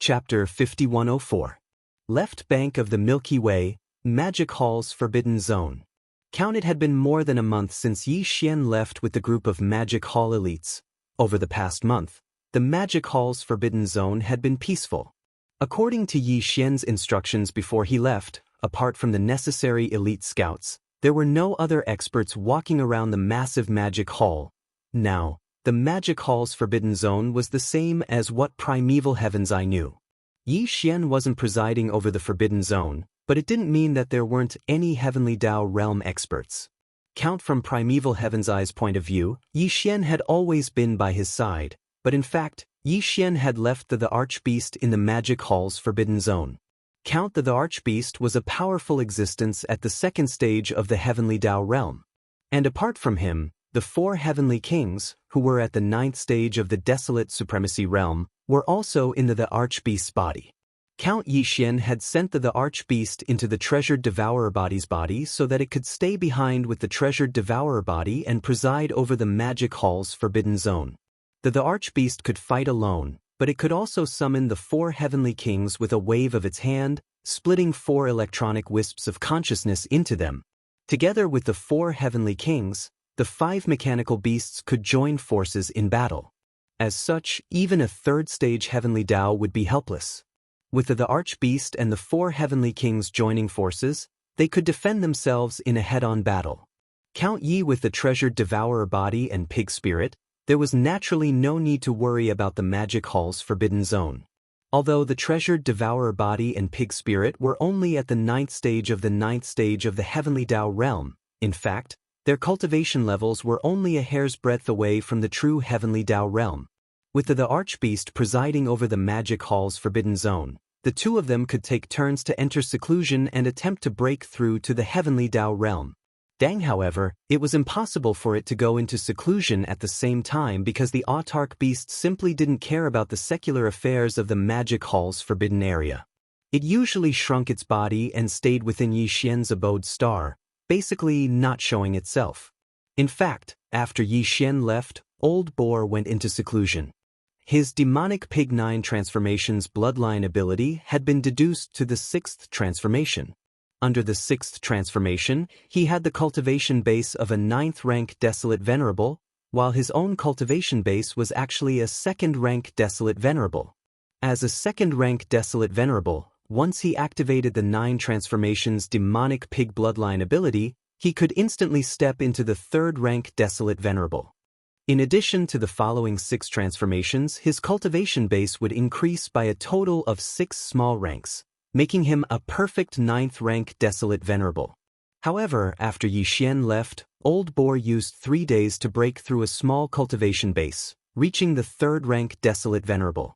Chapter 5104. Left bank of the Milky Way, Magic Hall's Forbidden Zone. It had been more than a month since Yi Xian left with the group of Magic Hall elites. Over the past month, the Magic Hall's Forbidden Zone had been peaceful. According to Yi Xian's instructions before he left, apart from the necessary elite scouts, there were no other experts walking around the massive Magic Hall. Now, the Magic Hall's Forbidden Zone was the same as what primeval heavens I knew. Yi Xian wasn't presiding over the Forbidden Zone, but it didn't mean that there weren't any Heavenly Dao realm experts. From primeval heaven's eye's point of view, Yi Xian had always been by his side, but in fact, Yi Xian had left the Archbeast in the Magic Hall's Forbidden Zone. The Archbeast was a powerful existence at the second stage of the Heavenly Dao realm. And apart from him, the four Heavenly Kings, who were at the 9th stage of the Desolate Supremacy realm, were also in the Archbeast's body. Count Yi Xian had sent the Archbeast into the Treasured Devourer body's body so that it could stay behind with the Treasured Devourer body and preside over the Magic Hall's Forbidden Zone. The Archbeast could fight alone, but it could also summon the four Heavenly Kings with a wave of its hand, splitting 4 electronic wisps of consciousness into them. Together with the 4 Heavenly Kings, the 5 mechanical beasts could join forces in battle. As such, even a 3rd stage Heavenly Dao would be helpless. With the Archbeast and the 4 Heavenly Kings joining forces, they could defend themselves in a head-on battle. Count Yi with the Treasured Devourer body and Pig Spirit, there was naturally no need to worry about the Magic Hall's Forbidden Zone. Although the Treasured Devourer body and Pig Spirit were only at the 9th stage of the 9th stage of the Heavenly Dao realm, in fact, their cultivation levels were only a hair's breadth away from the true Heavenly Dao realm. With the Archbeast presiding over the Magic Hall's Forbidden Zone, the two of them could take turns to enter seclusion and attempt to break through to the Heavenly Dao realm. However, it was impossible for it to go into seclusion at the same time because the autarch beast simply didn't care about the secular affairs of the Magic Hall's forbidden area. It usually shrunk its body and stayed within Yi Xian's abode star, basically not showing itself. In fact, after Yi Xian left, Old Boar went into seclusion. His demonic Pig 9 transformation's bloodline ability had been deduced to the 6th transformation. Under the 6th transformation, he had the cultivation base of a 9th rank Desolate Venerable, while his own cultivation base was actually a 2nd rank Desolate Venerable. As a 2nd rank Desolate Venerable, once he activated the 9 transformation's demonic Pig bloodline ability, he could instantly step into the 3rd rank Desolate Venerable. In addition to the following 6 transformations, his cultivation base would increase by a total of 6 small ranks, making him a perfect 9th rank Desolate Venerable. However, after Yi Xian left, Old Boar used 3 days to break through a small cultivation base, reaching the 3rd rank Desolate Venerable.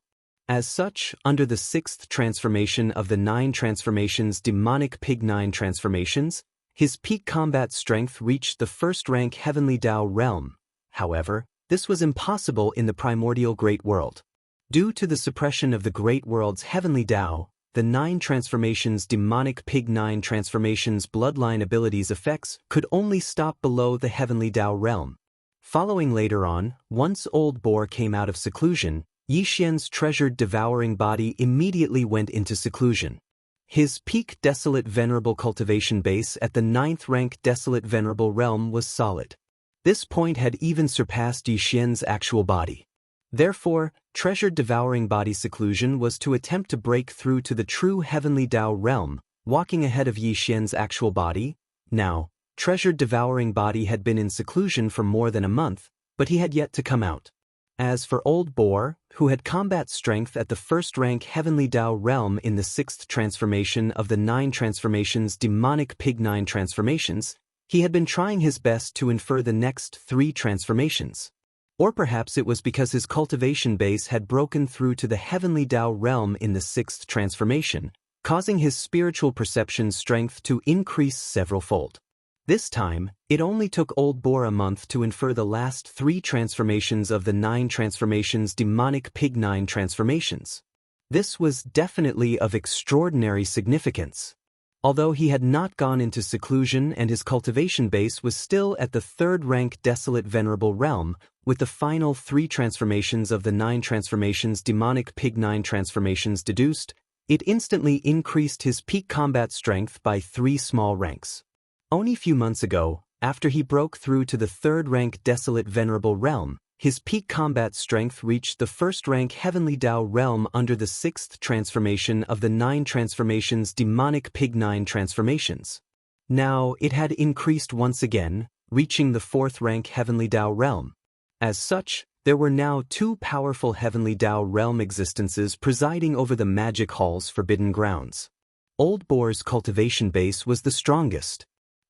As such, under the 6th transformation of the 9 transformations demonic Pig 9 transformations, his peak combat strength reached the 1st rank Heavenly Dao realm. However, this was impossible in the primordial Great World. Due to the suppression of the Great World's Heavenly Dao, the 9 transformations demonic Pig 9 transformations bloodline abilities effects could only stop below the Heavenly Dao realm. Following later on, once Old Boar came out of seclusion, Yi Xian's treasured devouring body immediately went into seclusion. His peak Desolate Venerable cultivation base at the 9th rank Desolate Venerable realm was solid. This point had even surpassed Yi Xian's actual body. Therefore, Treasured Devouring Body seclusion was to attempt to break through to the true Heavenly Dao realm, walking ahead of Yi Xian's actual body. Now, Treasured Devouring Body had been in seclusion for more than a month, but he had yet to come out. As for Old Boar, who had combat strength at the 1st rank Heavenly Dao realm in the 6th transformation of the 9 transformations demonic Pig 9 transformations, he had been trying his best to infer the next 3 transformations. Or perhaps it was because his cultivation base had broken through to the Heavenly Dao realm in the 6th transformation, causing his spiritual perception strength to increase several-fold. This time, it only took Old Boar a month to infer the last 3 transformations of the 9 transformations demonic Pig 9 transformations. This was definitely of extraordinary significance. Although he had not gone into seclusion and his cultivation base was still at the 3rd rank Desolate Venerable Realm, with the final 3 transformations of the 9 transformations Demonic Pig 9 transformations deduced, it instantly increased his peak combat strength by 3 small ranks. Only a few months ago, after he broke through to the 3rd rank Desolate Venerable Realm, his peak combat strength reached the 1st rank Heavenly Dao Realm under the 6th transformation of the 9 transformations Demonic Pig 9 transformations. Now, it had increased once again, reaching the 4th rank Heavenly Dao Realm. As such, there were now 2 powerful Heavenly Dao Realm existences presiding over the Magic Hall's forbidden grounds. Old Boar's cultivation base was the strongest.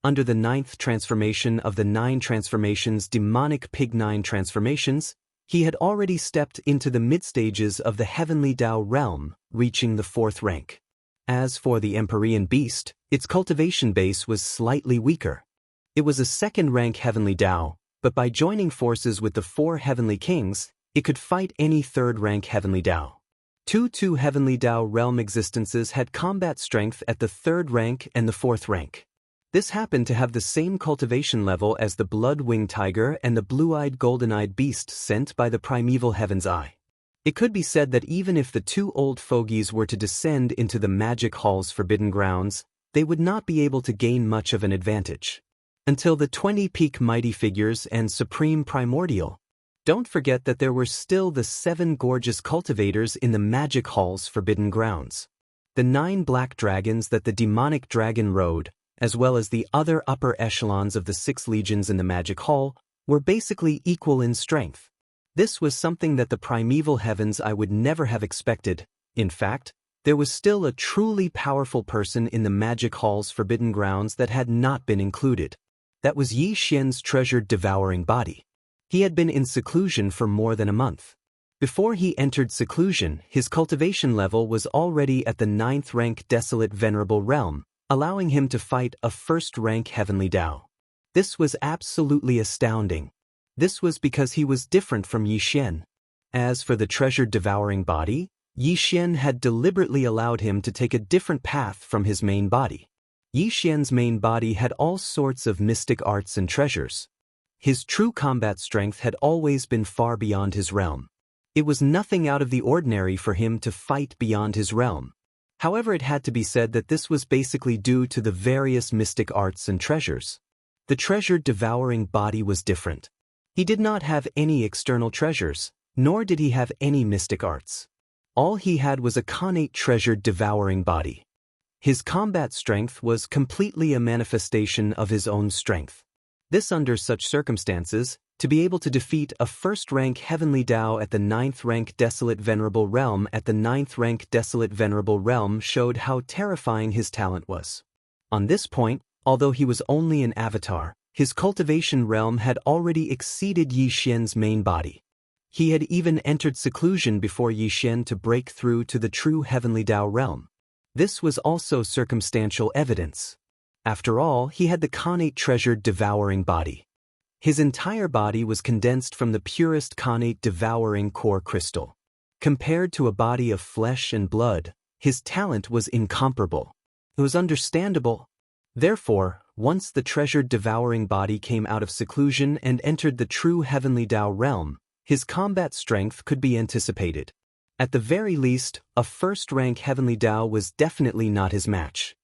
Under the 9th transformation of the 9 transformations Demonic Pig 9 transformations, he had already stepped into the mid-stages of the Heavenly Dao Realm, reaching the 4th rank. As for the Empyrean Beast, its cultivation base was slightly weaker. It was a 2nd rank Heavenly Dao, but by joining forces with the 4 Heavenly Kings, it could fight any 3rd rank Heavenly Dao. 2 Heavenly Dao Realm existences had combat strength at the 3rd rank and the 4th rank. This happened to have the same cultivation level as the Blood-Winged Tiger and the Blue-Eyed Golden-Eyed Beast sent by the Primeval Heaven's Eye. It could be said that even if the 2 old fogies were to descend into the Magic Hall's forbidden grounds, they would not be able to gain much of an advantage. Until the 20 peak mighty figures and Supreme Primordial. Don't forget that there were still the 7 gorgeous cultivators in the Magic Hall's forbidden grounds. The 9 black dragons that the demonic dragon rode, as well as the other upper echelons of the 6 legions in the Magic Hall, were basically equal in strength. This was something that the Primeval Heavens I would never have expected. In fact, there was still a truly powerful person in the Magic Hall's forbidden grounds that had not been included. That was Yi Xian's treasured devouring body. He had been in seclusion for more than a month. Before he entered seclusion, his cultivation level was already at the 9th rank Desolate Venerable Realm, allowing him to fight a 1st rank Heavenly Dao. This was absolutely astounding. This was because he was different from Yi Xian. As for the treasured devouring body, Yi Xian had deliberately allowed him to take a different path from his main body. Yi Xian's main body had all sorts of mystic arts and treasures. His true combat strength had always been far beyond his realm. It was nothing out of the ordinary for him to fight beyond his realm. However, it had to be said that this was basically due to the various mystic arts and treasures. The treasured devouring body was different. He did not have any external treasures, nor did he have any mystic arts. All he had was a connate treasured devouring body. His combat strength was completely a manifestation of his own strength. This under such circumstances, to be able to defeat a 1st rank Heavenly Dao at the 9th rank Desolate Venerable Realm at the 9th rank Desolate Venerable Realm showed how terrifying his talent was. On this point, although he was only an avatar, his cultivation realm had already exceeded Yi Xian's main body. He had even entered seclusion before Yi Xian to break through to the true Heavenly Dao realm. This was also circumstantial evidence. After all, he had the connate treasured devouring body. His entire body was condensed from the purest connate devouring core crystal. Compared to a body of flesh and blood, his talent was incomparable. It was understandable. Therefore, once the treasured devouring body came out of seclusion and entered the true Heavenly Dao realm, his combat strength could be anticipated. At the very least, a 1st rank Heavenly Dao was definitely not his match.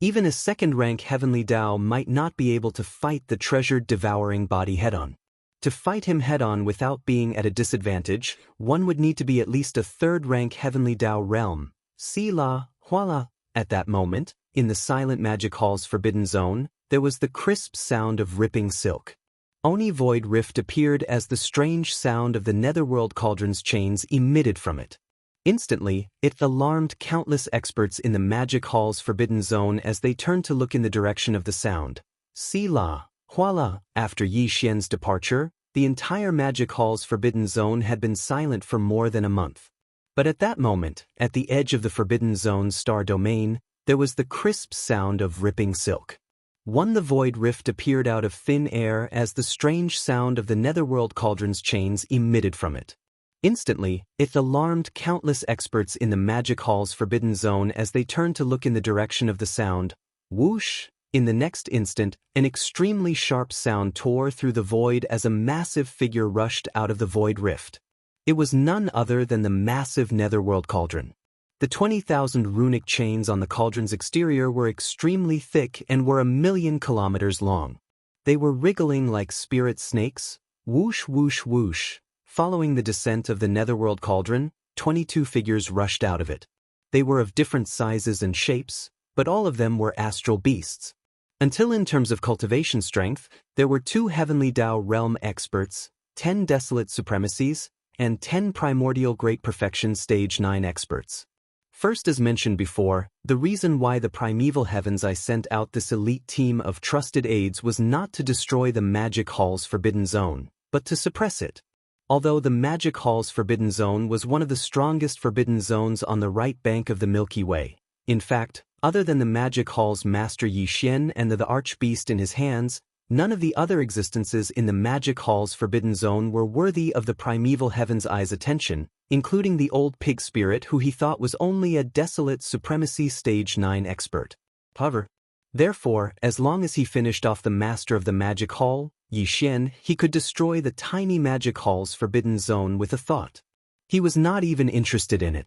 Even a 2nd rank Heavenly Dao might not be able to fight the treasured devouring body head-on. To fight him head-on without being at a disadvantage, one would need to be at least a 3rd rank Heavenly Dao realm. Si la, huala. At that moment, in the silent Magic Hall's forbidden zone, there was the crisp sound of ripping silk. Oni Void Rift appeared as the strange sound of the Netherworld Cauldron's chains emitted from it. Instantly, it alarmed countless experts in the Magic Hall's forbidden zone as they turned to look in the direction of the sound. Si la, huala. After Yi Xian's departure, the entire Magic Hall's forbidden zone had been silent for more than a month. But at that moment, at the edge of the forbidden zone's star domain, there was the crisp sound of ripping silk. The void rift appeared out of thin air as the strange sound of the Netherworld Cauldron's chains emitted from it. Instantly, it alarmed countless experts in the Magic Hall's forbidden zone as they turned to look in the direction of the sound. Whoosh! In the next instant, an extremely sharp sound tore through the void as a massive figure rushed out of the void rift. It was none other than the massive netherworld cauldron. The 20,000 runic chains on the cauldron's exterior were extremely thick and were 1,000,000 kilometers long. They were wriggling like spirit snakes. Whoosh whoosh whoosh. Following the descent of the netherworld cauldron, 22 figures rushed out of it. They were of different sizes and shapes, but all of them were astral beasts. Until in terms of cultivation strength, there were 2 heavenly Dao realm experts, 10 desolate supremacies, and 10 primordial great perfection stage 9 experts. First, as mentioned before, the reason why the primeval heavens I sent out this elite team of trusted aides was not to destroy the Magic Hall's Forbidden Zone, but to suppress it. Although the Magic Hall's Forbidden Zone was one of the strongest forbidden zones on the right bank of the Milky Way. In fact, other than the Magic Hall's master Yi Xian and the Archbeast in his hands, none of the other existences in the Magic Hall's Forbidden Zone were worthy of the primeval heaven's eye's attention, including the old pig spirit who he thought was only a desolate supremacy stage 9 expert. However, therefore, as long as he finished off the master of the Magic Hall, Yi Xian, he could destroy the tiny Magic Hall's Forbidden Zone with a thought. He was not even interested in it.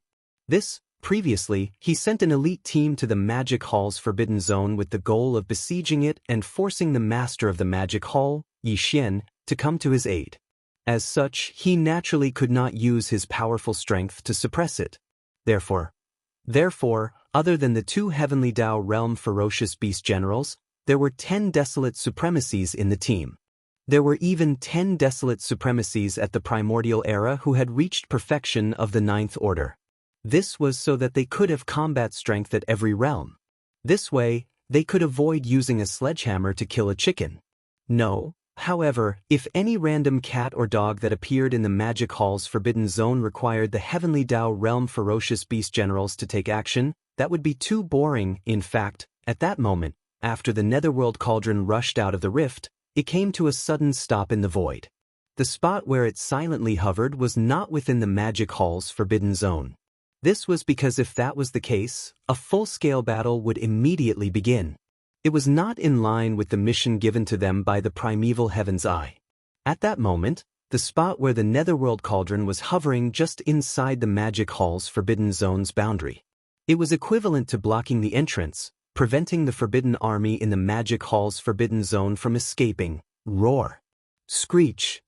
Previously, he sent an elite team to the Magic Hall's Forbidden Zone with the goal of besieging it and forcing the master of the Magic Hall, Yi Xian, to come to his aid. As such, he naturally could not use his powerful strength to suppress it. Therefore, other than the 2 heavenly Dao realm ferocious beast generals, there were 10 desolate supremacies in the team. There were even 10 desolate supremacies at the primordial era who had reached perfection of the 9th order. This was so that they could have combat strength at every realm. This way, they could avoid using a sledgehammer to kill a chicken. No, however, if any random cat or dog that appeared in the Magic Hall's Forbidden Zone required the heavenly Dao realm ferocious beast generals to take action, that would be too boring. In fact, at that moment, after the netherworld cauldron rushed out of the rift, it came to a sudden stop in the void. The spot where it silently hovered was not within the Magic Hall's Forbidden Zone. This was because if that was the case, a full-scale battle would immediately begin. It was not in line with the mission given to them by the primeval heaven's eye. At that moment, the spot where the netherworld cauldron was hovering just inside the Magic Hall's Forbidden Zone's boundary. It was equivalent to blocking the entrance, preventing the Forbidden Army in the Magic Hall's Forbidden Zone from escaping. Roar! Screech!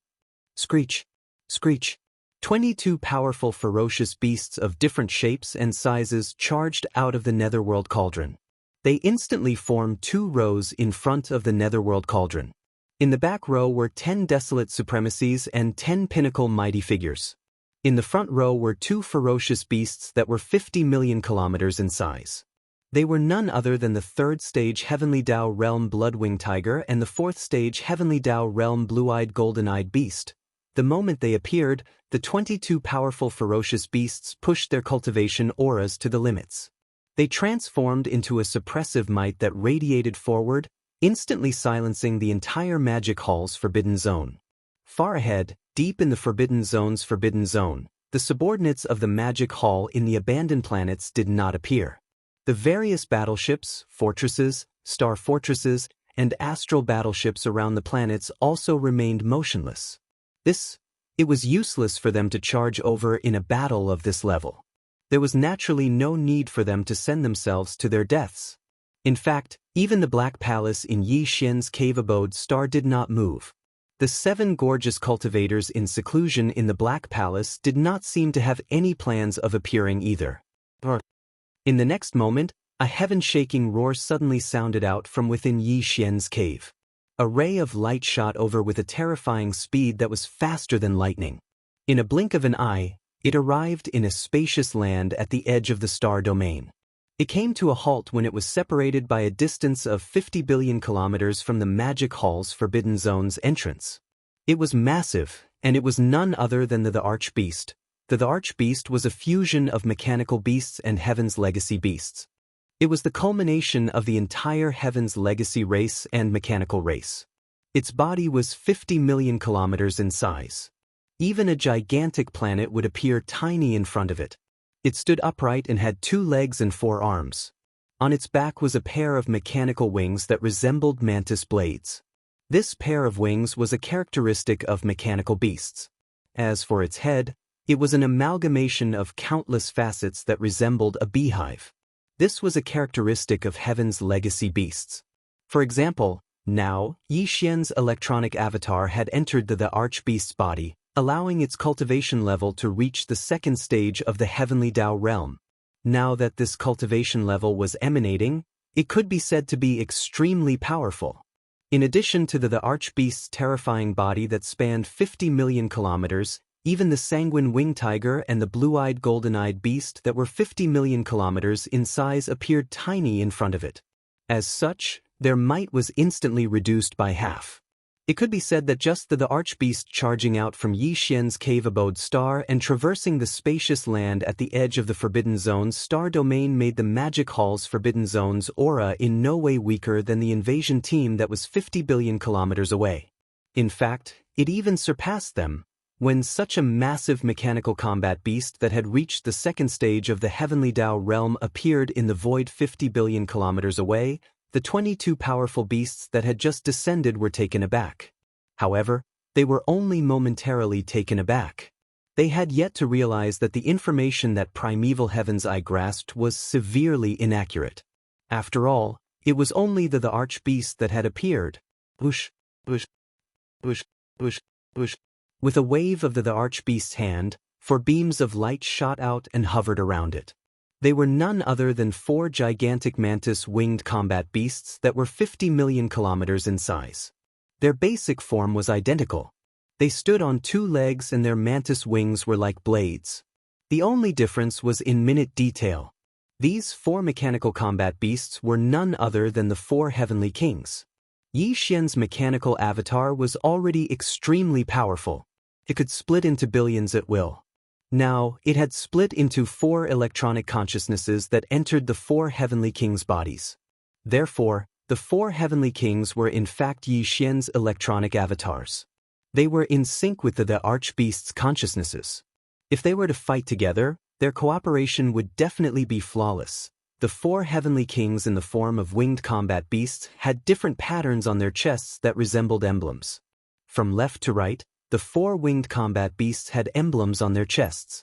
Screech! Screech! 22 powerful ferocious beasts of different shapes and sizes charged out of the netherworld cauldron. They instantly formed 2 rows in front of the netherworld cauldron. In the back row were 10 desolate supremacies and 10 pinnacle mighty figures. In the front row were 2 ferocious beasts that were 50 million kilometers in size. They were none other than the 3rd stage Heavenly Dao Realm Bloodwing Tiger and the 4th stage Heavenly Dao Realm Blue-Eyed Golden-Eyed Beast. The moment they appeared, the 22 powerful ferocious beasts pushed their cultivation auras to the limits. They transformed into a suppressive might that radiated forward, instantly silencing the entire Magic Hall's Forbidden Zone. Far ahead, deep in the Forbidden Zone's Forbidden Zone, the subordinates of the Magic Hall in the abandoned planets did not appear. The various battleships, fortresses, star fortresses, and astral battleships around the planets also remained motionless. It was useless for them to charge over in a battle of this level. There was naturally no need for them to send themselves to their deaths. In fact, even the Black Palace in Yi Xian's cave abode star did not move. The 7 gorgeous cultivators in seclusion in the Black Palace did not seem to have any plans of appearing either. In the next moment, a heaven-shaking roar suddenly sounded out from within Yi Xian's cave. A ray of light shot over with a terrifying speed that was faster than lightning. In a blink of an eye, it arrived in a spacious land at the edge of the star domain. It came to a halt when it was separated by a distance of 50 billion kilometers from the Magic Hall's Forbidden Zone's entrance. It was massive, and it was none other than the Archbeast. The Archbeast was a fusion of mechanical beasts and Heaven's legacy beasts. It was the culmination of the entire Heaven's legacy race and mechanical race. Its body was 50 million kilometers in size. Even a gigantic planet would appear tiny in front of it. It stood upright and had 2 legs and 4 arms. On its back was a pair of mechanical wings that resembled mantis blades. This pair of wings was a characteristic of mechanical beasts. As for its head, it was an amalgamation of countless facets that resembled a beehive. This was a characteristic of heaven's legacy beasts. For example, now, Yi Xian's electronic avatar had entered the archbeast's body, allowing its cultivation level to reach the second stage of the heavenly Dao realm. Now that this cultivation level was emanating, it could be said to be extremely powerful. In addition to the archbeast's terrifying body that spanned 50 million kilometers, even the sanguine winged tiger and the blue-eyed golden-eyed beast that were 50 million kilometers in size appeared tiny in front of it. As such, their might was instantly reduced by half. It could be said that just the archbeast charging out from Yi Xian's cave abode star and traversing the spacious land at the edge of the Forbidden Zone's star domain made the Magic Hall's Forbidden Zone's aura in no way weaker than the invasion team that was 50 billion kilometers away. In fact, it even surpassed them. When such a massive mechanical combat beast that had reached the second stage of the Heavenly Dao realm appeared in the void 50 billion kilometers away, the 22 powerful beasts that had just descended were taken aback. However, they were only momentarily taken aback. They had yet to realize that the information that primeval Heaven's Eye grasped was severely inaccurate. After all, it was only the archbeast that had appeared. Whoosh, whoosh, whoosh, whoosh, whoosh. With a wave of the archbeast's hand, 4 beams of light shot out and hovered around it. They were none other than 4 gigantic mantis-winged combat beasts that were 50 million kilometers in size. Their basic form was identical. They stood on 2 legs and their mantis wings were like blades. The only difference was in minute detail. These 4 mechanical combat beasts were none other than the 4 heavenly kings. Yi Xian's mechanical avatar was already extremely powerful. It could split into billions at will. Now, it had split into 4 electronic consciousnesses that entered the 4 heavenly kings' bodies. Therefore, the 4 heavenly kings were in fact Yi Xian's electronic avatars. They were in sync with the archbeast's consciousnesses. If they were to fight together, their cooperation would definitely be flawless. The 4 heavenly kings in the form of winged combat beasts had different patterns on their chests that resembled emblems. From left to right, the 4 winged combat beasts had emblems on their chests.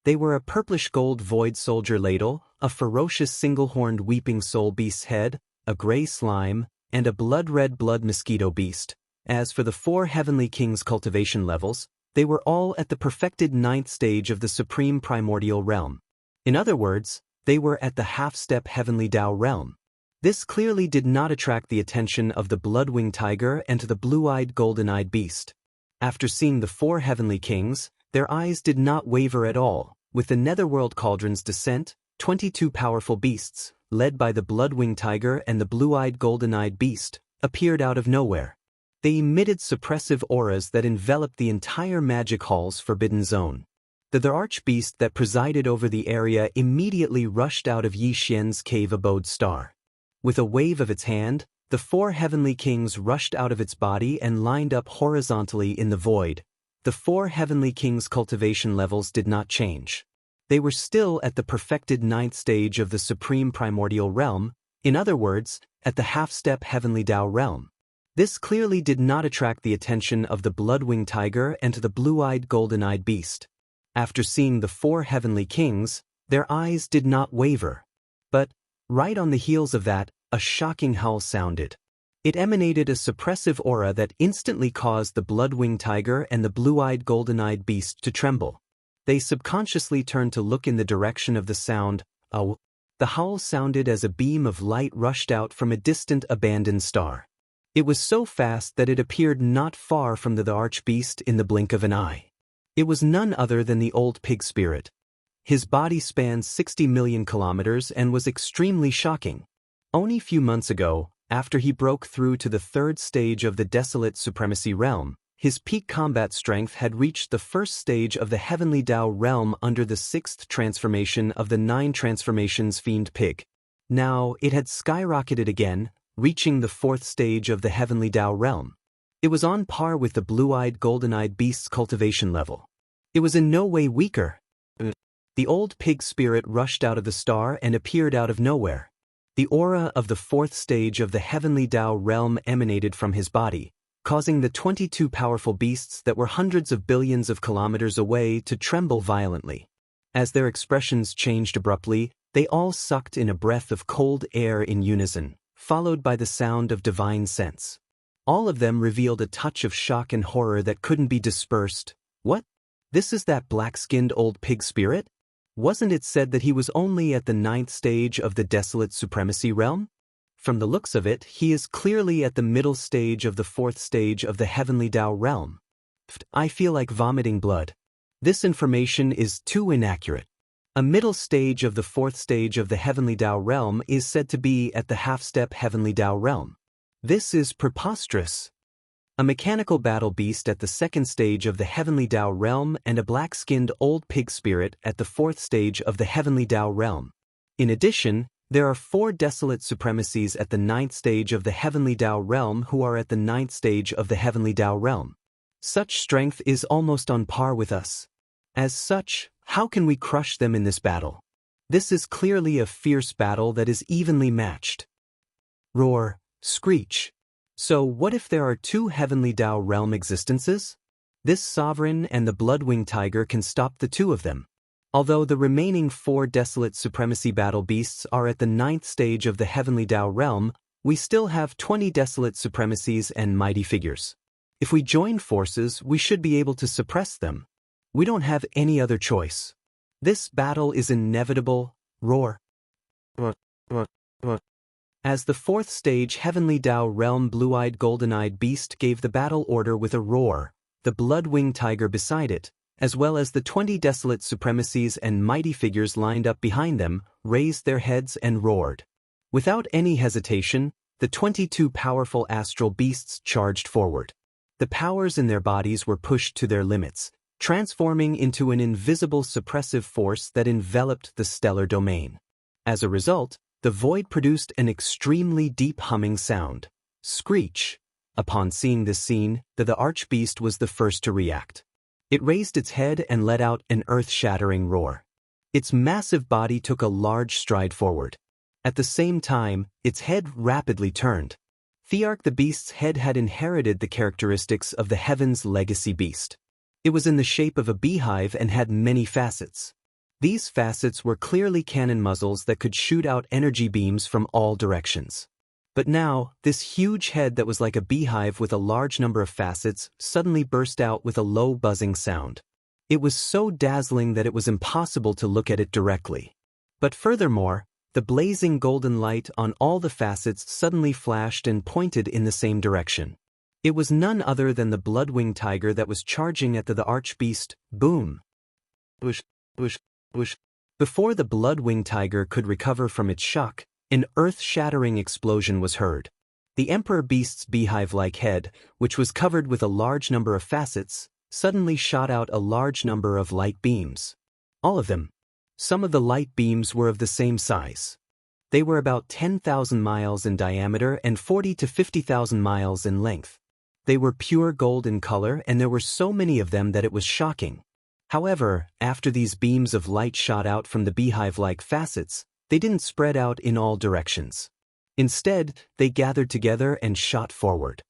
They were a purplish gold void soldier ladle, a ferocious single-horned weeping soul beast's head, a gray slime, and a blood-red blood mosquito beast. As for the 4 heavenly kings' cultivation levels, they were all at the perfected 9th stage of the supreme primordial realm. In other words, they were at the half-step heavenly Dao realm. This clearly did not attract the attention of the blood-winged tiger and the blue-eyed golden-eyed beast. After seeing the 4 heavenly kings, their eyes did not waver at all. With the netherworld cauldron's descent, 22 powerful beasts, led by the blood-winged tiger and the blue-eyed golden-eyed beast, appeared out of nowhere. They emitted suppressive auras that enveloped the entire Magic Hall's Forbidden Zone. The archbeast that presided over the area immediately rushed out of Yi Xian's cave abode star. With a wave of its hand, the 4 heavenly kings rushed out of its body and lined up horizontally in the void. The 4 heavenly kings' cultivation levels did not change. They were still at the perfected 9th stage of the supreme primordial realm, in other words, at the half-step heavenly Dao realm. This clearly did not attract the attention of the blood-winged tiger and the blue-eyed golden-eyed beast. After seeing the 4 heavenly kings, their eyes did not waver. But, right on the heels of that, a shocking howl sounded. It emanated a suppressive aura that instantly caused the blood-winged tiger and the blue-eyed golden-eyed beast to tremble. They subconsciously turned to look in the direction of the sound. The howl sounded as a beam of light rushed out from a distant abandoned star. It was so fast that it appeared not far from the archbeast in the blink of an eye. It was none other than the old pig spirit. His body spanned 60 million kilometers and was extremely shocking. Only a few months ago, after he broke through to the 3rd stage of the desolate supremacy realm, his peak combat strength had reached the 1st stage of the heavenly Dao realm under the 6th transformation of the 9 transformations fiend pig. Now, it had skyrocketed again, reaching the 4th stage of the heavenly Dao realm. It was on par with the blue-eyed golden-eyed beast's cultivation level. It was in no way weaker. The old pig spirit rushed out of the star and appeared out of nowhere. The aura of the fourth stage of the heavenly Dao realm emanated from his body, causing the 22 powerful beasts that were hundreds of billions of kilometers away to tremble violently. As their expressions changed abruptly, they all sucked in a breath of cold air in unison, followed by the sound of divine sense. All of them revealed a touch of shock and horror that couldn't be dispersed. What? This is that black-skinned old pig spirit? Wasn't it said that he was only at the 9th stage of the desolate supremacy realm? From the looks of it, he is clearly at the middle stage of the 4th stage of the heavenly Dao realm. I feel like vomiting blood. This information is too inaccurate. A middle stage of the 4th stage of the heavenly Dao realm is said to be at the half-step heavenly Dao realm. This is preposterous. A mechanical battle beast at the 2nd stage of the heavenly Dao realm and a black-skinned old pig spirit at the 4th stage of the heavenly Dao realm. In addition, there are 4 desolate supremacies at the 9th stage of the heavenly Dao realm who are at the 9th stage of the heavenly Dao realm. Such strength is almost on par with us. As such, how can we crush them in this battle? This is clearly a fierce battle that is evenly matched. Roar, screech. So what if there are 2 heavenly Dao realm existences? This sovereign and the blood-winged tiger can stop the 2 of them. Although the remaining 4 desolate supremacy battle beasts are at the 9th stage of the heavenly Dao realm, we still have 20 desolate supremacies and mighty figures. If we join forces, we should be able to suppress them. We don't have any other choice. This battle is inevitable. Roar. As the 4th stage heavenly Dao realm blue-eyed golden-eyed beast gave the battle order with a roar, the blood-winged tiger beside it, as well as the 20 desolate supremacies and mighty figures lined up behind them, raised their heads and roared. Without any hesitation, the 22 powerful astral beasts charged forward. The powers in their bodies were pushed to their limits, transforming into an invisible suppressive force that enveloped the stellar domain. As a result, the void produced an extremely deep humming sound. Screech. Upon seeing this scene, the archbeast was the first to react. It raised its head and let out an earth-shattering roar. Its massive body took a large stride forward. At the same time, its head rapidly turned. Thearch the beast's head had inherited the characteristics of the heaven's legacy beast. It was in the shape of a beehive and had many facets. These facets were clearly cannon muzzles that could shoot out energy beams from all directions. But now, this huge head that was like a beehive with a large number of facets suddenly burst out with a low buzzing sound. It was so dazzling that it was impossible to look at it directly. But furthermore, the blazing golden light on all the facets suddenly flashed and pointed in the same direction. It was none other than the blood-winged tiger that was charging at the archbeast. Boom! Whoosh, whoosh, whoosh. Before the blood-winged tiger could recover from its shock, an earth-shattering explosion was heard. The emperor beast's beehive-like head, which was covered with a large number of facets, suddenly shot out a large number of light beams. All of them. Some of the light beams were of the same size. They were about 10,000 miles in diameter and 40 to 50,000 miles in length. They were pure gold in color, and there were so many of them that it was shocking. However, after these beams of light shot out from the beehive-like facets, they didn't spread out in all directions. Instead, they gathered together and shot forward.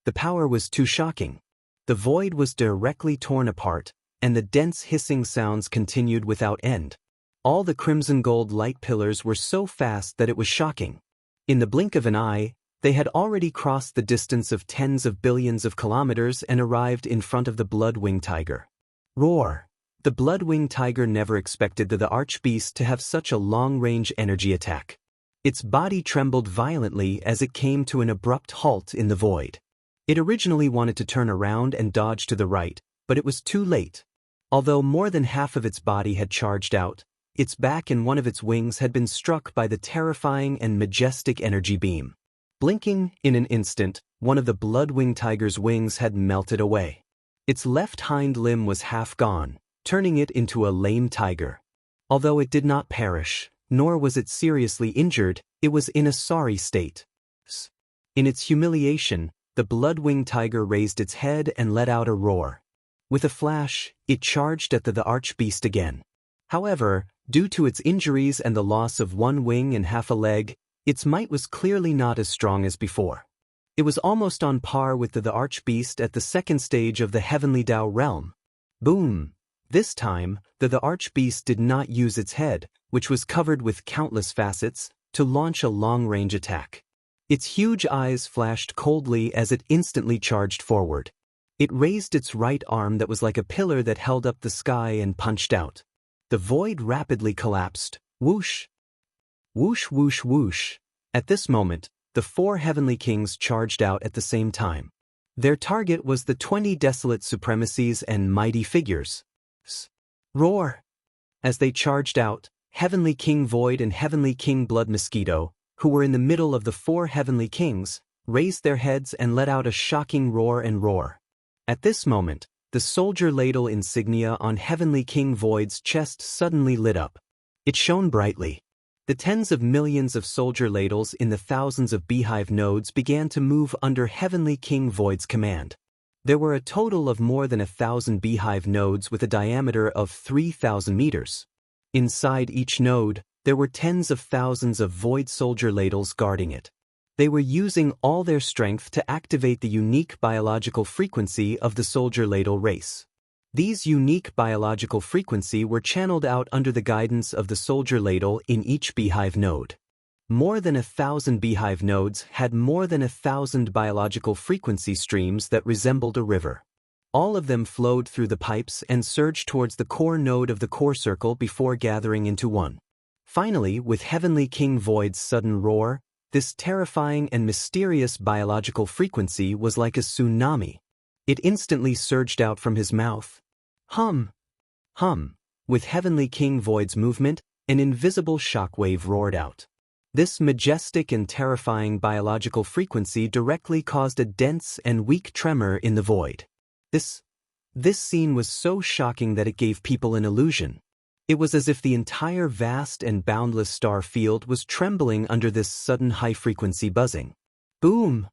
The power was too shocking. The void was directly torn apart, and the dense hissing sounds continued without end. All the crimson gold light pillars were so fast that it was shocking. In the blink of an eye, they had already crossed the distance of tens of billions of kilometers and arrived in front of the blood-winged tiger. Roar! The blood-winged tiger never expected the archbeast to have such a long-range energy attack. Its body trembled violently as it came to an abrupt halt in the void. It originally wanted to turn around and dodge to the right, but it was too late. Although more than half of its body had charged out, its back and one of its wings had been struck by the terrifying and majestic energy beam. Blinking in an instant, one of the blood-winged tiger's wings had melted away. Its left hind limb was half gone, turning it into a lame tiger. Although it did not perish, nor was it seriously injured, it was in a sorry state. In its humiliation, the blood-winged tiger raised its head and let out a roar. With a flash, it charged at the archbeast again. However, due to its injuries and the loss of one wing and half a leg, Its might was clearly not as strong as before. It was almost on par with the archbeast at the second stage of the heavenly Dao realm. Boom! This time, the archbeast did not use its head, which was covered with countless facets, to launch a long-range attack. Its huge eyes flashed coldly as it instantly charged forward. It raised its right arm that was like a pillar that held up the sky and punched out. The void rapidly collapsed. Whoosh! Whoosh, whoosh, whoosh. At this moment, the 4 heavenly kings charged out at the same time. Their target was the 20 desolate supremacies and mighty figures. Roar! As they charged out, Heavenly King Void and Heavenly King Blood Mosquito, who were in the middle of the 4 heavenly kings, raised their heads and let out a shocking roar and roar. At this moment, the soldier ladle insignia on Heavenly King Void's chest suddenly lit up. It shone brightly. The tens of millions of soldier ladles in the thousands of beehive nodes began to move under Heavenly King Void's command. There were a total of more than 1,000 beehive nodes with a diameter of 3,000 meters. Inside each node, there were tens of thousands of void soldier ladles guarding it. They were using all their strength to activate the unique biological frequency of the soldier ladle race. These unique biological frequency were channeled out under the guidance of the soldier ladle in each beehive node. More than 1,000 beehive nodes had more than 1,000 biological frequency streams that resembled a river. All of them flowed through the pipes and surged towards the core node of the core circle before gathering into one. Finally, with Heavenly King Void's sudden roar, this terrifying and mysterious biological frequency was like a tsunami. It instantly surged out from his mouth. Hum! Hum! With Heavenly King Void's movement, an invisible shockwave roared out. This majestic and terrifying biological frequency directly caused a dense and weak tremor in the void. This scene was so shocking that it gave people an illusion. It was as if the entire vast and boundless star field was trembling under this sudden high-frequency buzzing. Boom!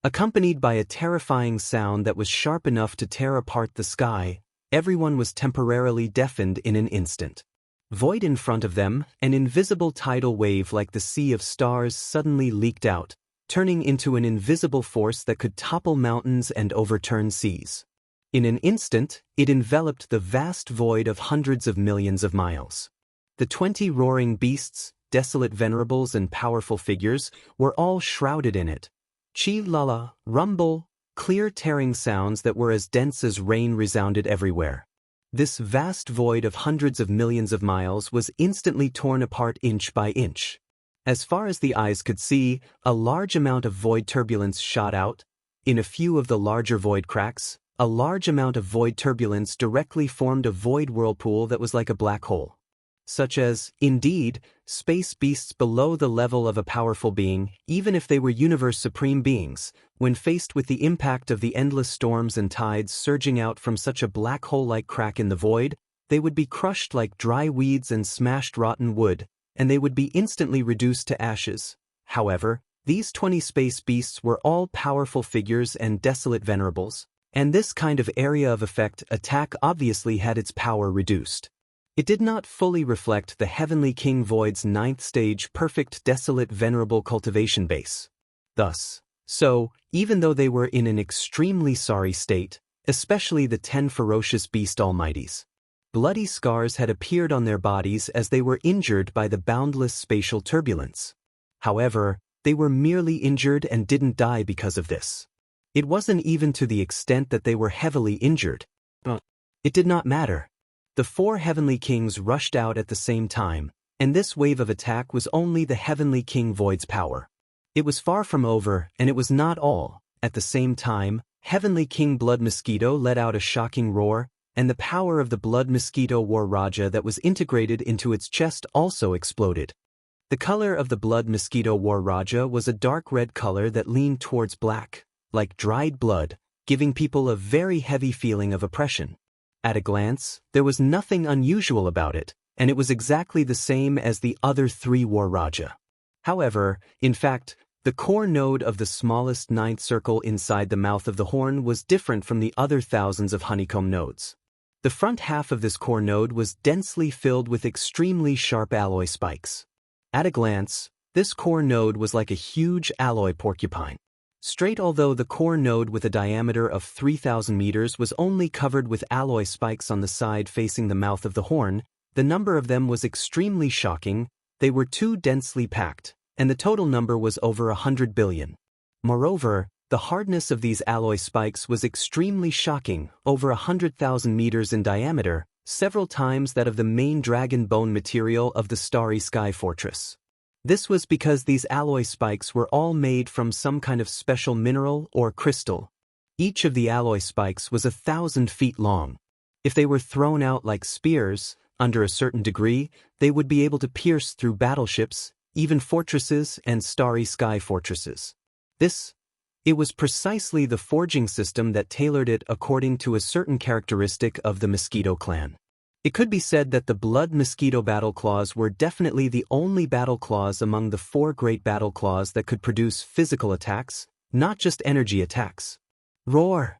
Accompanied by a terrifying sound that was sharp enough to tear apart the sky, everyone was temporarily deafened in an instant. Void in front of them, an invisible tidal wave like the sea of stars suddenly leaked out, turning into an invisible force that could topple mountains and overturn seas. In an instant, it enveloped the vast void of hundreds of millions of miles. The 20 roaring beasts, desolate venerables and powerful figures, were all shrouded in it. Chi-la-la, rumble, clear tearing sounds that were as dense as rain resounded everywhere. This vast void of hundreds of millions of miles was instantly torn apart inch by inch. As far as the eyes could see, a large amount of void turbulence shot out. In a few of the larger void cracks, a large amount of void turbulence directly formed a void whirlpool that was like a black hole. Such as, indeed, space beasts below the level of a powerful being, even if they were universe supreme beings, when faced with the impact of the endless storms and tides surging out from such a black hole-like crack in the void, they would be crushed like dry weeds and smashed rotten wood, and they would be instantly reduced to ashes. However, these 20 space beasts were all powerful figures and desolate venerables, and this kind of area of effect attack obviously had its power reduced. It did not fully reflect the Heavenly King Void's 9th stage perfect desolate venerable cultivation base. Thus, even though they were in an extremely sorry state, especially the 10 ferocious beast almighties, bloody scars had appeared on their bodies as they were injured by the boundless spatial turbulence. However, they were merely injured and didn't die because of this. It wasn't even to the extent that they were heavily injured. But it did not matter. The 4 heavenly kings rushed out at the same time, and this wave of attack was only the Heavenly King Void's power. It was far from over, and it was not all. At the same time, Heavenly King Blood Mosquito let out a shocking roar, and the power of the Blood Mosquito War Raja that was integrated into its chest also exploded. The color of the Blood Mosquito War Raja was a dark red color that leaned towards black, like dried blood, giving people a very heavy feeling of oppression. At a glance, there was nothing unusual about it, and it was exactly the same as the other 3 War Raja. However, in fact, the core node of the smallest 9th circle inside the mouth of the horn was different from the other thousands of honeycomb nodes. The front half of this core node was densely filled with extremely sharp alloy spikes. At a glance, This core node was like a huge alloy porcupine. Straight, although the core node with a diameter of 3,000 meters was only covered with alloy spikes on the side facing the mouth of the horn, the number of them was extremely shocking. They were too densely packed, and the total number was over 100 billion. Moreover, the hardness of these alloy spikes was extremely shocking, over 100,000 meters in diameter, several times that of the main dragon bone material of the Starry Sky Fortress. This was because these alloy spikes were all made from some kind of special mineral or crystal. Each of the alloy spikes was 1,000 feet long. If they were thrown out like spears, under a certain degree, they would be able to pierce through battleships, even fortresses and starry sky fortresses. It was precisely the forging system that tailored it according to a certain characteristic of the Mosquito clan. It could be said that the Blood Mosquito battle claws were definitely the only battle claws among the 4 great battle claws that could produce physical attacks, not just energy attacks. Roar!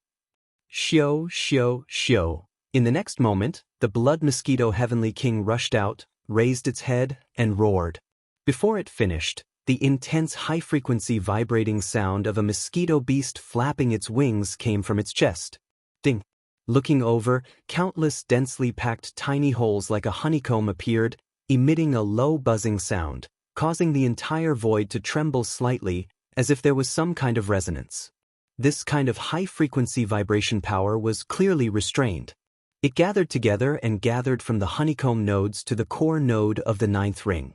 Shio, shio, shio. In the next moment, the Blood Mosquito Heavenly King rushed out, raised its head, and roared. Before it finished, the intense high-frequency vibrating sound of a mosquito beast flapping its wings came from its chest. Ding! Looking over, countless densely packed tiny holes like a honeycomb appeared, emitting a low buzzing sound, causing the entire void to tremble slightly, as if there was some kind of resonance. This kind of high-frequency vibration power was clearly restrained. It gathered together and gathered from the honeycomb nodes to the core node of the 9th ring.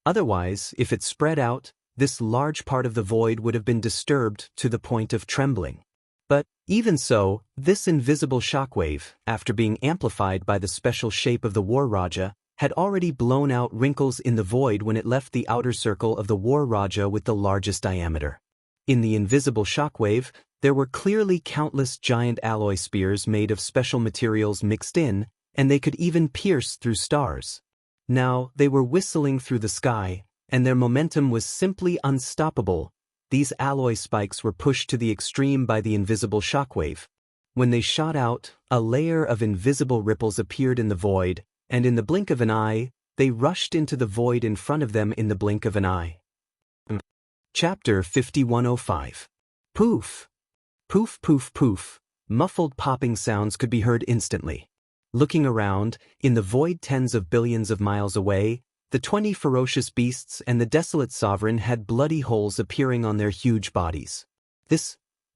Otherwise, if it spread out, this large part of the void would have been disturbed to the point of trembling. But, even so, this invisible shockwave, after being amplified by the special shape of the War Raja, had already blown out wrinkles in the void when it left the outer circle of the War Raja with the largest diameter. In the invisible shockwave, there were clearly countless giant alloy spears made of special materials mixed in, and they could even pierce through stars. Now, they were whistling through the sky, and their momentum was simply unstoppable. These alloy spikes were pushed to the extreme by the invisible shockwave. When they shot out, a layer of invisible ripples appeared in the void, and in the blink of an eye, they rushed into the void in front of them in the blink of an eye. Chapter 5105. Poof! Poof, poof, poof. Muffled popping sounds could be heard instantly. Looking around, in the void tens of billions of miles away, the 20 ferocious beasts and the desolate sovereign had bloody holes appearing on their huge bodies.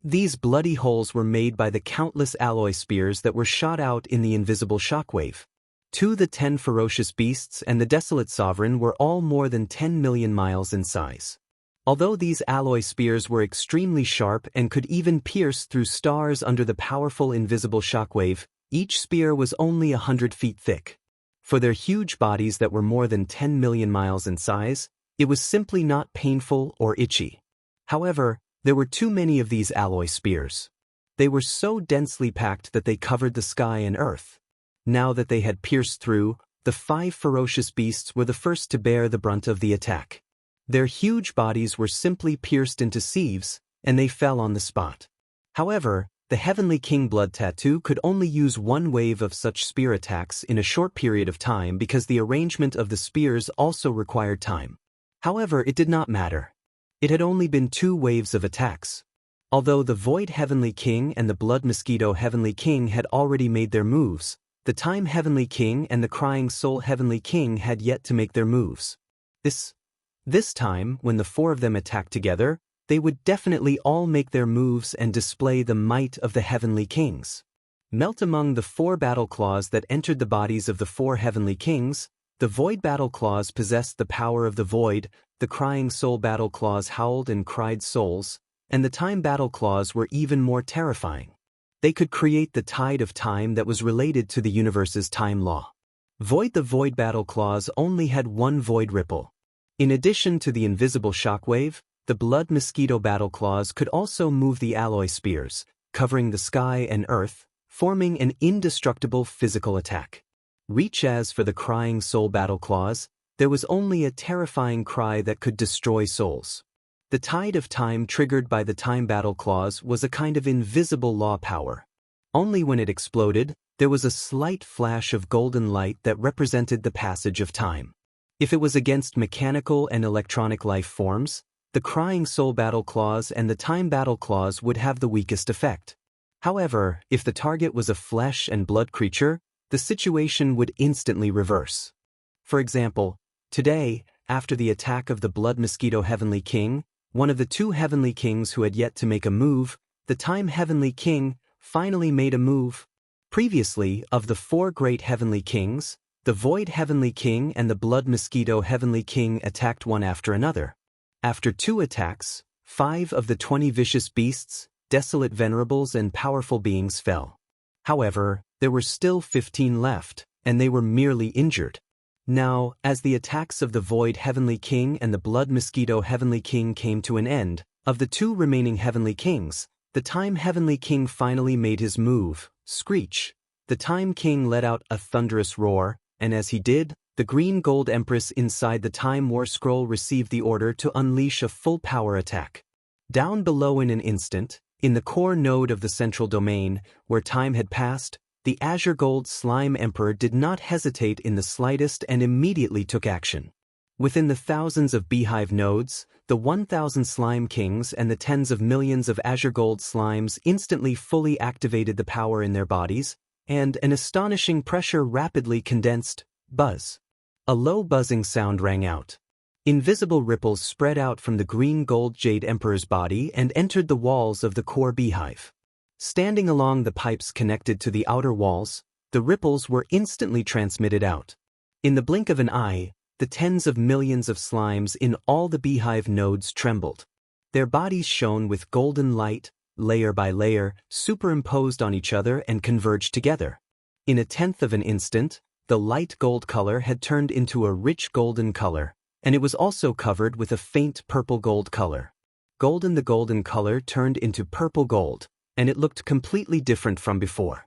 These bloody holes were made by the countless alloy spears that were shot out in the invisible shockwave. The 10 ferocious beasts and the desolate sovereign were all more than 10 million miles in size. Although these alloy spears were extremely sharp and could even pierce through stars under the powerful invisible shockwave, each spear was only 100 feet thick. For their huge bodies that were more than 10 million miles in size, it was simply not painful or itchy. However, there were too many of these alloy spears. They were so densely packed that they covered the sky and earth. Now that they had pierced through, the 5 ferocious beasts were the first to bear the brunt of the attack. Their huge bodies were simply pierced into sieves, and they fell on the spot. However, the Heavenly King Blood Tattoo could only use one wave of such spear attacks in a short period of time because the arrangement of the spears also required time. However, it did not matter. It had only been 2 waves of attacks. Although the Void Heavenly King and the Blood Mosquito Heavenly King had already made their moves, the Time Heavenly King and the Crying Soul Heavenly King had yet to make their moves. This time, when the 4 of them attacked together, they would definitely all make their moves and display the might of the Heavenly Kings. Melt among the 4 battle claws that entered the bodies of the 4 Heavenly Kings, the Void battle claws possessed the power of the Void, the Crying Soul battle claws howled and cried souls, and the Time battle claws were even more terrifying. They could create the tide of time that was related to the universe's time law. The Void battle claws only had 1 void ripple. In addition to the invisible shockwave, the Blood Mosquito battle claws could also move the alloy spears, covering the sky and earth, forming an indestructible physical attack. Reach as for the Crying Soul battle claws, there was only a terrifying cry that could destroy souls. The tide of time triggered by the Time battle claws was a kind of invisible law power. Only when it exploded, there was a slight flash of golden light that represented the passage of time. If it was against mechanical and electronic life forms, the Crying Soul Battle Clause and the Time Battle Clause would have the weakest effect. However, if the target was a flesh and blood creature, the situation would instantly reverse. For example, today, after the attack of the Blood Mosquito Heavenly King, one of the two Heavenly Kings who had yet to make a move, the Time Heavenly King, finally made a move. Previously, of the four great Heavenly Kings, the Void Heavenly King and the Blood Mosquito Heavenly King attacked one after another. After 2 attacks, 5 of the 20 vicious beasts, desolate venerables and powerful beings fell. However, there were still 15 left, and they were merely injured. Now, as the attacks of the Void Heavenly King and the Blood Mosquito Heavenly King came to an end, of the 2 remaining Heavenly Kings, the Time Heavenly King finally made his move, Screech. The Time King let out a thunderous roar, and as he did, the green gold empress inside the Time War Scroll received the order to unleash a full power attack. Down below in an instant, in the core node of the central domain, where time had passed, the Azure Gold Slime Emperor did not hesitate in the slightest and immediately took action. Within the thousands of beehive nodes, the 1,000 Slime Kings and the tens of millions of Azure Gold Slimes instantly fully activated the power in their bodies, and an astonishing pressure rapidly condensed. Buzz. A low buzzing sound rang out. Invisible ripples spread out from the green gold jade emperor's body and entered the walls of the core beehive. Standing along the pipes connected to the outer walls, the ripples were instantly transmitted out. In the blink of an eye, the tens of millions of slimes in all the beehive nodes trembled. Their bodies shone with golden light, layer by layer, superimposed on each other and converged together. In a tenth of an instant, the light gold color had turned into a rich golden color, and it was also covered with a faint purple gold color. The golden color turned into purple gold, and it looked completely different from before.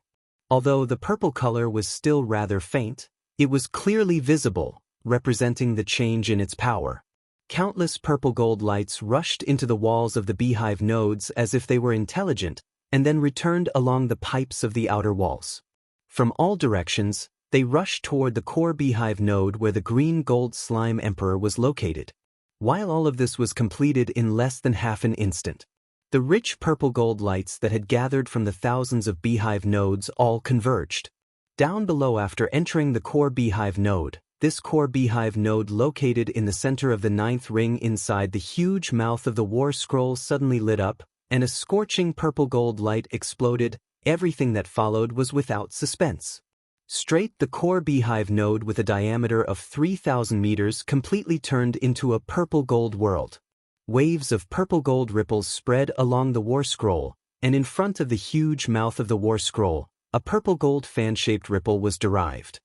Although the purple color was still rather faint, it was clearly visible, representing the change in its power. Countless purple gold lights rushed into the walls of the beehive nodes as if they were intelligent, and then returned along the pipes of the outer walls. From all directions, they rushed toward the core beehive node where the green gold slime emperor was located. While all of this was completed in less than half an instant, the rich purple gold lights that had gathered from the thousands of beehive nodes all converged. Down below after entering the core beehive node, this core beehive node located in the center of the 9th ring inside the huge mouth of the war scroll suddenly lit up, and a scorching purple gold light exploded. Everything that followed was without suspense. Straight, the core beehive node with a diameter of 3,000 meters completely turned into a purple gold world. Waves of purple gold ripples spread along the war scroll, and in front of the huge mouth of the war scroll, a purple gold fan-shaped ripple was derived.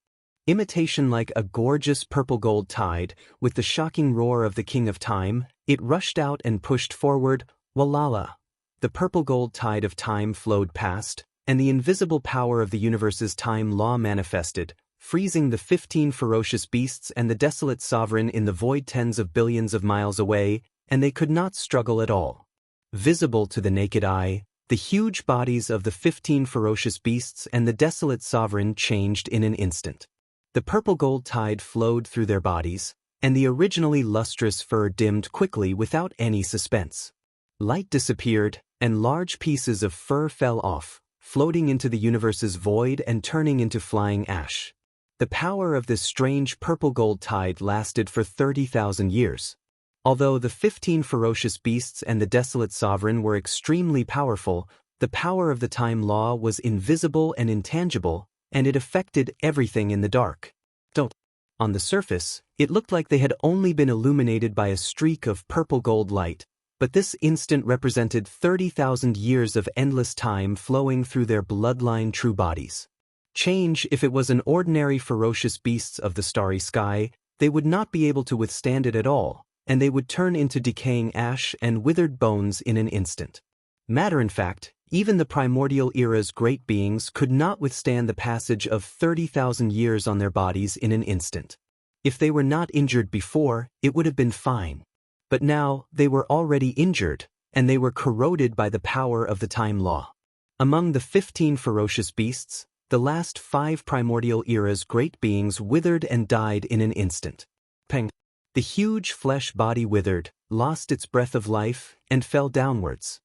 Imitation like a gorgeous purple gold tide, with the shocking roar of the King of Time, it rushed out and pushed forward. Walala. The purple gold tide of time flowed past, and the invisible power of the universe's time law manifested, freezing the 15 ferocious beasts and the desolate sovereign in the void tens of billions of miles away, and they could not struggle at all. Visible to the naked eye, the huge bodies of the 15 ferocious beasts and the desolate sovereign changed in an instant. The purple gold tide flowed through their bodies, and the originally lustrous fur dimmed quickly without any suspense. Light disappeared, and large pieces of fur fell off, floating into the universe's void and turning into flying ash. The power of this strange purple gold tide lasted for 30,000 years. Although the 15 ferocious beasts and the desolate sovereign were extremely powerful, the power of the time law was invisible and intangible, and it affected everything in the dark. On the surface, it looked like they had only been illuminated by a streak of purple gold light, but this instant represented 30,000 years of endless time flowing through their bloodline true bodies. Change. If it was an ordinary ferocious beasts of the starry sky, they would not be able to withstand it at all, and they would turn into decaying ash and withered bones in an instant. Matter in fact, even the primordial era's great beings could not withstand the passage of 30,000 years on their bodies in an instant. If they were not injured before, it would have been fine. But now, they were already injured, and they were corroded by the power of the time law. Among the 15 ferocious beasts, the last 5 primordial era's great beings withered and died in an instant. Peng. The huge flesh body withered, lost its breath of life, and fell downwards.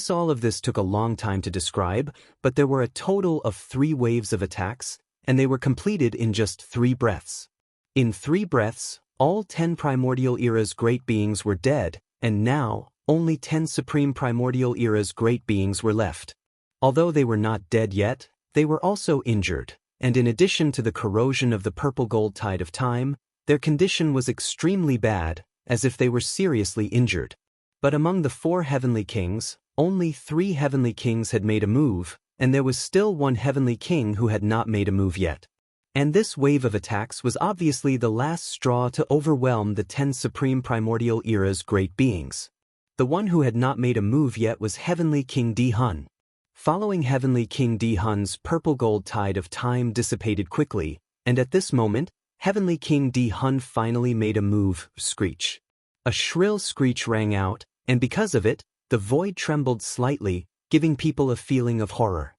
All of this took a long time to describe, but there were a total of 3 waves of attacks, and they were completed in just 3 breaths. In 3 breaths, all 10 primordial era's great beings were dead, and now, only 10 supreme primordial era's great beings were left. Although they were not dead yet, they were also injured, and in addition to the corrosion of the purple gold tide of time, their condition was extremely bad, as if they were seriously injured. But among the 4 heavenly kings, only 3 heavenly kings had made a move, and there was still 1 heavenly king who had not made a move yet. And this wave of attacks was obviously the last straw to overwhelm the 10 supreme primordial era's great beings. The one who had not made a move yet was Heavenly King Di Hun. Following Heavenly King Di Hun's purple gold tide of time dissipated quickly, and at this moment, Heavenly King Di Hun finally made a move, screech. A shrill screech rang out, and because of it, the void trembled slightly, giving people a feeling of horror.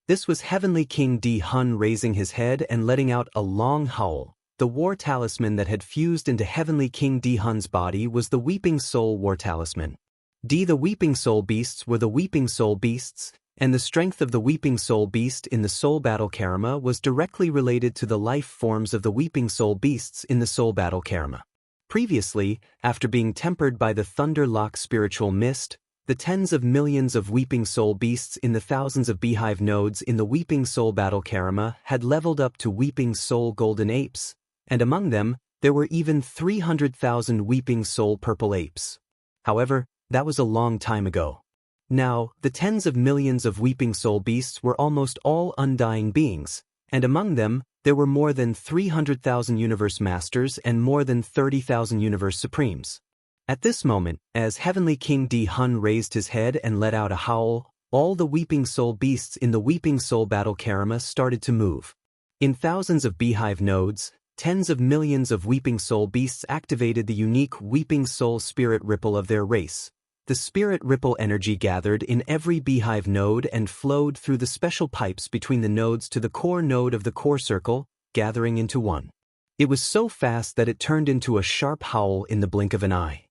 This was Heavenly King Di Hun raising his head and letting out a long howl. The war talisman that had fused into Heavenly King Di Hun's body was the Weeping Soul War Talisman. The Weeping Soul Beasts were the Weeping Soul Beasts, and the strength of the Weeping Soul Beast in the Soul Battle Karma was directly related to the life forms of the Weeping Soul Beasts in the Soul Battle Karma. Previously, after being tempered by the Thunder Lock spiritual mist, the tens of millions of Weeping Soul Beasts in the thousands of beehive nodes in the Weeping Soul Battle Karma had leveled up to Weeping Soul Golden Apes, and among them, there were even 300,000 Weeping Soul Purple Apes. However, that was a long time ago. Now, the tens of millions of Weeping Soul Beasts were almost all undying beings, and among them, there were more than 300,000 Universe Masters and more than 30,000 Universe Supremes. At this moment, as Heavenly King Di Hun raised his head and let out a howl, all the Weeping Soul Beasts in the Weeping Soul Battle Karma started to move. In thousands of beehive nodes, tens of millions of Weeping Soul Beasts activated the unique Weeping Soul Spirit Ripple of their race. The Spirit Ripple energy gathered in every beehive node and flowed through the special pipes between the nodes to the core node of the core circle, gathering into one. It was so fast that it turned into a sharp howl in the blink of an eye.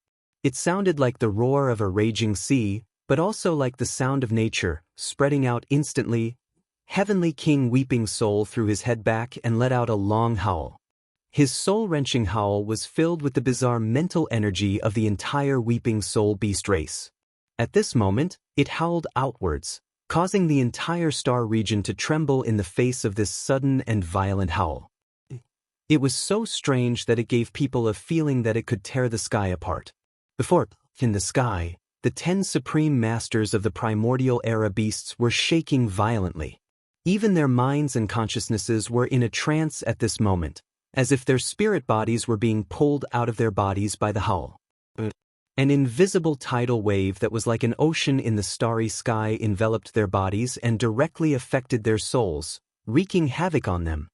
It sounded like the roar of a raging sea, but also like the sound of nature, spreading out instantly. Heavenly King Weeping Soul threw his head back and let out a long howl. His soul-wrenching howl was filled with the bizarre mental energy of the entire Weeping Soul Beast race. At this moment, it howled outwards, causing the entire star region to tremble in the face of this sudden and violent howl. It was so strange that it gave people a feeling that it could tear the sky apart. Before, in the sky, the 10 supreme masters of the primordial era beasts were shaking violently. Even their minds and consciousnesses were in a trance at this moment, as if their spirit bodies were being pulled out of their bodies by the howl. An invisible tidal wave that was like an ocean in the starry sky enveloped their bodies and directly affected their souls, wreaking havoc on them.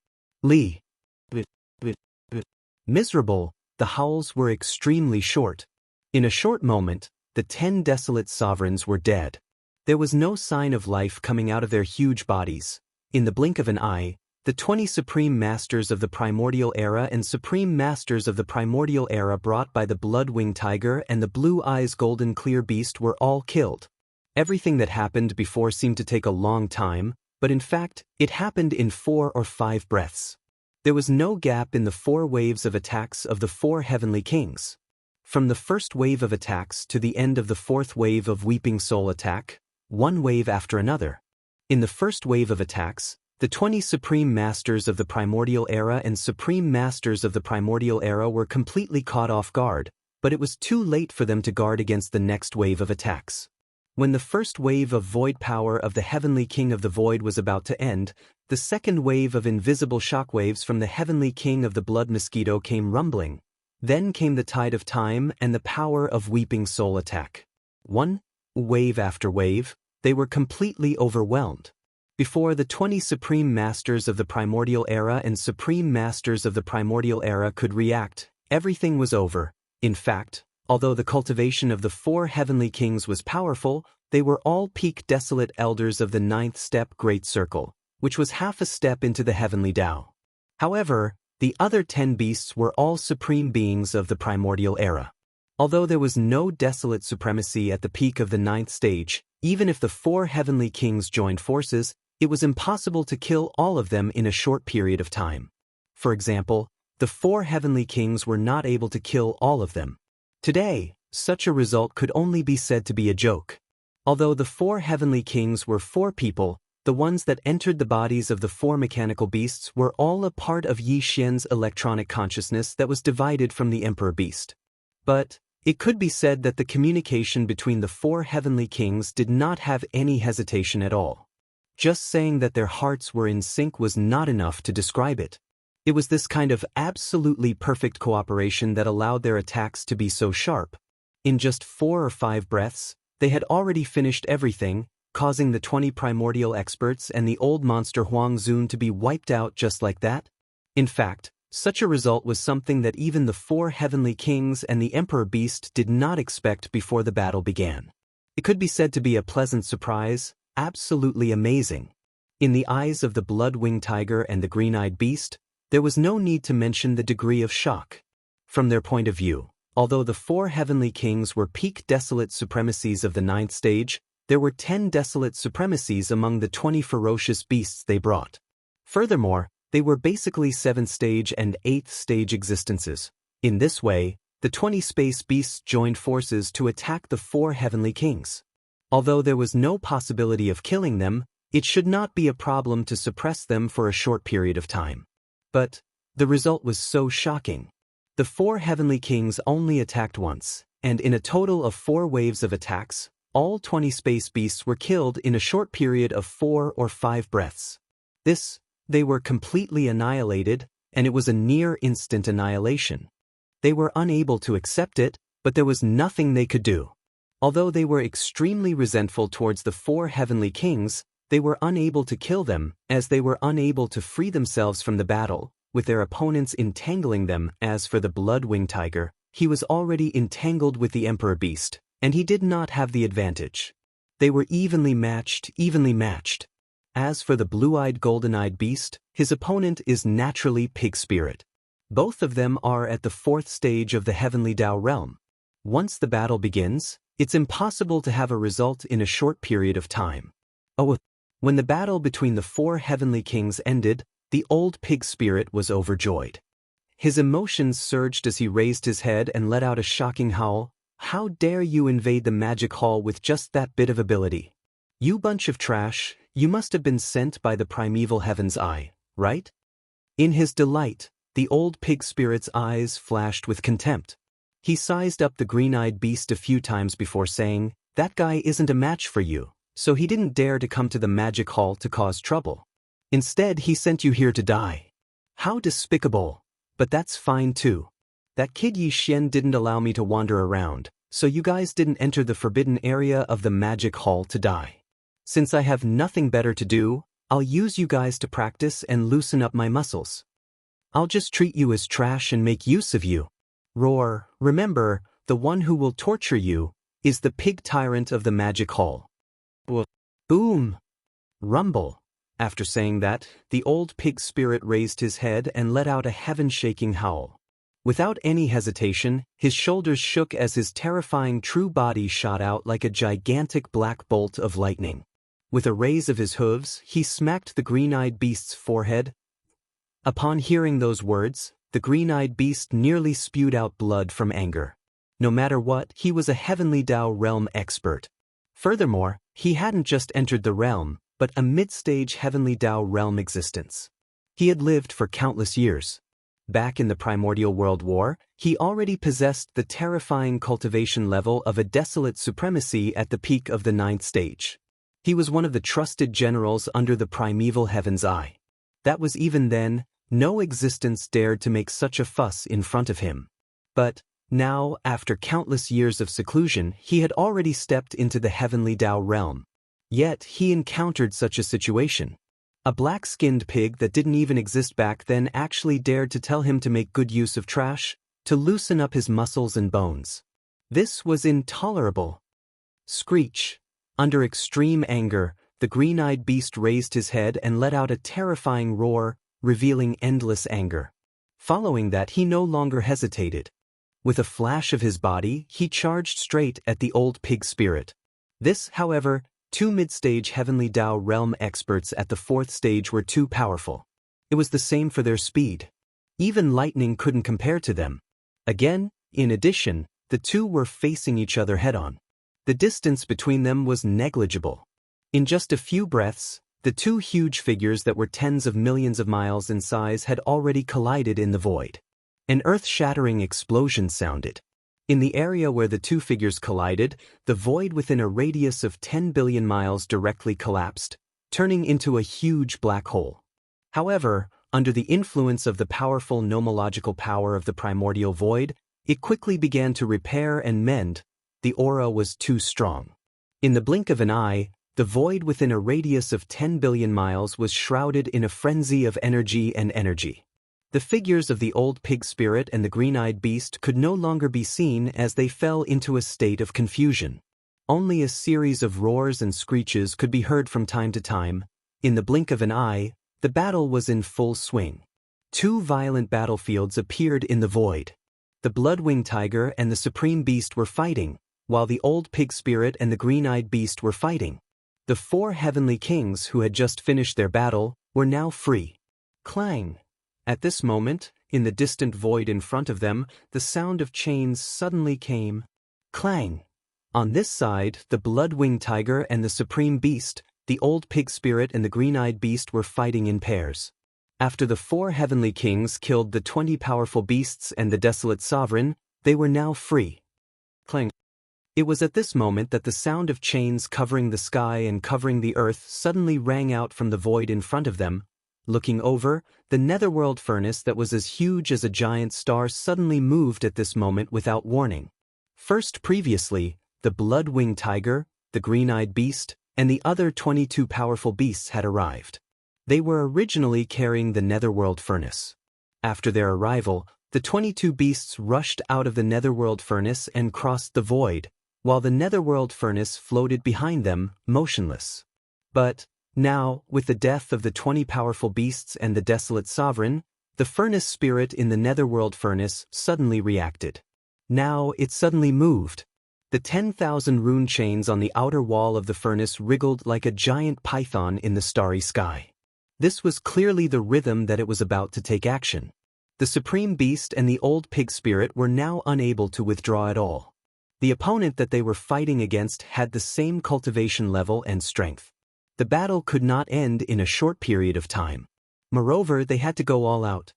Miserable, the howls were extremely short. In a short moment, the 10 desolate sovereigns were dead. There was no sign of life coming out of their huge bodies. In the blink of an eye, the 20 Supreme Masters of the Primordial Era and Supreme Masters of the Primordial Era brought by the Blood-Winged Tiger and the Blue Eyes Golden Clear Beast were all killed. Everything that happened before seemed to take a long time, but in fact, it happened in 4 or 5 breaths. There was no gap in the 4 waves of attacks of the 4 Heavenly Kings. From the first wave of attacks to the end of the 4th wave of Weeping Soul attack, one wave after another. In the first wave of attacks, the 20 Supreme Masters of the Primordial Era and Supreme Masters of the Primordial Era were completely caught off guard, but it was too late for them to guard against the next wave of attacks. When the first wave of void power of the Heavenly King of the Void was about to end, the second wave of invisible shockwaves from the Heavenly King of the Blood Mosquito came rumbling. Then came the tide of time and the power of Weeping Soul attack. One wave after wave, they were completely overwhelmed. Before the 20 Supreme Masters of the Primordial Era and Supreme Masters of the Primordial Era could react, everything was over. In fact, although the cultivation of the 4 Heavenly Kings was powerful, they were all peak desolate elders of the 9th step Great Circle, which was half a step into the Heavenly Tao. However, The other 10 beasts were all supreme beings of the primordial era. Although there was no desolate supremacy at the peak of the 9th stage, even if the 4 heavenly kings joined forces, it was impossible to kill all of them in a short period of time. For example, the 4 heavenly kings were not able to kill all of them. Today, such a result could only be said to be a joke. Although the 4 heavenly kings were 4 people, the ones that entered the bodies of the 4 mechanical beasts were all a part of Yi Xian's electronic consciousness that was divided from the Emperor Beast. But it could be said that the communication between the 4 heavenly kings did not have any hesitation at all. Just saying that their hearts were in sync was not enough to describe it. It was this kind of absolutely perfect cooperation that allowed their attacks to be so sharp. In just 4 or 5 breaths, they had already finished everything, causing the 20 primordial experts and the old monster Huang Zun to be wiped out just like that. In fact, such a result was something that even the 4 heavenly kings and the Emperor Beast did not expect before the battle began. It could be said to be a pleasant surprise, absolutely amazing. In the eyes of the blood-winged tiger and the green-eyed beast, there was no need to mention the degree of shock. From their point of view, although the 4 heavenly kings were peak desolate supremacies of the 9th stage, there were 10 desolate supremacies among the 20 ferocious beasts they brought. Furthermore, they were basically 7th stage and 8th stage existences. In this way, the 20 space beasts joined forces to attack the 4 heavenly kings. Although there was no possibility of killing them, it should not be a problem to suppress them for a short period of time. But the result was so shocking. The 4 heavenly kings only attacked once, and in a total of 4 waves of attacks, all 20 space beasts were killed in a short period of 4 or 5 breaths. They were completely annihilated, and it was a near-instant annihilation. They were unable to accept it, but there was nothing they could do. Although they were extremely resentful towards the 4 heavenly kings, they were unable to kill them, as they were unable to free themselves from the battle, with their opponents entangling them. As for the blood-winged tiger, he was already entangled with the Emperor Beast, and he did not have the advantage. They were evenly matched. As for the blue-eyed golden-eyed beast, his opponent is naturally Pig Spirit. Both of them are at the 4th stage of the Heavenly Dao realm. Once the battle begins, it's impossible to have a result in a short period of time. When the battle between the 4 heavenly kings ended, the old Pig Spirit was overjoyed. His emotions surged as he raised his head and let out a shocking howl. "How dare you invade the magic hall with just that bit of ability? You bunch of trash, you must have been sent by the primeval heaven's eye, right?" In his delight, the old Pig Spirit's eyes flashed with contempt. He sized up the green-eyed beast a few times before saying, "That guy isn't a match for you, so he didn't dare to come to the magic hall to cause trouble. Instead, he sent you here to die. How despicable! But that's fine too. That kid Yi Xian didn't allow me to wander around, so you guys didn't enter the forbidden area of the magic hall to die. Since I have nothing better to do, I'll use you guys to practice and loosen up my muscles. I'll just treat you as trash and make use of you. Roar, remember, the one who will torture you is the pig tyrant of the magic hall." Boom! Rumble. After saying that, the old Pig Spirit raised his head and let out a heaven-shaking howl. Without any hesitation, his shoulders shook as his terrifying true body shot out like a gigantic black bolt of lightning. With a raise of his hooves, he smacked the green-eyed beast's forehead. Upon hearing those words, the green-eyed beast nearly spewed out blood from anger. No matter what, he was a Heavenly Dao realm expert. Furthermore, he hadn't just entered the realm, but a mid-stage Heavenly Dao realm existence. He had lived for countless years. Back in the Primordial World War, he already possessed the terrifying cultivation level of a desolate supremacy at the peak of the 9th stage. He was one of the trusted generals under the primeval heaven's eye. That was even then, no existence dared to make such a fuss in front of him. But now, after countless years of seclusion, he had already stepped into the Heavenly Dao realm. Yet he encountered such a situation. A black-skinned pig that didn't even exist back then actually dared to tell him to make good use of trash, to loosen up his muscles and bones. This was intolerable. Screech. Under extreme anger, the green-eyed beast raised his head and let out a terrifying roar, revealing endless anger. Following that, he no longer hesitated. With a flash of his body, he charged straight at the old pig spirit. This, however, two mid-stage heavenly Dao realm experts at the fourth stage were too powerful. It was the same for their speed. Even lightning couldn't compare to them. Again, in addition, the two were facing each other head-on. The distance between them was negligible. In just a few breaths, the two huge figures that were tens of millions of miles in size had already collided in the void. An earth-shattering explosion sounded. In the area where the two figures collided, the void within a radius of 10 billion miles directly collapsed, turning into a huge black hole. However, under the influence of the powerful nomological power of the primordial void, it quickly began to repair and mend. The aura was too strong. In the blink of an eye, the void within a radius of 10 billion miles was shrouded in a frenzy of energy and energy. The figures of the old pig spirit and the green-eyed beast could no longer be seen as they fell into a state of confusion. Only a series of roars and screeches could be heard from time to time. In the blink of an eye, the battle was in full swing. Two violent battlefields appeared in the void. The blood-winged tiger and the supreme beast were fighting, while the old pig spirit and the green-eyed beast were fighting. The four heavenly kings who had just finished their battle were now free. Clang! At this moment, in the distant void in front of them, the sound of chains suddenly came. Clang! On this side, the blood-winged tiger and the supreme beast, the old pig spirit and the green-eyed beast were fighting in pairs. After the four heavenly kings killed the 20 powerful beasts and the desolate sovereign, they were now free. Clang! It was at this moment that the sound of chains covering the sky and covering the earth suddenly rang out from the void in front of them. Looking over, the netherworld furnace that was as huge as a giant star suddenly moved at this moment without warning. First, previously, the blood-winged tiger, the green-eyed beast, and the other 22 powerful beasts had arrived. They were originally carrying the netherworld furnace. After their arrival, the 22 beasts rushed out of the netherworld furnace and crossed the void, while the netherworld furnace floated behind them, motionless. But now, with the death of the 20 powerful beasts and the desolate sovereign, the furnace spirit in the netherworld furnace suddenly reacted. Now it suddenly moved. The 10,000 rune chains on the outer wall of the furnace wriggled like a giant python in the starry sky. This was clearly the rhythm that it was about to take action. The supreme beast and the old pig spirit were now unable to withdraw at all. The opponent that they were fighting against had the same cultivation level and strength. The battle could not end in a short period of time. Moreover, they had to go all out.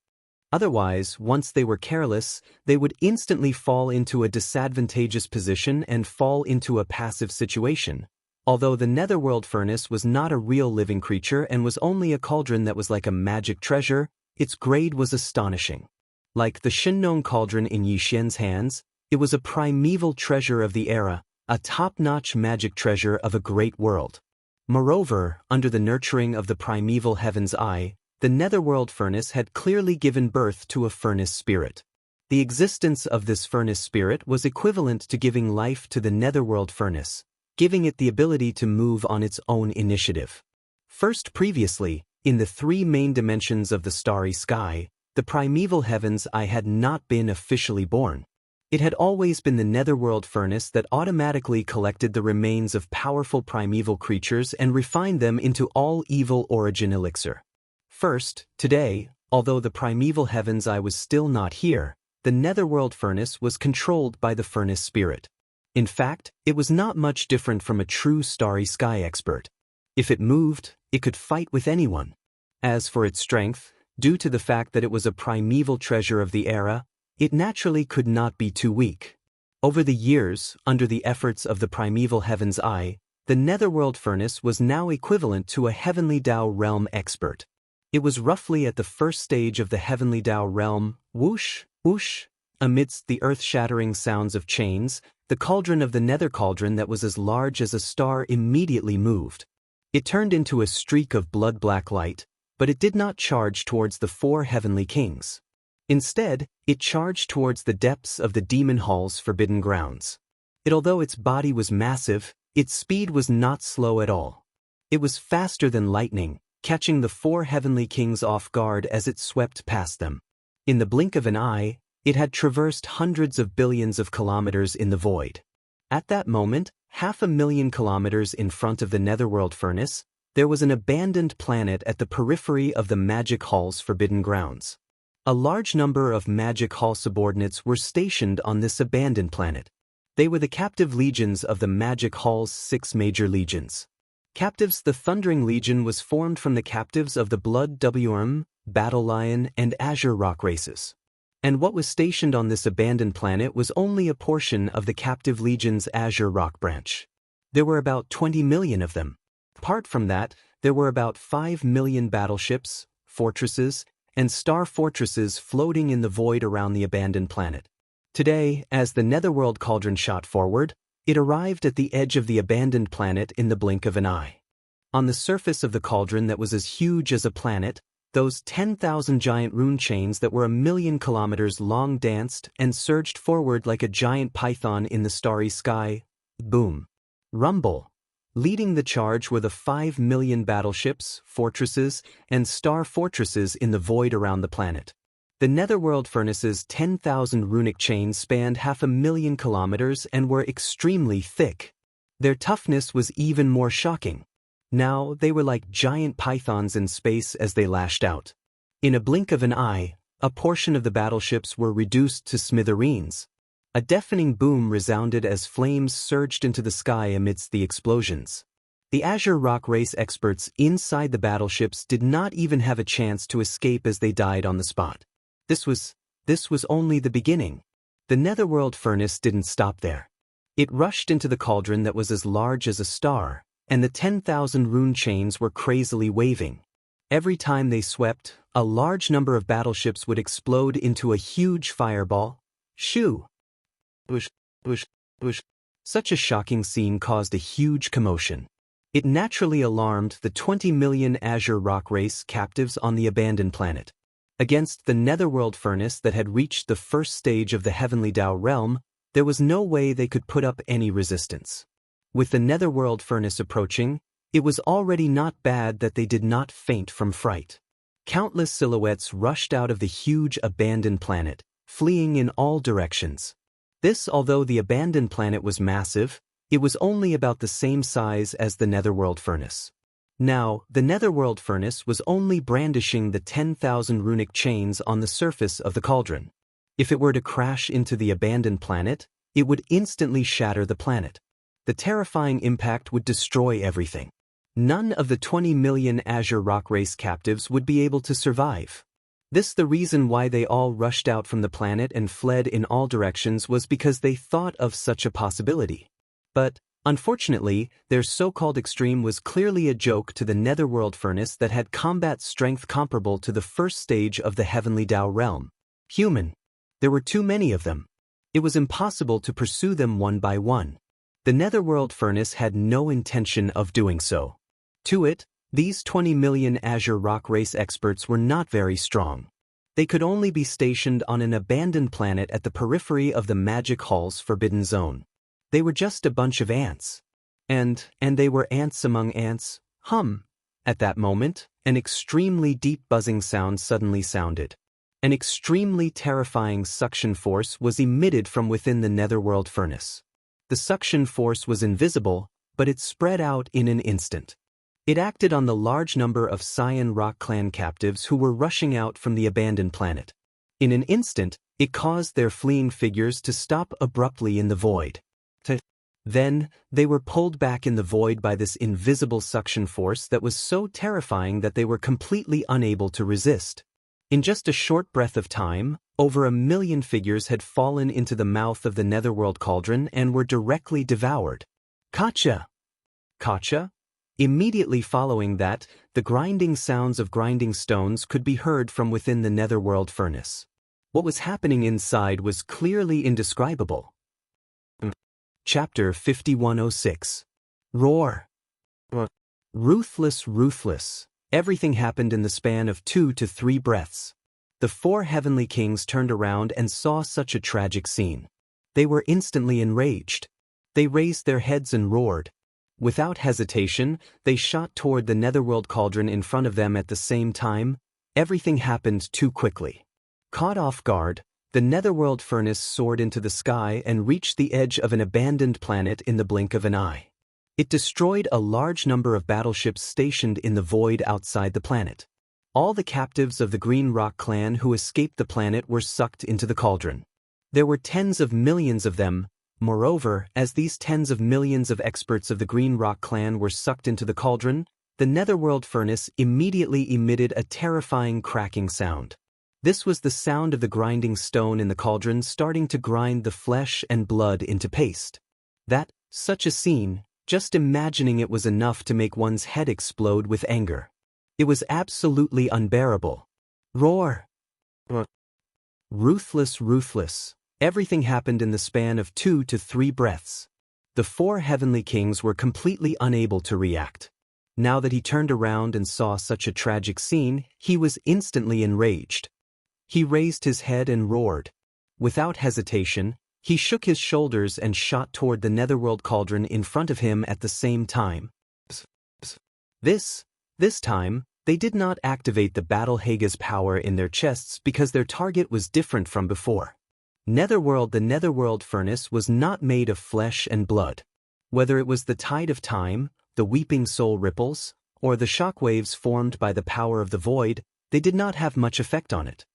Otherwise, once they were careless, they would instantly fall into a disadvantageous position and fall into a passive situation. Although the netherworld furnace was not a real living creature and was only a cauldron that was like a magic treasure, its grade was astonishing. Like the Shinnon cauldron in Yi Xian's hands, it was a primeval treasure of the era, a top-notch magic treasure of a great world. Moreover, under the nurturing of the primeval heaven's eye, the netherworld furnace had clearly given birth to a furnace spirit. The existence of this furnace spirit was equivalent to giving life to the netherworld furnace, giving it the ability to move on its own initiative. First, previously, in the three main dimensions of the starry sky, the primeval heaven's eye had not been officially born. It had always been the netherworld furnace that automatically collected the remains of powerful primeval creatures and refined them into all evil origin elixir. First, today, although the primeval heaven's eye was still not here, the netherworld furnace was controlled by the furnace spirit. In fact, it was not much different from a true starry sky expert. If it moved, it could fight with anyone. As for its strength, due to the fact that it was a primeval treasure of the era, it naturally could not be too weak. Over the years, under the efforts of the primeval heaven's eye, the netherworld furnace was now equivalent to a heavenly Dao realm expert. It was roughly at the first stage of the heavenly Dao realm, whoosh, whoosh. Amidst the earth-shattering sounds of chains, the cauldron of the nether cauldron that was as large as a star immediately moved. It turned into a streak of blood-black light, but it did not charge towards the four heavenly kings. Instead, it charged towards the depths of the demon hall's forbidden grounds. Although its body was massive, its speed was not slow at all. It was faster than lightning, catching the four heavenly kings off guard as it swept past them. In the blink of an eye, it had traversed hundreds of billions of kilometers in the void. At that moment, 500,000 kilometers in front of the Netherworld furnace, there was an abandoned planet at the periphery of the Magic Hall's forbidden grounds. A large number of Magic Hall subordinates were stationed on this abandoned planet. They were the captive legions of the Magic Hall's 6 major legions. Captives. The Thundering Legion was formed from the captives of the Blood WM, Battle Lion, and Azure Rock races. And what was stationed on this abandoned planet was only a portion of the captive legion's Azure Rock branch. There were about 20 million of them. Apart from that, there were about 5 million battleships, fortresses, and star fortresses floating in the void around the abandoned planet. Today, as the Netherworld Cauldron shot forward, it arrived at the edge of the abandoned planet in the blink of an eye. On the surface of the cauldron that was as huge as a planet, those 10,000 giant rune chains that were 1,000,000 kilometers long danced and surged forward like a giant python in the starry sky. Boom. Rumble. Leading the charge were the 5 million battleships, fortresses, and star fortresses in the void around the planet. The Netherworld furnace's 10,000 runic chains spanned 500,000 kilometers and were extremely thick. Their toughness was even more shocking. Now they were like giant pythons in space as they lashed out. In a blink of an eye, a portion of the battleships were reduced to smithereens. A deafening boom resounded as flames surged into the sky amidst the explosions. The Azure Rock race experts inside the battleships did not even have a chance to escape as they died on the spot. This was only the beginning. The Netherworld furnace didn't stop there. It rushed into the cauldron that was as large as a star, and the 10,000 rune chains were crazily waving. Every time they swept, a large number of battleships would explode into a huge fireball. Shoo! Bush, bush, bush. Such a shocking scene caused a huge commotion. It naturally alarmed the 20 million Azure Rock race captives on the abandoned planet. Against the Netherworld furnace that had reached the first stage of the Heavenly Dao realm, there was no way they could put up any resistance. With the Netherworld furnace approaching, it was already not bad that they did not faint from fright. Countless silhouettes rushed out of the huge abandoned planet, fleeing in all directions. This, although the abandoned planet was massive, it was only about the same size as the Netherworld furnace. Now, the Netherworld furnace was only brandishing the 10,000 runic chains on the surface of the cauldron. If it were to crash into the abandoned planet, it would instantly shatter the planet. The terrifying impact would destroy everything. None of the 20 million Azure Rock race captives would be able to survive. This the reason why they all rushed out from the planet and fled in all directions was because they thought of such a possibility. But, unfortunately, their so-called extreme was clearly a joke to the Netherworld furnace that had combat strength comparable to the first stage of the Heavenly Dao realm. Human. There were too many of them. It was impossible to pursue them one by one. The Netherworld furnace had no intention of doing so. To it, these 20 million Azure Rock race experts were not very strong. They could only be stationed on an abandoned planet at the periphery of the Magic Hall's forbidden zone. They were just a bunch of ants. And they were ants among ants. At that moment, an extremely deep buzzing sound suddenly sounded. An extremely terrifying suction force was emitted from within the Netherworld furnace. The suction force was invisible, but it spread out in an instant. It acted on the large number of Cyan Rock clan captives who were rushing out from the abandoned planet. In an instant, it caused their fleeing figures to stop abruptly in the void. Then, they were pulled back in the void by this invisible suction force that was so terrifying that they were completely unable to resist. In just a short breath of time, over 1 million figures had fallen into the mouth of the Netherworld cauldron and were directly devoured. Kacha! Kacha? Immediately following that, the grinding sounds of grinding stones could be heard from within the Netherworld furnace. What was happening inside was clearly indescribable. Chapter 5106. Roar. Ruthless, ruthless. Everything happened in the span of 2 to 3 breaths. The 4 heavenly kings turned around and saw such a tragic scene. They were instantly enraged. They raised their heads and roared. Without hesitation, they shot toward the Netherworld cauldron in front of them at the same time. Everything happened too quickly. Caught off guard, the netherworld furnace soared into the sky and reached the edge of an abandoned planet in the blink of an eye. It destroyed a large number of battleships stationed in the void outside the planet. All the captives of the Green Rock clan who escaped the planet were sucked into the cauldron. There were tens of millions of them. Moreover, as these tens of millions of experts of the Green Rock clan were sucked into the cauldron, the netherworld furnace immediately emitted a terrifying cracking sound. This was the sound of the grinding stone in the cauldron starting to grind the flesh and blood into paste. Such a scene, just imagining it was enough to make one's head explode with anger. It was absolutely unbearable. Roar! Ruthless. Everything happened in the span of 2 to 3 breaths. The 4 heavenly kings were completely unable to react. Now that he turned around and saw such a tragic scene, he was instantly enraged. He raised his head and roared. Without hesitation, he shook his shoulders and shot toward the netherworld cauldron in front of him at the same time. This time, they did not activate the Battle Hage's power in their chests because their target was different from before. The netherworld furnace was not made of flesh and blood. Whether it was the tide of time, the weeping soul ripples, or the shockwaves formed by the power of the void, they did not have much effect on it.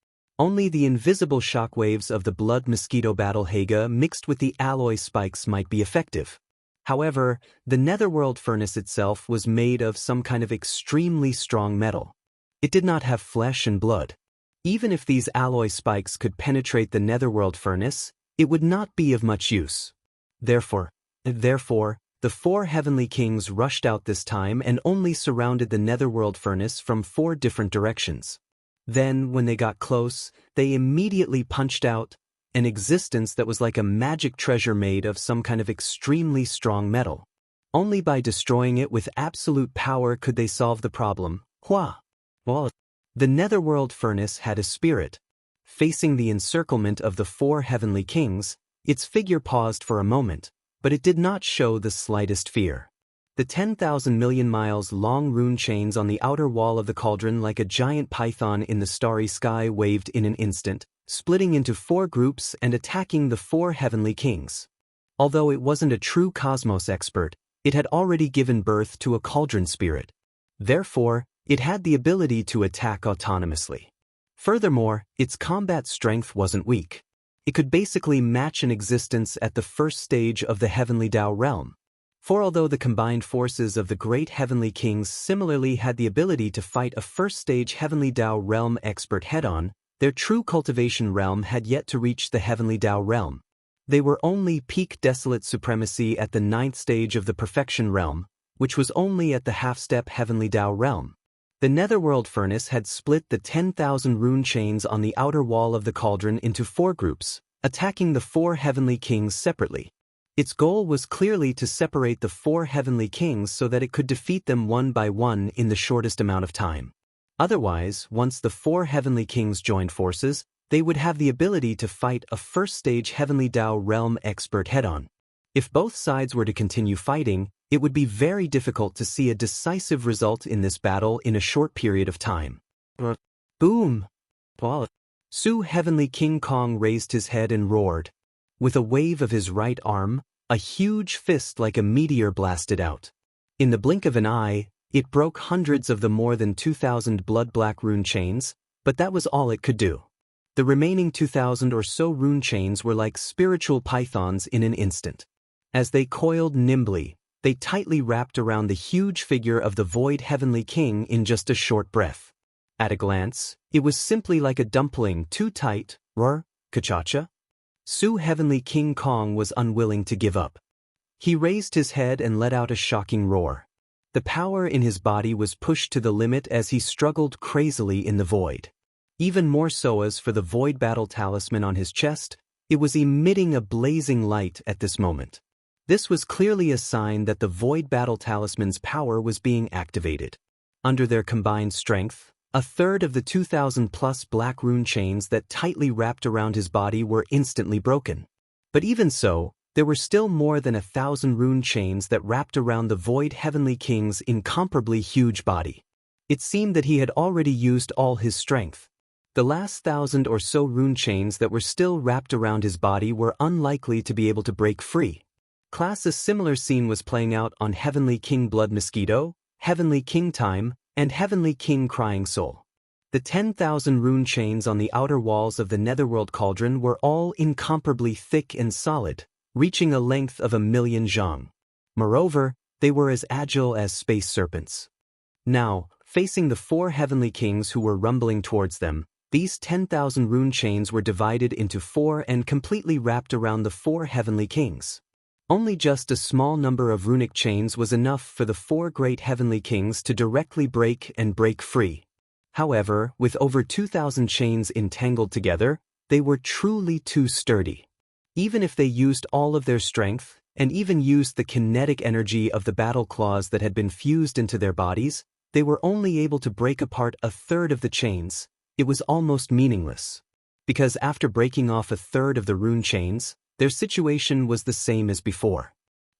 Only the invisible shockwaves of the blood mosquito Battle Hage mixed with the alloy spikes might be effective. However, the netherworld furnace itself was made of some kind of extremely strong metal. It did not have flesh and blood. Even if these alloy spikes could penetrate the netherworld furnace, it would not be of much use. Therefore, the 4 heavenly kings rushed out this time and only surrounded the netherworld furnace from 4 different directions. Then, when they got close, they immediately punched out an existence that was like a magic treasure made of some kind of extremely strong metal. Only by destroying it with absolute power could they solve the problem. The netherworld furnace had a spirit. Facing the encirclement of the 4 heavenly kings, its figure paused for a moment, but it did not show the slightest fear. The 10,000 million miles long rune chains on the outer wall of the cauldron like a giant python in the starry sky waved in an instant, splitting into 4 groups and attacking the 4 heavenly kings. Although it wasn't a true cosmos expert, it had already given birth to a cauldron spirit. Therefore, it had the ability to attack autonomously. Furthermore, its combat strength wasn't weak. It could basically match an existence at the first stage of the heavenly Dao realm. For although the combined forces of the great heavenly kings similarly had the ability to fight a first-stage heavenly Dao realm expert head-on, their true cultivation realm had yet to reach the heavenly Dao realm. They were only peak desolate supremacy at the 9th stage of the perfection realm, which was only at the half-step heavenly Dao realm. The netherworld furnace had split the 10,000 rune chains on the outer wall of the cauldron into 4 groups, attacking the 4 heavenly kings separately. Its goal was clearly to separate the 4 heavenly kings so that it could defeat them one by one in the shortest amount of time. Otherwise, once the 4 heavenly kings joined forces, they would have the ability to fight a first-stage heavenly Dao realm expert head-on. If both sides were to continue fighting, it would be very difficult to see a decisive result in this battle in a short period of time. Boom! Su Heavenly King Kong raised his head and roared. With a wave of his right arm, a huge fist like a meteor blasted out. In the blink of an eye, it broke hundreds of the more than 2,000 blood-black rune chains, but that was all it could do. The remaining 2,000 or so rune chains were like spiritual pythons in an instant. As they coiled nimbly, they tightly wrapped around the huge figure of the Void Heavenly King in just a short breath. At a glance, it was simply like a dumpling too tight. Kachacha? Su Heavenly King Kong was unwilling to give up. He raised his head and let out a shocking roar. The power in his body was pushed to the limit as he struggled crazily in the void. Even more so as for the Void Battle Talisman on his chest, it was emitting a blazing light at this moment. This was clearly a sign that the Void Battle Talisman's power was being activated. Under their combined strength, a third of the 2,000-plus black rune chains that tightly wrapped around his body were instantly broken. But even so, there were still more than 1,000 rune chains that wrapped around the Void Heavenly King's incomparably huge body. It seemed that he had already used all his strength. The last 1,000 or so rune chains that were still wrapped around his body were unlikely to be able to break free. A similar scene was playing out on Heavenly King Blood Mosquito, Heavenly King Time, and Heavenly King Crying Soul. The 10,000 rune chains on the outer walls of the Netherworld Cauldron were all incomparably thick and solid, reaching a length of 1,000,000 zhang. Moreover, they were as agile as space serpents. Now, facing the 4 heavenly kings who were rumbling towards them, these 10,000 rune chains were divided into 4 and completely wrapped around the 4 heavenly kings. Only just a small number of runic chains was enough for the 4 great heavenly kings to directly break free. However, with over 2,000 chains entangled together, they were truly too sturdy. Even if they used all of their strength, and even used the kinetic energy of the battle claws that had been fused into their bodies, they were only able to break apart a third of the chains. It was almost meaningless. Because after breaking off a third of the rune chains, their situation was the same as before.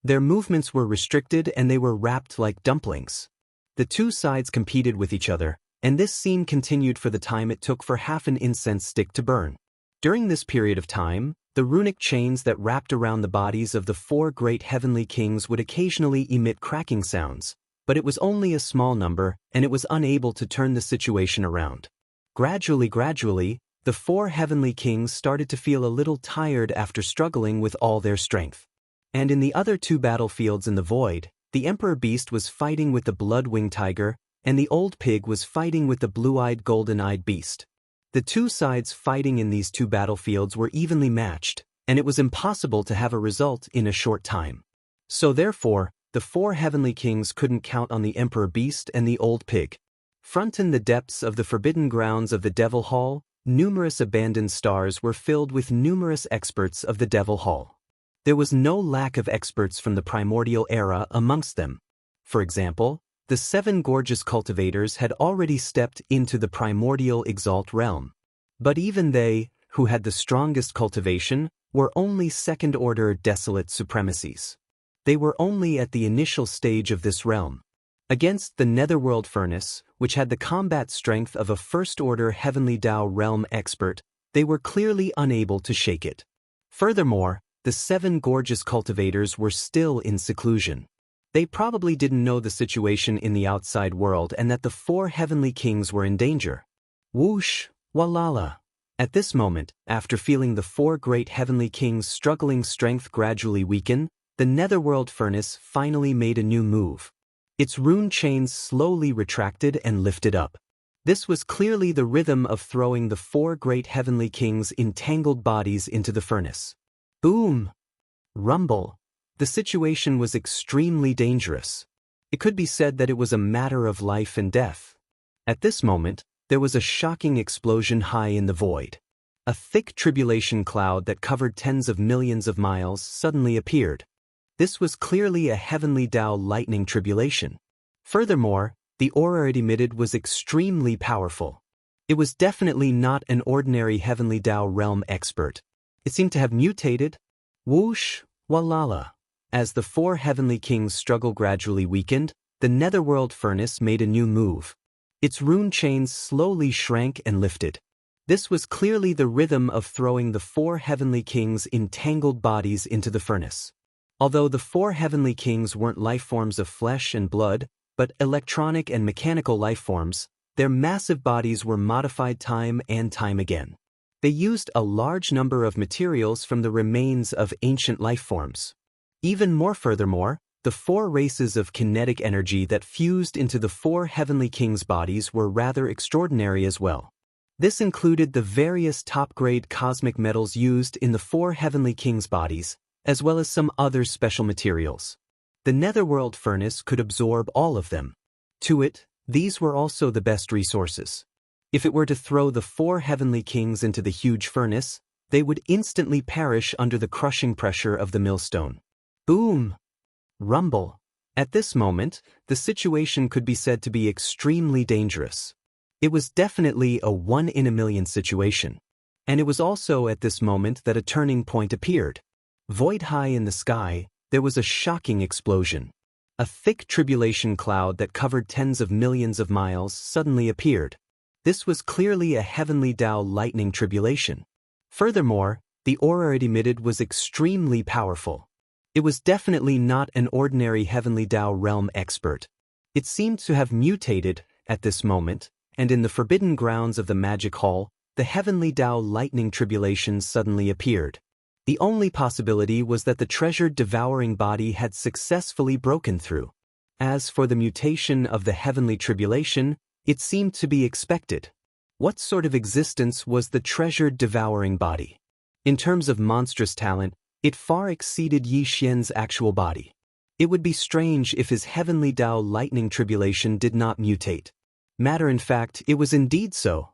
Their movements were restricted and they were wrapped like dumplings. The two sides competed with each other, and this scene continued for the time it took for half an incense stick to burn. During this period of time, the runic chains that wrapped around the bodies of the 4 great heavenly kings would occasionally emit cracking sounds, but it was only a small number and it was unable to turn the situation around. Gradually, the 4 heavenly kings started to feel a little tired after struggling with all their strength. And in the other 2 battlefields in the void, the Emperor Beast was fighting with the Blood-Winged Tiger, and the Old Pig was fighting with the Blue-Eyed Golden-Eyed Beast. The 2 sides fighting in these 2 battlefields were evenly matched, and it was impossible to have a result in a short time. So therefore, the 4 heavenly kings couldn't count on the Emperor Beast and the Old Pig. Front in the depths of the forbidden grounds of the Devil Hall, numerous abandoned stars were filled with numerous experts of the Devil Hall. There was no lack of experts from the primordial era amongst them. For example, the 7 gorgeous cultivators had already stepped into the primordial exalt realm. But even they, who had the strongest cultivation, were only second-order desolate supremacies. They were only at the initial stage of this realm. Against the Netherworld Furnace, which had the combat strength of a first-order Heavenly Dao realm expert, they were clearly unable to shake it. Furthermore, the 7 gorgeous cultivators were still in seclusion. They probably didn't know the situation in the outside world and that the 4 heavenly kings were in danger. Whoosh, walala. At this moment, after feeling the 4 great heavenly kings' struggling strength gradually weaken, the Netherworld Furnace finally made a new move. Its rune chains slowly retracted and lifted up. This was clearly the rhythm of throwing the 4 great heavenly kings' entangled bodies into the furnace. Boom! Rumble! The situation was extremely dangerous. It could be said that it was a matter of life and death. At this moment, there was a shocking explosion high in the void. A thick tribulation cloud that covered tens of millions of miles suddenly appeared. This was clearly a Heavenly Dao lightning tribulation. Furthermore, the aura it emitted was extremely powerful. It was definitely not an ordinary Heavenly Dao realm expert. It seemed to have mutated. Whoosh, walala. As the 4 heavenly kings' struggle gradually weakened, the Netherworld Furnace made a new move. Its rune chains slowly shrank and lifted. This was clearly the rhythm of throwing the 4 heavenly kings' entangled bodies into the furnace. Although the 4 heavenly kings weren't life forms of flesh and blood, but electronic and mechanical life forms, their massive bodies were modified time and time again. They used a large number of materials from the remains of ancient life forms. Even more furthermore, the 4 races of kinetic energy that fused into the 4 heavenly kings' bodies were rather extraordinary as well. This included the various top-grade cosmic metals used in the 4 heavenly kings' bodies, as well as some other special materials. The Netherworld Furnace could absorb all of them. To it, these were also the best resources. If it were to throw the 4 heavenly kings into the huge furnace, they would instantly perish under the crushing pressure of the millstone. Boom! Rumble! At this moment, the situation could be said to be extremely dangerous. It was definitely a 1 in a million situation. And it was also at this moment that a turning point appeared. Void high in the sky, there was a shocking explosion. A thick tribulation cloud that covered tens of millions of miles suddenly appeared. This was clearly a heavenly Dao lightning tribulation. Furthermore, the aura it emitted was extremely powerful. It was definitely not an ordinary heavenly Dao realm expert. It seemed to have mutated at this moment, and in the forbidden grounds of the magic hall, the heavenly Dao lightning tribulation suddenly appeared. The only possibility was that the treasured devouring body had successfully broken through. As for the mutation of the heavenly tribulation, it seemed to be expected. What sort of existence was the treasured devouring body? In terms of monstrous talent, it far exceeded Yi Xian's actual body. It would be strange if his heavenly Dao lightning tribulation did not mutate. Matter in fact, it was indeed so.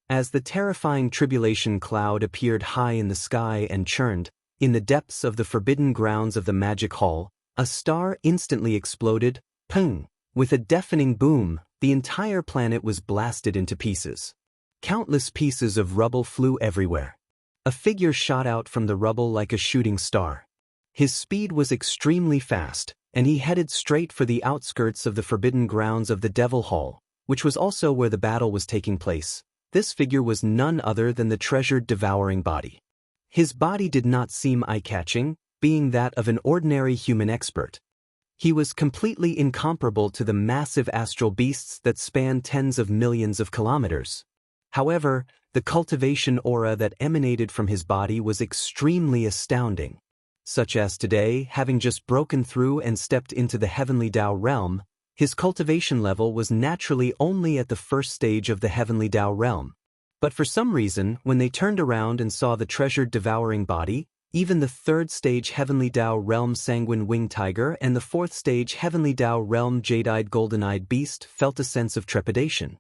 As the terrifying tribulation cloud appeared high in the sky and churned, in the depths of the forbidden grounds of the magic hall, a star instantly exploded, pung. With a deafening boom, the entire planet was blasted into pieces. Countless pieces of rubble flew everywhere. A figure shot out from the rubble like a shooting star. His speed was extremely fast, and he headed straight for the outskirts of the forbidden grounds of the Devil Hall, which was also where the battle was taking place. This figure was none other than the treasured devouring body. His body did not seem eye-catching, being that of an ordinary human expert. He was completely incomparable to the massive astral beasts that span tens of millions of kilometers. However, the cultivation aura that emanated from his body was extremely astounding. Such as today, having just broken through and stepped into the heavenly Dao realm, his cultivation level was naturally only at the first stage of the heavenly Dao realm. But for some reason, when they turned around and saw the treasured devouring body, even the third stage heavenly Dao realm sanguine winged tiger and the fourth stage heavenly Dao realm jade-eyed golden-eyed beast felt a sense of trepidation.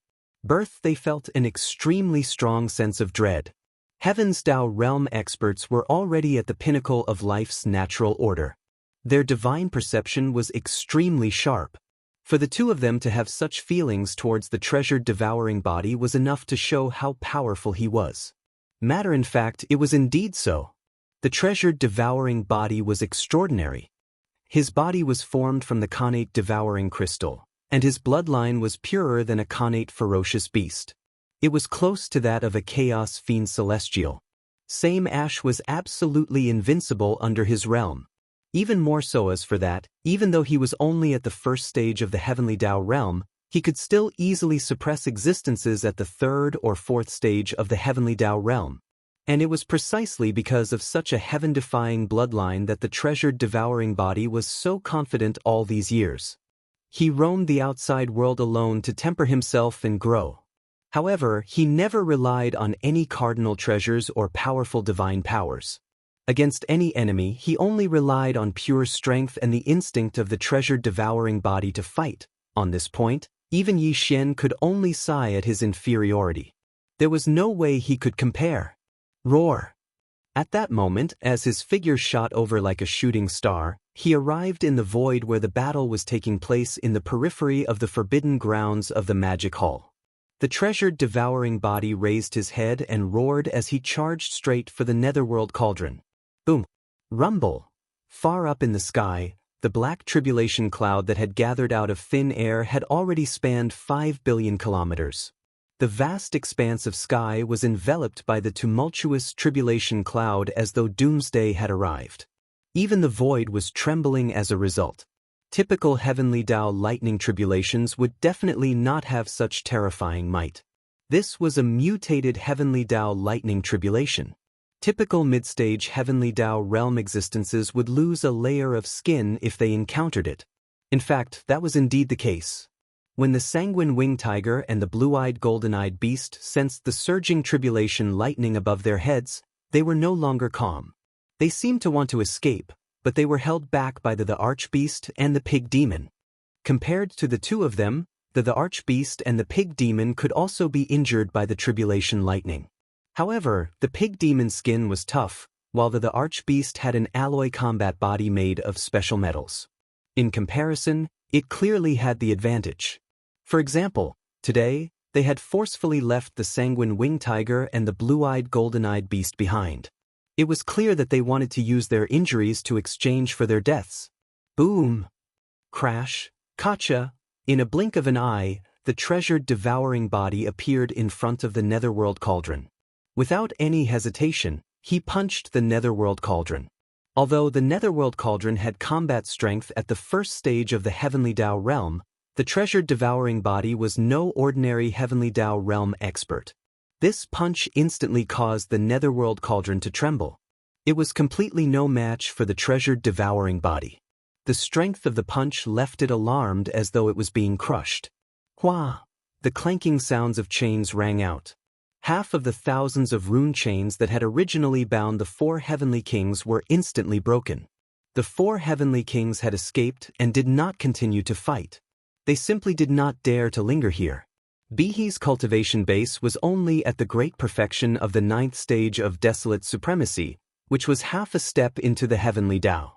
They felt an extremely strong sense of dread. Heaven's Dao realm experts were already at the pinnacle of life's natural order. Their divine perception was extremely sharp. For the two of them to have such feelings towards the treasured devouring body was enough to show how powerful he was. Matter in fact, it was indeed so. The treasured devouring body was extraordinary. His body was formed from the connate devouring crystal, and his bloodline was purer than a connate ferocious beast. It was close to that of a chaos fiend celestial. Same Ash was absolutely invincible under his realm. Even more so as for that, even though he was only at the first stage of the heavenly Dao realm, he could still easily suppress existences at the third or fourth stage of the heavenly Dao realm. And it was precisely because of such a heaven-defying bloodline that the treasured devouring body was so confident all these years. He roamed the outside world alone to temper himself and grow. However, he never relied on any cardinal treasures or powerful divine powers. Against any enemy, he only relied on pure strength and the instinct of the treasured devouring body to fight. On this point, even Yi Xian could only sigh at his inferiority. There was no way he could compare. Roar! At that moment, as his figure shot over like a shooting star, he arrived in the void where the battle was taking place in the periphery of the forbidden grounds of the magic hall. The treasured devouring body raised his head and roared as he charged straight for the netherworld cauldron. Boom! Rumble! Far up in the sky, the black tribulation cloud that had gathered out of thin air had already spanned 5 billion kilometers. The vast expanse of sky was enveloped by the tumultuous tribulation cloud as though doomsday had arrived. Even the void was trembling as a result. Typical heavenly Dao lightning tribulations would definitely not have such terrifying might. This was a mutated heavenly Dao lightning tribulation. Typical mid-stage heavenly Dao realm existences would lose a layer of skin if they encountered it. In fact, that was indeed the case. When the sanguine winged tiger and the blue-eyed golden-eyed beast sensed the surging tribulation lightning above their heads, they were no longer calm. They seemed to want to escape, but they were held back by the archbeast and the pig demon. Compared to the two of them, the archbeast and the pig demon could also be injured by the tribulation lightning. However, the pig demon's skin was tough, while the archbeast had an alloy combat body made of special metals. In comparison, it clearly had the advantage. For example, today, they had forcefully left the sanguine winged tiger and the blue-eyed golden-eyed beast behind. It was clear that they wanted to use their injuries to exchange for their deaths. Boom! Crash! Gotcha! In a blink of an eye, the treasured devouring body appeared in front of the netherworld cauldron. Without any hesitation, he punched the netherworld cauldron. Although the netherworld cauldron had combat strength at the first stage of the heavenly Dao realm, the treasured devouring body was no ordinary heavenly Dao realm expert. This punch instantly caused the netherworld cauldron to tremble. It was completely no match for the treasured devouring body. The strength of the punch left it alarmed as though it was being crushed. Hua! The clanking sounds of chains rang out. Half of the thousands of rune chains that had originally bound the 4 heavenly kings were instantly broken. The 4 heavenly kings had escaped and did not continue to fight. They simply did not dare to linger here. Bihe's cultivation base was only at the great perfection of the 9th stage of desolate supremacy, which was half a step into the heavenly Dao.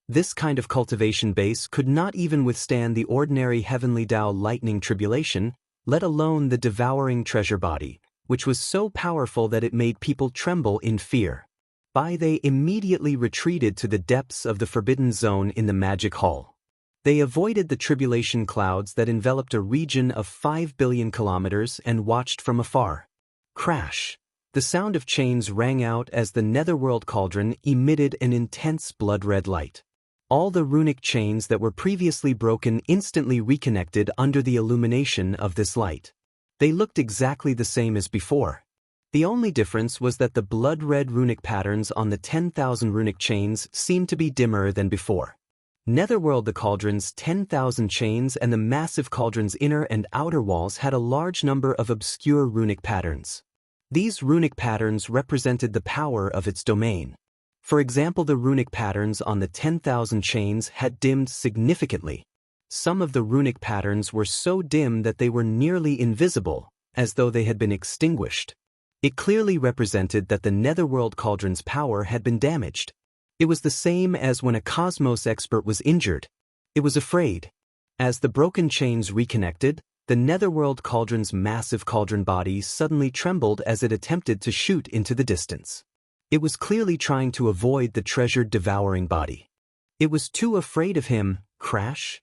This kind of cultivation base could not even withstand the ordinary heavenly Dao lightning tribulation, let alone the devouring treasure body, which was so powerful that it made people tremble in fear. They immediately retreated to the depths of the forbidden zone in the magic hall. They avoided the tribulation clouds that enveloped a region of 5 billion kilometers and watched from afar. Crash! The sound of chains rang out as the netherworld cauldron emitted an intense blood-red light. All the runic chains that were previously broken instantly reconnected under the illumination of this light. They looked exactly the same as before. The only difference was that the blood-red runic patterns on the 10,000 runic chains seemed to be dimmer than before. Netherworld, the cauldron's 10,000 chains and the massive cauldron's inner and outer walls had a large number of obscure runic patterns. These runic patterns represented the power of its domain. For example, the runic patterns on the 10,000 chains had dimmed significantly. Some of the runic patterns were so dim that they were nearly invisible, as though they had been extinguished. It clearly represented that the netherworld cauldron's power had been damaged. It was the same as when a cosmos expert was injured. It was afraid. As the broken chains reconnected, the netherworld cauldron's massive cauldron body suddenly trembled as it attempted to shoot into the distance. It was clearly trying to avoid the treasured devouring body. It was too afraid of him. Crash!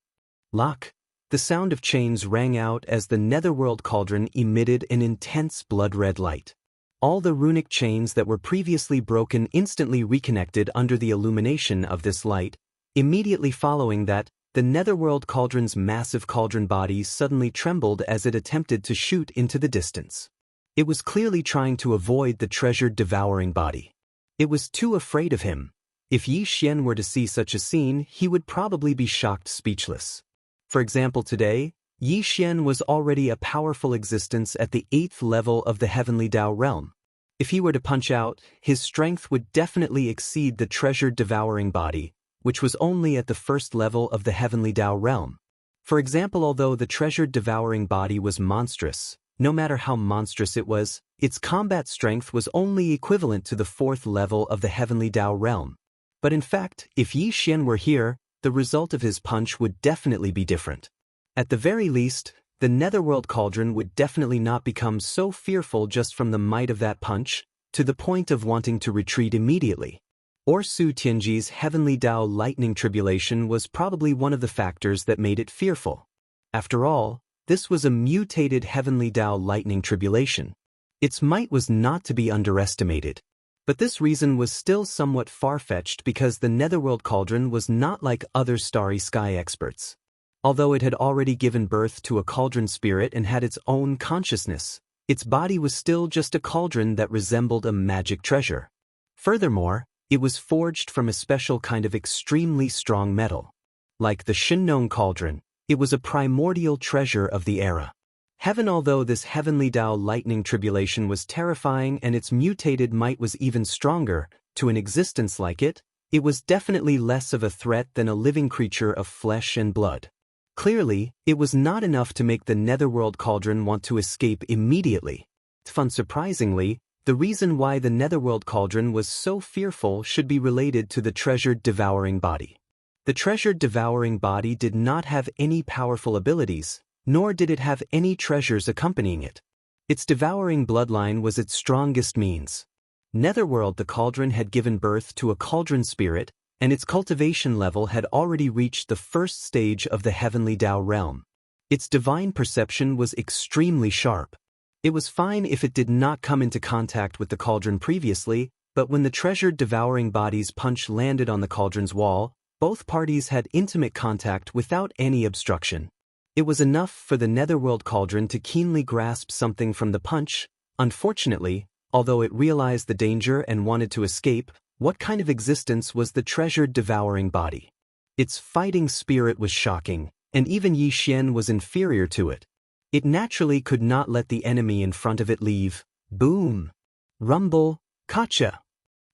Lock! The sound of chains rang out as the netherworld cauldron emitted an intense blood-red light. All the runic chains that were previously broken instantly reconnected under the illumination of this light. Immediately following that, the netherworld cauldron's massive cauldron body suddenly trembled as it attempted to shoot into the distance. It was clearly trying to avoid the treasured devouring body. It was too afraid of him. If Yi Xian were to see such a scene, he would probably be shocked speechless. For example, today, Yi Xian was already a powerful existence at the 8th level of the heavenly Dao realm. If he were to punch out, his strength would definitely exceed the treasured devouring body, which was only at the 1st level of the heavenly Dao realm. For example, although the treasured devouring body was monstrous, no matter how monstrous it was, its combat strength was only equivalent to the 4th level of the heavenly Dao realm. But in fact, if Yi Xian were here, the result of his punch would definitely be different. At the very least, the netherworld cauldron would definitely not become so fearful just from the might of that punch, to the point of wanting to retreat immediately. Or Su Tianji's heavenly Dao lightning tribulation was probably one of the factors that made it fearful. After all, this was a mutated heavenly Dao lightning tribulation. Its might was not to be underestimated. But this reason was still somewhat far-fetched because the netherworld cauldron was not like other starry sky experts. Although it had already given birth to a cauldron spirit and had its own consciousness, its body was still just a cauldron that resembled a magic treasure. Furthermore, it was forged from a special kind of extremely strong metal. Like the Shinnon cauldron, it was a primordial treasure of the era. Heaven, although this heavenly Dao lightning tribulation was terrifying and its mutated might was even stronger, to an existence like it was definitely less of a threat than a living creature of flesh and blood. Clearly, it was not enough to make the netherworld cauldron want to escape immediately. Unsurprisingly, the reason why the netherworld cauldron was so fearful should be related to the treasured devouring body. The treasured devouring body did not have any powerful abilities, nor did it have any treasures accompanying it. Its devouring bloodline was its strongest means. Netherworld, the cauldron had given birth to a cauldron spirit, and its cultivation level had already reached the 1st stage of the heavenly Dao realm. Its divine perception was extremely sharp. It was fine if it did not come into contact with the cauldron previously, but when the treasured devouring body's punch landed on the cauldron's wall, both parties had intimate contact without any obstruction. It was enough for the netherworld cauldron to keenly grasp something from the punch. Unfortunately, although it realized the danger and wanted to escape, what kind of existence was the treasured devouring body? Its fighting spirit was shocking, and even Yi Xian was inferior to it. It naturally could not let the enemy in front of it leave. Boom! Rumble! Gotcha!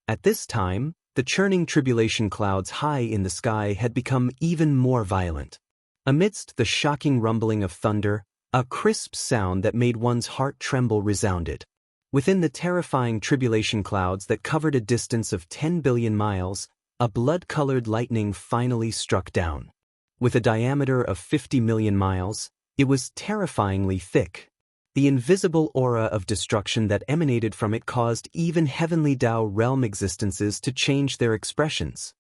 At this time, the churning tribulation clouds high in the sky had become even more violent. Amidst the shocking rumbling of thunder, a crisp sound that made one's heart tremble resounded. Within the terrifying tribulation clouds that covered a distance of 10 billion miles, a blood-colored lightning finally struck down. With a diameter of 50 million miles, it was terrifyingly thick. The invisible aura of destruction that emanated from it caused even heavenly Dao realm existences to change their expressions.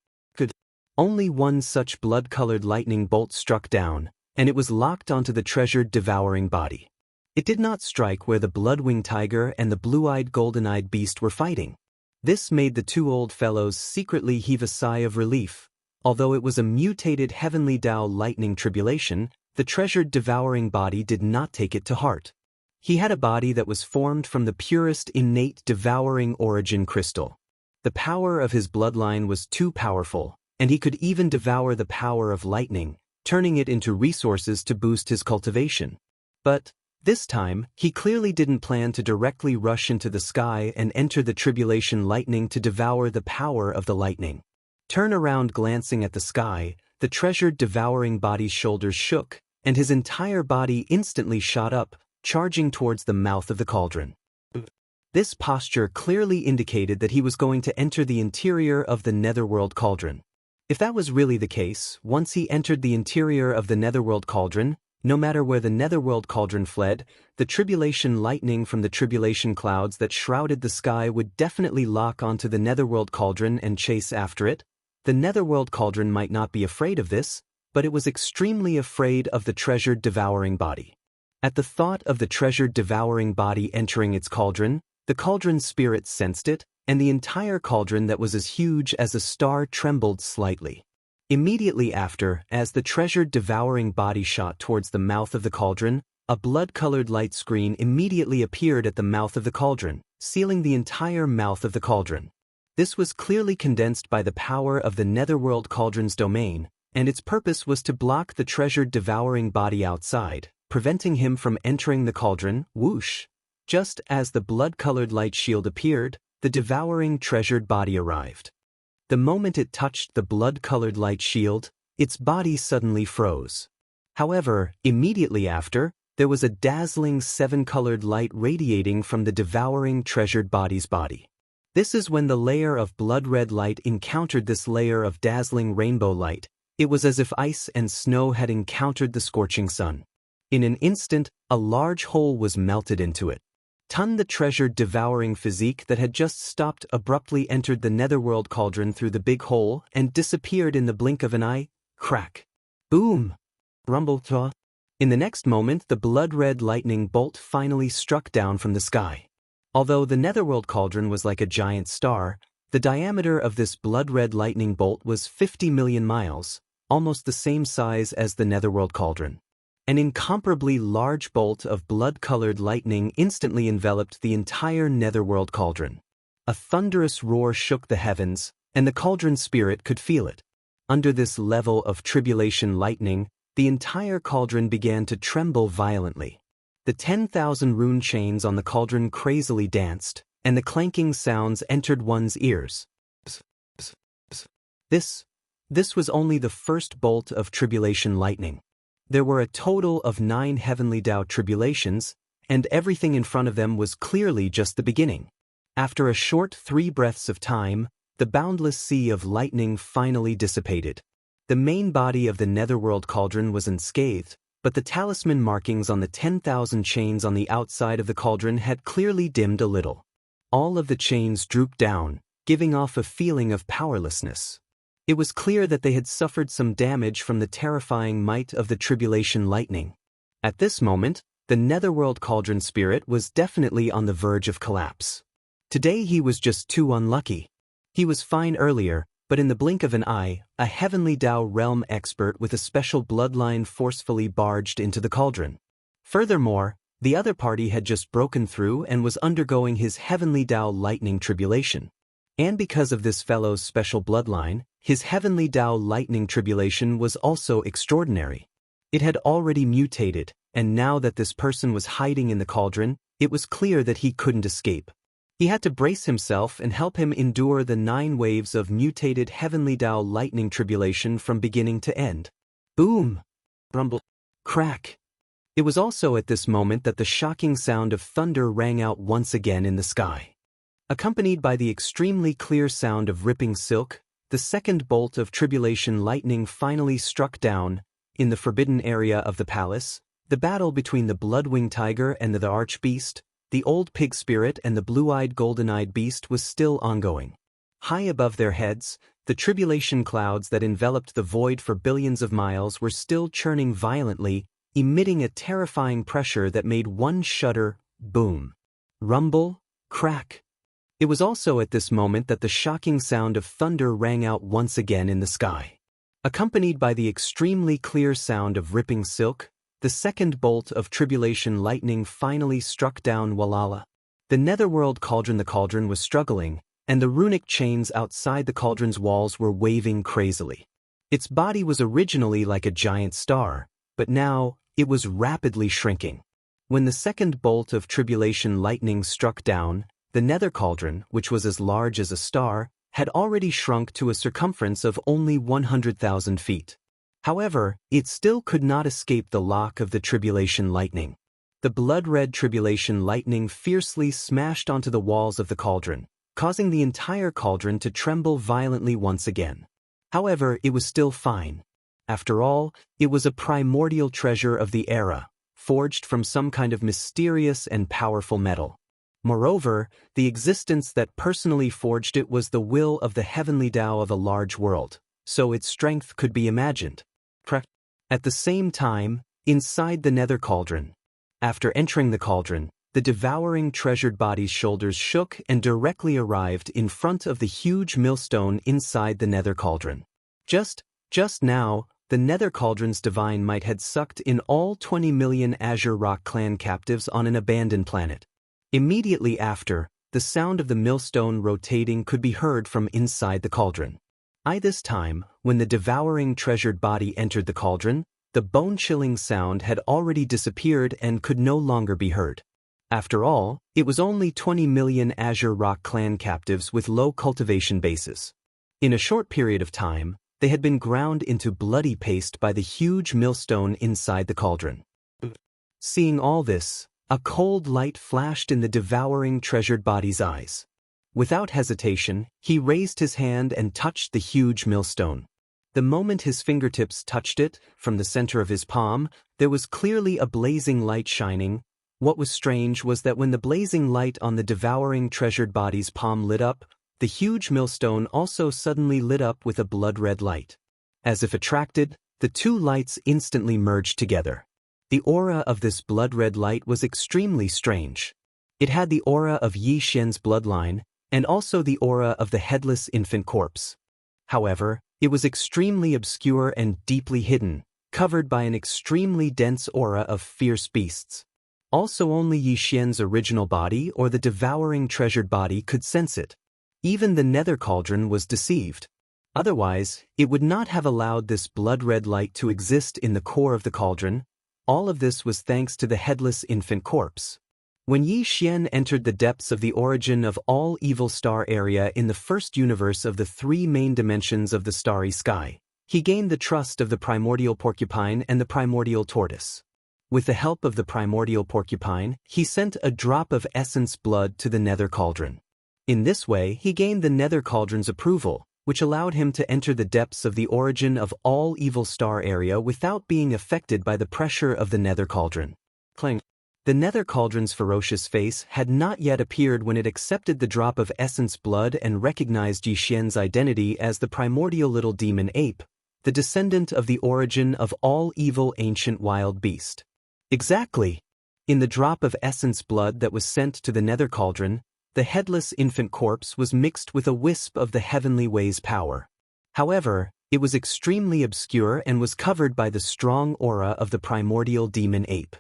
Only one such blood-colored lightning bolt struck down, and it was locked onto the treasured devouring body. It did not strike where the blood-winged tiger and the blue-eyed golden-eyed beast were fighting. This made the two old fellows secretly heave a sigh of relief. Although it was a mutated heavenly Dao lightning tribulation, the treasured devouring body did not take it to heart. He had a body that was formed from the purest innate devouring origin crystal. The power of his bloodline was too powerful, and he could even devour the power of lightning, turning it into resources to boost his cultivation. But this time, he clearly didn't plan to directly rush into the sky and enter the tribulation lightning to devour the power of the lightning. Turn around glancing at the sky, the treasured devouring body's shoulders shook, and his entire body instantly shot up, charging towards the mouth of the cauldron. This posture clearly indicated that he was going to enter the interior of the netherworld cauldron. If that was really the case, once he entered the interior of the netherworld cauldron, no matter where the netherworld cauldron fled, the tribulation lightning from the tribulation clouds that shrouded the sky would definitely lock onto the netherworld cauldron and chase after it. The netherworld cauldron might not be afraid of this, but it was extremely afraid of the treasured devouring body. At the thought of the treasured devouring body entering its cauldron, the cauldron spirit sensed it, and the entire cauldron that was as huge as a star trembled slightly. Immediately after, as the treasured devouring body shot towards the mouth of the cauldron, a blood-colored light screen immediately appeared at the mouth of the cauldron, sealing the entire mouth of the cauldron. This was clearly condensed by the power of the netherworld cauldron's domain, and its purpose was to block the treasured devouring body outside, preventing him from entering the cauldron. Whoosh! Just as the blood-colored light shield appeared, the devouring treasured body arrived. The moment it touched the blood-colored light shield, its body suddenly froze. However, immediately after, there was a dazzling seven-colored light radiating from the devouring treasured body's body. This is when the layer of blood-red light encountered this layer of dazzling rainbow light. It was as if ice and snow had encountered the scorching sun. In an instant, a large hole was melted into it. The treasured devouring physique that had just stopped abruptly entered the netherworld cauldron through the big hole and disappeared in the blink of an eye. Crack! Boom! Rumble! Thaw! In the next moment, the blood-red lightning bolt finally struck down from the sky. Although the netherworld cauldron was like a giant star, the diameter of this blood-red lightning bolt was 50 million miles, almost the same size as the netherworld cauldron. An incomparably large bolt of blood-colored lightning instantly enveloped the entire netherworld cauldron. A thunderous roar shook the heavens, and the cauldron spirit could feel it. Under this level of tribulation lightning, the entire cauldron began to tremble violently. The 10,000 rune chains on the cauldron crazily danced, and the clanking sounds entered one's ears. Psst, psst, psst. This was only the first bolt of tribulation lightning. There were a total of 9 heavenly Dao tribulations, and everything in front of them was clearly just the beginning. After a short 3 breaths of time, the boundless sea of lightning finally dissipated. The main body of the netherworld cauldron was unscathed, but the talisman markings on the 10,000 chains on the outside of the cauldron had clearly dimmed a little. All of the chains drooped down, giving off a feeling of powerlessness. It was clear that they had suffered some damage from the terrifying might of the tribulation lightning. At this moment, the netherworld cauldron spirit was definitely on the verge of collapse. Today he was just too unlucky. He was fine earlier, but in the blink of an eye, a heavenly Dao realm expert with a special bloodline forcefully barged into the cauldron. Furthermore, the other party had just broken through and was undergoing his heavenly Dao lightning tribulation. And because of this fellow's special bloodline, his heavenly Dao lightning tribulation was also extraordinary. It had already mutated, and now that this person was hiding in the cauldron, it was clear that he couldn't escape. He had to brace himself and help him endure the 9 waves of mutated heavenly Dao lightning tribulation from beginning to end. Boom! Rumble! Crack! It was also at this moment that the shocking sound of thunder rang out once again in the sky. Accompanied by the extremely clear sound of ripping silk, the second bolt of tribulation lightning finally struck down. In the forbidden area of the palace, the battle between the blood-winged tiger and the archbeast, the old pig spirit and the blue-eyed golden-eyed beast was still ongoing. High above their heads, the tribulation clouds that enveloped the void for billions of miles were still churning violently, emitting a terrifying pressure that made one shudder. Boom! Rumble! Crack! It was also at this moment that the shocking sound of thunder rang out once again in the sky. Accompanied by the extremely clear sound of ripping silk, the second bolt of tribulation lightning finally struck down. Walala. The netherworld cauldron. The cauldron was struggling, and the runic chains outside the cauldron's walls were waving crazily. Its body was originally like a giant star, but now, it was rapidly shrinking. When the second bolt of tribulation lightning struck down, the nether cauldron, which was as large as a star, had already shrunk to a circumference of only 100,000 feet. However, it still could not escape the lock of the tribulation lightning. The blood-red tribulation lightning fiercely smashed onto the walls of the cauldron, causing the entire cauldron to tremble violently once again. However, it was still fine. After all, it was a primordial treasure of the era, forged from some kind of mysterious and powerful metal. Moreover, the existence that personally forged it was the will of the heavenly Dao of a large world, so its strength could be imagined. At the same time, inside the nether cauldron. After entering the cauldron, the devouring treasured body's shoulders shook and directly arrived in front of the huge millstone inside the nether cauldron. Just now, the nether cauldron's divine might had sucked in all 20 million Azure Rock clan captives on an abandoned planet. Immediately after, the sound of the millstone rotating could be heard from inside the cauldron. This time, when the devouring treasured body entered the cauldron, the bone-chilling sound had already disappeared and could no longer be heard. After all, it was only 20 million Azure Rock clan captives with low cultivation bases. In a short period of time, they had been ground into bloody paste by the huge millstone inside the cauldron. Seeing all this, a cold light flashed in the devouring treasured body's eyes. Without hesitation, he raised his hand and touched the huge millstone. The moment his fingertips touched it, from the center of his palm, there was clearly a blazing light shining. What was strange was that when the blazing light on the devouring treasured body's palm lit up, the huge millstone also suddenly lit up with a blood-red light. As if attracted, the two lights instantly merged together. The aura of this blood-red light was extremely strange. It had the aura of Yi Xian's bloodline, and also the aura of the headless infant corpse. However, it was extremely obscure and deeply hidden, covered by an extremely dense aura of fierce beasts. Also only Yi Xian's original body or the devouring treasured body could sense it. Even the nether cauldron was deceived. Otherwise, it would not have allowed this blood-red light to exist in the core of the cauldron. All of this was thanks to the headless infant corpse. When Yi Xian entered the depths of the origin of all evil star area in the first universe of the 3 main dimensions of the starry sky, he gained the trust of the primordial porcupine and the primordial tortoise. With the help of the primordial porcupine, he sent a drop of essence blood to the nether cauldron. In this way, he gained the nether cauldron's approval, which allowed him to enter the depths of the origin of all evil star area without being affected by the pressure of the nether cauldron. Clang. The nether cauldron's ferocious face had not yet appeared when it accepted the drop of essence blood and recognized Yi Xian's identity as the primordial little demon ape, the descendant of the origin of all evil ancient wild beast. Exactly. In the drop of essence blood that was sent to the nether cauldron, the headless infant corpse was mixed with a wisp of the heavenly way's power. However, it was extremely obscure and was covered by the strong aura of the primordial demon ape.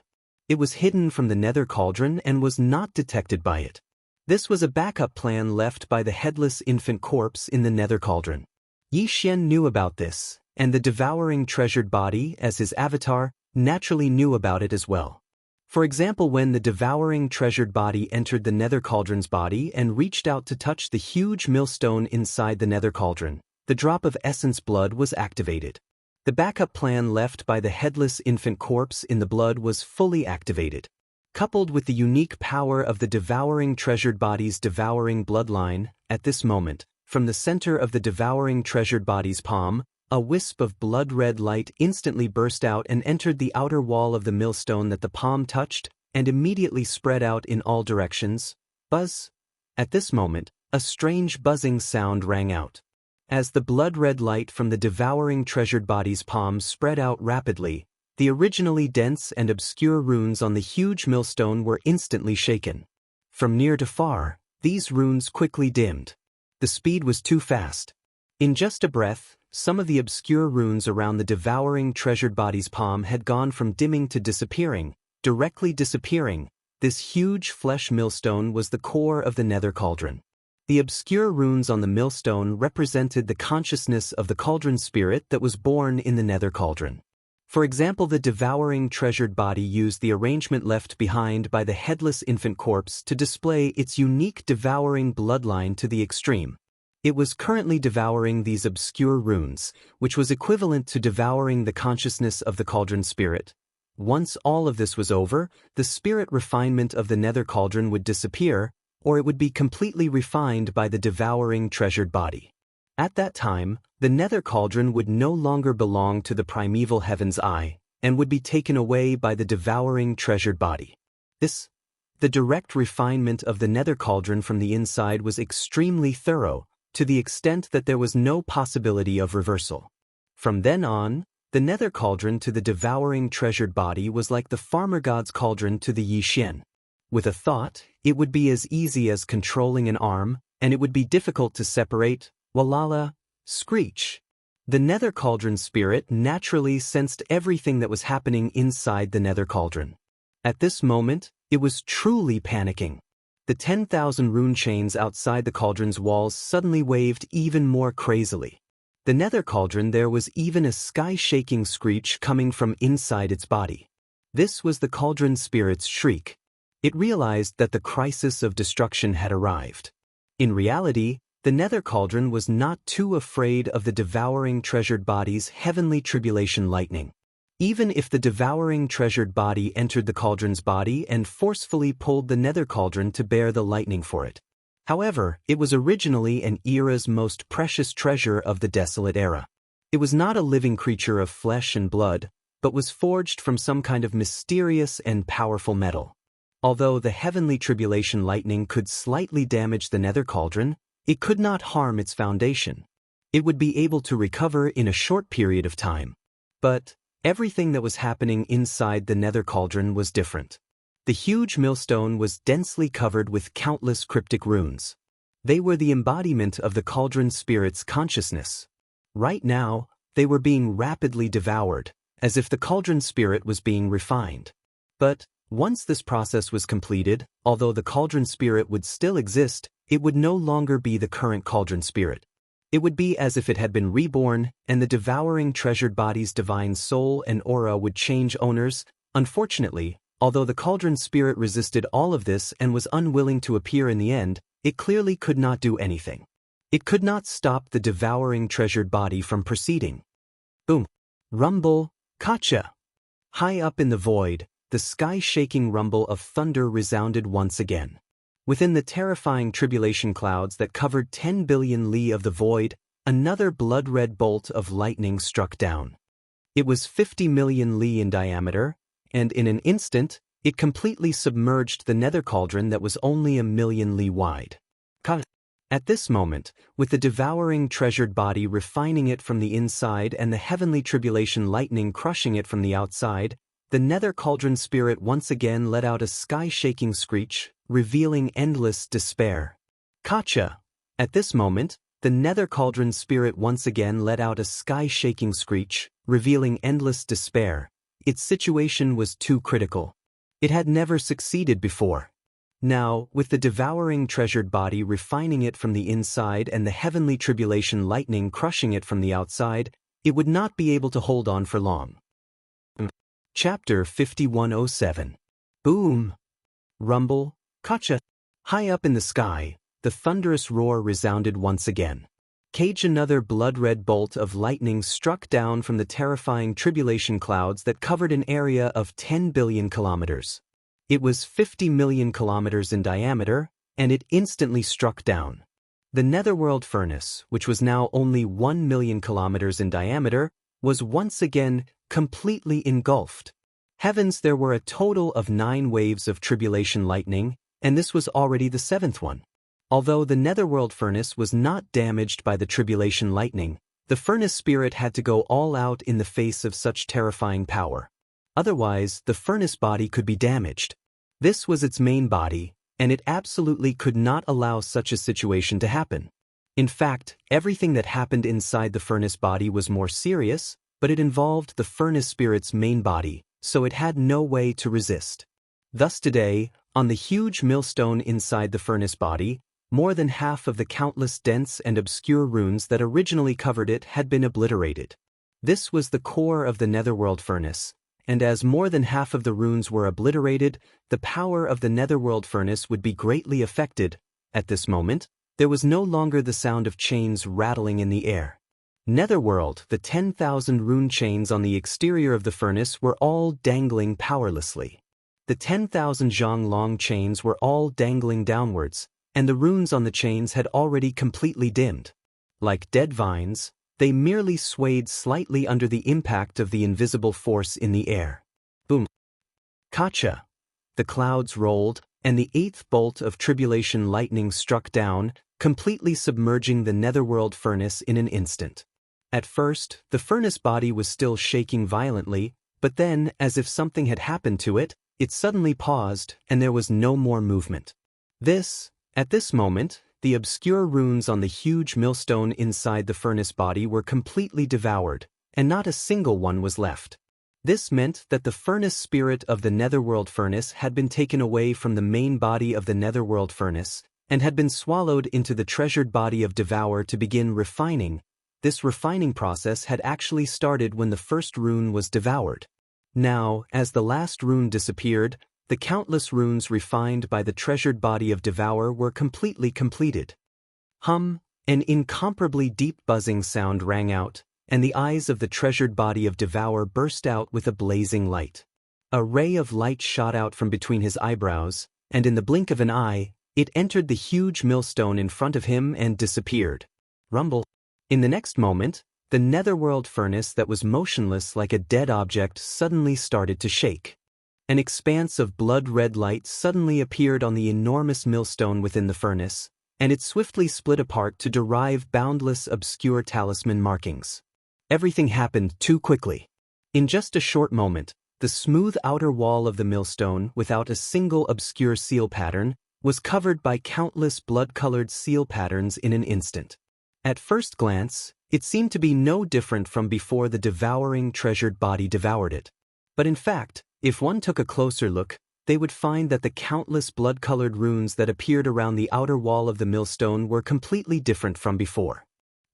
It was hidden from the nether cauldron and was not detected by it. This was a backup plan left by the headless infant corpse in the nether cauldron. Yi Xian knew about this, and the devouring treasured body, as his avatar, naturally knew about it as well. For example, when the devouring treasured body entered the nether cauldron's body and reached out to touch the huge millstone inside the nether cauldron, the drop of essence blood was activated. The backup plan left by the headless infant corpse in the blood was fully activated. Coupled with the unique power of the devouring treasured body's devouring bloodline, at this moment, from the center of the devouring treasured body's palm, a wisp of blood-red light instantly burst out and entered the outer wall of the millstone that the palm touched, and immediately spread out in all directions. Buzz! At this moment, a strange buzzing sound rang out. As the blood-red light from the devouring treasured body's palm spread out rapidly, the originally dense and obscure runes on the huge millstone were instantly shaken. From near to far, these runes quickly dimmed. The speed was too fast. In just a breath, some of the obscure runes around the devouring treasured body's palm had gone from dimming to disappearing, directly disappearing. This huge flesh millstone was the core of the nether cauldron. The obscure runes on the millstone represented the consciousness of the cauldron spirit that was born in the nether cauldron. For example, the devouring treasured body used the arrangement left behind by the headless infant corpse to display its unique devouring bloodline to the extreme. It was currently devouring these obscure runes, which was equivalent to devouring the consciousness of the cauldron spirit. Once all of this was over, the spirit refinement of the nether cauldron would disappear, or it would be completely refined by the devouring treasured body. At that time, the nether cauldron would no longer belong to the primeval heaven's eye, and would be taken away by the devouring treasured body. The direct refinement of the nether cauldron from the inside was extremely thorough, to the extent that there was no possibility of reversal. From then on, the nether cauldron to the devouring treasured body was like the farmer god's cauldron to the Yi Xian. With a thought, it would be as easy as controlling an arm, and it would be difficult to separate. Walala, screech. The nether cauldron spirit naturally sensed everything that was happening inside the nether cauldron. At this moment, it was truly panicking. The 10,000 rune chains outside the cauldron's walls suddenly waved even more crazily. The nether cauldron, there was even a sky-shaking screech coming from inside its body. This was the cauldron spirit's shriek. It realized that the crisis of destruction had arrived. In reality, the nether cauldron was not too afraid of the devouring treasured body's heavenly tribulation lightning. Even if the devouring treasured body entered the cauldron's body and forcefully pulled the nether cauldron to bear the lightning for it. However, it was originally an era's most precious treasure of the desolate era. It was not a living creature of flesh and blood, but was forged from some kind of mysterious and powerful metal. Although the heavenly tribulation lightning could slightly damage the nether cauldron, it could not harm its foundation. It would be able to recover in a short period of time. But everything that was happening inside the nether cauldron was different. The huge millstone was densely covered with countless cryptic runes. They were the embodiment of the cauldron spirit's consciousness. Right now, they were being rapidly devoured, as if the cauldron spirit was being refined. But once this process was completed, although the cauldron spirit would still exist, it would no longer be the current cauldron spirit. It would be as if it had been reborn, and the devouring treasured body's divine soul and aura would change owners. Unfortunately, although the cauldron spirit resisted all of this and was unwilling to appear in the end, it clearly could not do anything. It could not stop the devouring treasured body from proceeding. Boom! Rumble! Kacha! High up in the void, the sky-shaking rumble of thunder resounded once again. Within the terrifying tribulation clouds that covered 10 billion li of the void, another blood-red bolt of lightning struck down. It was 50 million li in diameter, and in an instant, it completely submerged the nether cauldron that was only 1 million li wide. At this moment, with the devouring treasured body refining it from the inside and the heavenly tribulation lightning crushing it from the outside, the nether cauldron spirit once again let out a sky-shaking screech, revealing endless despair. Gotcha! At this moment, the nether cauldron spirit once again let out a sky-shaking screech, revealing endless despair. Its situation was too critical. It had never succeeded before. Now, with the devouring treasured body refining it from the inside and the heavenly tribulation lightning crushing it from the outside, it would not be able to hold on for long. Chapter 5107. Boom! Rumble, gotcha! High up in the sky, the thunderous roar resounded once again. Another blood-red bolt of lightning struck down from the terrifying tribulation clouds that covered an area of 10 billion kilometers. It was 50 million kilometers in diameter, and it instantly struck down. The netherworld furnace, which was now only 1 million kilometers in diameter, was once again completely engulfed. Heavens, there were a total of 9 waves of tribulation lightning, and this was already the 7th one. Although the netherworld furnace was not damaged by the tribulation lightning, the furnace spirit had to go all out in the face of such terrifying power. Otherwise, the furnace body could be damaged. This was its main body, and it absolutely could not allow such a situation to happen. In fact, everything that happened inside the furnace body was more serious, but it involved the furnace spirit's main body, so it had no way to resist. Thus today, on the huge millstone inside the furnace body, more than half of the countless dense and obscure runes that originally covered it had been obliterated. This was the core of the netherworld furnace, and as more than half of the runes were obliterated, the power of the netherworld furnace would be greatly affected. At this moment, there was no longer the sound of chains rattling in the air. Netherworld, the 10,000 rune chains on the exterior of the furnace were all dangling powerlessly. The 10,000 Zhonglong chains were all dangling downwards, and the runes on the chains had already completely dimmed. Like dead vines, they merely swayed slightly under the impact of the invisible force in the air. Boom! Gotcha! The clouds rolled, and the 8th bolt of tribulation lightning struck down, completely submerging the netherworld furnace in an instant. At first, the furnace body was still shaking violently, but then, as if something had happened to it, it suddenly paused, and there was no more movement. At this moment, the obscure runes on the huge millstone inside the furnace body were completely devoured, and not a single one was left. This meant that the furnace spirit of the netherworld furnace had been taken away from the main body of the netherworld furnace, and had been swallowed into the treasured body of Devour to begin refining. This refining process had actually started when the first rune was devoured. Now, as the last rune disappeared, the countless runes refined by the treasured body of Devour were completely completed. An incomparably deep buzzing sound rang out, and the eyes of the treasured body of Devour burst out with a blazing light. A ray of light shot out from between his eyebrows, and in the blink of an eye, it entered the huge millstone in front of him and disappeared. Rumble! In the next moment, the netherworld furnace that was motionless like a dead object suddenly started to shake. An expanse of blood-red light suddenly appeared on the enormous millstone within the furnace, and it swiftly split apart to derive boundless obscure talisman markings. Everything happened too quickly. In just a short moment, the smooth outer wall of the millstone, without a single obscure seal pattern, was covered by countless blood-colored seal patterns in an instant. At first glance, it seemed to be no different from before the devouring treasured body devoured it. But in fact, if one took a closer look, they would find that the countless blood-colored runes that appeared around the outer wall of the millstone were completely different from before.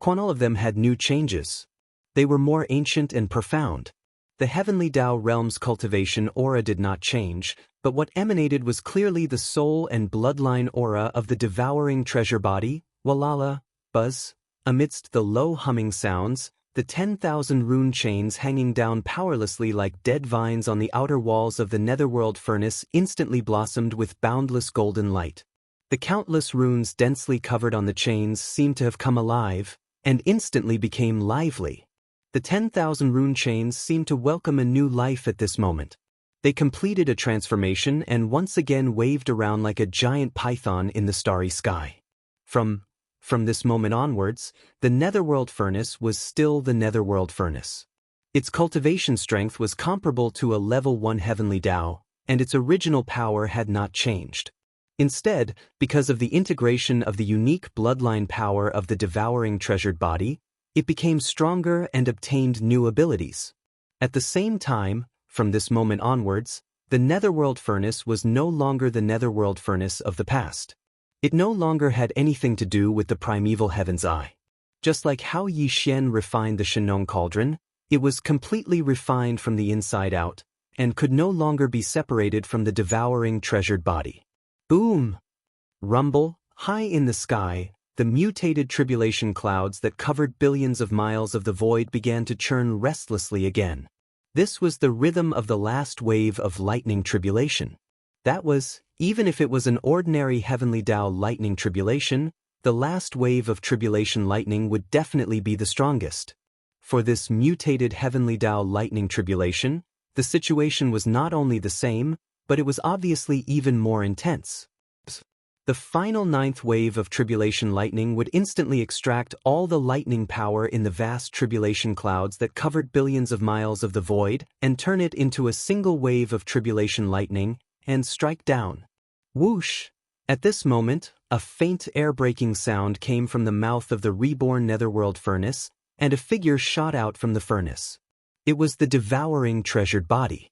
All of them had new changes. They were more ancient and profound. The heavenly Tao realm's cultivation aura did not change, but what emanated was clearly the soul and bloodline aura of the devouring treasure body. Walala, buzz. Amidst the low humming sounds, the 10,000 rune chains hanging down powerlessly like dead vines on the outer walls of the netherworld furnace instantly blossomed with boundless golden light. The countless runes densely covered on the chains seemed to have come alive, and instantly became lively. The 10,000 rune chains seemed to welcome a new life at this moment. They completed a transformation and once again waved around like a giant python in the starry sky. From this moment onwards, the netherworld furnace was still the netherworld furnace. Its cultivation strength was comparable to a level 1 heavenly Dao, and its original power had not changed. Instead, because of the integration of the unique bloodline power of the devouring treasured body, it became stronger and obtained new abilities. At the same time, from this moment onwards, the netherworld furnace was no longer the netherworld furnace of the past. It no longer had anything to do with the primeval heaven's eye. Just like how Yi Xian refined the Shenong cauldron, it was completely refined from the inside out, and could no longer be separated from the devouring treasured body. Boom! Rumble, high in the sky, the mutated tribulation clouds that covered billions of miles of the void began to churn restlessly again. This was the rhythm of the last wave of lightning tribulation. That was, even if it was an ordinary heavenly Dao lightning tribulation, the last wave of tribulation lightning would definitely be the strongest. For this mutated heavenly Dao lightning tribulation, the situation was not only the same, but it was obviously even more intense. The final 9th wave of tribulation lightning would instantly extract all the lightning power in the vast tribulation clouds that covered billions of miles of the void and turn it into a single wave of tribulation lightning and strike down. Whoosh! At this moment, a faint air-breaking sound came from the mouth of the reborn netherworld furnace, and a figure shot out from the furnace. It was the devouring treasured body.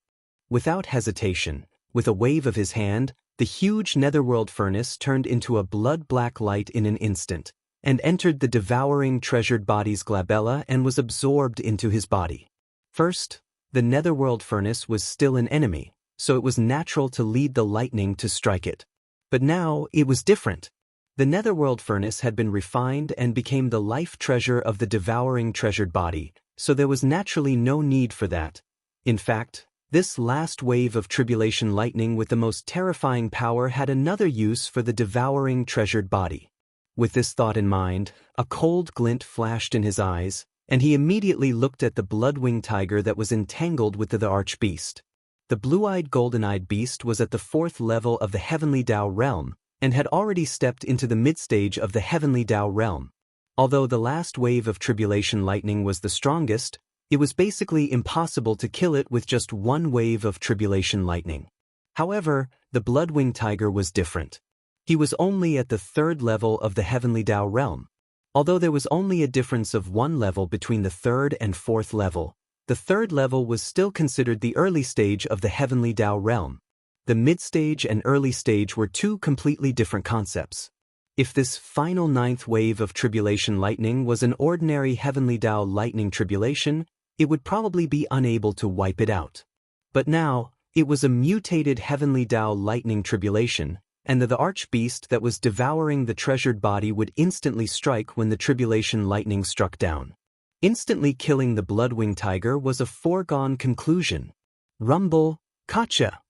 Without hesitation, with a wave of his hand, the huge netherworld furnace turned into a blood-black light in an instant, and entered the devouring treasured body's glabella and was absorbed into his body. First, the netherworld furnace was still an enemy, so it was natural to lead the lightning to strike it. But now, it was different. The netherworld furnace had been refined and became the life treasure of the devouring treasured body, so there was naturally no need for that. In fact, this last wave of tribulation lightning with the most terrifying power had another use for the devouring treasured body. With this thought in mind, a cold glint flashed in his eyes, and he immediately looked at the blood-winged tiger that was entangled with the archbeast. The blue-eyed golden-eyed beast was at the 4th level of the heavenly Dao realm, and had already stepped into the mid-stage of the heavenly Dao realm. Although the last wave of tribulation lightning was the strongest, it was basically impossible to kill it with just one wave of tribulation lightning. However, the blood-winged tiger was different. He was only at the 3rd level of the heavenly Dao realm. Although there was only a difference of 1 level between the 3rd and 4th level, the 3rd level was still considered the early stage of the heavenly Dao realm. The mid-stage and early stage were two completely different concepts. If this final 9th wave of tribulation lightning was an ordinary heavenly Dao lightning tribulation, it would probably be unable to wipe it out. But now, it was a mutated heavenly Dao lightning tribulation, and the archbeast that was devouring the treasured body would instantly strike when the tribulation lightning struck down. Instantly killing the blood-winged tiger was a foregone conclusion. Rumble, Kacha!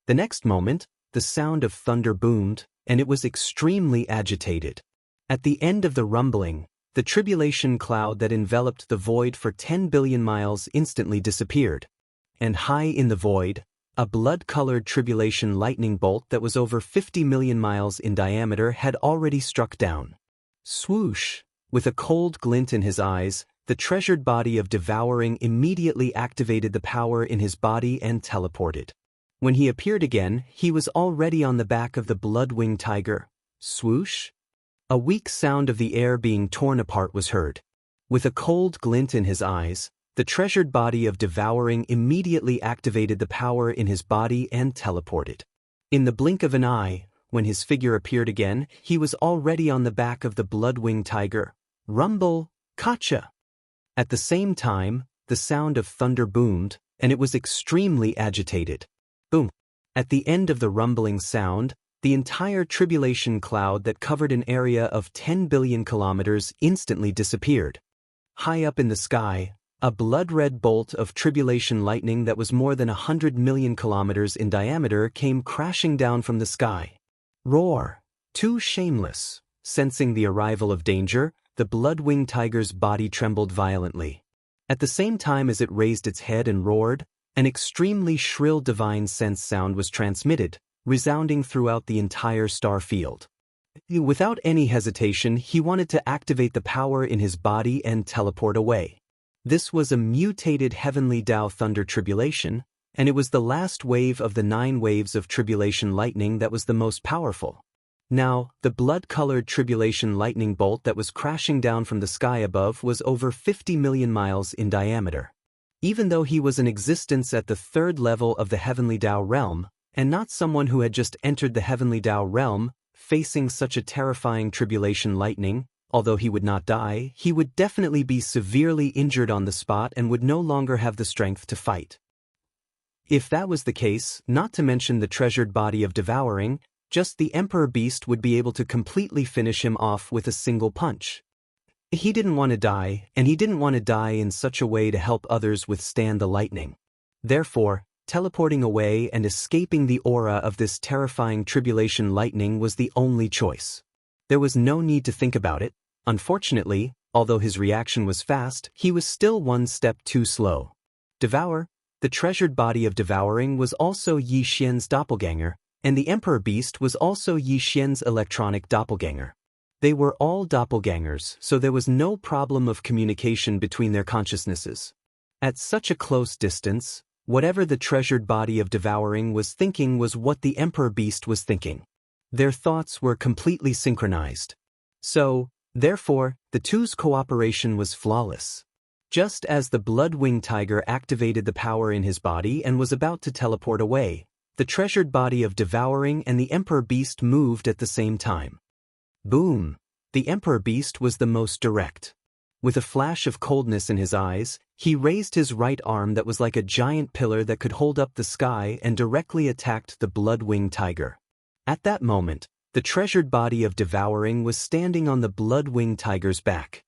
The next moment, the sound of thunder boomed, and it was extremely agitated. At the end of the rumbling, the tribulation cloud that enveloped the void for 10 billion miles instantly disappeared. And high in the void, a blood-colored tribulation lightning bolt that was over 50 million miles in diameter had already struck down. Swoosh! With a cold glint in his eyes, the treasured body of devouring immediately activated the power in his body and teleported. When he appeared again, he was already on the back of the blood-winged tiger. Swoosh! A weak sound of the air being torn apart was heard. With a cold glint in his eyes, the treasured body of devouring immediately activated the power in his body and teleported. In the blink of an eye, when his figure appeared again, he was already on the back of the blood-winged tiger. Rumble, Kacha! At the same time, the sound of thunder boomed, and it was extremely agitated. Boom! At the end of the rumbling sound, the entire tribulation cloud that covered an area of 10 billion kilometers instantly disappeared. High up in the sky, a blood-red bolt of tribulation lightning that was more than 100 million kilometers in diameter came crashing down from the sky. Roar! Too shameless! Sensing the arrival of danger, the blood-winged tiger's body trembled violently. At the same time as it raised its head and roared, an extremely shrill divine sense sound was transmitted, resounding throughout the entire star field. Without any hesitation, he wanted to activate the power in his body and teleport away. This was a mutated heavenly Dao thunder tribulation, and it was the last wave of the 9 waves of tribulation lightning that was the most powerful. Now, the blood-colored tribulation lightning bolt that was crashing down from the sky above was over 50 million miles in diameter. Even though he was in existence at the 3rd level of the heavenly Dao realm, and not someone who had just entered the heavenly Dao realm, facing such a terrifying tribulation lightning, although he would not die, he would definitely be severely injured on the spot and would no longer have the strength to fight. If that was the case, not to mention the treasured body of devouring, just the Emperor Beast would be able to completely finish him off with a single punch. He didn't want to die, and he didn't want to die in such a way to help others withstand the lightning. Therefore, teleporting away and escaping the aura of this terrifying tribulation lightning was the only choice. There was no need to think about it. Unfortunately, although his reaction was fast, he was still one step too slow. Devour, the treasured body of devouring, was also Yi Xian's doppelganger, and the Emperor Beast was also Yi Xian's electronic doppelganger. They were all doppelgangers, so there was no problem of communication between their consciousnesses. At such a close distance, whatever the treasured body of devouring was thinking was what the Emperor Beast was thinking. Their thoughts were completely synchronized. So, therefore, the two's cooperation was flawless. Just as the blood-winged tiger activated the power in his body and was about to teleport away, the treasured body of devouring and the Emperor Beast moved at the same time. Boom! The Emperor Beast was the most direct. With a flash of coldness in his eyes, he raised his right arm that was like a giant pillar that could hold up the sky and directly attacked the blood-winged tiger. At that moment, the treasured body of devouring was standing on the blood-winged tiger's back.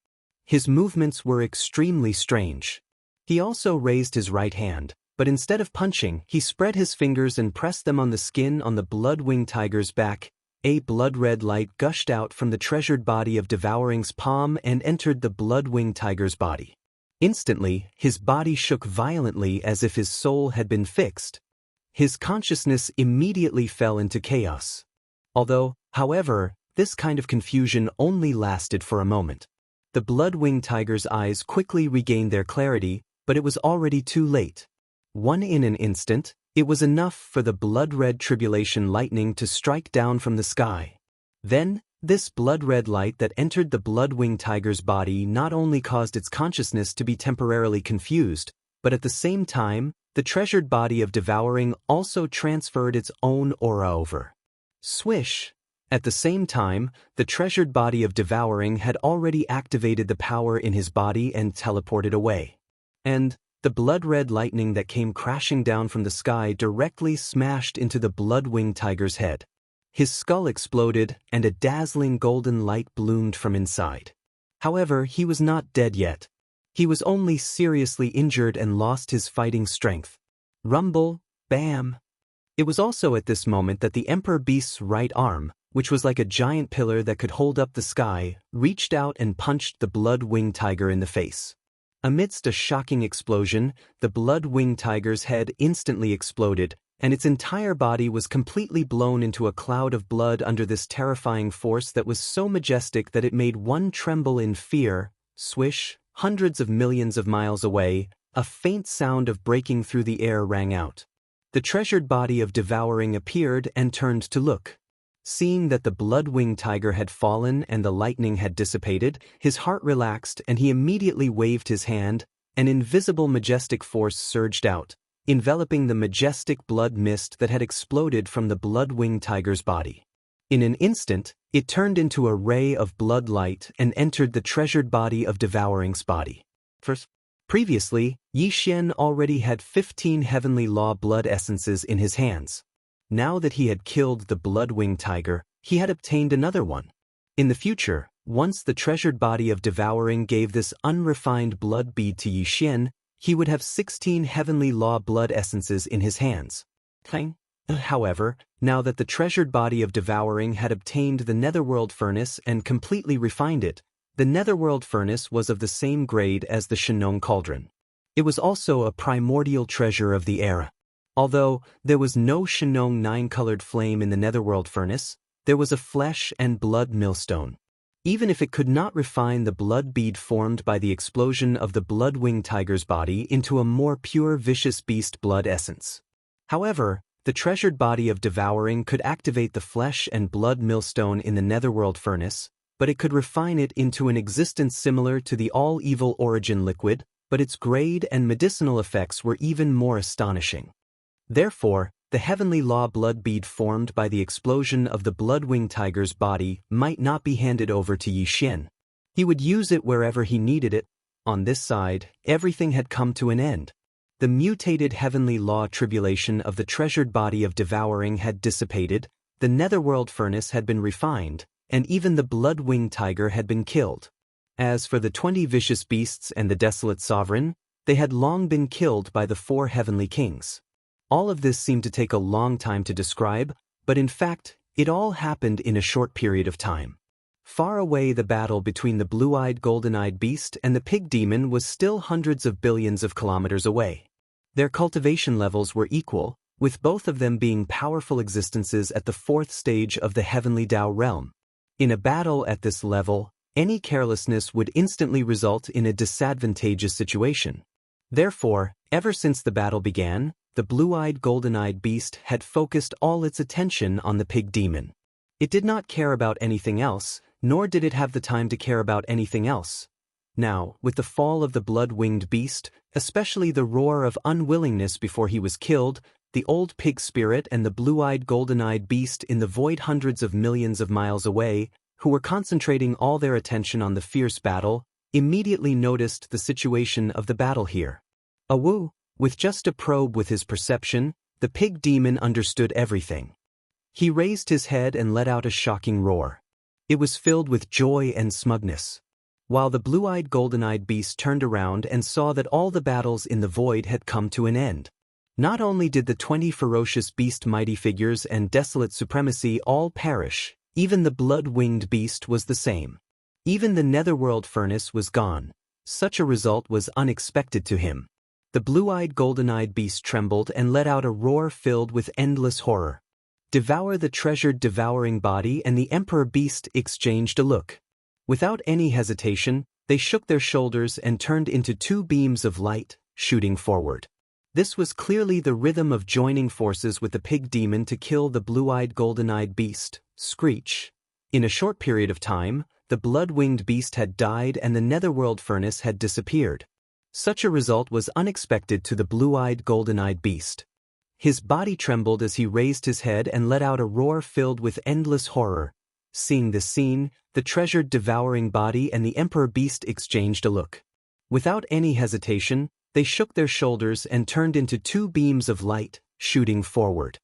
His movements were extremely strange. He also raised his right hand, but instead of punching, he spread his fingers and pressed them on the skin on the blood-winged tiger's back. A blood-red light gushed out from the treasured body of devouring's palm and entered the blood-winged tiger's body. Instantly, his body shook violently as if his soul had been fixed. His consciousness immediately fell into chaos. However, this kind of confusion only lasted for a moment. The blood-winged tiger's eyes quickly regained their clarity, but it was already too late. In an instant, it was enough for the blood-red tribulation lightning to strike down from the sky. Then, this blood-red light that entered the blood-winged tiger's body not only caused its consciousness to be temporarily confused, but at the same time, the treasured body of devouring also transferred its own aura over. Swish! At the same time, the treasured body of devouring had already activated the power in his body and teleported away. And the blood-red lightning that came crashing down from the sky directly smashed into the blood-winged tiger's head. His skull exploded, and a dazzling golden light bloomed from inside. However, he was not dead yet. He was only seriously injured and lost his fighting strength. Rumble, bam! It was also at this moment that the Emperor Beast's right arm, which was like a giant pillar that could hold up the sky, reached out and punched the blood-winged tiger in the face. Amidst a shocking explosion, the blood-winged tiger's head instantly exploded, and its entire body was completely blown into a cloud of blood under this terrifying force that was so majestic that it made one tremble in fear. Swish! Hundreds of millions of miles away, a faint sound of breaking through the air rang out. The treasured body of devouring appeared and turned to look. Seeing that the blood-winged tiger had fallen and the lightning had dissipated, his heart relaxed and he immediately waved his hand. An invisible majestic force surged out, enveloping the majestic blood mist that had exploded from the blood-winged tiger's body. In an instant, it turned into a ray of blood light and entered the treasured body of devouring's body. Previously, Yi Xian already had 15 heavenly law blood essences in his hands. Now that he had killed the blood-winged tiger, he had obtained another one. In the future, once the treasured body of devouring gave this unrefined blood bead to Yi Xian, he would have 16 heavenly law blood essences in his hands. However, now that the treasured body of devouring had obtained the netherworld furnace and completely refined it, the netherworld furnace was of the same grade as the Shenong cauldron. It was also a primordial treasure of the era. Although there was no Shenong 9-colored flame in the netherworld furnace, there was a flesh and blood millstone. Even if it could not refine the blood bead formed by the explosion of the blood-winged tiger's body into a more pure vicious beast blood essence. However, the treasured body of devouring could activate the flesh and blood millstone in the netherworld furnace, but it could refine it into an existence similar to the all-evil origin liquid, but its grade and medicinal effects were even more astonishing. Therefore, the heavenly law blood bead formed by the explosion of the blood-winged tiger's body might not be handed over to Yi Xian. He would use it wherever he needed it. On this side, everything had come to an end. The mutated heavenly law tribulation of the treasured body of devouring had dissipated, the netherworld furnace had been refined, and even the blood-winged tiger had been killed. As for the 20 vicious beasts and the desolate sovereign, they had long been killed by the 4 heavenly kings. All of this seemed to take a long time to describe, but in fact, it all happened in a short period of time. Far away, the battle between the blue-eyed golden-eyed beast and the pig demon was still hundreds of billions of kilometers away. Their cultivation levels were equal, with both of them being powerful existences at the 4th stage of the heavenly Dao realm. In a battle at this level, any carelessness would instantly result in a disadvantageous situation. Therefore, ever since the battle began, the blue-eyed golden-eyed beast had focused all its attention on the pig demon. It did not care about anything else, nor did it have the time to care about anything else. Now, with the fall of the blood-winged beast, especially the roar of unwillingness before he was killed, the old pig spirit and the blue-eyed golden-eyed beast in the void hundreds of millions of miles away, who were concentrating all their attention on the fierce battle, immediately noticed the situation of the battle here. Awu, with just a probe with his perception, the pig demon understood everything. He raised his head and let out a shocking roar. It was filled with joy and smugness. While the blue-eyed golden-eyed beast turned around and saw that all the battles in the void had come to an end. Not only did the 20 ferocious beast mighty figures and desolate supremacy all perish, even the blood-winged beast was the same. Even the netherworld furnace was gone. Such a result was unexpected to him. The blue-eyed golden-eyed beast trembled and let out a roar filled with endless horror. Devour the treasured devouring body, and the emperor beast exchanged a look. Without any hesitation, they shook their shoulders and turned into 2 beams of light, shooting forward. This was clearly the rhythm of joining forces with the pig demon to kill the blue-eyed golden-eyed beast. Screech. In a short period of time, the blood-winged beast had died and the netherworld furnace had disappeared. Such a result was unexpected to the blue-eyed golden-eyed beast. His body trembled as he raised his head and let out a roar filled with endless horror. Seeing this scene, the treasured devouring body and the emperor beast exchanged a look. Without any hesitation, they shook their shoulders and turned into 2 beams of light, shooting forward.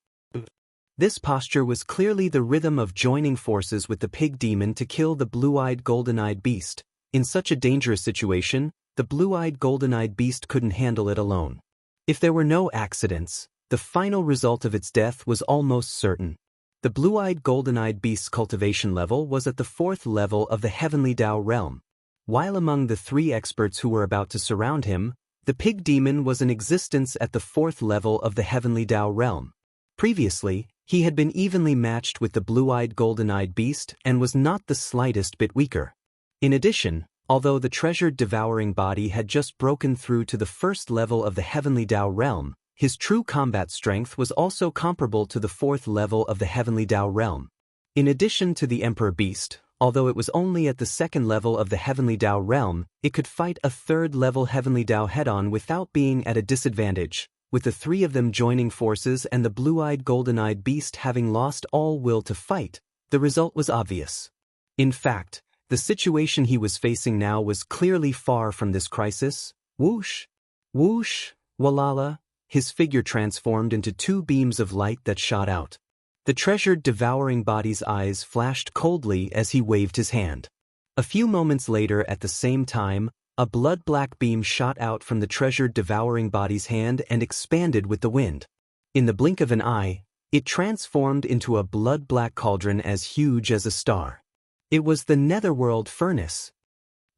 This posture was clearly the rhythm of joining forces with the pig demon to kill the blue-eyed golden-eyed beast. In such a dangerous situation, the blue-eyed golden-eyed beast couldn't handle it alone. If there were no accidents, the final result of its death was almost certain. The blue-eyed golden-eyed beast's cultivation level was at the 4th level of the heavenly Dao realm. While among the 3 experts who were about to surround him, the pig demon was in existence at the 4th level of the heavenly Dao realm. Previously, he had been evenly matched with the blue-eyed golden-eyed beast and was not the slightest bit weaker. In addition, although the treasured devouring body had just broken through to the 1st level of the heavenly Dao realm, his true combat strength was also comparable to the 4th level of the heavenly Dao realm. In addition to the emperor beast, although it was only at the 2nd level of the heavenly Dao realm, it could fight a 3rd level heavenly Dao head-on without being at a disadvantage. With the 3 of them joining forces and the blue-eyed golden-eyed beast having lost all will to fight, the result was obvious. In fact, the situation he was facing now was clearly far from this crisis. Whoosh! Whoosh! Walala! His figure transformed into 2 beams of light that shot out. The treasured devouring body's eyes flashed coldly as he waved his hand. A few moments later, at the same time, a blood-black beam shot out from the treasured devouring body's hand and expanded with the wind. In the blink of an eye, it transformed into a blood-black cauldron as huge as a star. It was the netherworld furnace.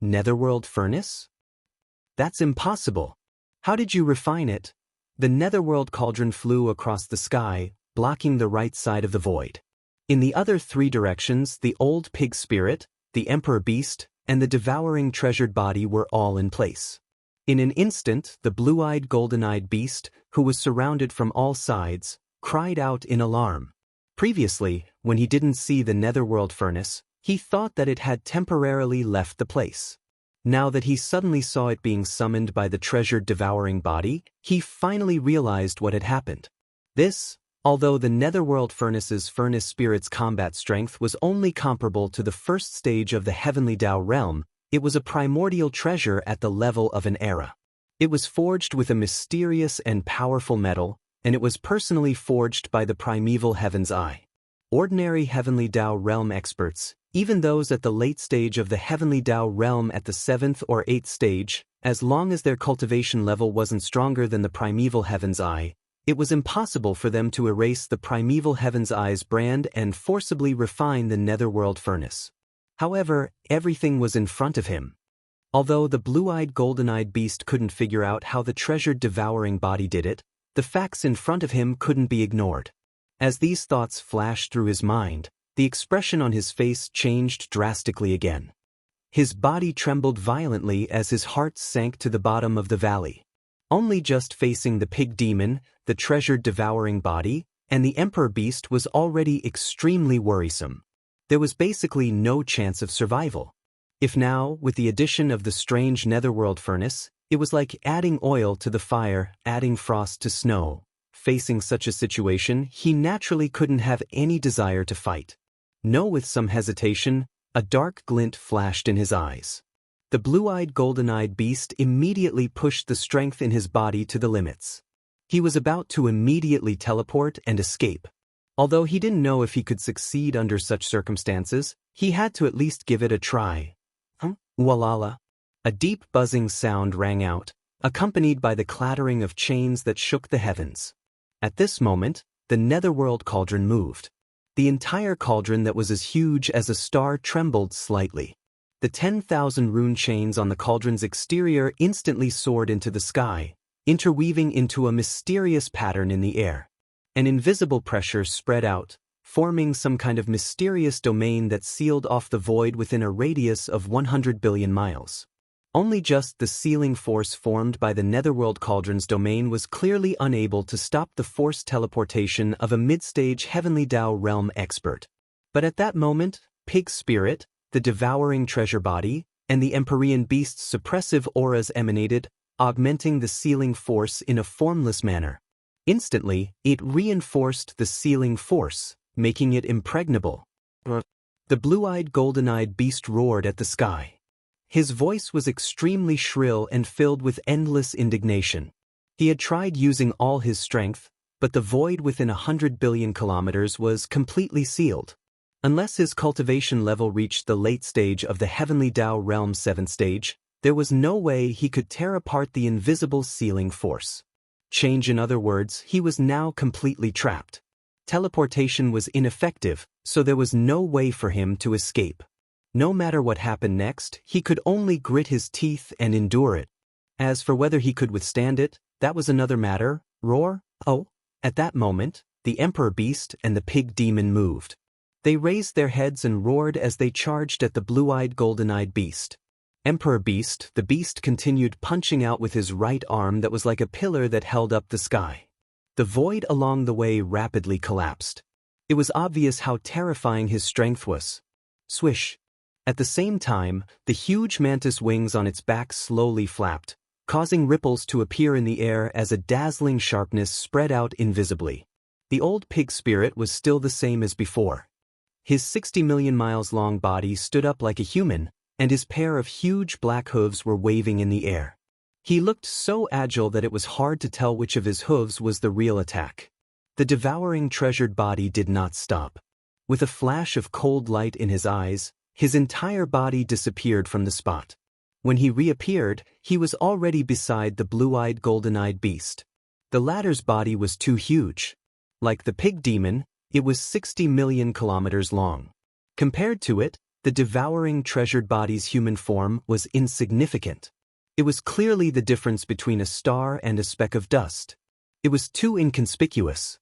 Netherworld furnace? That's impossible. How did you refine it? The netherworld cauldron flew across the sky, blocking the right side of the void. In the other 3 directions, the old pig spirit, the emperor beast, and the devouring treasured body were all in place. In an instant, the blue-eyed golden-eyed beast, who was surrounded from all sides, cried out in alarm. Previously, when he didn't see the netherworld furnace, he thought that it had temporarily left the place. Now that he suddenly saw it being summoned by the treasured devouring body, he finally realized what had happened. This, although the netherworld furnace's furnace spirit's combat strength was only comparable to the first stage of the heavenly Dao realm, it was a primordial treasure at the level of an era. It was forged with a mysterious and powerful metal, and it was personally forged by the primeval Heaven's Eye. Ordinary heavenly Dao realm experts, even those at the late stage of the heavenly Dao realm at the 7th or 8th stage, as long as their cultivation level wasn't stronger than the primeval Heaven's Eye, it was impossible for them to erase the primeval Heaven's Eye's brand and forcibly refine the netherworld furnace. However, everything was in front of him. Although the blue-eyed golden-eyed beast couldn't figure out how the treasured devouring body did it, the facts in front of him couldn't be ignored. As these thoughts flashed through his mind, the expression on his face changed drastically again. His body trembled violently as his heart sank to the bottom of the valley. Only just facing the pig demon, the treasured devouring body, and the emperor beast was already extremely worrisome. There was basically no chance of survival. If now, with the addition of the strange netherworld furnace, it was like adding oil to the fire, adding frost to snow. Facing such a situation, he naturally couldn't have any desire to fight. No, with some hesitation, a dark glint flashed in his eyes. The blue-eyed golden-eyed beast immediately pushed the strength in his body to the limits. He was about to immediately teleport and escape. Although he didn't know if he could succeed under such circumstances, he had to at least give it a try. Walala. A deep buzzing sound rang out, accompanied by the clattering of chains that shook the heavens. At this moment, the netherworld cauldron moved. The entire cauldron that was as huge as a star trembled slightly. The 10,000 rune chains on the cauldron's exterior instantly soared into the sky, interweaving into a mysterious pattern in the air. An invisible pressure spread out, forming some kind of mysterious domain that sealed off the void within a radius of 100 billion miles. Only just the sealing force formed by the netherworld cauldron's domain was clearly unable to stop the forced teleportation of a mid-stage heavenly Dao realm expert. But at that moment, Pig Spirit, the devouring treasure body, and the Empyrean beast's suppressive auras emanated, augmenting the sealing force in a formless manner. Instantly, it reinforced the sealing force, making it impregnable. The blue-eyed golden-eyed beast roared at the sky. His voice was extremely shrill and filled with endless indignation. He had tried using all his strength, but the void within 100 billion kilometers was completely sealed. Unless his cultivation level reached the late stage of the heavenly Dao realm 7th stage, there was no way he could tear apart the invisible sealing force. In other words, he was now completely trapped. Teleportation was ineffective, so there was no way for him to escape. No matter what happened next, he could only grit his teeth and endure it. As for whether he could withstand it, that was another matter. Roar! Oh! At that moment, the emperor beast and the pig demon moved. They raised their heads and roared as they charged at the blue-eyed golden-eyed beast. Emperor beast, the beast continued punching out with his right arm that was like a pillar that held up the sky. The void along the way rapidly collapsed. It was obvious how terrifying his strength was. Swish! At the same time, the huge mantis wings on its back slowly flapped, causing ripples to appear in the air as a dazzling sharpness spread out invisibly. The old pig spirit was still the same as before. His 60 million miles long body stood up like a human, and his pair of huge black hooves were waving in the air. He looked so agile that it was hard to tell which of his hooves was the real attack. The devouring treasured body did not stop. With a flash of cold light in his eyes, his entire body disappeared from the spot. When he reappeared, he was already beside the blue-eyed golden-eyed beast. The latter's body was too huge. Like the pig demon, it was 60 million kilometers long. Compared to it, the devouring treasured body's human form was insignificant. It was clearly the difference between a star and a speck of dust. It was too inconspicuous.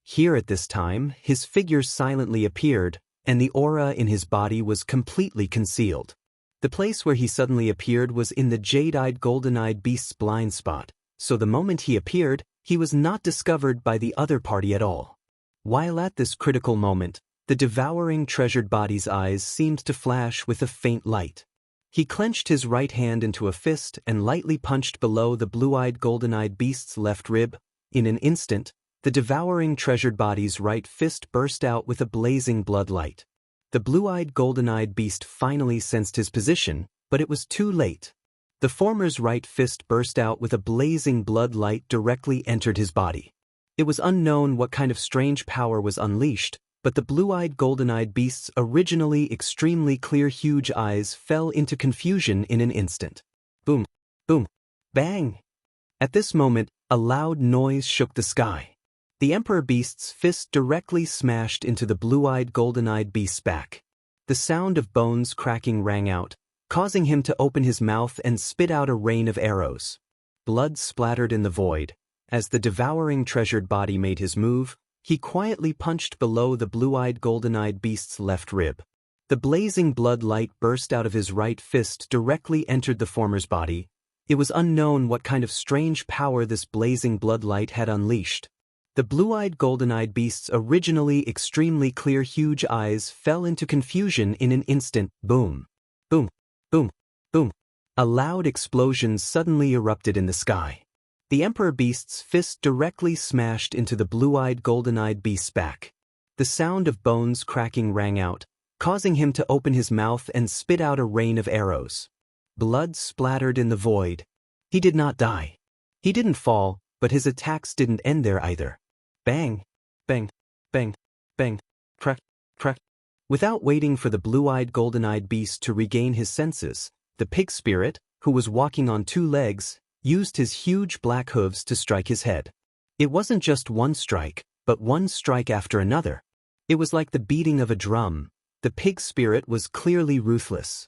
Here at this time, his figure silently appeared, and the aura in his body was completely concealed. The place where he suddenly appeared was in the jade-eyed golden-eyed beast's blind spot, so the moment he appeared, he was not discovered by the other party at all. While at this critical moment, the devouring treasured body's eyes seemed to flash with a faint light. He clenched his right hand into a fist and lightly punched below the blue-eyed golden-eyed beast's left rib. In an instant, the devouring treasured body's right fist burst out with a blazing blood light. The blue-eyed golden-eyed beast finally sensed his position, but it was too late. The former's right fist burst out with a blazing blood light directly entered his body. It was unknown what kind of strange power was unleashed, but the blue-eyed golden-eyed beast's originally extremely clear huge eyes fell into confusion in an instant. Boom, boom, bang! At this moment, a loud noise shook the sky. The Emperor Beast's fist directly smashed into the blue-eyed golden-eyed beast's back. The sound of bones cracking rang out, causing him to open his mouth and spit out a rain of arrows. Blood splattered in the void. As the devouring treasured body made his move, he quietly punched below the blue-eyed golden-eyed beast's left rib. The blazing blood light burst out of his right fist directly entered the former's body. It was unknown what kind of strange power this blazing blood light had unleashed. The blue-eyed golden-eyed beast's originally extremely clear huge eyes fell into confusion in an instant. Boom, boom, boom, boom. A loud explosion suddenly erupted in the sky. The Emperor Beast's fist directly smashed into the blue-eyed golden-eyed beast's back. The sound of bones cracking rang out, causing him to open his mouth and spit out a rain of arrows. Blood splattered in the void. He did not die. He didn't fall, but his attacks didn't end there either. Bang, bang, bang, bang, crack, crack. Without waiting for the blue-eyed golden-eyed beast to regain his senses, the pig spirit, who was walking on two legs, used his huge black hooves to strike his head. It wasn't just one strike, but one strike after another. It was like the beating of a drum. The pig spirit was clearly ruthless.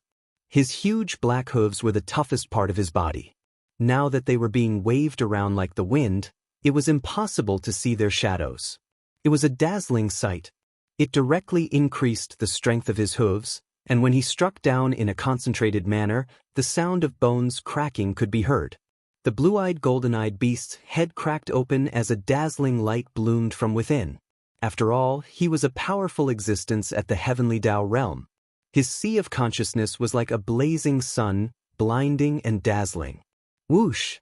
His huge black hooves were the toughest part of his body. Now that they were being waved around like the wind, it was impossible to see their shadows. It was a dazzling sight. It directly increased the strength of his hooves, and when he struck down in a concentrated manner, the sound of bones cracking could be heard. The blue-eyed golden-eyed beast's head cracked open as a dazzling light bloomed from within. After all, he was a powerful existence at the heavenly Tao realm. His sea of consciousness was like a blazing sun, blinding and dazzling. Whoosh!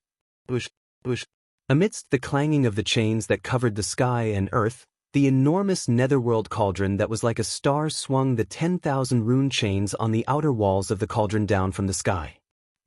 Whoosh! Whoosh! Amidst the clanging of the chains that covered the sky and earth, the enormous netherworld cauldron that was like a star swung the 10,000 rune chains on the outer walls of the cauldron down from the sky.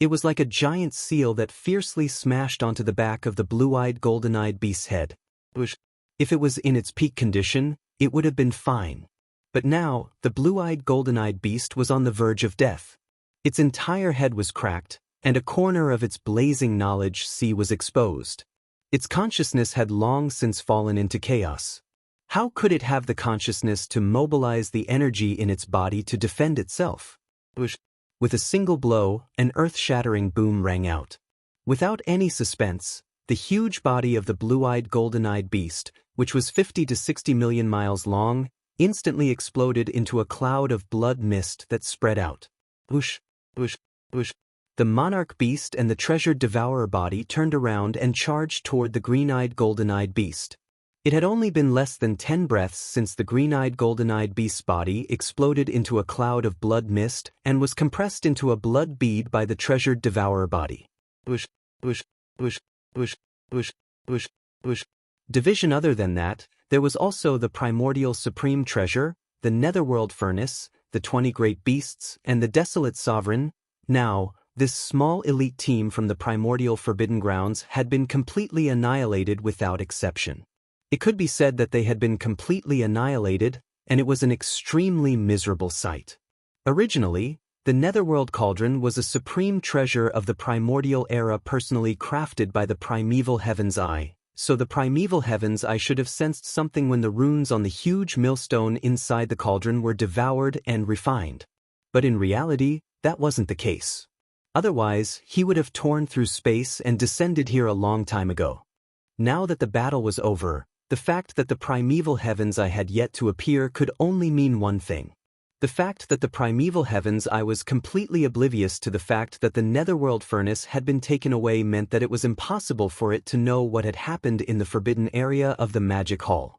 It was like a giant seal that fiercely smashed onto the back of the blue-eyed golden-eyed beast's head. Whoosh! If it was in its peak condition, it would have been fine. But now, the blue-eyed golden-eyed beast was on the verge of death. Its entire head was cracked, and a corner of its blazing knowledge sea was exposed. Its consciousness had long since fallen into chaos. How could it have the consciousness to mobilize the energy in its body to defend itself? Whoosh! With a single blow, an earth-shattering boom rang out. Without any suspense, the huge body of the blue-eyed golden-eyed beast, which was 50 to 60 million miles long, instantly exploded into a cloud of blood mist that spread out. Whoosh! Whoosh! Whoosh! The monarch beast and the treasured devourer body turned around and charged toward the green-eyed golden-eyed beast. It had only been less than 10 breaths since the green-eyed golden-eyed beast's body exploded into a cloud of blood mist and was compressed into a blood bead by the treasured devourer body. Whoosh! Whoosh! Whoosh! Whoosh! Whoosh! Whoosh! Whoosh! Division other than that, there was also the primordial supreme treasure, the netherworld furnace, the 20 great beasts, and the desolate sovereign. Now, this small elite team from the primordial forbidden grounds had been completely annihilated without exception. It could be said that they had been completely annihilated, and it was an extremely miserable sight. Originally, the netherworld cauldron was a supreme treasure of the primordial era personally crafted by the primeval heaven's eye, so the primeval heaven's eye should have sensed something when the runes on the huge millstone inside the cauldron were devoured and refined. But in reality, that wasn't the case. Otherwise, he would have torn through space and descended here a long time ago. Now that the battle was over, the fact that the primeval heaven's eye had yet to appear could only mean one thing. The fact that the primeval heaven's eye was completely oblivious to the fact that the netherworld furnace had been taken away meant that it was impossible for it to know what had happened in the forbidden area of the magic hall.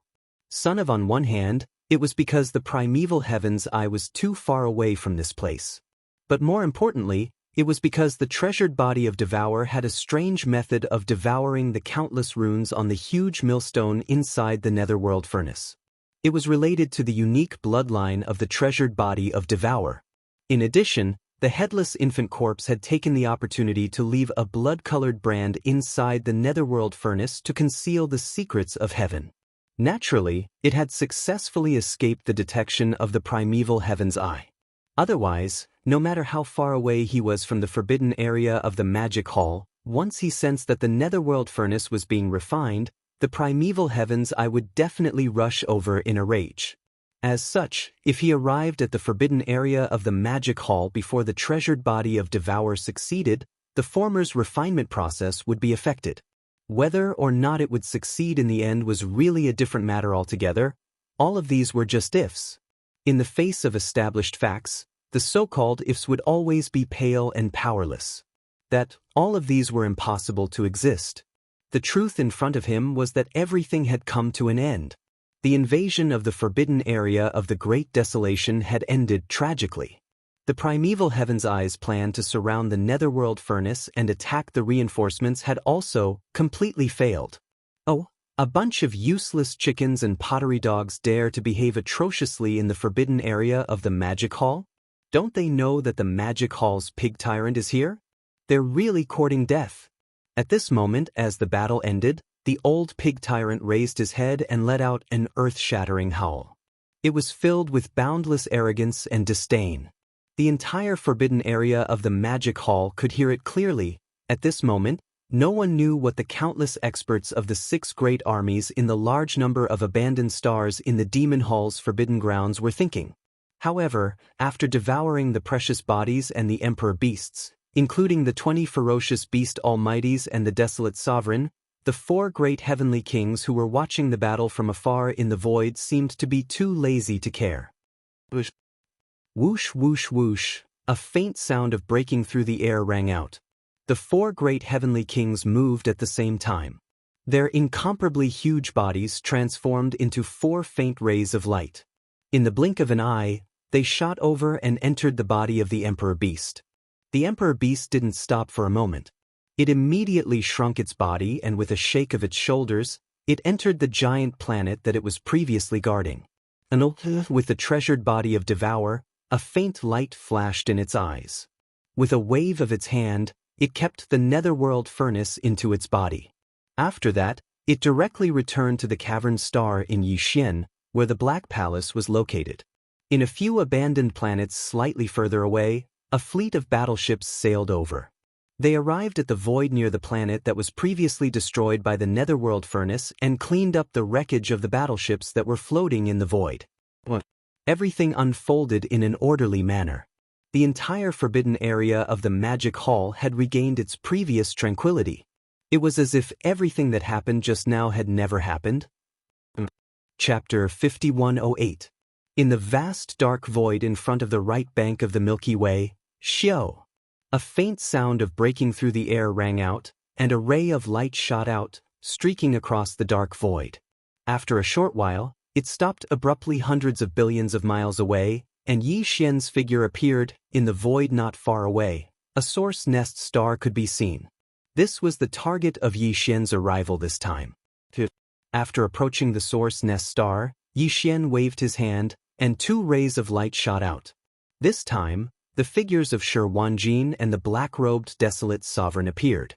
Son of on one hand, it was because the primeval heaven's eye was too far away from this place. But more importantly, it was because the treasured body of Devour had a strange method of devouring the countless runes on the huge millstone inside the netherworld furnace. It was related to the unique bloodline of the treasured body of Devour. In addition, the headless infant corpse had taken the opportunity to leave a blood-colored brand inside the netherworld furnace to conceal the secrets of heaven. Naturally, it had successfully escaped the detection of the primeval heaven's eye. Otherwise, no matter how far away he was from the forbidden area of the magic hall, once he sensed that the netherworld furnace was being refined, the primeval heaven's eye would definitely rush over in a rage. As such, if he arrived at the forbidden area of the magic hall before the treasured body of Devour succeeded, the former's refinement process would be affected. Whether or not it would succeed in the end was really a different matter altogether. All of these were just ifs. In the face of established facts, the so-called ifs would always be pale and powerless. That all of these were impossible to exist. The truth in front of him was that everything had come to an end. The invasion of the forbidden area of the Great Desolation had ended tragically. The primeval heaven's eye's plan to surround the netherworld furnace and attack the reinforcements had also completely failed. Oh, a bunch of useless chickens and pottery dogs dare to behave atrociously in the forbidden area of the magic hall? Don't they know that the magic hall's pig tyrant is here? They're really courting death. At this moment, as the battle ended, the old pig tyrant raised his head and let out an earth-shattering howl. It was filled with boundless arrogance and disdain. The entire forbidden area of the magic hall could hear it clearly. At this moment, no one knew what the countless experts of the 6 great armies in the large number of abandoned stars in the demon hall's forbidden grounds were thinking. However, after devouring the precious bodies and the emperor beasts, including the 20 ferocious beast almighties and the desolate sovereign, the 4 great heavenly kings who were watching the battle from afar in the void seemed to be too lazy to care. Whoosh, whoosh, whoosh, a faint sound of breaking through the air rang out. The 4 great heavenly kings moved at the same time. Their incomparably huge bodies transformed into 4 faint rays of light. In the blink of an eye, they shot over and entered the body of the emperor beast. The emperor beast didn't stop for a moment. It immediately shrunk its body and with a shake of its shoulders, it entered the giant planet that it was previously guarding. And with the treasured body of Devour, a faint light flashed in its eyes. With a wave of its hand, it kept the netherworld furnace into its body. After that, it directly returned to the cavern star in Yixian, where the Black Palace was located. In a few abandoned planets slightly further away, a fleet of battleships sailed over. They arrived at the void near the planet that was previously destroyed by the netherworld furnace and cleaned up the wreckage of the battleships that were floating in the void. Everything unfolded in an orderly manner. The entire forbidden area of the magic hall had regained its previous tranquility. It was as if everything that happened just now had never happened. Chapter 5108. In the vast dark void in front of the right bank of the Milky Way, Xiao. A faint sound of breaking through the air rang out, and a ray of light shot out, streaking across the dark void. After a short while, it stopped abruptly hundreds of billions of miles away, and Yi Xian's figure appeared, in the void not far away. A source nest star could be seen. This was the target of Yi Xian's arrival this time. After approaching the source nest star, Yi Xian waved his hand, and 2 rays of light shot out. This time, the figures of Shi Wanjin and the black-robed desolate sovereign appeared.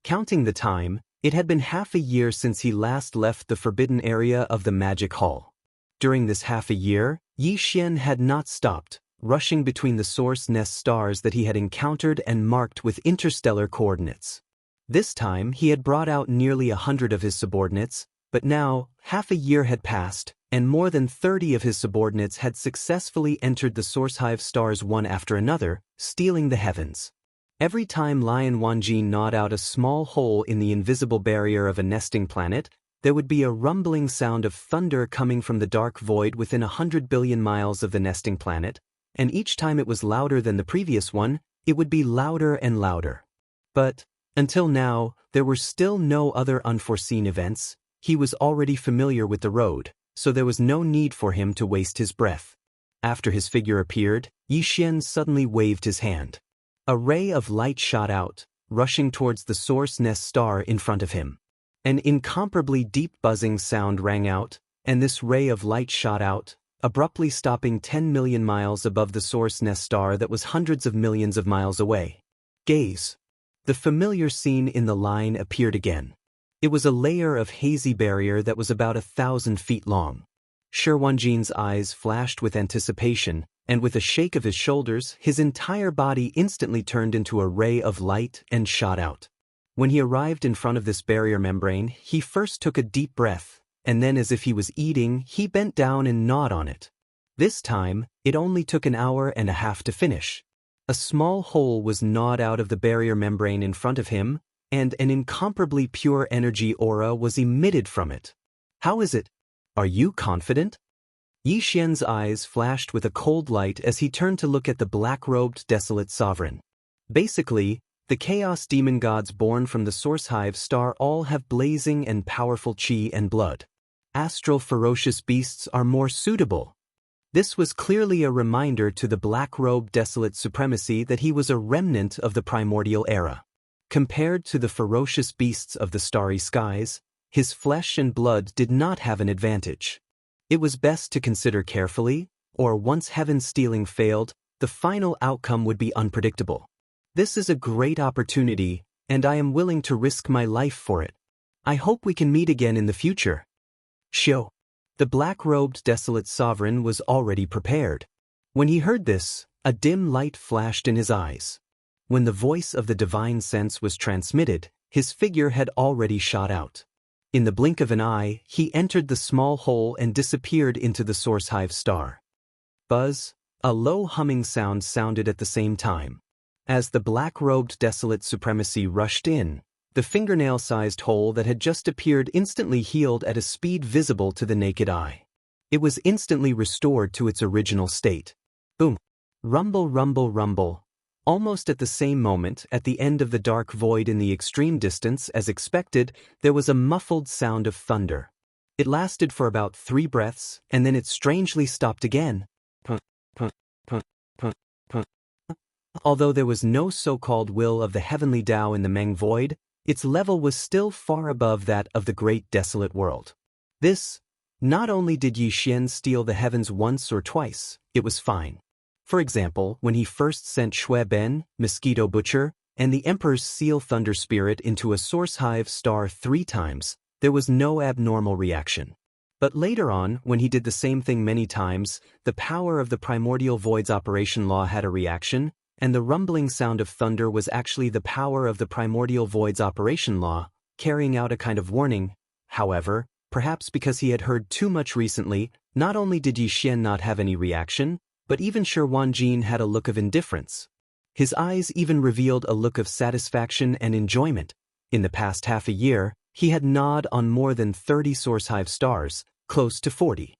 Counting the time, it had been half a year since he last left the forbidden area of the magic hall. During this half a year, Yi Xian had not stopped, rushing between the source nest stars that he had encountered and marked with interstellar coordinates. This time he had brought out nearly 100 of his subordinates, but now, half a year had passed, and more than 30 of his subordinates had successfully entered the source hive stars one after another, stealing the heavens. Every time Lion Wanjin gnawed out a small hole in the invisible barrier of a nesting planet, there would be a rumbling sound of thunder coming from the dark void within 100 billion miles of the nesting planet, and each time it was louder than the previous one, it would be louder and louder. But, until now, there were still no other unforeseen events. He was already familiar with the road, so there was no need for him to waste his breath. After his figure appeared, Yixian suddenly waved his hand. A ray of light shot out, rushing towards the source nest star in front of him. An incomparably deep buzzing sound rang out, and this ray of light shot out, abruptly stopping 10 million miles above the source nest star that was hundreds of millions of miles away. Gaze. The familiar scene in the line appeared again. It was a layer of hazy barrier that was about 1,000 feet long. Shirwanjin's eyes flashed with anticipation, and with a shake of his shoulders, his entire body instantly turned into a ray of light and shot out. When he arrived in front of this barrier membrane, he first took a deep breath, and then as if he was eating, he bent down and gnawed on it. This time, it only took an hour and a half to finish. A small hole was gnawed out of the barrier membrane in front of him, and an incomparably pure energy aura was emitted from it. How is it? Are you confident? Yixian's eyes flashed with a cold light as he turned to look at the black-robed desolate sovereign. Basically, the chaos demon gods born from the source hive star all have blazing and powerful chi and blood. Astral ferocious beasts are more suitable. This was clearly a reminder to the black-robed desolate supremacy that he was a remnant of the primordial era. Compared to the ferocious beasts of the starry skies, his flesh and blood did not have an advantage. It was best to consider carefully, or once heaven's stealing failed, the final outcome would be unpredictable. This is a great opportunity, and I am willing to risk my life for it. I hope we can meet again in the future. Shio. The black-robed desolate sovereign was already prepared. When he heard this, a dim light flashed in his eyes. When the voice of the divine sense was transmitted, his figure had already shot out. In the blink of an eye, he entered the small hole and disappeared into the source hive star. Buzz, a low humming sound sounded at the same time. As the black-robed desolate supremacy rushed in, the fingernail-sized hole that had just appeared instantly healed at a speed visible to the naked eye. It was instantly restored to its original state. Boom! Rumble, rumble, rumble. Almost at the same moment, at the end of the dark void in the extreme distance, as expected, there was a muffled sound of thunder. It lasted for about 3 breaths, and then it strangely stopped again. Although there was no so-called will of the heavenly Tao in the Meng void, its level was still far above that of the great desolate world. This, not only did Yixian steal the heavens once or twice, it was fine. For example, when he first sent Shui Ben, Mosquito Butcher, and the Emperor's Seal Thunder Spirit into a source hive star 3 times, there was no abnormal reaction. But later on, when he did the same thing many times, the power of the primordial void's operation law had a reaction, and the rumbling sound of thunder was actually the power of the primordial void's operation law, carrying out a kind of warning. However, perhaps because he had heard too much recently, not only did Yixian not have any reaction, but even Shirwanjin had a look of indifference. His eyes even revealed a look of satisfaction and enjoyment. In the past half a year, he had gnawed on more than 30 source hive stars, close to 40.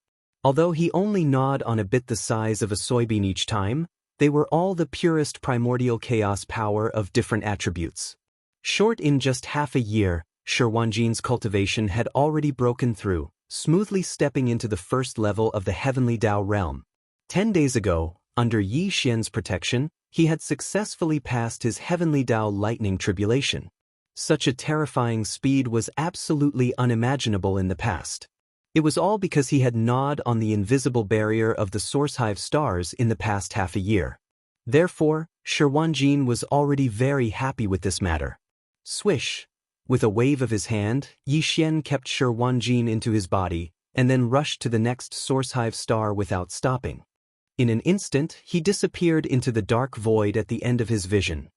Although he only gnawed on a bit the size of a soybean each time, they were all the purest primordial chaos power of different attributes. Short in just half a year, Shirwanjin's cultivation had already broken through, smoothly stepping into the first level of the heavenly Tao realm. 10 days ago, under Yixian's protection, he had successfully passed his heavenly Tao lightning tribulation. Such a terrifying speed was absolutely unimaginable in the past. It was all because he had gnawed on the invisible barrier of the source hive stars in the past half a year. Therefore, Shirwanjin was already very happy with this matter. Swish! With a wave of his hand, Yixian kept Shirwanjin into his body, and then rushed to the next source hive star without stopping. In an instant, he disappeared into the dark void at the end of his vision.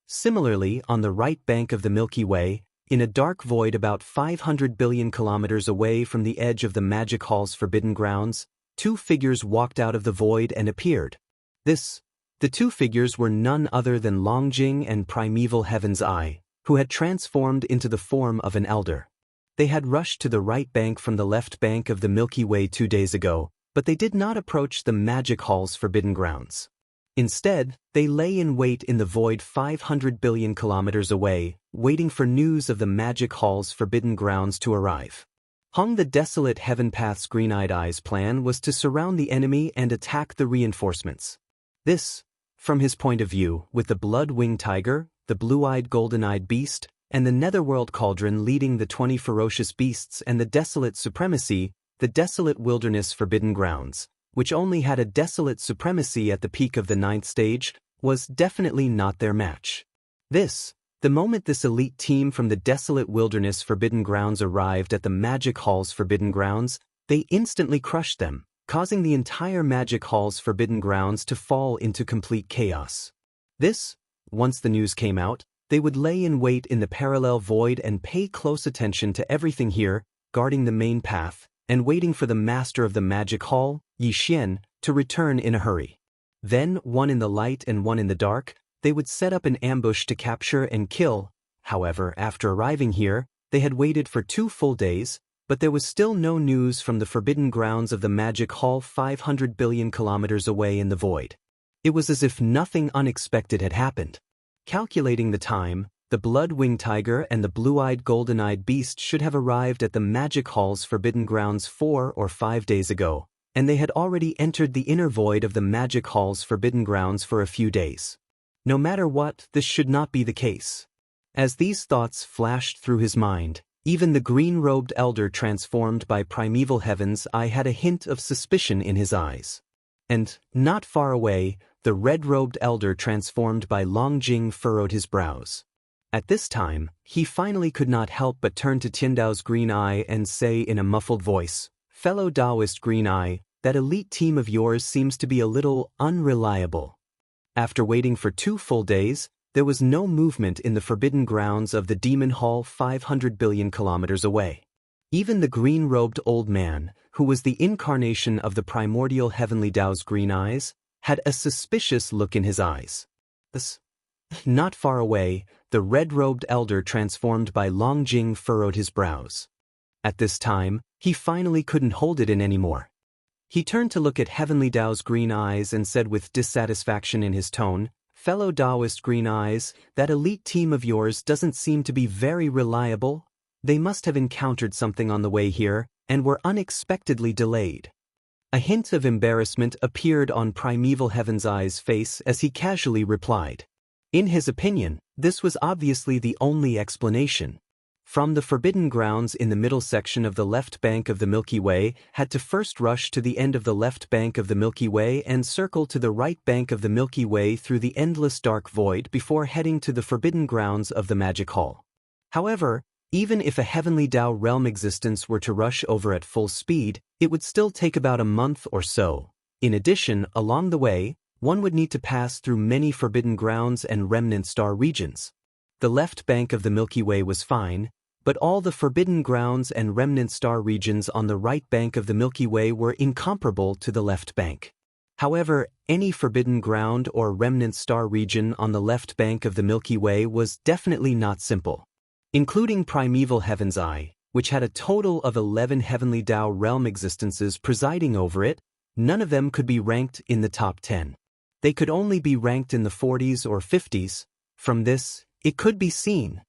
Similarly, on the right bank of the Milky Way, in a dark void about 500 billion kilometers away from the edge of the Magic Hall's forbidden grounds, 2 figures walked out of the void and appeared. The 2 figures were none other than Longjing and Primeval Heaven's Eye, who had transformed into the form of an elder. They had rushed to the right bank from the left bank of the Milky Way 2 days ago, but they did not approach the Magic Hall's forbidden grounds. Instead, they lay in wait in the void 500 billion kilometers away, waiting for news of the Magic Hall's forbidden grounds to arrive. Hung the desolate Heaven Path's green-eyed eyes plan was to surround the enemy and attack the reinforcements. This, from his point of view, with the blood-winged tiger, the blue-eyed golden-eyed beast, and the netherworld cauldron leading the 20 ferocious beasts and the desolate supremacy, the desolate wilderness forbidden grounds, which only had a desolate supremacy at the peak of the 9th stage, was definitely not their match. The moment this elite team from the desolate wilderness forbidden grounds arrived at the Magic Hall's forbidden grounds, they instantly crushed them, causing the entire Magic Hall's forbidden grounds to fall into complete chaos. Once the news came out, they would lay in wait in the parallel void and pay close attention to everything here, guarding the main path, and waiting for the master of the Magic Hall, Yi Xian, to return in a hurry. Then, one in the light and one in the dark, they would set up an ambush to capture and kill. However, after arriving here, they had waited for 2 full days, but there was still no news from the forbidden grounds of the Magic Hall 500 billion kilometers away in the void. It was as if nothing unexpected had happened. Calculating the time, the blood-winged tiger and the blue-eyed golden-eyed beast should have arrived at the Magic Hall's forbidden grounds 4 or 5 days ago, and they had already entered the inner void of the Magic Hall's forbidden grounds for a few days. No matter what, this should not be the case. As these thoughts flashed through his mind, even the green-robed elder transformed by primeval heaven's eye had a hint of suspicion in his eyes. And, not far away, the red-robed elder transformed by Longjing furrowed his brows. At this time, he finally could not help but turn to Tiandao's green eye and say in a muffled voice, "Fellow Daoist green eye, that elite team of yours seems to be a little unreliable." After waiting for 2 full days, there was no movement in the forbidden grounds of the Demon Hall 500 billion kilometers away. Even the green-robed old man, who was the incarnation of the primordial heavenly Dao's green eyes, had a suspicious look in his eyes. Not far away, the red-robed elder transformed by Longjing furrowed his brows. At this time, he finally couldn't hold it in anymore. He turned to look at Heavenly Dao's green eyes and said with dissatisfaction in his tone, "Fellow Daoist green eyes, that elite team of yours doesn't seem to be very reliable. They must have encountered something on the way here, and were unexpectedly delayed." A hint of embarrassment appeared on Primeval Heaven's eye's face as he casually replied. In his opinion, this was obviously the only explanation. From the forbidden grounds in the middle section of the left bank of the Milky Way had to first rush to the end of the left bank of the Milky Way and circle to the right bank of the Milky Way through the endless dark void before heading to the forbidden grounds of the Magic Hall. However, even if a heavenly Dao realm existence were to rush over at full speed, it would still take about a month or so. In addition, along the way, one would need to pass through many forbidden grounds and remnant star regions. The left bank of the Milky Way was fine, but all the forbidden grounds and remnant star regions on the right bank of the Milky Way were incomparable to the left bank. However, any forbidden ground or remnant star region on the left bank of the Milky Way was definitely not simple. Including Primeval Heaven's Eye, which had a total of 11 heavenly Dao realm existences presiding over it, none of them could be ranked in the top 10. They could only be ranked in the 40s or 50s. From this, it could be seen.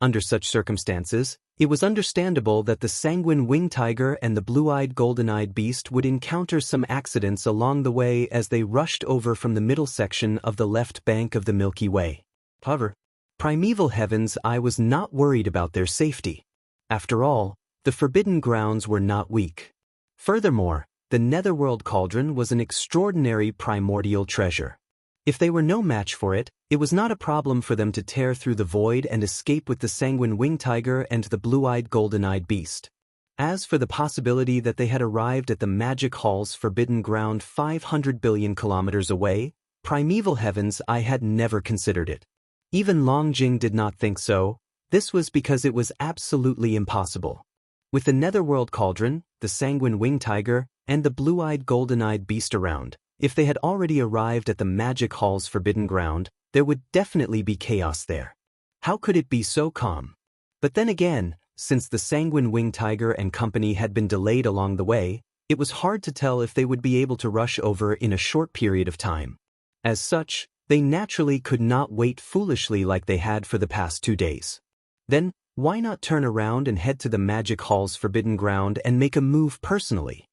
Under such circumstances, it was understandable that the sanguine winged tiger and the blue-eyed golden-eyed beast would encounter some accidents along the way as they rushed over from the middle section of the left bank of the Milky Way. However, Primeval Heaven's eye was not worried about their safety. After all, the forbidden grounds were not weak. Furthermore, the netherworld cauldron was an extraordinary primordial treasure. If they were no match for it, it was not a problem for them to tear through the void and escape with the sanguine winged tiger and the blue-eyed golden-eyed beast. As for the possibility that they had arrived at the Magic Hall's forbidden ground 500 billion kilometers away, Primeval Heaven's eye had never considered it. Even Longjing did not think so. This was because it was absolutely impossible. With the netherworld cauldron, the sanguine winged tiger, and the blue-eyed golden-eyed beast around, if they had already arrived at the Magic Hall's forbidden ground, there would definitely be chaos there. How could it be so calm? But then again, Since the Sanguine Wing Tiger and company had been delayed along the way, it was hard to tell if they would be able to rush over in a short period of time. As such, they naturally could not wait foolishly like they had for the past 2 days. Then, why not turn around and head to the Magic Hall's forbidden ground and make a move personally?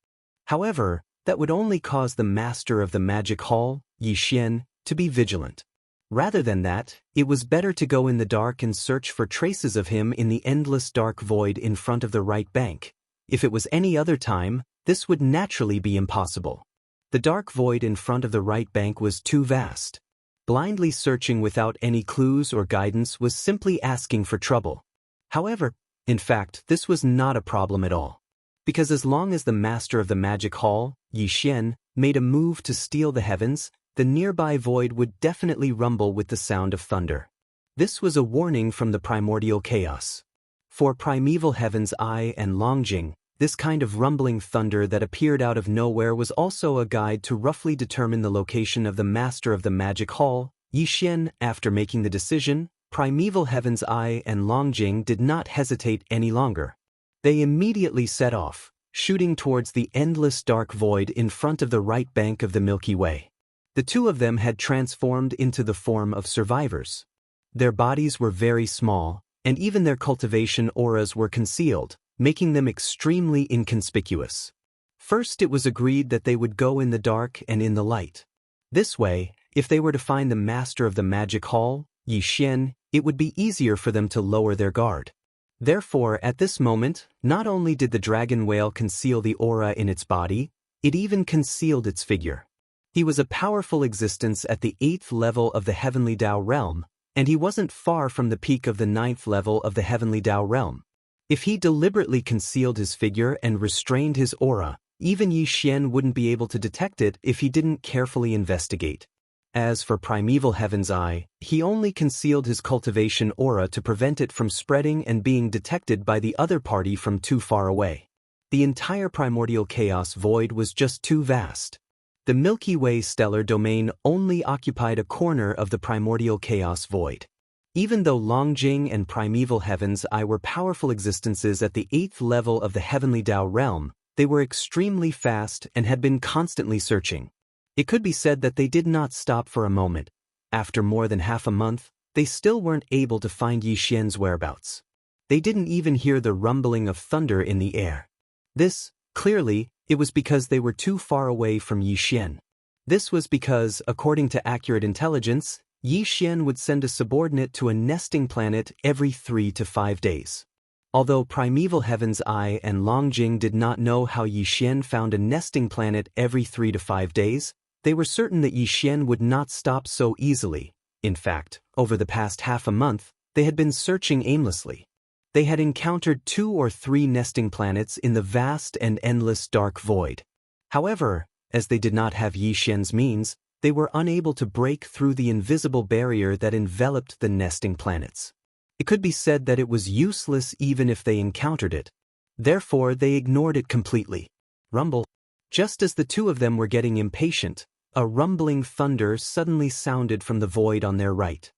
However, that would only cause the master of the Magic Hall, Yi Xian, to be vigilant. Rather than that, it was better to go in the dark and search for traces of him in the endless dark void in front of the right bank. If it was any other time, this would naturally be impossible. The dark void in front of the right bank was too vast. Blindly searching without any clues or guidance was simply asking for trouble. However, in fact, this was not a problem at all. Because as long as the master of the Magic Hall, Yi Xian, made a move to steal the heavens, the nearby void would definitely rumble with the sound of thunder. This was a warning from the primordial chaos. For primeval heavens Ai and Longjing, this kind of rumbling thunder that appeared out of nowhere was also a guide to roughly determine the location of the master of the Magic Hall, Yi Xian. After making the decision, primeval heavens Ai and Longjing did not hesitate any longer. They immediately set off, shooting towards the endless dark void in front of the right bank of the Milky Way. The two of them had transformed into the form of survivors. Their bodies were very small, and even their cultivation auras were concealed, making them extremely inconspicuous. First, it was agreed that they would go in the dark and in the light. This way, if they were to find the master of the Magic Hall, Yi Xian, it would be easier for them to lower their guard. Therefore, at this moment, not only did the dragon whale conceal the aura in its body, it even concealed its figure. He was a powerful existence at the 8th level of the Heavenly Dao realm, and he wasn't far from the peak of the 9th level of the Heavenly Dao realm. If he deliberately concealed his figure and restrained his aura, even Yi Xian wouldn't be able to detect it if he didn't carefully investigate. As for primeval heaven's Eye, he only concealed his cultivation aura to prevent it from spreading and being detected by the other party from too far away. The entire primordial chaos void was just too vast. The Milky Way stellar domain only occupied a corner of the primordial chaos void. Even though Longjing and primeval heavens Eye were powerful existences at the 8th level of the Heavenly Dao realm, they were extremely fast and had been constantly searching. It could be said that they did not stop for a moment. After more than half a month, they still weren't able to find Yi Xian's whereabouts. They didn't even hear the rumbling of thunder in the air. Clearly, it was because they were too far away from Yi Xian. This was because, according to accurate intelligence, Yi Xian would send a subordinate to a nesting planet every 3 to 5 days. Although primeval heavens Eye and Longjing did not know how Yi Xian found a nesting planet every 3 to 5 days, they were certain that Yi Xian would not stop so easily. In fact, over the past half a month, they had been searching aimlessly. They had encountered 2 or 3 nesting planets in the vast and endless dark void. However, as they did not have Yi Xian's means, they were unable to break through the invisible barrier that enveloped the nesting planets. It could be said that it was useless even if they encountered it. Therefore, they ignored it completely. Rumble. Just as the two of them were getting impatient, a rumbling thunder suddenly sounded from the void on their right.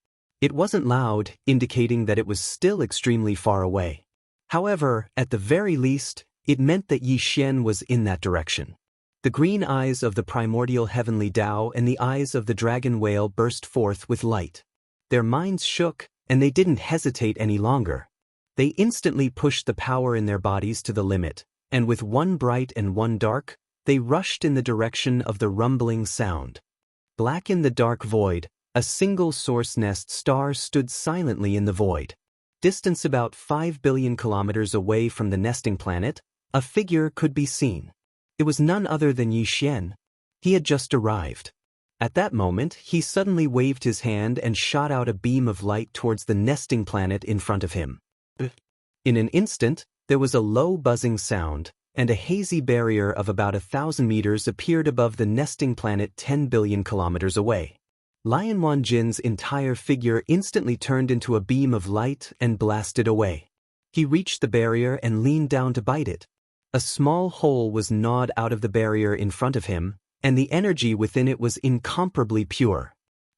It wasn't loud, indicating that it was still extremely far away. However, at the very least, it meant that Yi Xian was in that direction. The green eyes of the primordial heavenly Dao and the eyes of the dragon whale burst forth with light. Their minds shook, and they didn't hesitate any longer. They instantly pushed the power in their bodies to the limit, and with one bright and one dark, they rushed in the direction of the rumbling sound. Black in the dark void, a single source nest star stood silently in the void. Distance about 5 billion kilometers away from the nesting planet, a figure could be seen. It was none other than Yi Xian. He had just arrived. At that moment, he suddenly waved his hand and shot out a beam of light towards the nesting planet in front of him. In an instant, there was a low buzzing sound, and a hazy barrier of about 1,000 meters appeared above the nesting planet 10 billion kilometers away. Lion Wanjin's entire figure instantly turned into a beam of light and blasted away. He reached the barrier and leaned down to bite it. A small hole was gnawed out of the barrier in front of him, and the energy within it was incomparably pure.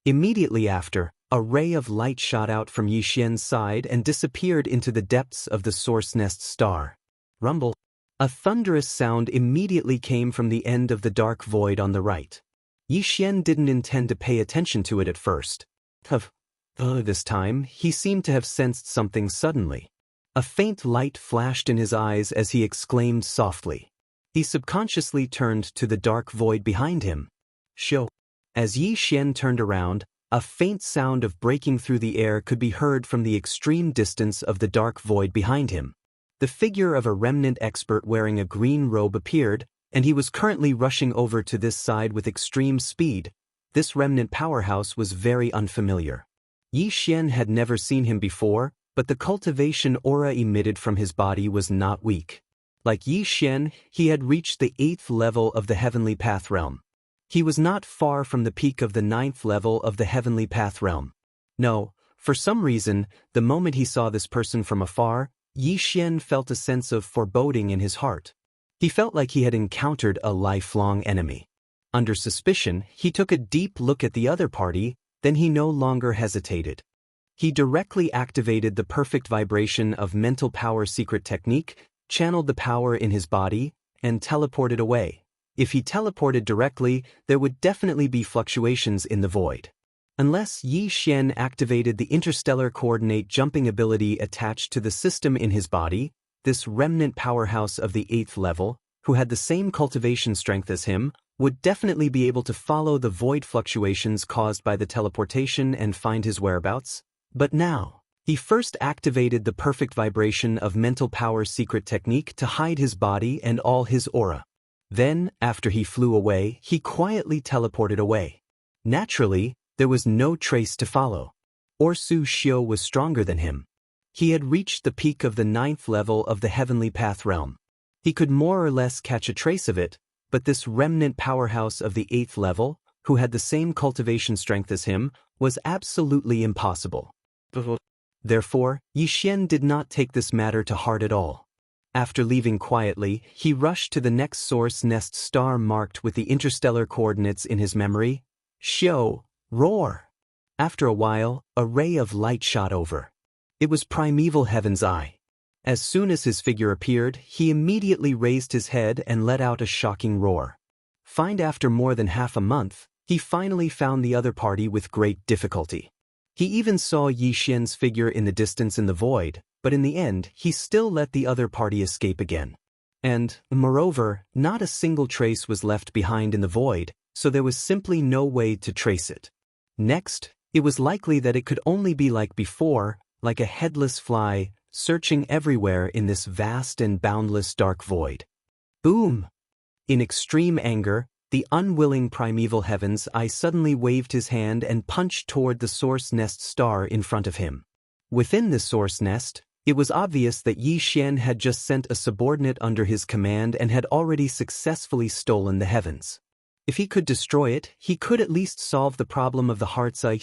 Immediately after, A ray of light shot out from Yi Xian's side and disappeared into the depths of the source nest star. Rumble. A thunderous sound immediately came from the end of the dark void on the right. Yi Xian didn't intend to pay attention to it at first. This time, he seemed to have sensed something suddenly. A faint light flashed in his eyes as he exclaimed softly. He subconsciously turned to the dark void behind him. Shoo. As Yi Xian turned around, a faint sound of breaking through the air could be heard from the extreme distance of the dark void behind him. The figure of a remnant expert wearing a green robe appeared, and he was currently rushing over to this side with extreme speed. This remnant powerhouse was very unfamiliar. Yi Xian had never seen him before, but the cultivation aura emitted from his body was not weak. Like Yi Xian, he had reached the 8th level of the Heavenly Path realm. He was not far from the peak of the 9th level of the Heavenly Path realm. No, for some reason, the moment he saw this person from afar, Yi Xian felt a sense of foreboding in his heart. He felt like he had encountered a lifelong enemy. Under suspicion, he took a deep look at the other party, then he no longer hesitated. He directly activated the perfect vibration of mental power secret technique, channeled the power in his body, and teleported away. If he teleported directly, there would definitely be fluctuations in the void. Unless Yi Xian activated the interstellar coordinate jumping ability attached to the system in his body, this remnant powerhouse of the 8th level, who had the same cultivation strength as him, would definitely be able to follow the void fluctuations caused by the teleportation and find his whereabouts. But now, he first activated the perfect vibration of mental power secret technique to hide his body and all his aura. Then, after he flew away, he quietly teleported away. Naturally, there was no trace to follow. Orsu Xiu was stronger than him. He had reached the peak of the 9th level of the Heavenly Path realm. He could more or less catch a trace of it, but this remnant powerhouse of the 8th level, who had the same cultivation strength as him, was absolutely impossible. Therefore, Yi Xian did not take this matter to heart at all. After leaving quietly, he rushed to the next source nest star marked with the interstellar coordinates in his memory. Xiu, roar! After a while, a ray of light shot over. It was Primeval Heaven's Eye. As soon as his figure appeared, he immediately raised his head and let out a shocking roar. After more than half a month, he finally found the other party with great difficulty. He even saw Yi Xian's figure in the distance in the void, but in the end, he still let the other party escape again. And, moreover, not a single trace was left behind in the void, so there was simply no way to trace it. Next, it was likely that it could only be like before, like a headless fly, searching everywhere in this vast and boundless dark void. Boom! In extreme anger, the unwilling Primeval Heaven's Eye suddenly waved his hand and punched toward the source nest star in front of him. Within the source nest, it was obvious that Yi Xian had just sent a subordinate under his command and had already successfully stolen the heavens. If he could destroy it, he could at least solve the problem of the heart's eye.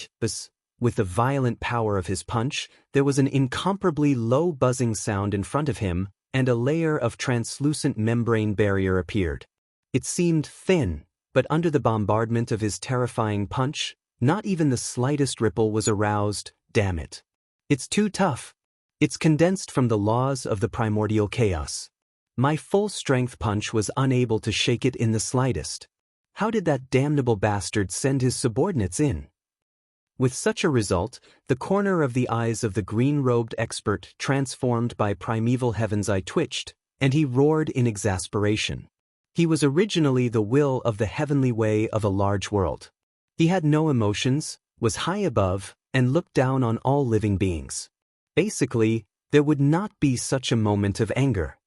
With the violent power of his punch, there was an incomparably low buzzing sound in front of him, and a layer of translucent membrane barrier appeared. It seemed thin, but under the bombardment of his terrifying punch, not even the slightest ripple was aroused. Damn it. It's too tough. It's condensed from the laws of the primordial chaos. My full-strength punch was unable to shake it in the slightest. How did that damnable bastard send his subordinates in? With such a result, the corner of the eyes of the green-robed expert transformed by Primeval Heaven's Eye twitched, and he roared in exasperation. He was originally the will of the heavenly way of a large world. He had no emotions, was high above, and looked down on all living beings. Basically, there would not be such a moment of anger.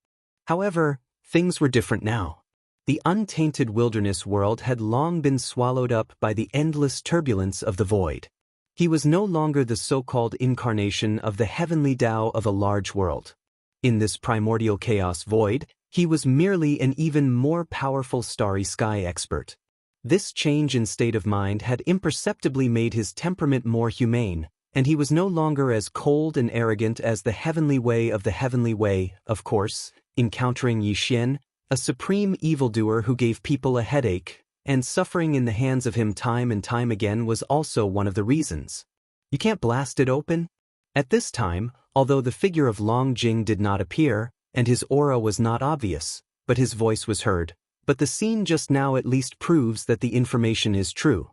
However, things were different now. The untainted wilderness world had long been swallowed up by the endless turbulence of the void. He was no longer the so-called incarnation of the heavenly Tao of a large world. In this primordial chaos void, he was merely an even more powerful starry sky expert. This change in state of mind had imperceptibly made his temperament more humane, and he was no longer as cold and arrogant as the heavenly way of the heavenly way. Of course, encountering Yi Xian, a supreme evildoer who gave people a headache, and suffering in the hands of him time and time again was also one of the reasons. You can't blast it open? At this time, although the figure of Long Jing did not appear, and his aura was not obvious, but his voice was heard. But the scene just now at least proves that the information is true.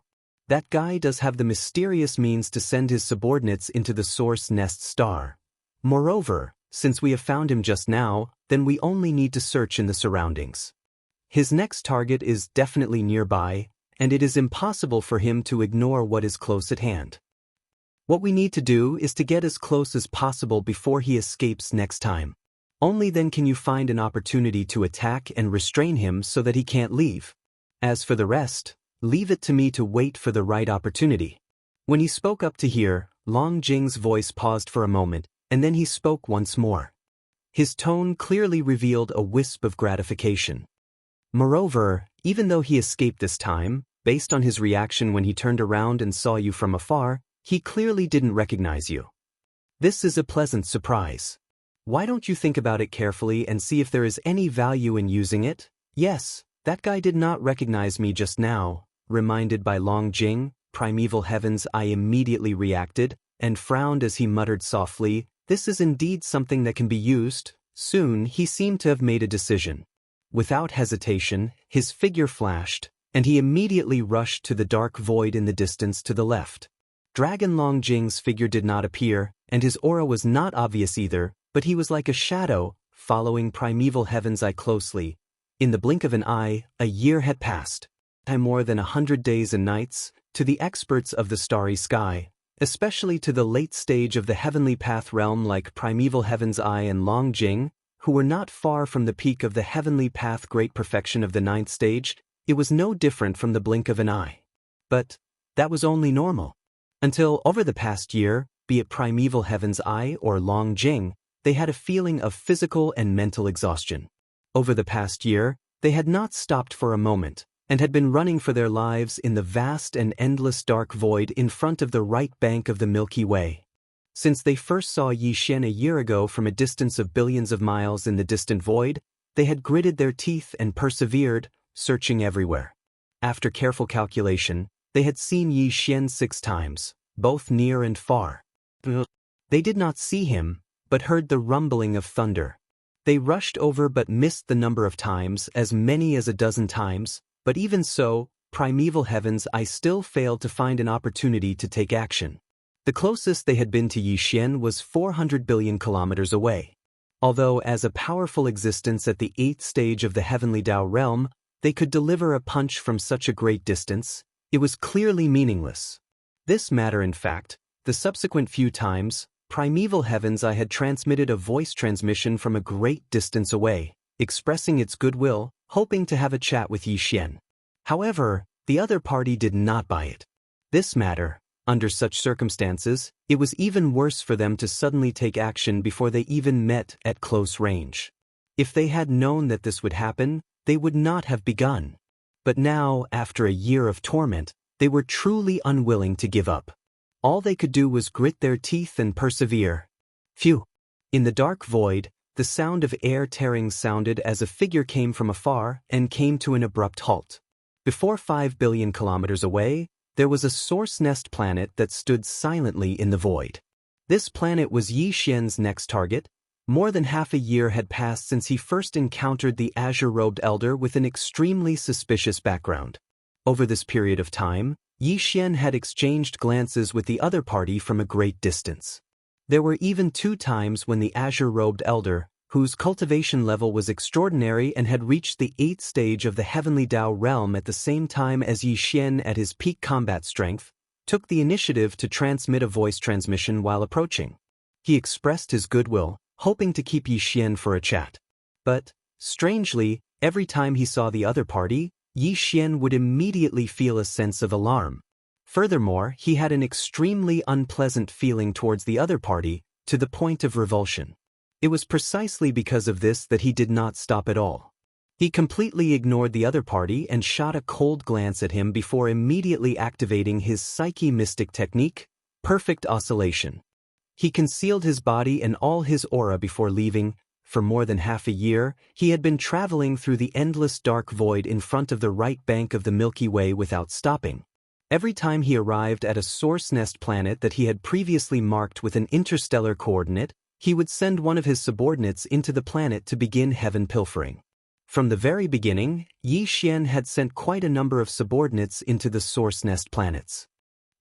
That guy does have the mysterious means to send his subordinates into the source nest star. Moreover, since we have found him just now, then we only need to search in the surroundings. His next target is definitely nearby, and it is impossible for him to ignore what is close at hand. What we need to do is to get as close as possible before he escapes next time. Only then can you find an opportunity to attack and restrain him so that he can't leave. As for the rest, leave it to me to wait for the right opportunity. When he spoke up to hear, Long Jing's voice paused for a moment, and then he spoke once more. His tone clearly revealed a wisp of gratification. Moreover, even though he escaped this time, based on his reaction when he turned around and saw you from afar, he clearly didn't recognize you. This is a pleasant surprise. Why don't you think about it carefully and see if there is any value in using it? Yes, that guy did not recognize me just now. Reminded by Long Jing, primeval heavens, I immediately reacted, and frowned as he muttered softly, this is indeed something that can be used. Soon he seemed to have made a decision. Without hesitation, his figure flashed, and he immediately rushed to the dark void in the distance to the left. Dragon Long Jing's figure did not appear, and his aura was not obvious either, but he was like a shadow, following primeval heaven's eye closely. In the blink of an eye, a year had passed. More than 100 days and nights, to the experts of the starry sky, especially to the late stage of the heavenly path realm like primeval heaven's eye and Long Jing, who were not far from the peak of the heavenly path great perfection of the 9th stage, it was no different from the blink of an eye. But that was only normal. Until, over the past year, be it primeval heaven's eye or Long Jing, they had a feeling of physical and mental exhaustion. Over the past year, they had not stopped for a moment, and had been running for their lives in the vast and endless dark void in front of the right bank of the Milky Way. Since they first saw Yixian a year ago from a distance of billions of miles in the distant void, they had gritted their teeth and persevered, searching everywhere. After careful calculation, they had seen Yixian 6 times, both near and far. They did not see him, but heard the rumbling of thunder. They rushed over but missed the number of times, as many as a dozen times, but even so, primeval heavens, I still failed to find an opportunity to take action. The closest they had been to Yixian was 400 billion kilometers away. Although as a powerful existence at the 8th stage of the heavenly Dao realm, they could deliver a punch from such a great distance, it was clearly meaningless. This matter, in fact, the subsequent few times, primeval heavens, I had transmitted a voice transmission from a great distance away, expressing its goodwill, hoping to have a chat with Yixian. However, the other party did not buy it. This matter, under such circumstances, it was even worse for them to suddenly take action before they even met at close range. If they had known that this would happen, they would not have begun. But now, after a year of torment, they were truly unwilling to give up. All they could do was grit their teeth and persevere. Phew! In the dark void, the sound of air tearing sounded as a figure came from afar and came to an abrupt halt. Before 5 billion kilometers away, there was a source nest planet that stood silently in the void. This planet was Yixian's next target. More than half a year had passed since he first encountered the azure-robed elder with an extremely suspicious background. Over this period of time, Yixian had exchanged glances with the other party from a great distance. There were even 2 times when the azure-robed elder, whose cultivation level was extraordinary and had reached the 8th stage of the heavenly Dao realm at the same time as Yixian at his peak combat strength, took the initiative to transmit a voice transmission while approaching. He expressed his goodwill, hoping to keep Yixian for a chat. But, strangely, every time he saw the other party, Yixian would immediately feel a sense of alarm. Furthermore, he had an extremely unpleasant feeling towards the other party, to the point of revulsion. It was precisely because of this that he did not stop at all. He completely ignored the other party and shot a cold glance at him before immediately activating his Psyche Mystic technique, Perfect Oscillation. He concealed his body and all his aura before leaving. For more than half a year, he had been traveling through the endless dark void in front of the right bank of the Milky Way without stopping. Every time he arrived at a source nest planet that he had previously marked with an interstellar coordinate, he would send one of his subordinates into the planet to begin heaven pilfering. From the very beginning, Yi Xian had sent quite a number of subordinates into the source nest planets.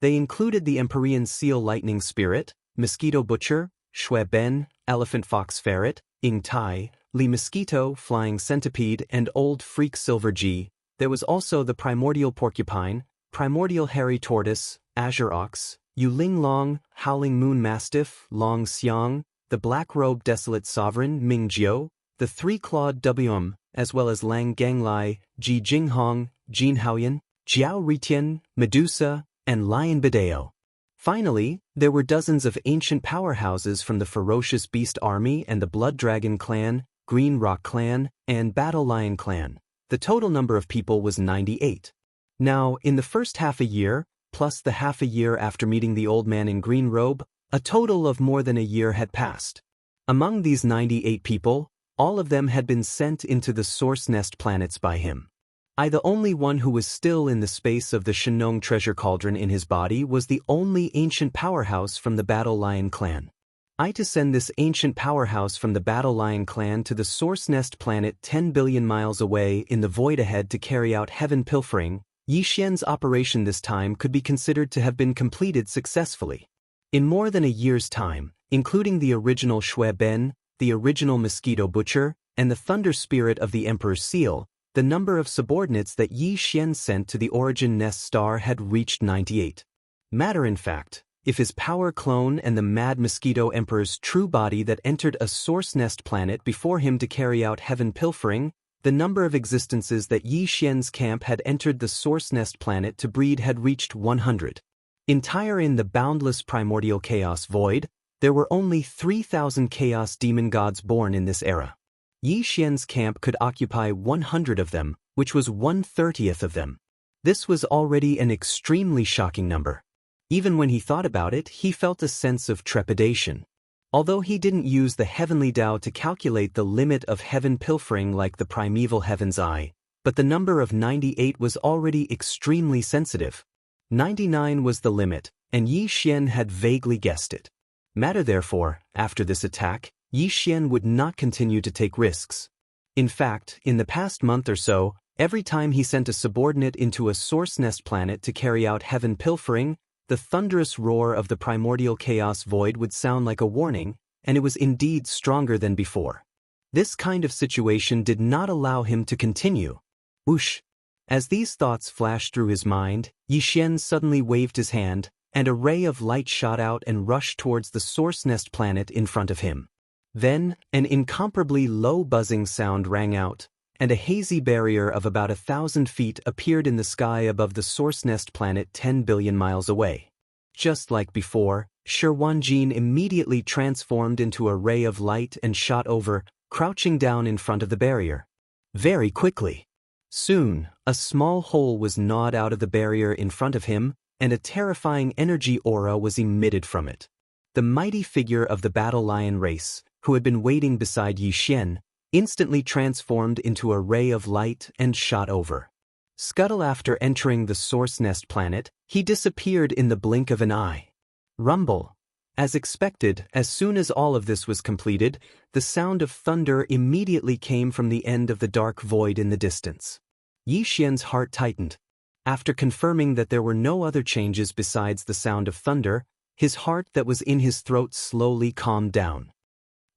They included the Empyrean Seal Lightning Spirit, Mosquito Butcher, Shui Ben, Elephant Fox Ferret, Ing Tai, Li Mosquito, Flying Centipede, and Old Freak Silver G. There was also the Primordial Porcupine, Primordial Hairy Tortoise, Azure Ox, Yuling Long, Howling Moon Mastiff, Long Xiang, the Black-Robed Desolate Sovereign, Ming Jiao, the Three-Clawed Wum, as well as Lang Ganglai, Ji Jinghong, Jin Haoyan, Jiao Ritian, Medusa, and Lion Bideo. Finally, there were dozens of ancient powerhouses from the Ferocious Beast Army and the Blood Dragon Clan, Green Rock Clan, and Battle Lion Clan. The total number of people was 98. Now, in the first half a year, plus the half a year after meeting the old man in green robe, a total of more than a year had passed. Among these 98 people, all of them had been sent into the source nest planets by him. The only one who was still in the space of the Shenong treasure cauldron in his body was the only ancient powerhouse from the Battle Lion clan. To send this ancient powerhouse from the Battle Lion clan to the source nest planet 10 billion miles away in the void ahead to carry out heaven pilfering, Yi Xian's operation this time could be considered to have been completed successfully. In more than a year's time, including the original Shui Ben, the original Mosquito Butcher, and the Thunder Spirit of the Emperor's Seal, the number of subordinates that Yi Xian sent to the Origin Nest Star had reached 98. Matter in fact, if his power clone and the Mad Mosquito Emperor's true body that entered a source nest planet before him to carry out heaven pilfering, the number of existences that Yi Xian's camp had entered the source nest planet to breed had reached 100. Entire in the boundless primordial chaos void, there were only 3,000 chaos demon gods born in this era. Yi Xian's camp could occupy 100 of them, which was 1/30th of them. This was already an extremely shocking number. Even when he thought about it, he felt a sense of trepidation. Although he didn't use the heavenly Tao to calculate the limit of heaven pilfering like the primeval Heaven's Eye, but the number of 98 was already extremely sensitive. 99 was the limit, and Yi Xian had vaguely guessed it. Matter therefore, after this attack, Yi Xian would not continue to take risks. In fact, in the past month or so, every time he sent a subordinate into a source nest planet to carry out heaven pilfering, the thunderous roar of the primordial chaos void would sound like a warning, and it was indeed stronger than before. This kind of situation did not allow him to continue. Whoosh! As these thoughts flashed through his mind, Yi Xian suddenly waved his hand, and a ray of light shot out and rushed towards the source nest planet in front of him. Then, an incomparably low buzzing sound rang out, and a hazy barrier of about 1,000 feet appeared in the sky above the source nest planet 10 billion miles away. Just like before, Shi Wanjin immediately transformed into a ray of light and shot over, crouching down in front of the barrier. Very quickly. Soon, a small hole was gnawed out of the barrier in front of him, and a terrifying energy aura was emitted from it. The mighty figure of the Battle Lion race, who had been waiting beside Yi Xian, instantly transformed into a ray of light and shot over. Scuttle after entering the source nest planet, he disappeared in the blink of an eye. Rumble. As expected, as soon as all of this was completed, the sound of thunder immediately came from the end of the dark void in the distance. Yi Xian's heart tightened. After confirming that there were no other changes besides the sound of thunder, his heart that was in his throat slowly calmed down.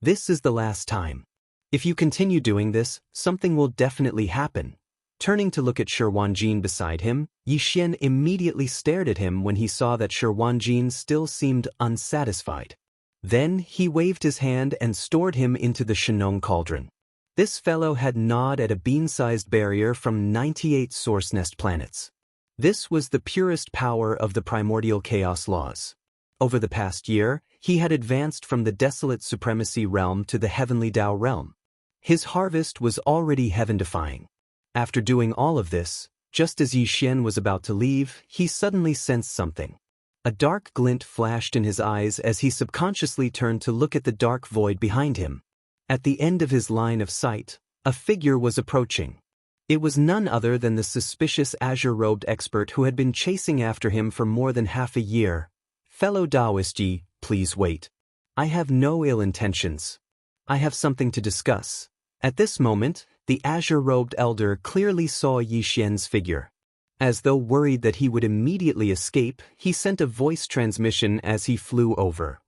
This is the last time. If you continue doing this, something will definitely happen. Turning to look at Shi Wanjin beside him, Yi Xian immediately stared at him when he saw that Shi Wanjin still seemed unsatisfied. Then he waved his hand and stored him into the Shenong cauldron. This fellow had gnawed at a bean-sized barrier from 98 source nest planets. This was the purest power of the primordial chaos laws. Over the past year, he had advanced from the desolate supremacy realm to the heavenly Tao realm. His harvest was already heaven-defying. After doing all of this, just as Yi Xian was about to leave, he suddenly sensed something. A dark glint flashed in his eyes as he subconsciously turned to look at the dark void behind him. At the end of his line of sight, a figure was approaching. It was none other than the suspicious azure-robed expert who had been chasing after him for more than half a year. "Fellow Daoist Yi, please wait. I have no ill intentions. I have something to discuss." At this moment, the azure-robed elder clearly saw Yi Xian's figure. As though worried that he would immediately escape, he sent a voice transmission as he flew over.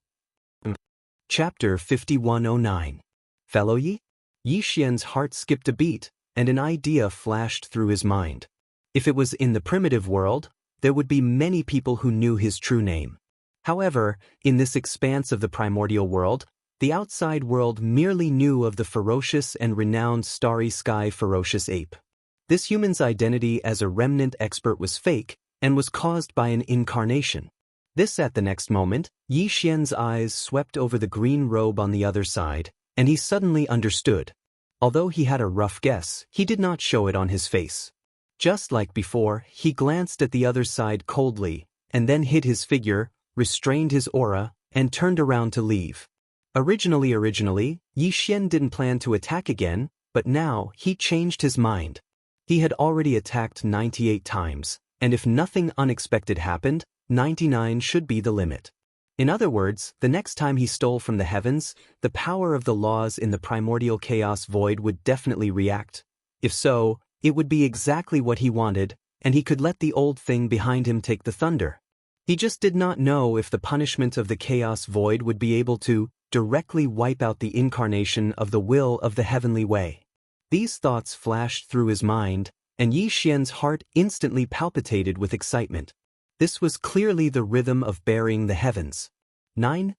Chapter 5109. Fellow Yi? Yi Xian's heart skipped a beat, and an idea flashed through his mind. If it was in the primitive world, there would be many people who knew his true name. However, in this expanse of the primordial world, the outside world merely knew of the ferocious and renowned Starry Sky ferocious ape. This human's identity as a remnant expert was fake and was caused by an incarnation. This at the next moment, Yi Xian's eyes swept over the green robe on the other side, and he suddenly understood. Although he had a rough guess, he did not show it on his face. Just like before, he glanced at the other side coldly, and then hid his figure, restrained his aura, and turned around to leave. Originally, Yi Xian didn't plan to attack again, but now he changed his mind. He had already attacked 98 times, and if nothing unexpected happened, 99 should be the limit. In other words, the next time he stole from the heavens, the power of the laws in the primordial chaos void would definitely react. If so, it would be exactly what he wanted, and he could let the old thing behind him take the thunder. He just did not know if the punishment of the chaos void would be able to directly wipe out the incarnation of the will of the heavenly way. These thoughts flashed through his mind, and Yi Xian's heart instantly palpitated with excitement. This was clearly the rhythm of burying the heavens. 9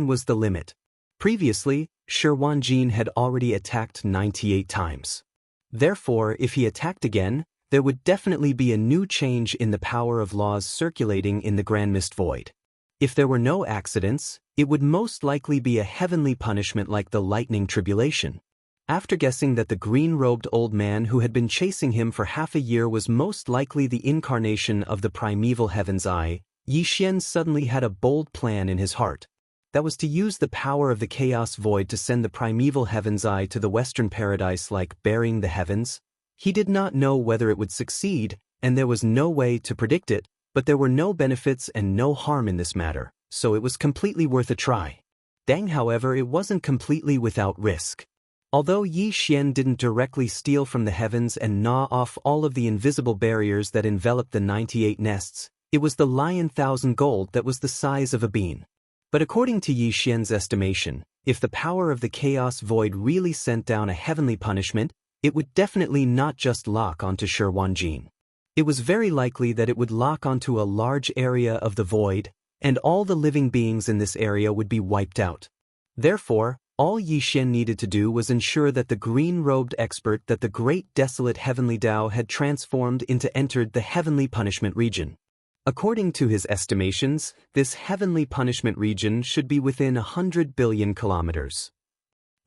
was the limit. Previously, Xianxia had already attacked 98 times. Therefore, if he attacked again, there would definitely be a new change in the power of laws circulating in the Grand Mist Void. If there were no accidents, it would most likely be a heavenly punishment like the lightning tribulation. After guessing that the green-robed old man who had been chasing him for half a year was most likely the incarnation of the primeval Heaven's Eye, Yi Xian suddenly had a bold plan in his heart. That was to use the power of the Chaos Void to send the primeval Heaven's Eye to the Western Paradise like burying the heavens. He did not know whether it would succeed, and there was no way to predict it, but there were no benefits and no harm in this matter, so it was completely worth a try. However, it wasn't completely without risk. Although Yi Xian didn't directly steal from the heavens and gnaw off all of the invisible barriers that enveloped the 98 nests, it was the lion 1,000 gold that was the size of a bean. But according to Yi Xian's estimation, if the power of the Chaos Void really sent down a heavenly punishment, it would definitely not just lock onto Xianxia. It was very likely that it would lock onto a large area of the void, and all the living beings in this area would be wiped out. Therefore, all Yi Xian needed to do was ensure that the green-robed expert that the great desolate heavenly Dao had transformed into entered the heavenly punishment region. According to his estimations, this heavenly punishment region should be within 100 billion kilometers.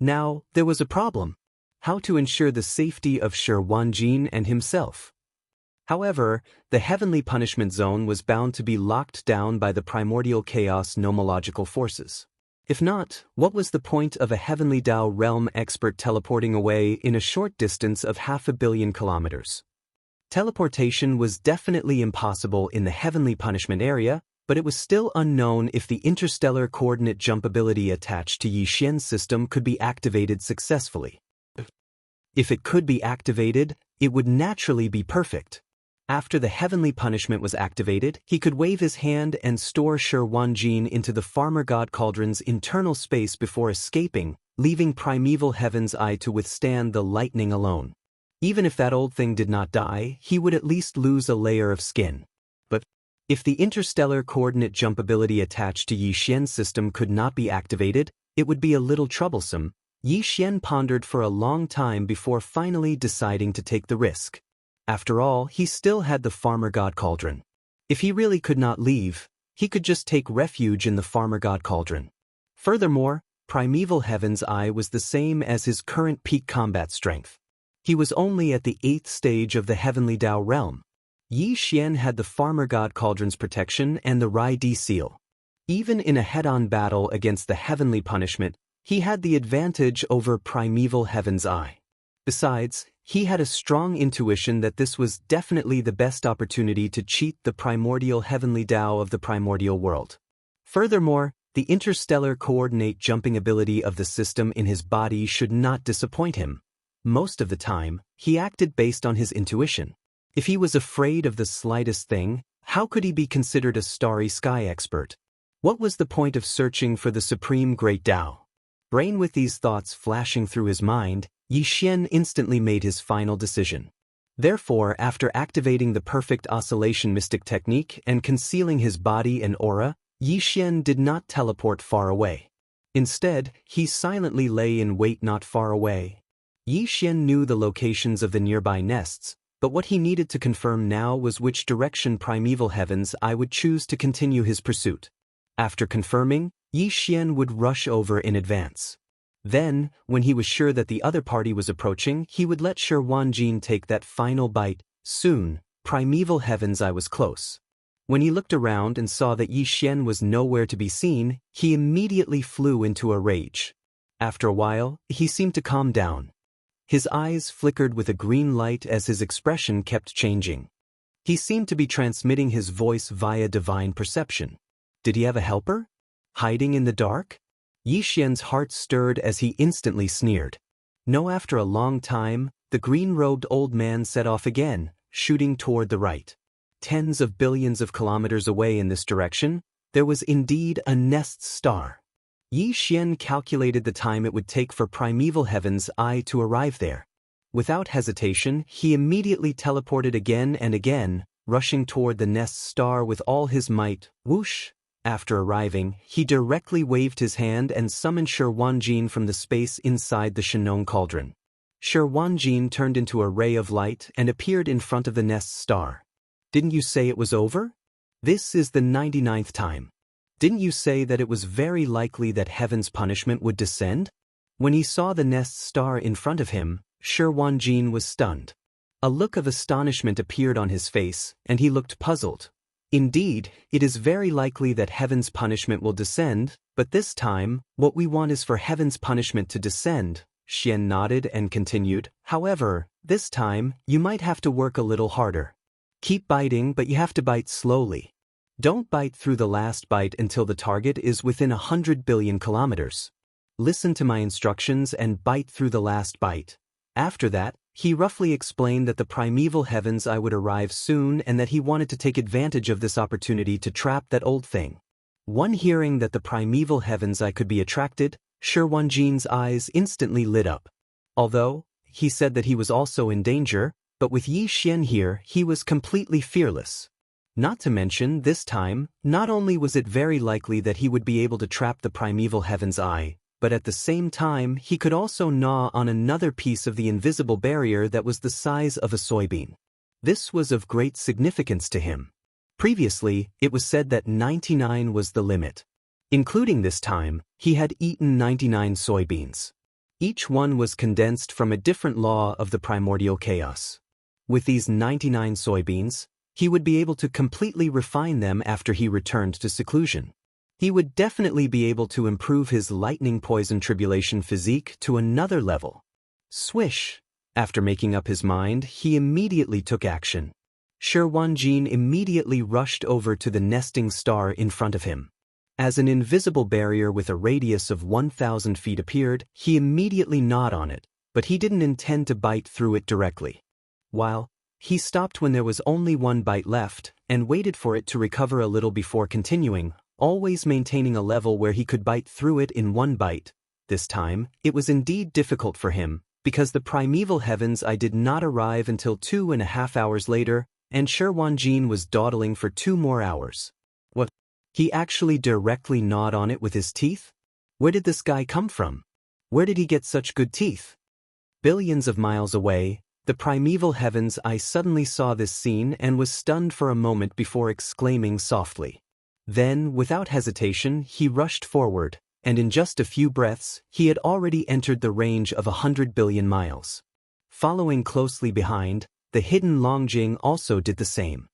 Now, there was a problem. How to ensure the safety of Xianxia and himself. However, the heavenly punishment zone was bound to be locked down by the primordial chaos nomological forces. If not, what was the point of a heavenly Dao realm expert teleporting away in a short distance of 500 million kilometers? Teleportation was definitely impossible in the heavenly punishment area, but it was still unknown if the interstellar coordinate jump ability attached to Yi Xian's system could be activated successfully. If it could be activated, it would naturally be perfect. After the heavenly punishment was activated, he could wave his hand and store Xianxia into the Farmer God Cauldron's internal space before escaping, leaving primeval Heaven's Eye to withstand the lightning alone. Even if that old thing did not die, he would at least lose a layer of skin. But if the interstellar coordinate jump ability attached to Yi Xian's system could not be activated, it would be a little troublesome. Yi Xian pondered for a long time before finally deciding to take the risk. After all, he still had the Farmer God Cauldron. If he really could not leave, he could just take refuge in the Farmer God Cauldron. Furthermore, primeval Heaven's Eye was the same as his current peak combat strength. He was only at the 8th stage of the Heavenly Dao realm. Yi Xian had the Farmer God Cauldron's protection and the Rai Di seal. Even in a head-on battle against the heavenly punishment, he had the advantage over primeval Heaven's Eye. Besides, he had a strong intuition that this was definitely the best opportunity to cheat the primordial heavenly Tao of the primordial world. Furthermore, the interstellar coordinate jumping ability of the system in his body should not disappoint him. Most of the time, he acted based on his intuition. If he was afraid of the slightest thing, how could he be considered a starry sky expert? What was the point of searching for the supreme great Tao? Brain with these thoughts flashing through his mind, Yi Xian instantly made his final decision. Therefore, after activating the perfect oscillation mystic technique and concealing his body and aura, Yi Xian did not teleport far away. Instead, he silently lay in wait not far away. Yi Xian knew the locations of the nearby nests, but what he needed to confirm now was which direction primeval heavens I would choose to continue his pursuit. After confirming, Yi Xian would rush over in advance. Then, when he was sure that the other party was approaching, he would let Shi Wanjin take that final bite. Soon, primeval heavens I was close. When he looked around and saw that Yi Xian was nowhere to be seen, he immediately flew into a rage. After a while, he seemed to calm down. His eyes flickered with a green light as his expression kept changing. He seemed to be transmitting his voice via divine perception. Did he have a helper? Hiding in the dark? Yi Xian's heart stirred as he instantly sneered. No, after a long time, the green-robed old man set off again, shooting toward the right. Tens of billions of kilometers away in this direction, there was indeed a nest star. Yi Xian calculated the time it would take for primeval heaven's eye to arrive there. Without hesitation, he immediately teleported again and again, rushing toward the nest star with all his might. Whoosh! After arriving, he directly waved his hand and summoned Shi Wanjin from the space inside the Shenong cauldron. Shi Wanjin turned into a ray of light and appeared in front of the nest star. Didn't you say it was over? This is the 99th time. Didn't you say that it was very likely that heaven's punishment would descend? When he saw the nest star in front of him, Shi Wanjin was stunned. A look of astonishment appeared on his face, and he looked puzzled. Indeed, it is very likely that heaven's punishment will descend, but this time, what we want is for heaven's punishment to descend. Xian nodded and continued, however, this time, you might have to work a little harder. Keep biting, but you have to bite slowly. Don't bite through the last bite until the target is within 100 billion kilometers. Listen to my instructions and bite through the last bite. After that, he roughly explained that the primeval heavens I would arrive soon and that he wanted to take advantage of this opportunity to trap that old thing. One hearing that the primeval heavens I could be attracted, Shi Wanjin's eyes instantly lit up. Although, he said that he was also in danger, but with Yi Xian here, he was completely fearless. Not to mention, this time, not only was it very likely that he would be able to trap the primeval heaven's eye, but at the same time, he could also gnaw on another piece of the invisible barrier that was the size of a soybean. This was of great significance to him. Previously, it was said that 99 was the limit. Including this time, he had eaten 99 soybeans. Each one was condensed from a different law of the primordial chaos. With these 99 soybeans, he would be able to completely refine them after he returned to seclusion. He would definitely be able to improve his lightning poison tribulation physique to another level. Swish! After making up his mind, he immediately took action. Shi Wanjin immediately rushed over to the nesting star in front of him. As an invisible barrier with a radius of 1,000 feet appeared, he immediately gnawed on it, but he didn't intend to bite through it directly. While he stopped when there was only one bite left and waited for it to recover a little before continuing, always maintaining a level where he could bite through it in one bite. This time, it was indeed difficult for him, because the primeval heavens I did not arrive until 2.5 hours later, and Shi Wanjin was dawdling for 2 more hours. What? He actually directly gnawed on it with his teeth? Where did this guy come from? Where did he get such good teeth? Billions of miles away, the primeval heavens I suddenly saw this scene and was stunned for a moment before exclaiming softly. Then, without hesitation, he rushed forward, and in just a few breaths, he had already entered the range of 100 billion miles. Following closely behind, the hidden Longjing also did the same.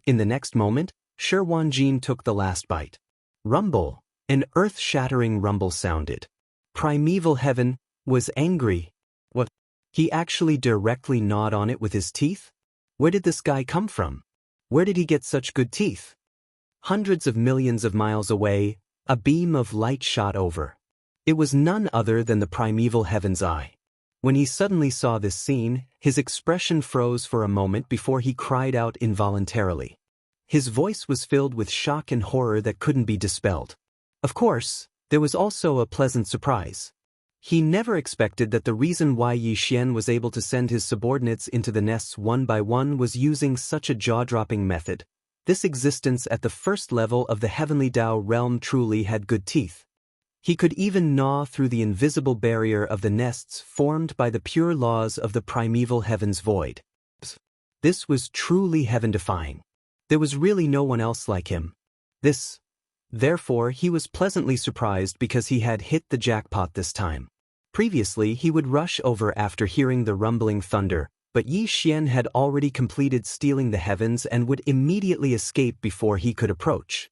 In the next moment, Shi Wanjin took the last bite. Rumble! An earth-shattering rumble sounded. Primeval heaven was angry. What? He actually directly gnawed on it with his teeth? Where did this guy come from? Where did he get such good teeth? Hundreds of millions of miles away, a beam of light shot over. It was none other than the primeval heaven's eye. When he suddenly saw this scene, his expression froze for a moment before he cried out involuntarily. His voice was filled with shock and horror that couldn't be dispelled. Of course, there was also a pleasant surprise. He never expected that the reason why Yi Xian was able to send his subordinates into the nests one by one was using such a jaw-dropping method. This existence at the first level of the heavenly Dao realm truly had good teeth. He could even gnaw through the invisible barrier of the nests formed by the pure laws of the primeval heaven's void. This was truly heaven-defying. There was really no one else like him. Therefore, he was pleasantly surprised because he had hit the jackpot this time. Previously, he would rush over after hearing the rumbling thunder, but Yi Xian had already completed stealing the heavens and would immediately escape before he could approach.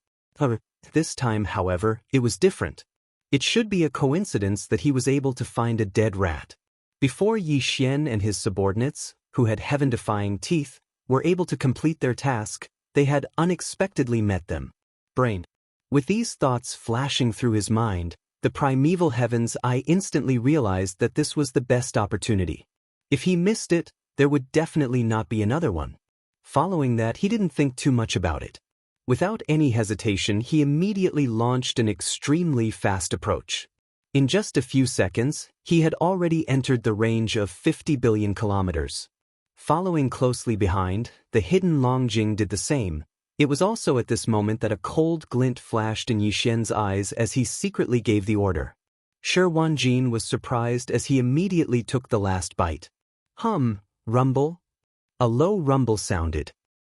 This time, however, it was different. It should be a coincidence that he was able to find a dead rat. Before Yi Xian and his subordinates, who had heaven-defying teeth, were able to complete their task, they had unexpectedly met them. Brain. With these thoughts flashing through his mind, the primeval heaven's eye instantly realized that this was the best opportunity. If he missed it, there would definitely not be another one. Following that, he didn't think too much about it. Without any hesitation, he immediately launched an extremely fast approach. In just a few seconds, he had already entered the range of 50 billion kilometers. Following closely behind, the hidden Longjing did the same. It was also at this moment that a cold glint flashed in Yi Xian's eyes as he secretly gave the order. Shi Wanjin was surprised as he immediately took the last bite. Rumble? A low rumble sounded.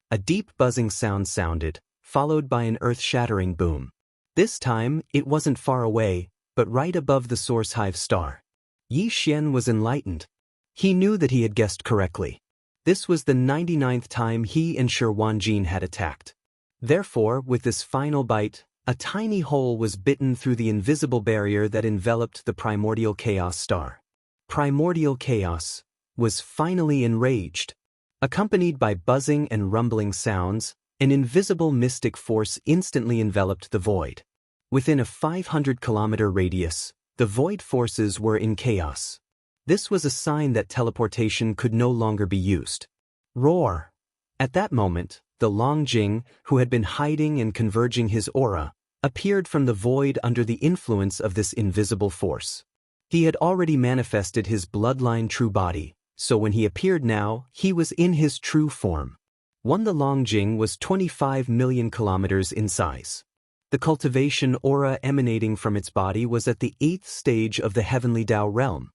A deep buzzing sound sounded, followed by an earth-shattering boom. This time, it wasn't far away, but right above the source hive star. Yi Xian was enlightened. He knew that he had guessed correctly. This was the 99th time he and Shi Wanjin had attacked. Therefore, with this final bite, a tiny hole was bitten through the invisible barrier that enveloped the primordial chaos star. Primordial chaos was finally enraged. Accompanied by buzzing and rumbling sounds, an invisible mystic force instantly enveloped the void. Within a 500-kilometer radius, the void forces were in chaos. This was a sign that teleportation could no longer be used. Roar! At that moment, the Longjing, who had been hiding and converging his aura, appeared from the void under the influence of this invisible force. He had already manifested his bloodline true body, so when he appeared now, he was in his true form. The Longjing was 25 million kilometers in size. The cultivation aura emanating from its body was at the 8th stage of the heavenly Dao realm.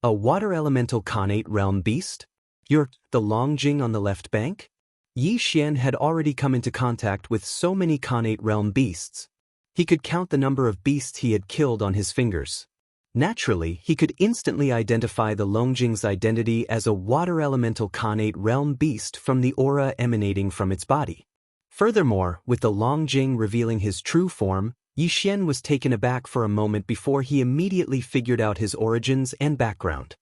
A water elemental Khanate realm beast? You're the Longjing on the left bank? Yi Xian had already come into contact with so many Khanate realm beasts. He could count the number of beasts he had killed on his fingers. Naturally, he could instantly identify the Longjing's identity as a water elemental Khanate realm beast from the aura emanating from its body. Furthermore, with the Longjing revealing his true form, Yi Xian was taken aback for a moment before he immediately figured out his origins and background.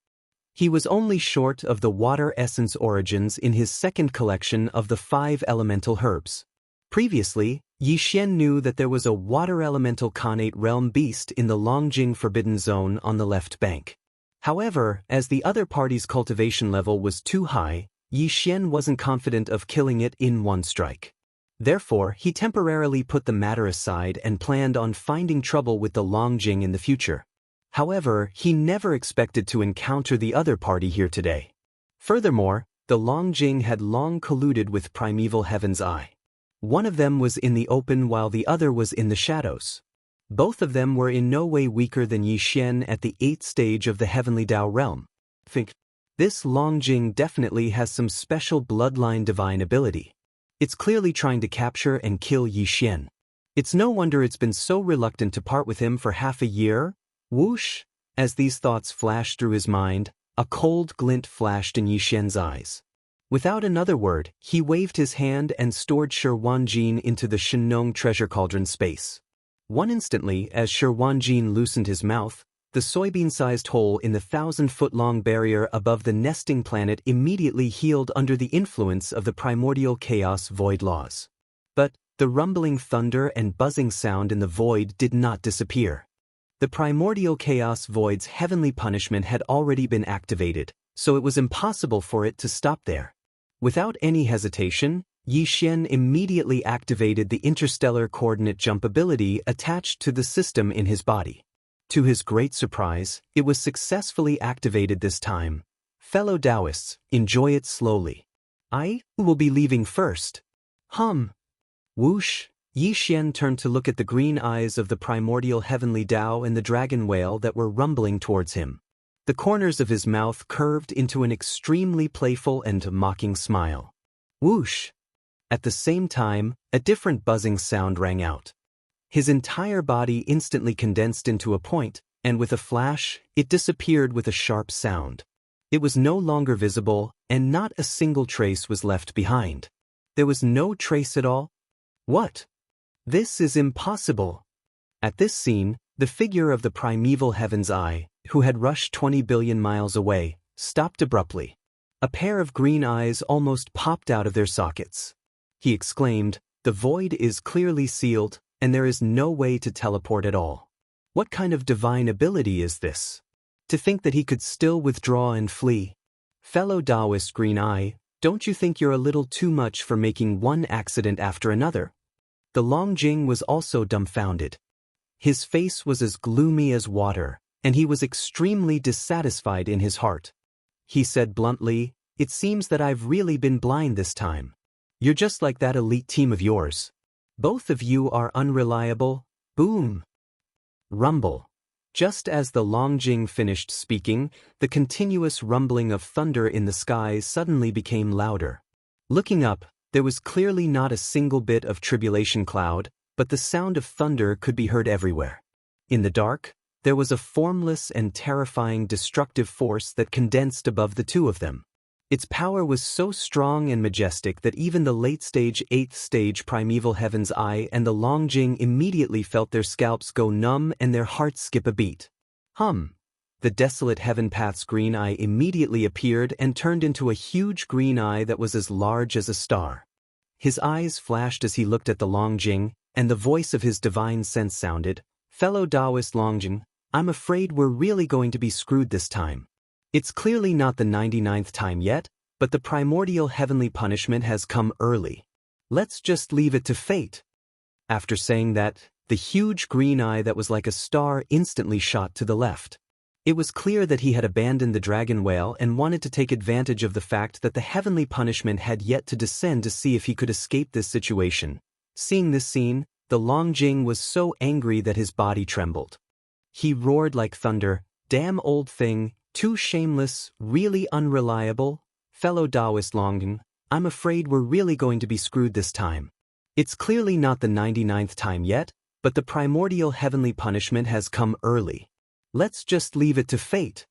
He was only short of the water essence origins in his second collection of the 5 elemental herbs. Previously, Yi Xian knew that there was a water elemental Khanate realm beast in the Longjing Forbidden Zone on the left bank. However, as the other party's cultivation level was too high, Yi Xian wasn't confident of killing it in one strike. Therefore, he temporarily put the matter aside and planned on finding trouble with the Longjing in the future. However, he never expected to encounter the other party here today. Furthermore, the Longjing had long colluded with Primeval Heaven's Eye. One of them was in the open while the other was in the shadows. Both of them were in no way weaker than Yi Xian at the 8th stage of the Heavenly Dao realm. This Longjing definitely has some special bloodline divine ability. It's clearly trying to capture and kill Yi Xian. It's no wonder it's been so reluctant to part with him for half a year. Whoosh! As these thoughts flashed through his mind, a cold glint flashed in Yi Xian's eyes. Without another word, he waved his hand and stored Shi Wanjin into the Shenong treasure cauldron space. Instantly, as Shi Wanjin loosened his mouth, the soybean-sized hole in the 1,000-foot-long barrier above the nesting planet immediately healed under the influence of the primordial chaos void laws. But the rumbling thunder and buzzing sound in the void did not disappear. The primordial chaos void's heavenly punishment had already been activated, so it was impossible for it to stop there. Without any hesitation, Yi Xian immediately activated the interstellar coordinate jump ability attached to the system in his body. To his great surprise, it was successfully activated this time. Fellow Daoists, enjoy it slowly. I will be leaving first. Whoosh! Yi Xian turned to look at the green eyes of the primordial heavenly Dao and the dragon whale that were rumbling towards him. The corners of his mouth curved into an extremely playful and mocking smile. Whoosh! At the same time, a different buzzing sound rang out. His entire body instantly condensed into a point, and with a flash, it disappeared with a sharp sound. It was no longer visible, and not a single trace was left behind. There was no trace at all? What? This is impossible. At this scene, the figure of the primeval Heaven's Eye, who had rushed 20 billion miles away, stopped abruptly. A pair of green eyes almost popped out of their sockets. He exclaimed, "The void is clearly sealed, and there is no way to teleport at all. What kind of divine ability is this? To think that he could still withdraw and flee? Fellow Daoist Green Eye, don't you think you're a little too much for making one accident after another?" The Longjing was also dumbfounded. His face was as gloomy as water, and he was extremely dissatisfied in his heart. He said bluntly, "It seems that I've really been blind this time. You're just like that elite team of yours. Both of you are unreliable." Boom! Rumble. Just as the Longjing finished speaking, the continuous rumbling of thunder in the skies suddenly became louder. Looking up, there was clearly not a single bit of tribulation cloud, but the sound of thunder could be heard everywhere. In the dark, there was a formless and terrifying destructive force that condensed above the two of them. Its power was so strong and majestic that even the late-stage 8th stage primeval Heaven's Eye and the Longjing immediately felt their scalps go numb and their hearts skip a beat. The desolate Heaven Path's green eye immediately appeared and turned into a huge green eye that was as large as a star. His eyes flashed as he looked at the Longjing, and the voice of his divine sense sounded, "Fellow Daoist Longjing, I'm afraid we're really going to be screwed this time. It's clearly not the 99th time yet, but the primordial heavenly punishment has come early. Let's just leave it to fate." After saying that, the huge green eye that was like a star instantly shot to the left. It was clear that he had abandoned the dragon whale and wanted to take advantage of the fact that the heavenly punishment had yet to descend to see if he could escape this situation. Seeing this scene, the Longjing was so angry that his body trembled. He roared like thunder, "Damn old thing, too shameless, really unreliable. Fellow Daoist Longjing, I'm afraid we're really going to be screwed this time. It's clearly not the 99th time yet, but the primordial heavenly punishment has come early. Let's just leave it to fate."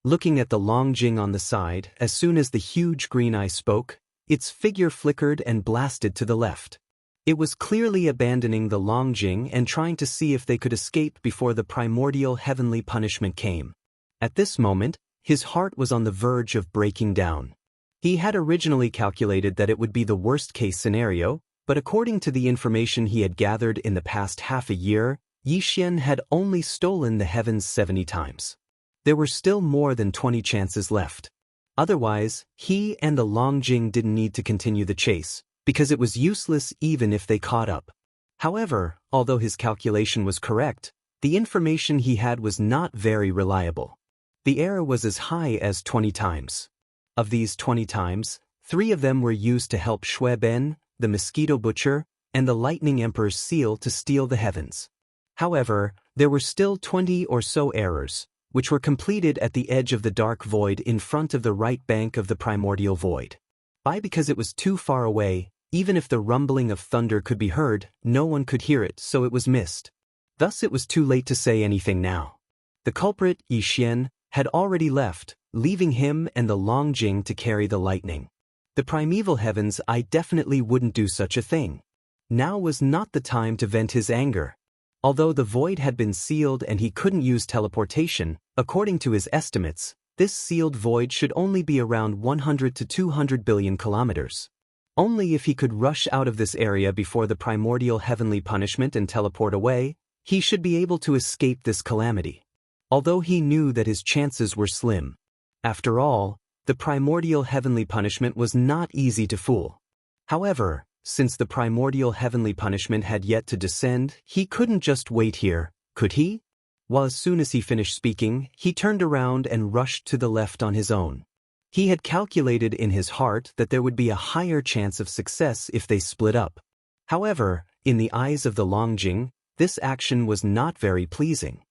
Looking at the Longjing on the side, as soon as the huge green eye spoke, its figure flickered and blasted to the left. It was clearly abandoning the Longjing and trying to see if they could escape before the primordial heavenly punishment came. At this moment, his heart was on the verge of breaking down. He had originally calculated that it would be the worst-case scenario, but according to the information he had gathered in the past half a year, Yi Xian had only stolen the heavens 70 times. There were still more than 20 chances left. Otherwise, he and the Longjing didn't need to continue the chase, because it was useless even if they caught up. However, although his calculation was correct, the information he had was not very reliable. The error was as high as 20 times. Of these 20 times, 3 of them were used to help Shui Ben, the Mosquito Butcher, and the Lightning Emperor's seal to steal the heavens. However, there were still 20 or so errors, which were completed at the edge of the dark void in front of the right bank of the primordial void. Because it was too far away, even if the rumbling of thunder could be heard, no one could hear it, so it was missed. Thus it was too late to say anything now. The culprit, Yi Xian, had already left, leaving him and the Longjing to carry the lightning. The primeval Heaven's Eye definitely wouldn't do such a thing. Now was not the time to vent his anger. Although the void had been sealed and he couldn't use teleportation, according to his estimates, this sealed void should only be around 100 to 200 billion kilometers. Only if he could rush out of this area before the primordial heavenly punishment and teleport away, he should be able to escape this calamity. Although he knew that his chances were slim. After all, the primordial heavenly punishment was not easy to fool. However, since the primordial heavenly punishment had yet to descend, he couldn't just wait here, could he? Well, as soon as he finished speaking, he turned around and rushed to the left on his own. He had calculated in his heart that there would be a higher chance of success if they split up. However, in the eyes of the Longjing, this action was not very pleasing.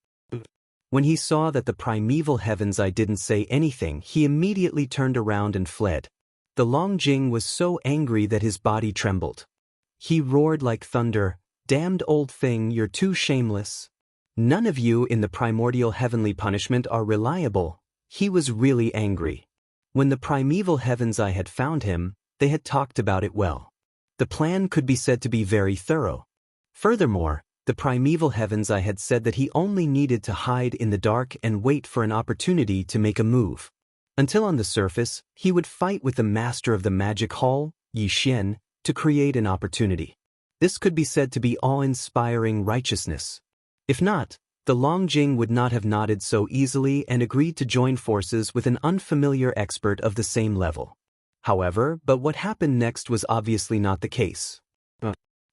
When he saw that the primeval heavens I didn't say anything, he immediately turned around and fled. The Longjing was so angry that his body trembled. He roared like thunder, "Damned old thing, you're too shameless. None of you in the primordial heavenly punishment are reliable." He was really angry. When the primeval heavens I had found him, they had talked about it well. The plan could be said to be very thorough. Furthermore, the primeval heavens I had said that he only needed to hide in the dark and wait for an opportunity to make a move. Until on the surface, he would fight with the master of the magic hall, Yi Xian, to create an opportunity. This could be said to be awe-inspiring righteousness. If not, the Longjing would not have nodded so easily and agreed to join forces with an unfamiliar expert of the same level. However, but what happened next was obviously not the case.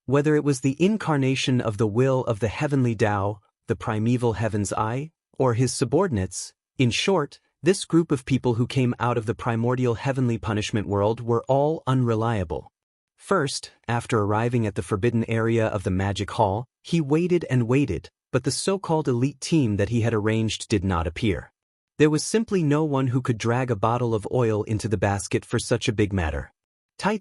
Whether it was the incarnation of the will of the heavenly Tao, the primeval heaven's eye, or his subordinates, in short, this group of people who came out of the primordial heavenly punishment world were all unreliable. First, after arriving at the forbidden area of the magic hall, he waited and waited, but the so-called elite team that he had arranged did not appear. There was simply no one who could drag a bottle of oil into the basket for such a big matter.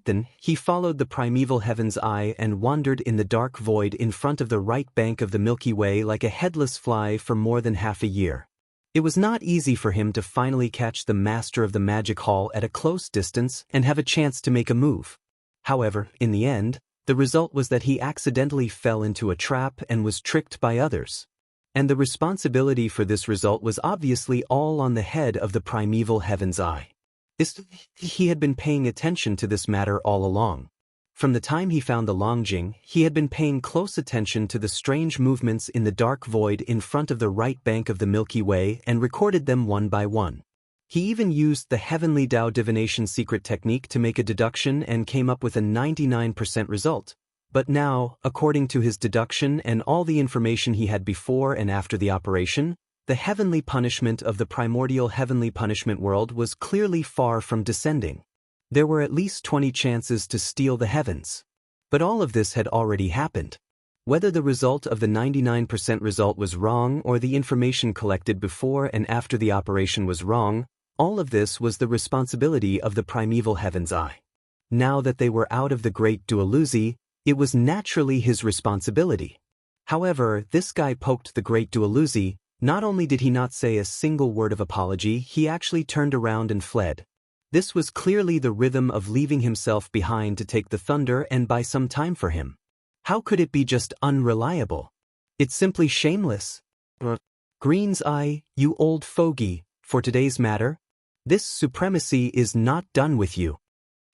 Then, he followed the primeval heaven's eye and wandered in the dark void in front of the right bank of the Milky Way like a headless fly for more than half a year. It was not easy for him to finally catch the master of the magic hall at a close distance and have a chance to make a move. However, in the end, the result was that he accidentally fell into a trap and was tricked by others. And the responsibility for this result was obviously all on the head of the primeval heaven's eye. He had been paying attention to this matter all along. From the time he found the Longjing, he had been paying close attention to the strange movements in the dark void in front of the right bank of the Milky Way and recorded them one by one. He even used the heavenly Tao divination secret technique to make a deduction and came up with a 99% result. But now, according to his deduction and all the information he had before and after the operation, the heavenly punishment of the primordial heavenly punishment world was clearly far from descending. There were at least 20 chances to steal the heavens. But all of this had already happened. Whether the result of the 99% result was wrong or the information collected before and after the operation was wrong, all of this was the responsibility of the primeval heaven's eye. Now that they were out of the great dualoozy, it was naturally his responsibility. However, this guy poked the great dualoozy. Not only did he not say a single word of apology, he actually turned around and fled. This was clearly the rhythm of leaving himself behind to take the thunder and buy some time for him. How could it be just unreliable? It's simply shameless. Green's eye, you old fogey, for today's matter, this supremacy is not done with you.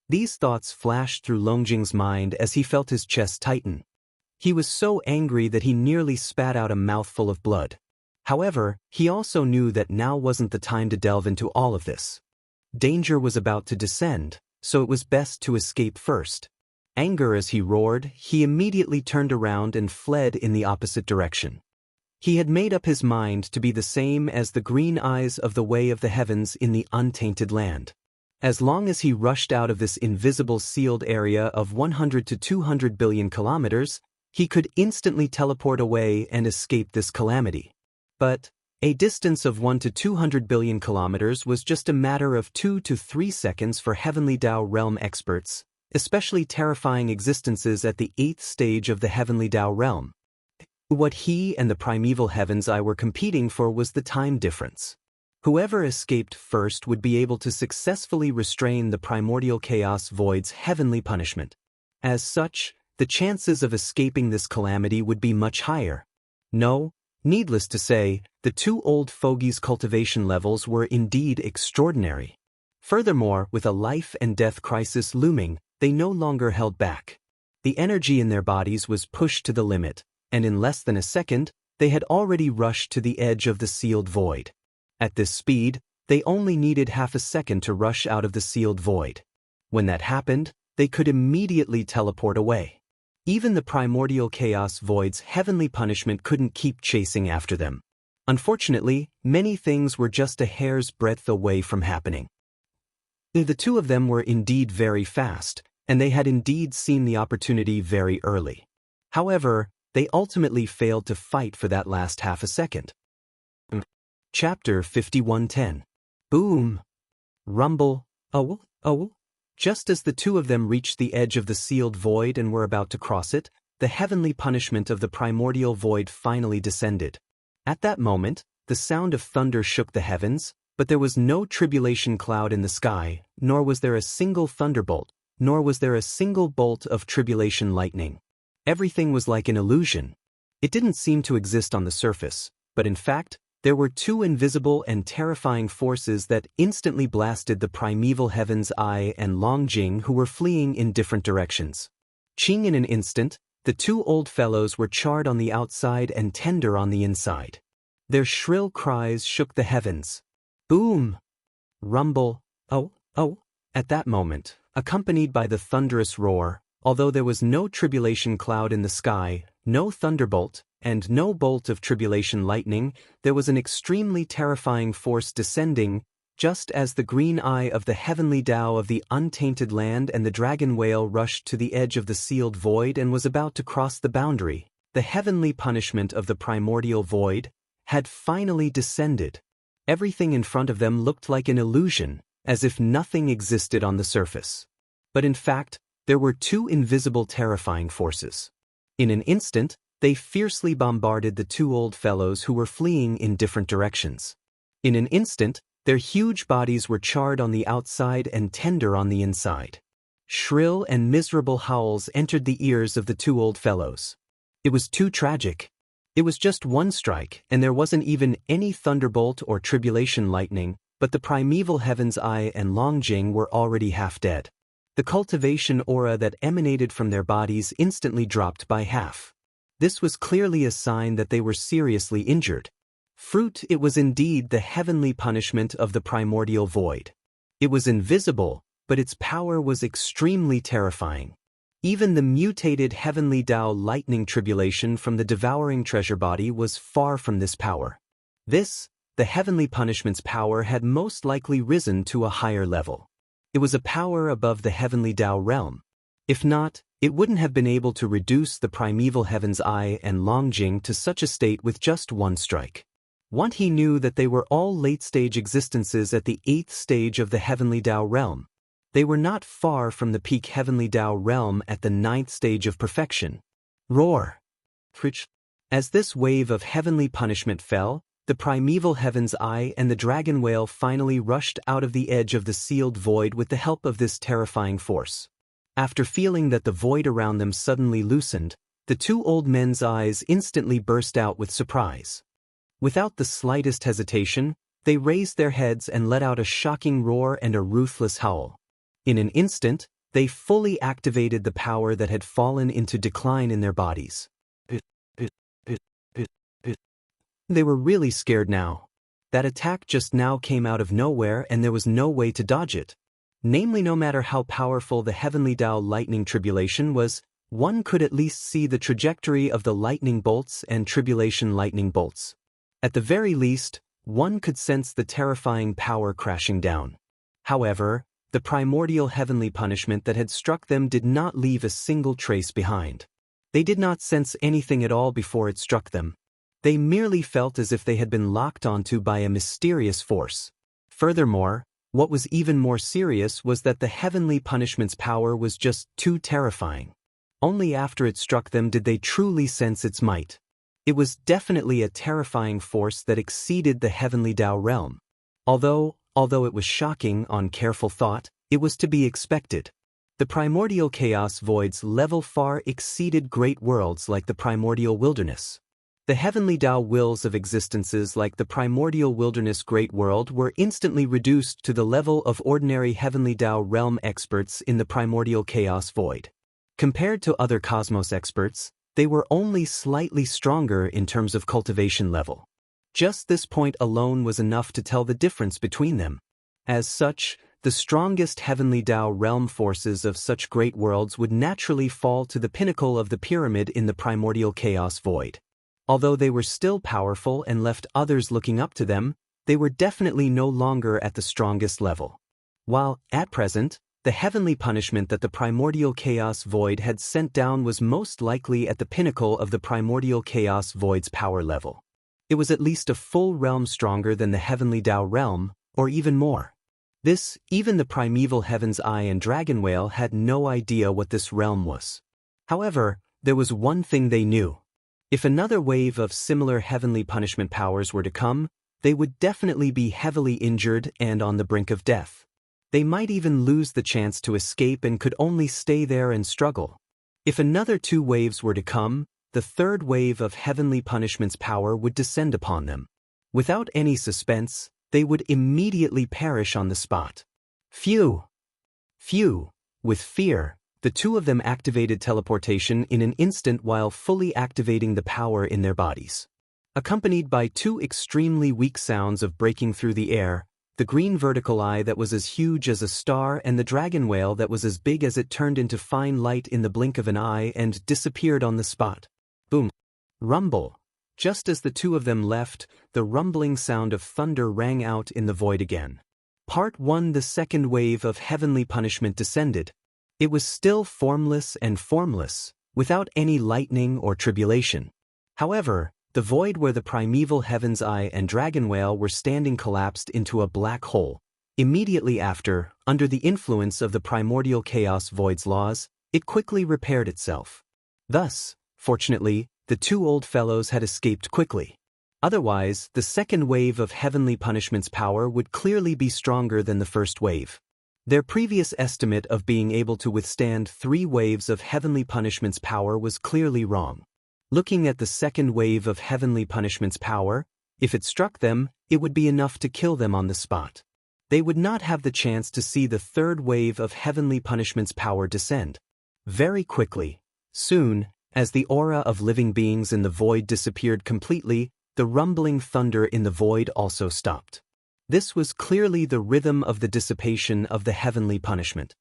These thoughts flashed through Longjing's mind as he felt his chest tighten. He was so angry that he nearly spat out a mouthful of blood. However, he also knew that now wasn't the time to delve into all of this. Danger was about to descend, so it was best to escape first. Anger as he roared, he immediately turned around and fled in the opposite direction. He had made up his mind to be the same as the green eyes of the way of the heavens in the untainted land. As long as he rushed out of this invisible sealed area of 100 to 200 billion kilometers, he could instantly teleport away and escape this calamity. But a distance of 1 to 200 billion kilometers was just a matter of 2 to 3 seconds for heavenly Tao realm experts, especially terrifying existences at the 8th stage of the heavenly Tao realm. What he and the primeval heavens I were competing for was the time difference. Whoever escaped first would be able to successfully restrain the primordial chaos void's heavenly punishment. As such, the chances of escaping this calamity would be much higher. No, needless to say, the two old fogies' cultivation levels were indeed extraordinary. Furthermore, with a life and death crisis looming, they no longer held back. The energy in their bodies was pushed to the limit, and in less than a second, they had already rushed to the edge of the sealed void. At this speed, they only needed half a second to rush out of the sealed void. When that happened, they could immediately teleport away. Even the primordial chaos void's heavenly punishment couldn't keep chasing after them. Unfortunately, many things were just a hair's breadth away from happening. The two of them were indeed very fast, and they had indeed seen the opportunity very early. However, they ultimately failed to fight for that last half a second. Chapter 51:10. Boom! Rumble, oh. Just as the two of them reached the edge of the sealed void and were about to cross it, the heavenly punishment of the primordial void finally descended. At that moment, the sound of thunder shook the heavens, but there was no tribulation cloud in the sky, nor was there a single thunderbolt, nor was there a single bolt of tribulation lightning. Everything was like an illusion. It didn't seem to exist on the surface, but in fact, there were two invisible and terrifying forces that instantly blasted the primeval heavens I and Longjing, who were fleeing in different directions. Ching in an instant, the two old fellows were charred on the outside and tender on the inside. Their shrill cries shook the heavens. Boom! Rumble, oh. At that moment, accompanied by the thunderous roar, although there was no tribulation cloud in the sky, no thunderbolt, and no bolt of tribulation lightning, there was an extremely terrifying force descending, just as the green eye of the heavenly Tao of the untainted land and the dragon whale rushed to the edge of the sealed void and was about to cross the boundary. The heavenly punishment of the primordial void had finally descended. Everything in front of them looked like an illusion, as if nothing existed on the surface. But in fact, there were two invisible terrifying forces. In an instant, they fiercely bombarded the two old fellows who were fleeing in different directions. In an instant, their huge bodies were charred on the outside and tender on the inside. Shrill and miserable howls entered the ears of the two old fellows. It was too tragic. It was just one strike, and there wasn't even any thunderbolt or tribulation lightning, but the primeval heavens I and Longjing were already half dead. The cultivation aura that emanated from their bodies instantly dropped by half. This was clearly a sign that they were seriously injured. Fruit, it was indeed the heavenly punishment of the primordial void. It was invisible, but its power was extremely terrifying. Even the mutated heavenly Tao lightning tribulation from the devouring treasure body was far from this power. This, the heavenly punishment's power, had most likely risen to a higher level. It was a power above the heavenly Tao realm. If not, it wouldn't have been able to reduce the primeval heavens I and Longjing to such a state with just one strike. Once he knew that they were all late-stage existences at the 8th stage of the heavenly Tao realm. They were not far from the peak heavenly Tao realm at the 9th stage of perfection. Roar! As this wave of heavenly punishment fell, the primeval heavens I and the dragon whale finally rushed out of the edge of the sealed void with the help of this terrifying force. After feeling that the void around them suddenly loosened, the two old men's eyes instantly burst out with surprise. Without the slightest hesitation, they raised their heads and let out a shocking roar and a ruthless howl. In an instant, they fully activated the power that had fallen into decline in their bodies. They were really scared now. That attack just now came out of nowhere and there was no way to dodge it. Namely, no matter how powerful the heavenly Tao lightning tribulation was, one could at least see the trajectory of the lightning bolts and tribulation lightning bolts. At the very least, one could sense the terrifying power crashing down. However, the primordial heavenly punishment that had struck them did not leave a single trace behind. They did not sense anything at all before it struck them. They merely felt as if they had been locked onto by a mysterious force. Furthermore, what was even more serious was that the heavenly punishment's power was just too terrifying. Only after it struck them did they truly sense its might. It was definitely a terrifying force that exceeded the heavenly Tao realm. Although it was shocking on careful thought, it was to be expected. The primordial chaos void's level far exceeded great worlds like the primordial wilderness. The heavenly Tao wills of existences like the primordial wilderness great world were instantly reduced to the level of ordinary heavenly Tao realm experts in the primordial chaos void. Compared to other cosmos experts, they were only slightly stronger in terms of cultivation level. Just this point alone was enough to tell the difference between them. As such, the strongest heavenly Tao realm forces of such great worlds would naturally fall to the pinnacle of the pyramid in the primordial chaos void. Although they were still powerful and left others looking up to them, they were definitely no longer at the strongest level. While, at present, the heavenly punishment that the primordial chaos void had sent down was most likely at the pinnacle of the primordial chaos void's power level. It was at least a full realm stronger than the heavenly Tao realm, or even more. This, even the primeval Heaven's Eye and Dragon Whale had no idea what this realm was. However, there was one thing they knew. If another wave of similar heavenly punishment powers were to come, they would definitely be heavily injured and on the brink of death. They might even lose the chance to escape and could only stay there and struggle. If another 2 waves were to come, the third wave of heavenly punishment's power would descend upon them. Without any suspense, they would immediately perish on the spot. Phew! With fear, the 2 of them activated teleportation in an instant while fully activating the power in their bodies. Accompanied by 2 extremely weak sounds of breaking through the air, the green vertical eye that was as huge as a star and the dragon whale that was as big as it turned into fine light in the blink of an eye and disappeared on the spot. Boom! Rumble! Just as the 2 of them left, the rumbling sound of thunder rang out in the void again. Part 1. The second wave of heavenly punishment descended. It was still formless and formless, without any lightning or tribulation. However, the void where the primeval Heaven's Eye and Dragon Whale were standing collapsed into a black hole. Immediately after, under the influence of the primordial chaos void's laws, it quickly repaired itself. Thus, fortunately, the 2 old fellows had escaped quickly. Otherwise, the second wave of heavenly punishment's power would clearly be stronger than the first wave. Their previous estimate of being able to withstand 3 waves of heavenly punishment's power was clearly wrong. Looking at the second wave of heavenly punishment's power, if it struck them, it would be enough to kill them on the spot. They would not have the chance to see the third wave of heavenly punishment's power descend. Very quickly, soon, as the aura of living beings in the void disappeared completely, the rumbling thunder in the void also stopped. This was clearly the rhythm of the dissipation of the heavenly punishment.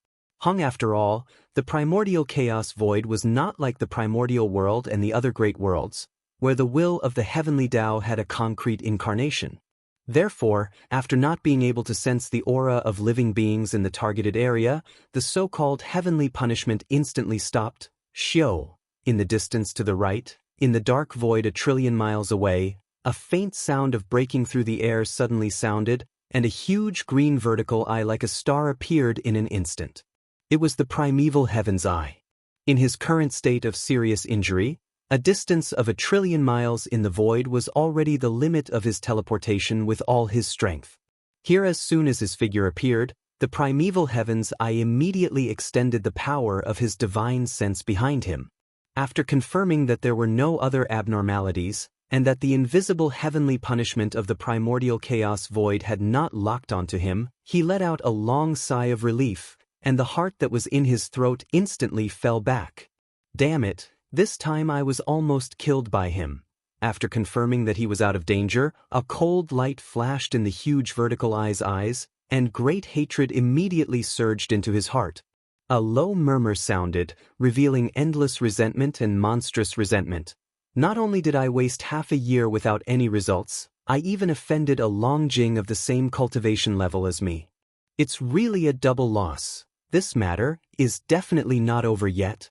After all, the primordial chaos void was not like the primordial world and the other great worlds, where the will of the heavenly Tao had a concrete incarnation. Therefore, after not being able to sense the aura of living beings in the targeted area, the so-called heavenly punishment instantly stopped. Xiao, in the distance to the right, in the dark void 1,000,000,000 miles away, a faint sound of breaking through the air suddenly sounded, and a huge green vertical eye like a star appeared in an instant. It was the primeval Heaven's Eye. In his current state of serious injury, a distance of 1,000,000,000,000 miles in the void was already the limit of his teleportation with all his strength. Here, as soon as his figure appeared, the primeval Heaven's Eye immediately extended the power of his divine sense behind him. After confirming that there were no other abnormalities, and that the invisible heavenly punishment of the primordial chaos void had not locked onto him, he let out a long sigh of relief, and the heart that was in his throat instantly fell back. Damn it, this time I was almost killed by him. After confirming that he was out of danger, a cold light flashed in the huge vertical eye's eyes, and great hatred immediately surged into his heart. A low murmur sounded, revealing endless resentment and monstrous resentment. Not only did I waste half a year without any results, I even offended a Longjing of the same cultivation level as me. It's really a double loss. This matter is definitely not over yet.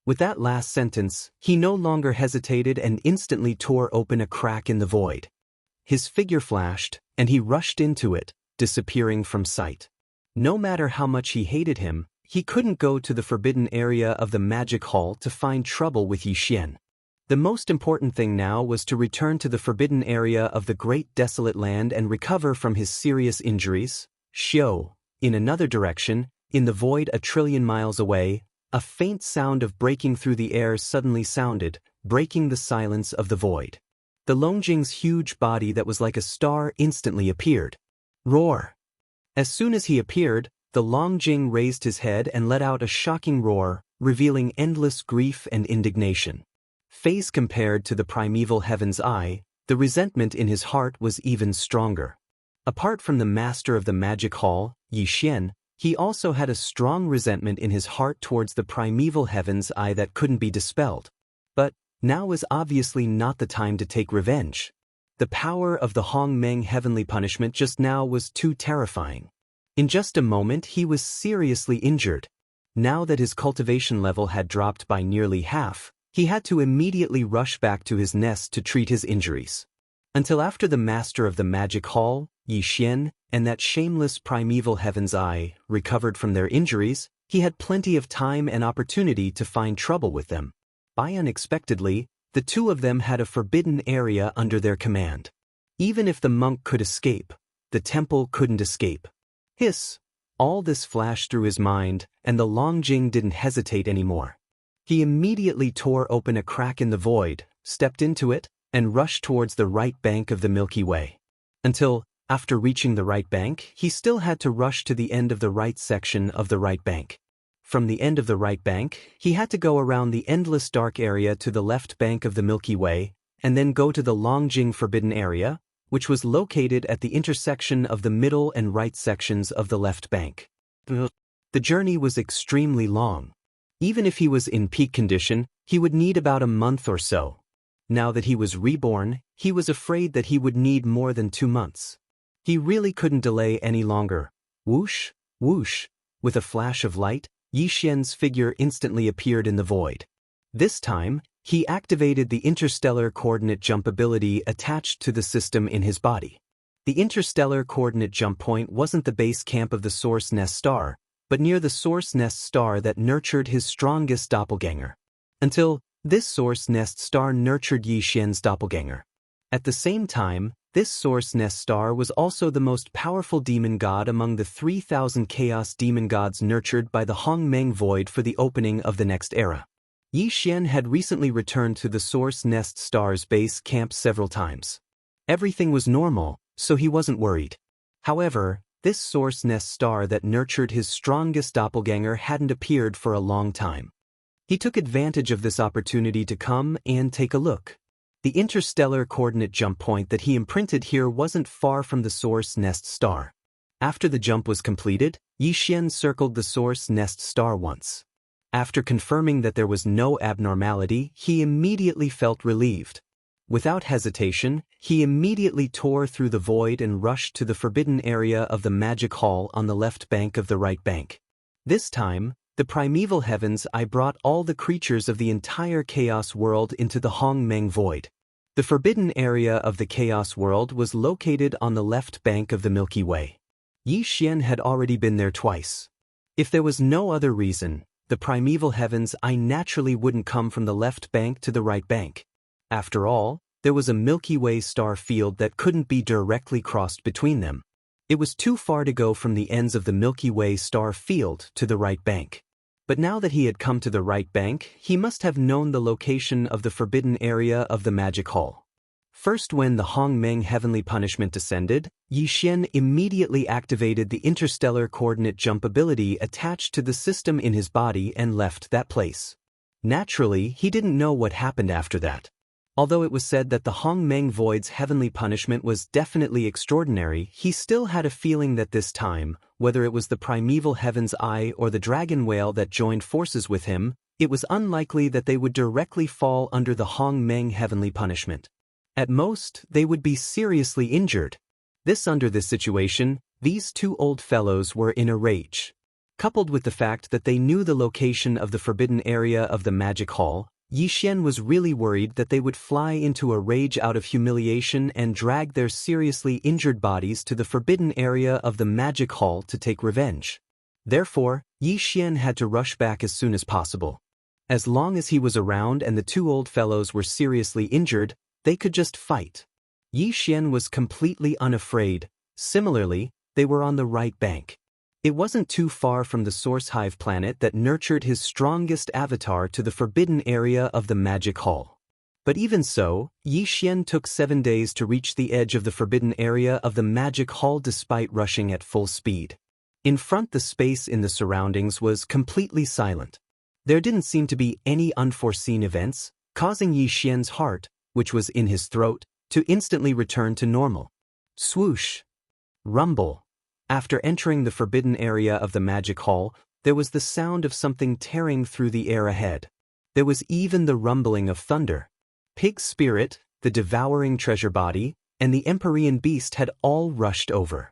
With that last sentence, he no longer hesitated and instantly tore open a crack in the void. His figure flashed, and he rushed into it, disappearing from sight. No matter how much he hated him, he couldn't go to the forbidden area of the magic hall to find trouble with Yixian. The most important thing now was to return to the forbidden area of the great desolate land and recover from his serious injuries. Xiao, in another direction, in the void 1,000,000,000,000 miles away, a faint sound of breaking through the air suddenly sounded, breaking the silence of the void. The Longjing's huge body that was like a star instantly appeared. Roar! As soon as he appeared, the Longjing raised his head and let out a shocking roar, revealing endless grief and indignation. Phase compared to the primeval heaven's eye, the resentment in his heart was even stronger. Apart from the master of the magic hall, Yi Xian, he also had a strong resentment in his heart towards the primeval heaven's eye that couldn't be dispelled. But now was obviously not the time to take revenge. The power of the Hong Meng heavenly punishment just now was too terrifying. In just a moment he was seriously injured. Now that his cultivation level had dropped by nearly half, he had to immediately rush back to his nest to treat his injuries. Until after the master of the magic hall, Yi Xian, and that shameless primeval heaven's eye recovered from their injuries, he had plenty of time and opportunity to find trouble with them. Unexpectedly, the two of them had a forbidden area under their command. Even if the monk could escape, the temple couldn't escape. Hiss! All this flashed through his mind, and the Longjing didn't hesitate anymore. He immediately tore open a crack in the void, stepped into it, and rushed towards the right bank of the Milky Way. Until, after reaching the right bank, he still had to rush to the end of the right section of the right bank. From the end of the right bank, he had to go around the endless dark area to the left bank of the Milky Way, and then go to the Longjing forbidden area, which was located at the intersection of the middle and right sections of the left bank. The journey was extremely long. Even if he was in peak condition, he would need about a month or so. Now that he was reborn, he was afraid that he would need more than 2 months. He really couldn't delay any longer. Whoosh, whoosh, with a flash of light, Yi Xian's figure instantly appeared in the void. This time, he activated the interstellar coordinate jump ability attached to the system in his body. The interstellar coordinate jump point wasn't the base camp of the Source Nest star, but near the Source Nest star that nurtured his strongest doppelganger. Until this Source Nest star nurtured Yi Xian's doppelganger. At the same time, this Source Nest star was also the most powerful demon god among the 3,000 chaos demon gods nurtured by the Hong Meng Void for the opening of the next era. Yi Xian had recently returned to the Source Nest star's base camp several times. Everything was normal, so he wasn't worried. However, this Source Nest star that nurtured his strongest doppelganger hadn't appeared for a long time. He took advantage of this opportunity to come and take a look. The interstellar coordinate jump point that he imprinted here wasn't far from the Source Nest star. After the jump was completed, Yi Xian circled the Source Nest star once. After confirming that there was no abnormality, he immediately felt relieved. Without hesitation, he immediately tore through the void and rushed to the forbidden area of the magic hall on the left bank of the right bank. This time, the primeval heavens brought all the creatures of the entire chaos world into the Hong Meng Void. The forbidden area of the chaos world was located on the left bank of the Milky Way. Yi Xian had already been there twice. If there was no other reason, the primeval heavens naturally wouldn't come from the left bank to the right bank. After all, there was a Milky Way star field that couldn't be directly crossed between them. It was too far to go from the ends of the Milky Way star field to the right bank. But now that he had come to the right bank, he must have known the location of the forbidden area of the magic hall. First, when the Hong Meng heavenly punishment descended, Yi Xian immediately activated the interstellar coordinate jump ability attached to the system in his body and left that place. Naturally, he didn't know what happened after that. Although it was said that the Hong Meng Void's heavenly punishment was definitely extraordinary, he still had a feeling that this time, whether it was the primeval heaven's eye or the dragon whale that joined forces with him, it was unlikely that they would directly fall under the Hong Meng heavenly punishment. At most, they would be seriously injured. Under this situation, these two old fellows were in a rage. Coupled with the fact that they knew the location of the forbidden area of the magic hall, Yi Xian was really worried that they would fly into a rage out of humiliation and drag their seriously injured bodies to the forbidden area of the magic hall to take revenge. Therefore, Yi Xian had to rush back as soon as possible. As long as he was around and the two old fellows were seriously injured, they could just fight. Yi Xian was completely unafraid. Similarly, they were on the right bank. It wasn't too far from the Source Hive planet that nurtured his strongest avatar to the forbidden area of the magic hall. But even so, Yi Xian took 7 days to reach the edge of the forbidden area of the magic hall despite rushing at full speed. In front, the space in the surroundings was completely silent. There didn't seem to be any unforeseen events, causing Yi Xian's heart, which was in his throat, to instantly return to normal. Swoosh! Rumble! After entering the forbidden area of the magic hall, there was the sound of something tearing through the air ahead. There was even the rumbling of thunder. Pig Spirit, the devouring treasure body, and the Empyrean beast had all rushed over.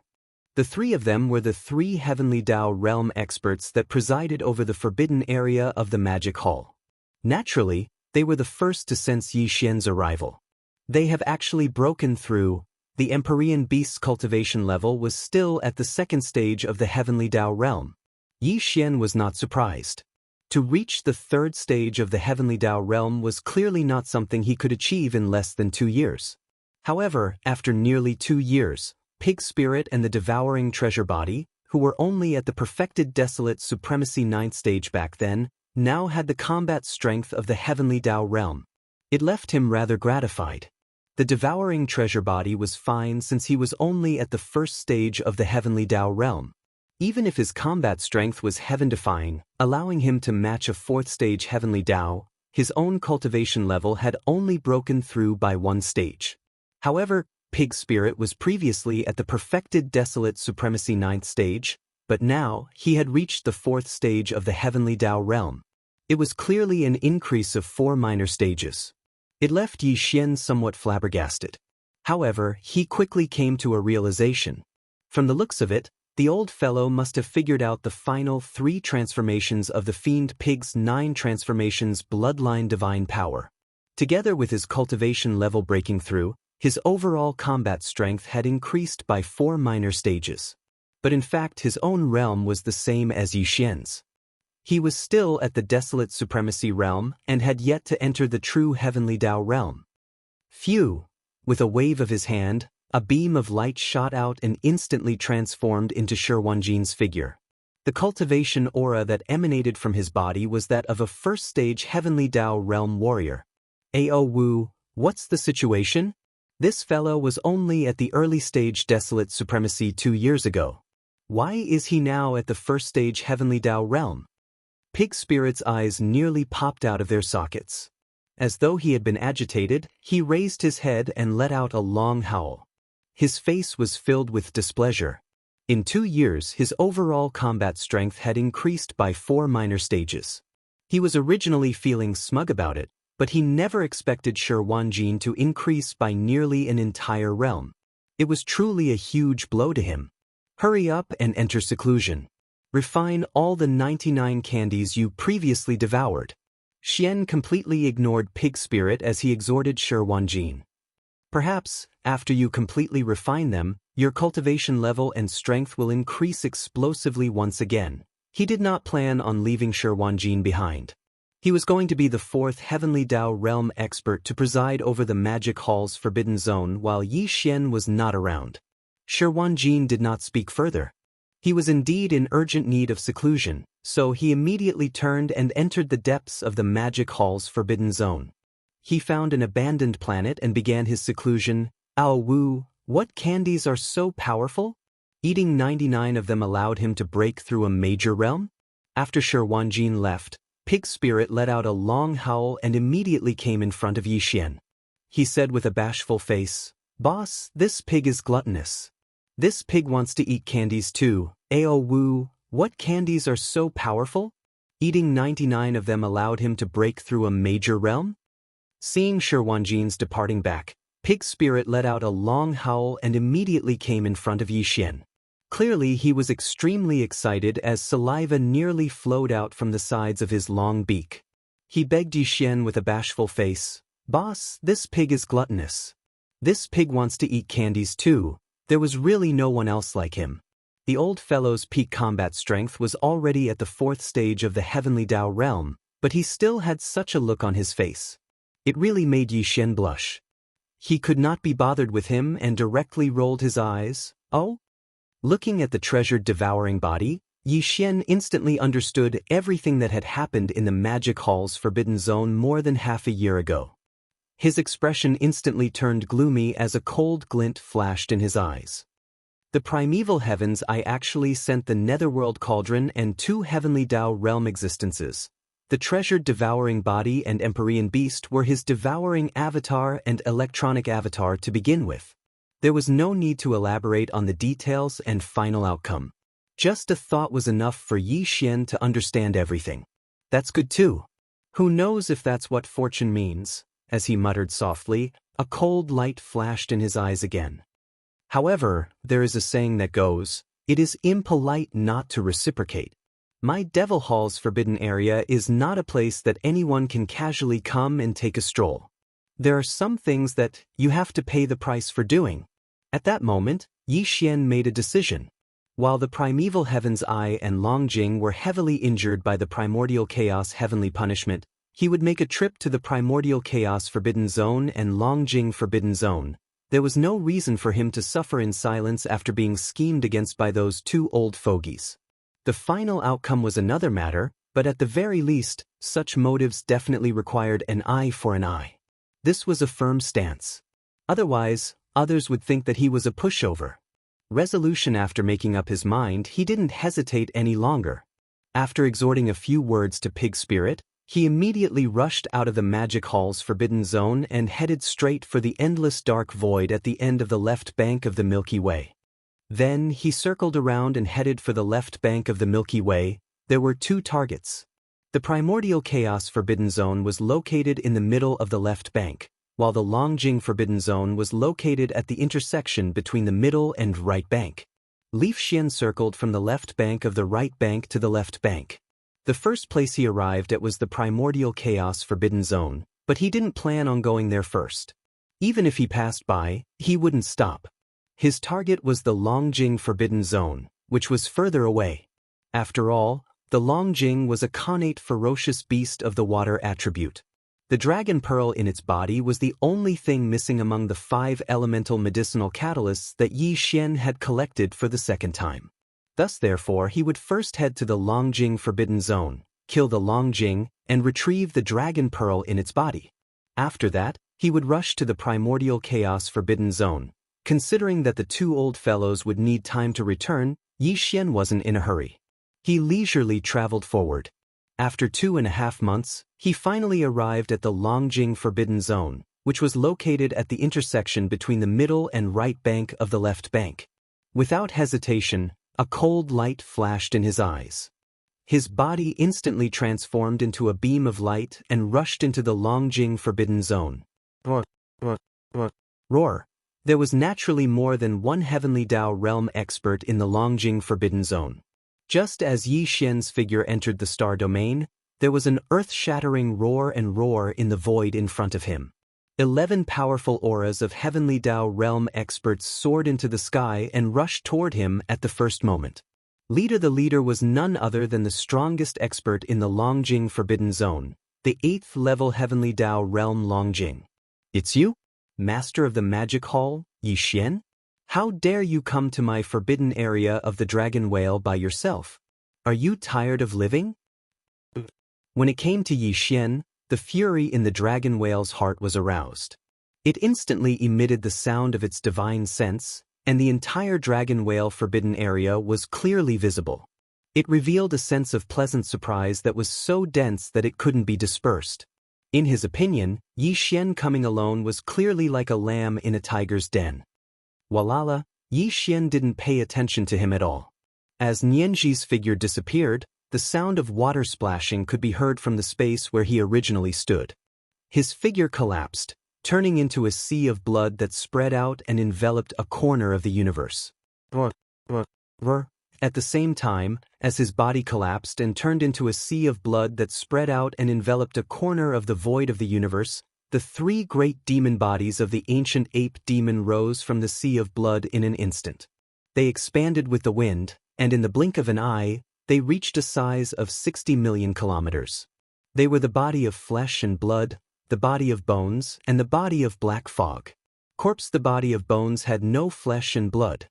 The three of them were the 3 heavenly Dao realm experts that presided over the forbidden area of the magic hall. Naturally, they were the first to sense Yi Xian's arrival. They have actually broken through. The Empyrean beast's cultivation level was still at the 2nd stage of the heavenly Dao realm. Yi Xian was not surprised. To reach the 3rd stage of the heavenly Dao realm was clearly not something he could achieve in less than 2 years. However, after nearly 2 years, Pig Spirit and the devouring treasure body, who were only at the perfected desolate supremacy 9th stage back then, now had the combat strength of the heavenly Dao realm. It left him rather gratified. The devouring treasure body was fine since he was only at the 1st stage of the heavenly Dao realm. Even if his combat strength was heaven-defying, allowing him to match a 4th stage heavenly Dao, his own cultivation level had only broken through by 1 stage. However, Pig Spirit was previously at the perfected desolate supremacy 9th stage, but now he had reached the 4th stage of the heavenly Dao realm. It was clearly an increase of 4 minor stages. It left Yi Xian somewhat flabbergasted. However, he quickly came to a realization. From the looks of it, the old fellow must have figured out the final 3 transformations of the Fiend Pig's 9 transformations bloodline divine power. Together with his cultivation level breaking through, his overall combat strength had increased by 4 minor stages. But in fact, his own realm was the same as Yi Xian's. He was still at the desolate supremacy realm and had yet to enter the true heavenly Dao realm. Phew! With a wave of his hand, a beam of light shot out and instantly transformed into Shi Wanjin's figure. The cultivation aura that emanated from his body was that of a 1st stage heavenly Dao realm warrior. Ao Wu, what's the situation? This fellow was only at the early stage desolate supremacy 2 years ago. Why is he now at the 1st stage heavenly Dao realm? Pig Spirit's eyes nearly popped out of their sockets. As though he had been agitated, he raised his head and let out a long howl. His face was filled with displeasure. In 2 years, his overall combat strength had increased by 4 minor stages. He was originally feeling smug about it, but he never expected Shi Wanjin to increase by nearly an entire realm. It was truly a huge blow to him. Hurry up and enter seclusion. Refine all the 99 candies you previously devoured. Xian completely ignored Pig Spirit as he exhorted Shi Wanjin. Perhaps, after you completely refine them, your cultivation level and strength will increase explosively once again. He did not plan on leaving Shi Wanjin behind. He was going to be the 4th heavenly Dao realm expert to preside over the magic hall's forbidden zone while Yi Xian was not around. Shi Wanjin did not speak further. He was indeed in urgent need of seclusion, so he immediately turned and entered the depths of the magic hall's forbidden zone. He found an abandoned planet and began his seclusion. Ao Wu, what candies are so powerful? Eating 99 of them allowed him to break through a major realm? After Shi Wanjin left, Pig Spirit let out a long howl and immediately came in front of Yi Xian. He said with a bashful face, "Boss, this pig is gluttonous. This pig wants to eat candies too. Ao Wu, what candies are so powerful? Eating 99 of them allowed him to break through a major realm?" Seeing Shi Wanjin's departing back, Pig Spirit let out a long howl and immediately came in front of Yi Xian. Clearly he was extremely excited as saliva nearly flowed out from the sides of his long beak. He begged Yi Xian with a bashful face, "Boss, this pig is gluttonous. This pig wants to eat candies too. There was really no one else like him." The old fellow's peak combat strength was already at the 4th stage of the heavenly Dao realm, but he still had such a look on his face. It really made Yi Xian blush. He could not be bothered with him and directly rolled his eyes. Oh? Looking at the treasured devouring body, Yi Xian instantly understood everything that had happened in the magic hall's forbidden zone more than half a year ago. His expression instantly turned gloomy as a cold glint flashed in his eyes. The primeval heavens I actually sent the netherworld cauldron and 2 heavenly Dao realm existences. The treasured devouring body and Empyrean beast were his devouring avatar and electronic avatar to begin with. There was no need to elaborate on the details and final outcome. Just a thought was enough for Yi Xian to understand everything. That's good too. Who knows if that's what fortune means? As he muttered softly, a cold light flashed in his eyes again. However, there is a saying that goes, it is impolite not to reciprocate. My Devil Hall's forbidden area is not a place that anyone can casually come and take a stroll. There are some things that you have to pay the price for doing. At that moment, Yi Xian made a decision. While the primeval heavens I and Longjing were heavily injured by the primordial chaos heavenly punishment, he would make a trip to the primordial chaos forbidden zone and Longjing forbidden zone. There was no reason for him to suffer in silence after being schemed against by those 2 old fogies. The final outcome was another matter, but at the very least, such motives definitely required an eye for an eye. This was a firm stance. Otherwise, others would think that he was a pushover. Resolution after making up his mind, he didn't hesitate any longer. After exhorting a few words to Pig Spirit, he immediately rushed out of the Magic Hall's forbidden zone and headed straight for the endless dark void at the end of the left bank of the Milky Way. Then he circled around and headed for the left bank of the Milky Way. There were 2 targets. The primordial chaos forbidden zone was located in the middle of the left bank, while the Longjing forbidden zone was located at the intersection between the middle and right bank. Li Xian circled from the left bank of the right bank to the left bank. The first place he arrived at was the primordial chaos forbidden zone, but he didn't plan on going there first. Even if he passed by, he wouldn't stop. His target was the Longjing forbidden zone, which was further away. After all, the Longjing was a connate ferocious beast of the water attribute. The dragon pearl in its body was the only thing missing among the 5 elemental medicinal catalysts that Yi Xian had collected for the second time. Thus therefore he would first head to the Longjing forbidden zone, kill the Longjing, and retrieve the dragon pearl in its body. After that, he would rush to the primordial chaos forbidden zone. Considering that the 2 old fellows would need time to return, Yi Xian wasn't in a hurry. He leisurely traveled forward. After 2.5 months, he finally arrived at the Longjing forbidden zone, which was located at the intersection between the middle and right bank of the left bank. Without hesitation, a cold light flashed in his eyes. His body instantly transformed into a beam of light and rushed into the Longjing forbidden zone. Roar, roar, roar, roar. There was naturally more than 1 heavenly Dao realm expert in the Longjing forbidden zone. Just as Yi Xian's figure entered the star domain, there was an earth-shattering roar in the void in front of him. 11 powerful auras of heavenly Dao realm experts soared into the sky and rushed toward him at the first moment. The leader was none other than the strongest expert in the Longjing forbidden zone, the 8th level heavenly Dao realm Longjing. It's you? Master of the Magic Hall, Yi Xian? How dare you come to my forbidden area of the Dragon Whale by yourself? Are you tired of living? When it came to Yi Xian, the fury in the dragon whale's heart was aroused. It instantly emitted the sound of its divine sense, and the entire dragon whale forbidden area was clearly visible. It revealed a sense of pleasant surprise that was so dense that it couldn't be dispersed. In his opinion, Yi Xian coming alone was clearly like a lamb in a tiger's den. Walala, Yi Xian didn't pay attention to him at all. As Nianji's figure disappeared, the sound of water splashing could be heard from the space where he originally stood. His figure collapsed, turning into a sea of blood that spread out and enveloped a corner of the universe. At the same time, as his body collapsed and turned into a sea of blood that spread out and enveloped a corner of the void of the universe, the 3 great demon bodies of the ancient ape demon rose from the sea of blood in an instant. They expanded with the wind, and in the blink of an eye, they reached a size of 60 million kilometers. They were the body of flesh and blood, the body of bones, and the body of black fog. The body of bones had no flesh and blood.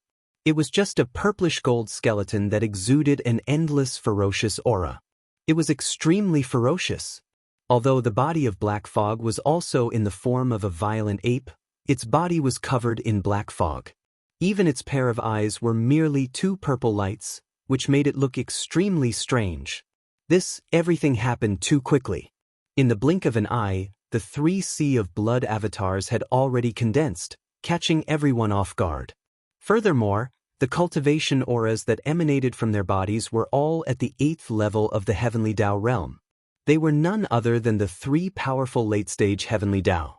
It was just a purplish gold skeleton that exuded an endless ferocious aura. It was extremely ferocious. Although the body of Black Fog was also in the form of a violent ape, its body was covered in black fog. Even its pair of eyes were merely two purple lights, which made it look extremely strange. Everything happened too quickly. In the blink of an eye, the 3 sea of blood avatars had already condensed, catching everyone off guard. Furthermore, the cultivation auras that emanated from their bodies were all at the 8th level of the Heavenly Dao realm. They were none other than the 3 powerful late-stage Heavenly Dao.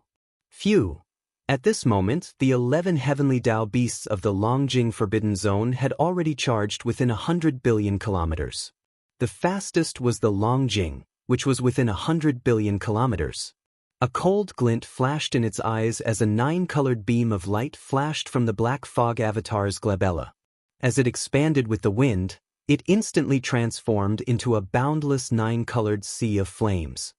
Phew! At this moment, the 11 Heavenly Dao beasts of the Longjing Forbidden Zone had already charged within 100 billion kilometers. The fastest was the Longjing, which was within 100 billion kilometers. A cold glint flashed in its eyes as a 9-colored beam of light flashed from the Black Fog avatar's glabella. As it expanded with the wind, it instantly transformed into a boundless 9-colored sea of flames.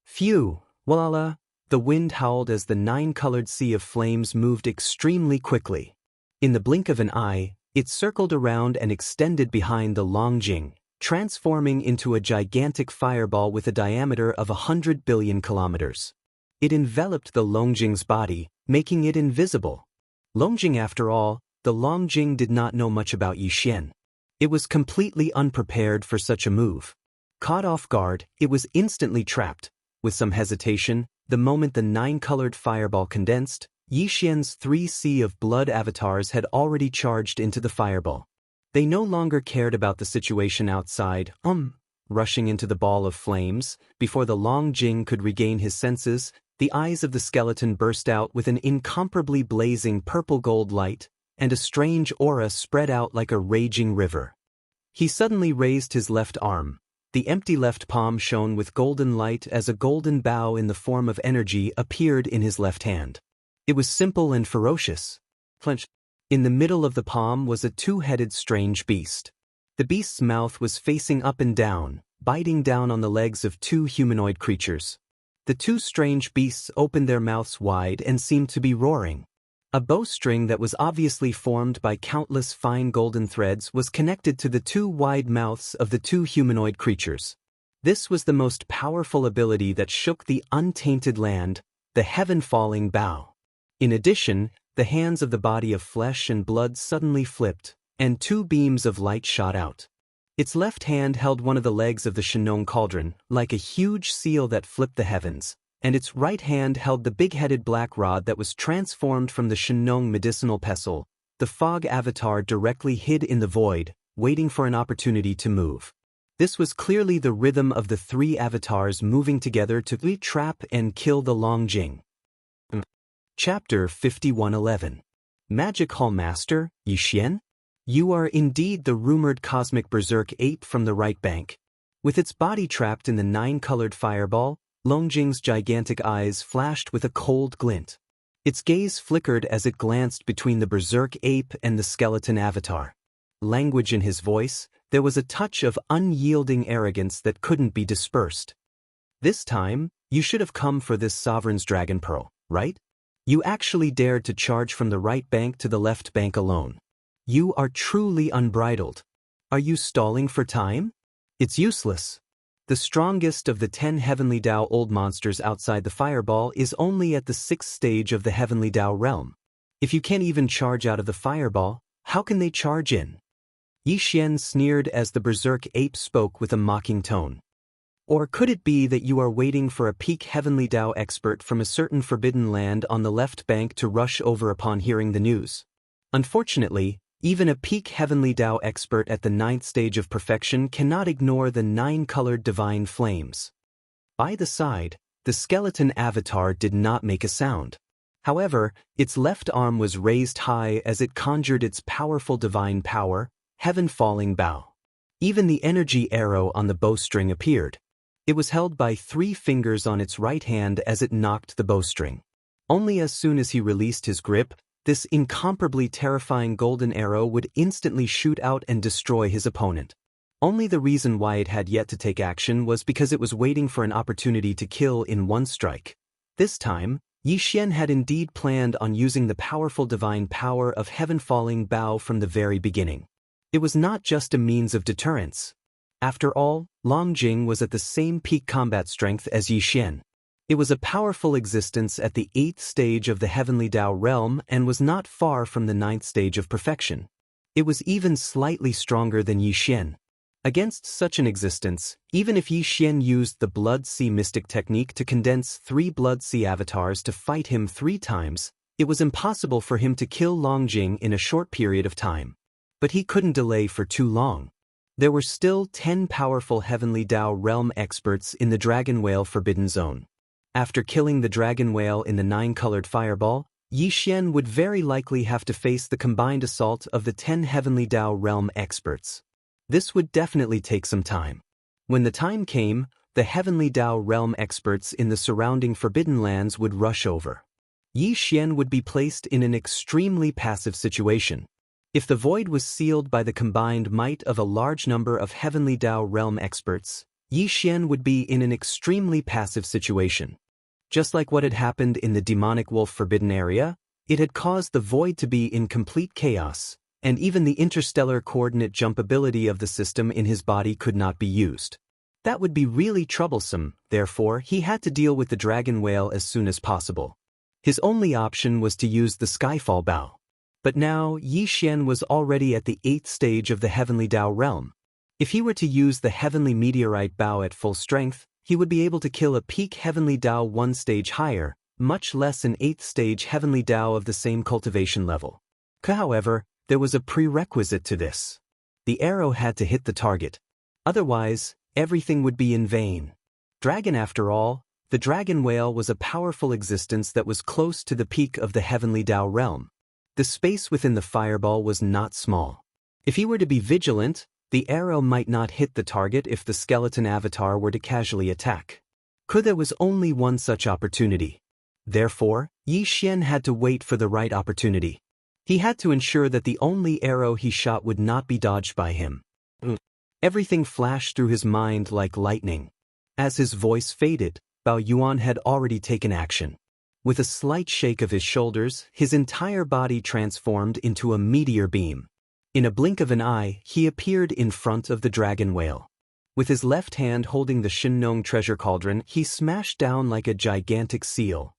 Phew! Walala! The wind howled as the 9-colored sea of flames moved extremely quickly. In the blink of an eye, it circled around and extended behind the Longjing, transforming into a gigantic fireball with a diameter of 100 billion kilometers. It enveloped the Longjing's body, making it invisible. Longjing, after all, the Longjing did not know much about Yixian. It was completely unprepared for such a move. Caught off guard, it was instantly trapped. With some hesitation, the moment the 9-colored fireball condensed, Yixian's 3 sea of blood avatars had already charged into the fireball. They no longer cared about the situation outside, rushing into the ball of flames. Before the Longjing could regain his senses, the eyes of the skeleton burst out with an incomparably blazing purple-gold light, and a strange aura spread out like a raging river. He suddenly raised his left arm. The empty left palm shone with golden light as a golden bow in the form of energy appeared in his left hand. It was simple and ferocious. Clenched. In the middle of the palm was a 2-headed strange beast. The beast's mouth was facing up and down, biting down on the legs of 2 humanoid creatures. The 2 strange beasts opened their mouths wide and seemed to be roaring. A bowstring that was obviously formed by countless fine golden threads was connected to the 2 wide mouths of the 2 humanoid creatures. This was the most powerful ability that shook the untainted land, the heaven-falling bow. In addition, the hands of the body of flesh and blood suddenly flipped, and 2 beams of light shot out. Its left hand held one of the legs of the Shenong cauldron, like a huge seal that flipped the heavens, and its right hand held the big-headed black rod that was transformed from the Shenong medicinal pestle. The fog avatar directly hid in the void, waiting for an opportunity to move. This was clearly the rhythm of the 3 avatars moving together to trap and kill the Longjing. Chapter 5111. Magic Hall Master, Yixian? You are indeed the rumored cosmic berserk ape from the right bank. With its body trapped in the 9-colored fireball, Longjing's gigantic eyes flashed with a cold glint. Its gaze flickered as it glanced between the berserk ape and the skeleton avatar. Language in his voice, there was a touch of unyielding arrogance that couldn't be dispersed. This time, you should have come for this sovereign's dragon pearl, right? You actually dared to charge from the right bank to the left bank alone. You are truly unbridled. Are you stalling for time? It's useless. The strongest of the 10 Heavenly Dao old monsters outside the fireball is only at the 6th stage of the Heavenly Dao realm. If you can't even charge out of the fireball, how can they charge in? Yixian sneered as the berserk ape spoke with a mocking tone. Or could it be that you are waiting for a peak Heavenly Dao expert from a certain forbidden land on the left bank to rush over upon hearing the news? Unfortunately, even a peak Heavenly Dao expert at the 9th stage of perfection cannot ignore the 9-colored divine flames. By the side, the skeleton avatar did not make a sound. However, its left arm was raised high as it conjured its powerful divine power, heaven-falling bow. Even the energy arrow on the bowstring appeared. It was held by 3 fingers on its right hand as it knocked the bowstring. Only as soon as he released his grip, this incomparably terrifying golden arrow would instantly shoot out and destroy his opponent. Only the reason why it had yet to take action was because it was waiting for an opportunity to kill in one strike. This time, Yixian had indeed planned on using the powerful divine power of heaven-falling bow from the very beginning. It was not just a means of deterrence. After all, Long Jing was at the same peak combat strength as Yi Xian. It was a powerful existence at the 8th stage of the heavenly Dao realm and was not far from the 9th stage of perfection. It was even slightly stronger than Yi Xian. Against such an existence, even if Yi Xian used the Blood Sea mystic technique to condense 3 Blood Sea avatars to fight him 3 times, it was impossible for him to kill Long Jing in a short period of time. But he couldn't delay for too long. There were still 10 powerful heavenly Dao realm experts in the Dragon Whale Forbidden Zone. After killing the dragon whale in the 9-colored fireball, Yi Xian would very likely have to face the combined assault of the 10 heavenly Dao realm experts. This would definitely take some time. When the time came, the heavenly Dao realm experts in the surrounding forbidden lands would rush over. Yi Xian would be placed in an extremely passive situation. If the void was sealed by the combined might of a large number of heavenly Dao realm experts, Yi Xian would be in an extremely passive situation. Just like what had happened in the demonic wolf forbidden area, it had caused the void to be in complete chaos, and even the interstellar coordinate jump ability of the system in his body could not be used. That would be really troublesome, therefore he had to deal with the dragon whale as soon as possible. His only option was to use the Skyfall Bow. But now Yi Xian was already at the 8th stage of the heavenly Dao realm. If he were to use the heavenly meteorite bow at full strength, he would be able to kill a peak heavenly Dao 1 stage higher, much less an 8th stage heavenly Dao of the same cultivation level. However, there was a prerequisite to this. The arrow had to hit the target. Otherwise, everything would be in vain. Dragon after all, the dragon whale was a powerful existence that was close to the peak of the heavenly Dao realm. The space within the fireball was not small. If he were to be vigilant, the arrow might not hit the target if the skeleton avatar were to casually attack. There was only one such opportunity. Therefore, Yi Xian had to wait for the right opportunity. He had to ensure that the only arrow he shot would not be dodged by him. Everything flashed through his mind like lightning. As his voice faded, Bao Yuan had already taken action. With a slight shake of his shoulders, his entire body transformed into a meteor beam. In a blink of an eye, he appeared in front of the dragon whale. With his left hand holding the Shinnong treasure cauldron, he smashed down like a gigantic seal.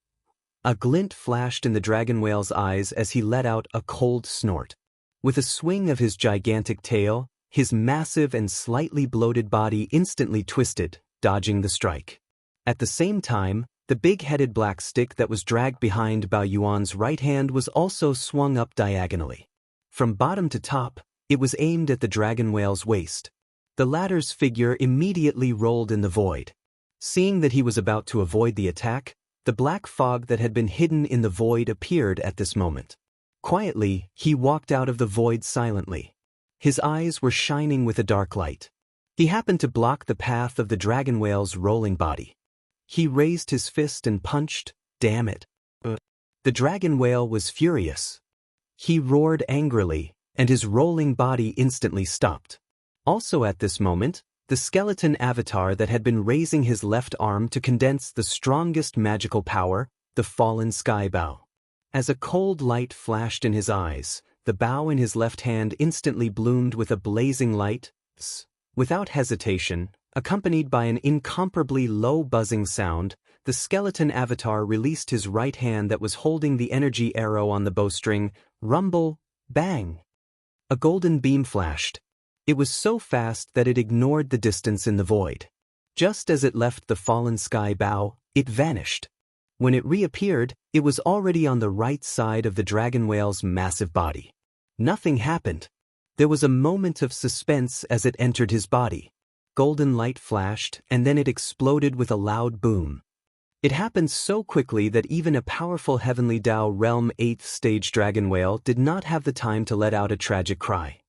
A glint flashed in the dragon whale's eyes as he let out a cold snort. With a swing of his gigantic tail, his massive and slightly bloated body instantly twisted, dodging the strike. At the same time, the big-headed black stick that was dragged behind Bao Yuan's right hand was also swung up diagonally. From bottom to top, it was aimed at the dragon whale's waist. The latter's figure immediately rolled in the void. Seeing that he was about to avoid the attack, the black fog that had been hidden in the void appeared at this moment. Quietly, he walked out of the void silently. His eyes were shining with a dark light. He happened to block the path of the dragon whale's rolling body. He raised his fist and punched, "Damn it." The dragon whale was furious. He roared angrily, and his rolling body instantly stopped. Also at this moment, the skeleton avatar that had been raising his left arm to condense the strongest magical power, the fallen sky bow. As a cold light flashed in his eyes, the bow in his left hand instantly bloomed with a blazing light. Without hesitation, accompanied by an incomparably low buzzing sound, the skeleton avatar released his right hand that was holding the energy arrow on the bowstring. Rumble, bang! A golden beam flashed. It was so fast that it ignored the distance in the void. Just as it left the fallen sky bow, it vanished. When it reappeared, it was already on the right side of the dragon whale's massive body. Nothing happened. There was a moment of suspense as it entered his body. Golden light flashed, and then it exploded with a loud boom. It happened so quickly that even a powerful heavenly Dao realm 8th stage dragon whale did not have the time to let out a tragic cry.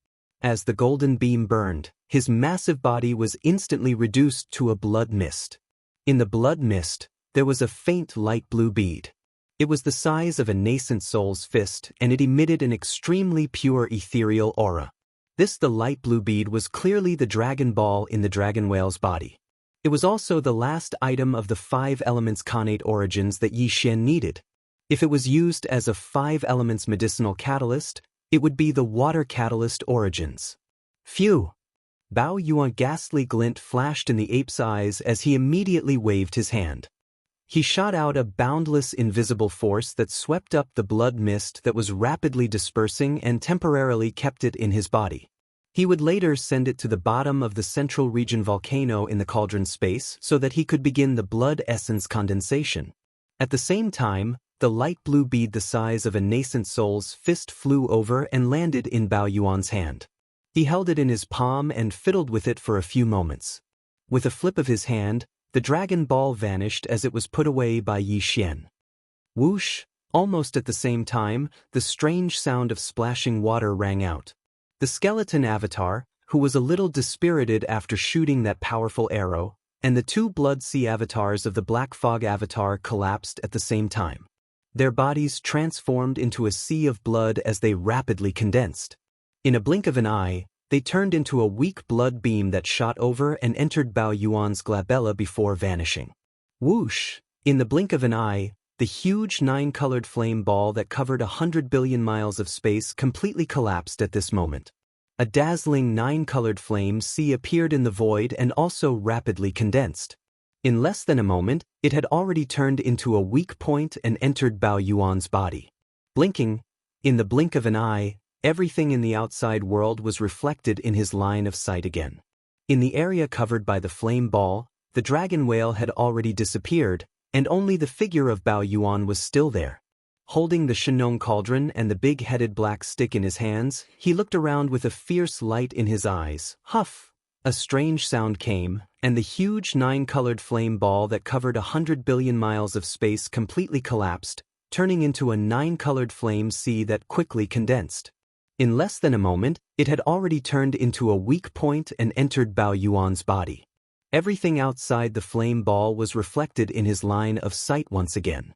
As the golden beam burned, his massive body was instantly reduced to a blood mist. In the blood mist, there was a faint light blue bead. It was the size of a nascent soul's fist, and it emitted an extremely pure ethereal aura. The light blue bead was clearly the dragon ball in the dragon whale's body. It was also the last item of the 5 elements connate origins that Yi Xian needed. If it was used as a 5 elements medicinal catalyst, it would be the water catalyst origins. Phew! Bao Yuan ghastly glint flashed in the ape's eyes as he immediately waved his hand. He shot out a boundless invisible force that swept up the blood mist that was rapidly dispersing and temporarily kept it in his body. He would later send it to the bottom of the central region volcano in the cauldron space so that he could begin the blood essence condensation. At the same time, the light blue bead the size of a nascent soul's fist flew over and landed in Bao Yuan's hand. He held it in his palm and fiddled with it for a few moments. With a flip of his hand, the dragon ball vanished as it was put away by Yi Xian. Whoosh! Almost at the same time, the strange sound of splashing water rang out. The skeleton avatar, who was a little dispirited after shooting that powerful arrow, and the two blood sea avatars of the black fog avatar collapsed at the same time. Their bodies transformed into a sea of blood as they rapidly condensed. In a blink of an eye, they turned into a weak blood beam that shot over and entered Bao Yuan's glabella before vanishing. Whoosh! In the blink of an eye, the huge 9-colored flame ball that covered 100 billion miles of space completely collapsed at this moment. A dazzling 9-colored flame sea appeared in the void and also rapidly condensed. In less than a moment, it had already turned into a weak point and entered Bao Yuan's body. Blinking, in the blink of an eye, everything in the outside world was reflected in his line of sight again. In the area covered by the flame ball, the dragon whale had already disappeared, and only the figure of Bao Yuan was still there. Holding the Shenong cauldron and the big-headed black stick in his hands, he looked around with a fierce light in his eyes. Huff! A strange sound came, and the huge 9-colored flame ball that covered 100 billion miles of space completely collapsed, turning into a 9-colored flame sea that quickly condensed. In less than a moment, it had already turned into a weak point and entered Bao Yuan's body. Everything outside the flame ball was reflected in his line of sight once again.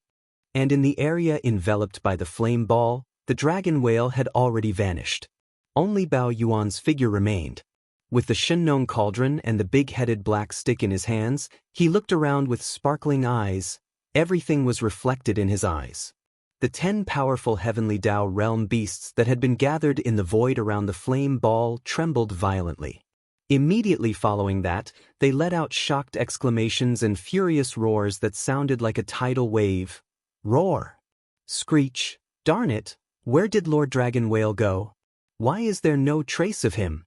And in the area enveloped by the flame ball, the dragon whale had already vanished. Only Bao Yuan's figure remained. With the Shenong cauldron and the big-headed black stick in his hands, he looked around with sparkling eyes. Everything was reflected in his eyes. The 10 powerful heavenly Dao realm beasts that had been gathered in the void around the flame ball trembled violently. Immediately following that, they let out shocked exclamations and furious roars that sounded like a tidal wave. Roar! Screech! Darn it! Where did Lord Dragon Whale go? Why is there no trace of him?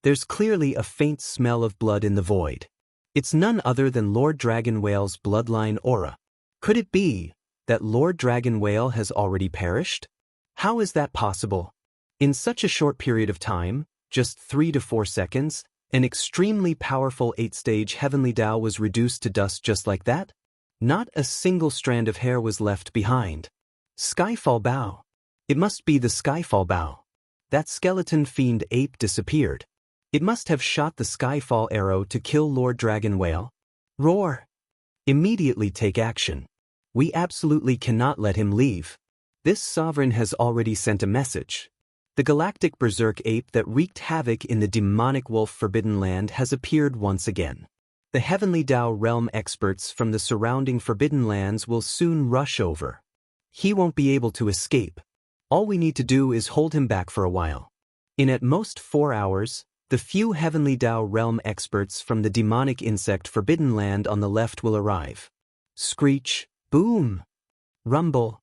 There's clearly a faint smell of blood in the void. It's none other than Lord Dragon Whale's bloodline aura. Could it be that Lord Dragon Whale has already perished? How is that possible? In such a short period of time, just 3 to 4 seconds, an extremely powerful 8-stage heavenly Dao was reduced to dust just like that? Not a single strand of hair was left behind. Skyfall Bao. It must be the Skyfall Bao. That skeleton fiend ape disappeared. It must have shot the Skyfall arrow to kill Lord Dragon Whale. Roar! Immediately take action. We absolutely cannot let him leave. This sovereign has already sent a message. The galactic berserk ape that wreaked havoc in the demonic wolf Forbidden Land has appeared once again. The heavenly Dao realm experts from the surrounding Forbidden Lands will soon rush over. He won't be able to escape. All we need to do is hold him back for a while. In at most 4 hours, the few heavenly Dao realm experts from the demonic insect Forbidden Land on the left will arrive. Screech! Boom! Rumble!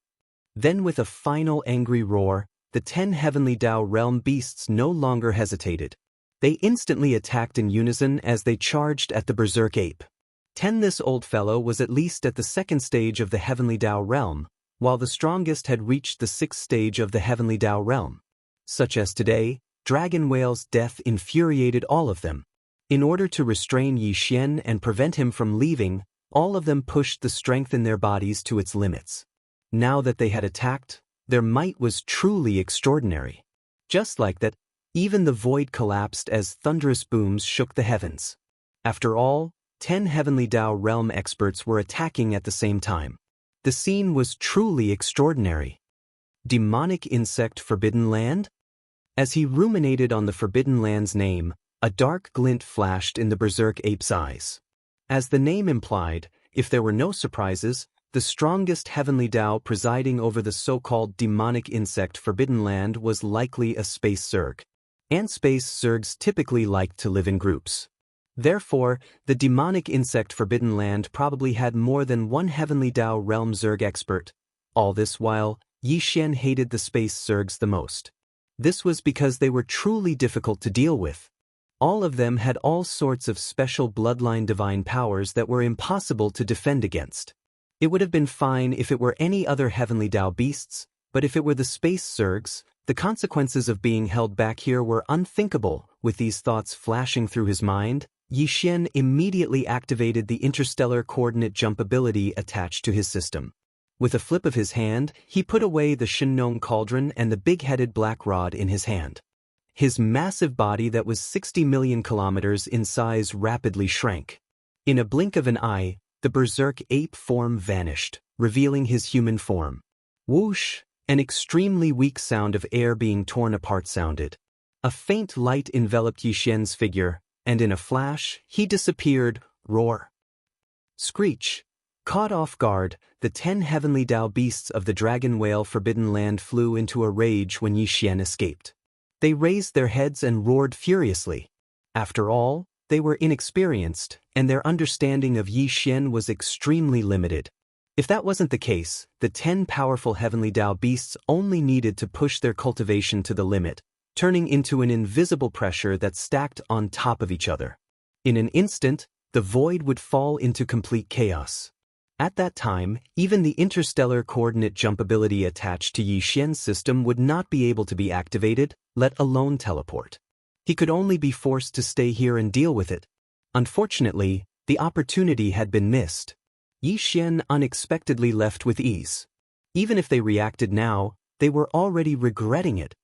Then with a final angry roar, the 10 heavenly Dao realm beasts no longer hesitated. They instantly attacked in unison as they charged at the berserk ape. 10 This old fellow was at least at the 2nd stage of the heavenly Dao realm, while the strongest had reached the 6th stage of the heavenly Dao realm. Such as today, Dragon Whale's death infuriated all of them. In order to restrain Yi Xian and prevent him from leaving, all of them pushed the strength in their bodies to its limits. Now that they had attacked, their might was truly extraordinary. Just like that, even the void collapsed as thunderous booms shook the heavens. After all, 10 heavenly Dao realm experts were attacking at the same time. The scene was truly extraordinary. Demonic insect Forbidden Land? As he ruminated on the Forbidden Land's name, a dark glint flashed in the berserk ape's eyes. As the name implied, if there were no surprises, the strongest heavenly Dao presiding over the so-called demonic insect Forbidden Land was likely a space zerg. Ant space zergs typically liked to live in groups. Therefore, the demonic insect Forbidden Land probably had more than one Heavenly Dao realm zerg expert. All this while, Yi Xian hated the space zergs the most. This was because they were truly difficult to deal with. All of them had all sorts of special bloodline divine powers that were impossible to defend against. It would have been fine if it were any other Heavenly Dao beasts, but if it were the space zergs, the consequences of being held back here were unthinkable. With these thoughts flashing through his mind, Yi Xian immediately activated the interstellar coordinate jump ability attached to his system. With a flip of his hand, he put away the Shenong cauldron and the big-headed black rod in his hand. His massive body that was 60 million kilometers in size rapidly shrank. In a blink of an eye, the berserk ape form vanished, revealing his human form. Whoosh! An extremely weak sound of air being torn apart sounded. A faint light enveloped Yi Xian's figure, and in a flash, he disappeared. Roar! Screech! Caught off guard, the 10 Heavenly Dao beasts of the dragon whale Forbidden Land flew into a rage when Yi Xian escaped. They raised their heads and roared furiously. After all, they were inexperienced, and their understanding of Yi Xian was extremely limited. If that wasn't the case, the 10 powerful Heavenly Dao beasts only needed to push their cultivation to the limit, turning into an invisible pressure that stacked on top of each other. In an instant, the void would fall into complete chaos. At that time, even the interstellar coordinate jump ability attached to Yi Xian's system would not be able to be activated, let alone teleport. He could only be forced to stay here and deal with it. Unfortunately, the opportunity had been missed. Yi Xian unexpectedly left with ease. Even if they reacted now, they were already regretting it.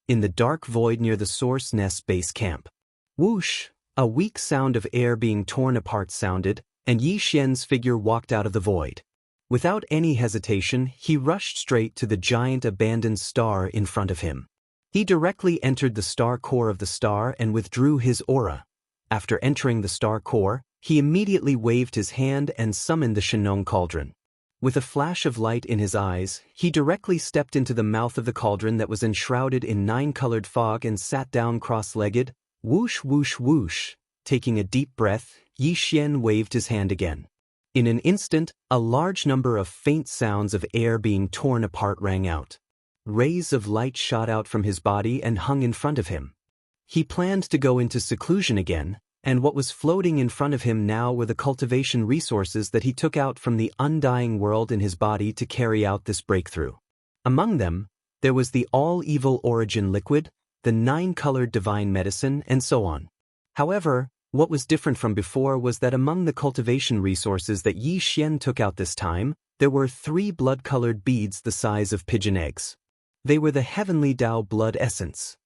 In the dark void near the Source Nest base camp. Whoosh! A weak sound of air being torn apart sounded, and Yi Xian's figure walked out of the void. Without any hesitation, he rushed straight to the giant abandoned star in front of him. He directly entered the star core of the star and withdrew his aura. After entering the star core, he immediately waved his hand and summoned the Shenong cauldron. With a flash of light in his eyes, he directly stepped into the mouth of the cauldron that was enshrouded in 9-colored fog and sat down cross-legged. Whoosh whoosh whoosh. Taking a deep breath, Yi Xian waved his hand again. In an instant, a large number of faint sounds of air being torn apart rang out. Rays of light shot out from his body and hung in front of him. He planned to go into seclusion again, and what was floating in front of him now were the cultivation resources that he took out from the undying world in his body to carry out this breakthrough. Among them, there was the all-evil origin liquid, the 9-colored divine medicine, and so on. However, what was different from before was that among the cultivation resources that Yi Xian took out this time, there were 3 blood-colored beads the size of pigeon eggs. They were the Heavenly Dao blood essence.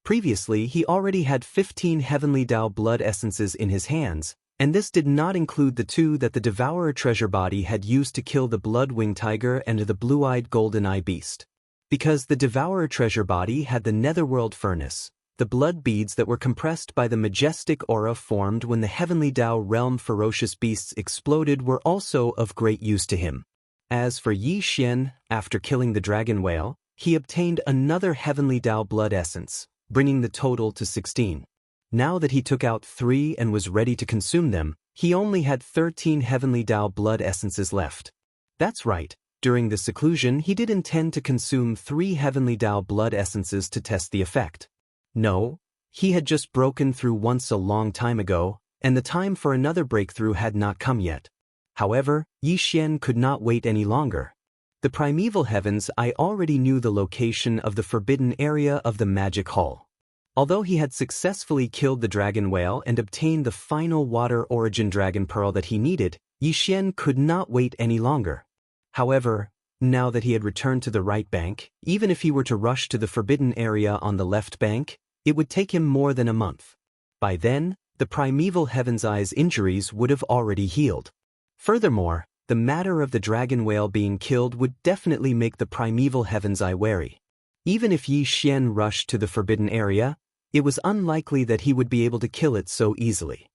Previously, he already had 15 Heavenly Dao blood essences in his hands, and this did not include the 2 that the Devourer treasure body had used to kill the blood-winged tiger and the blue-eyed golden-eye beast. Because the Devourer treasure body had the netherworld furnace, the blood beads that were compressed by the majestic aura formed when the Heavenly Dao realm ferocious beasts exploded were also of great use to him. As for Yi Xian, after killing the dragon whale, he obtained another Heavenly Dao blood essence, bringing the total to 16. Now that he took out 3 and was ready to consume them, he only had 13 Heavenly Dao blood essences left. That's right, during the seclusion he did intend to consume 3 Heavenly Dao blood essences to test the effect. No, he had just broken through once a long time ago, and the time for another breakthrough had not come yet. However, Yi Xian could not wait any longer. The primeval heavens I already knew the location of the forbidden area of the magic hall. Although he had successfully killed the dragon whale and obtained the final water origin dragon pearl that he needed, Yi Xian could not wait any longer. However, now that he had returned to the right bank, even if he were to rush to the forbidden area on the left bank, it would take him more than a month. By then, the primeval heaven's eye's injuries would have already healed. Furthermore, the matter of the dragon whale being killed would definitely make the primeval heaven's eye wary. Even if Yi Xian rushed to the forbidden area, it was unlikely that he would be able to kill it so easily.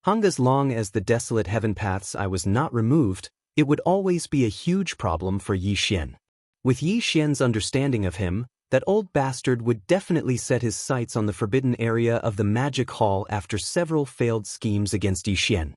As long as the desolate heaven path's eye was not removed, it would always be a huge problem for Yi Xian. With Yi Xian's understanding of him, that old bastard would definitely set his sights on the forbidden area of the magic hall after several failed schemes against Yi Xian.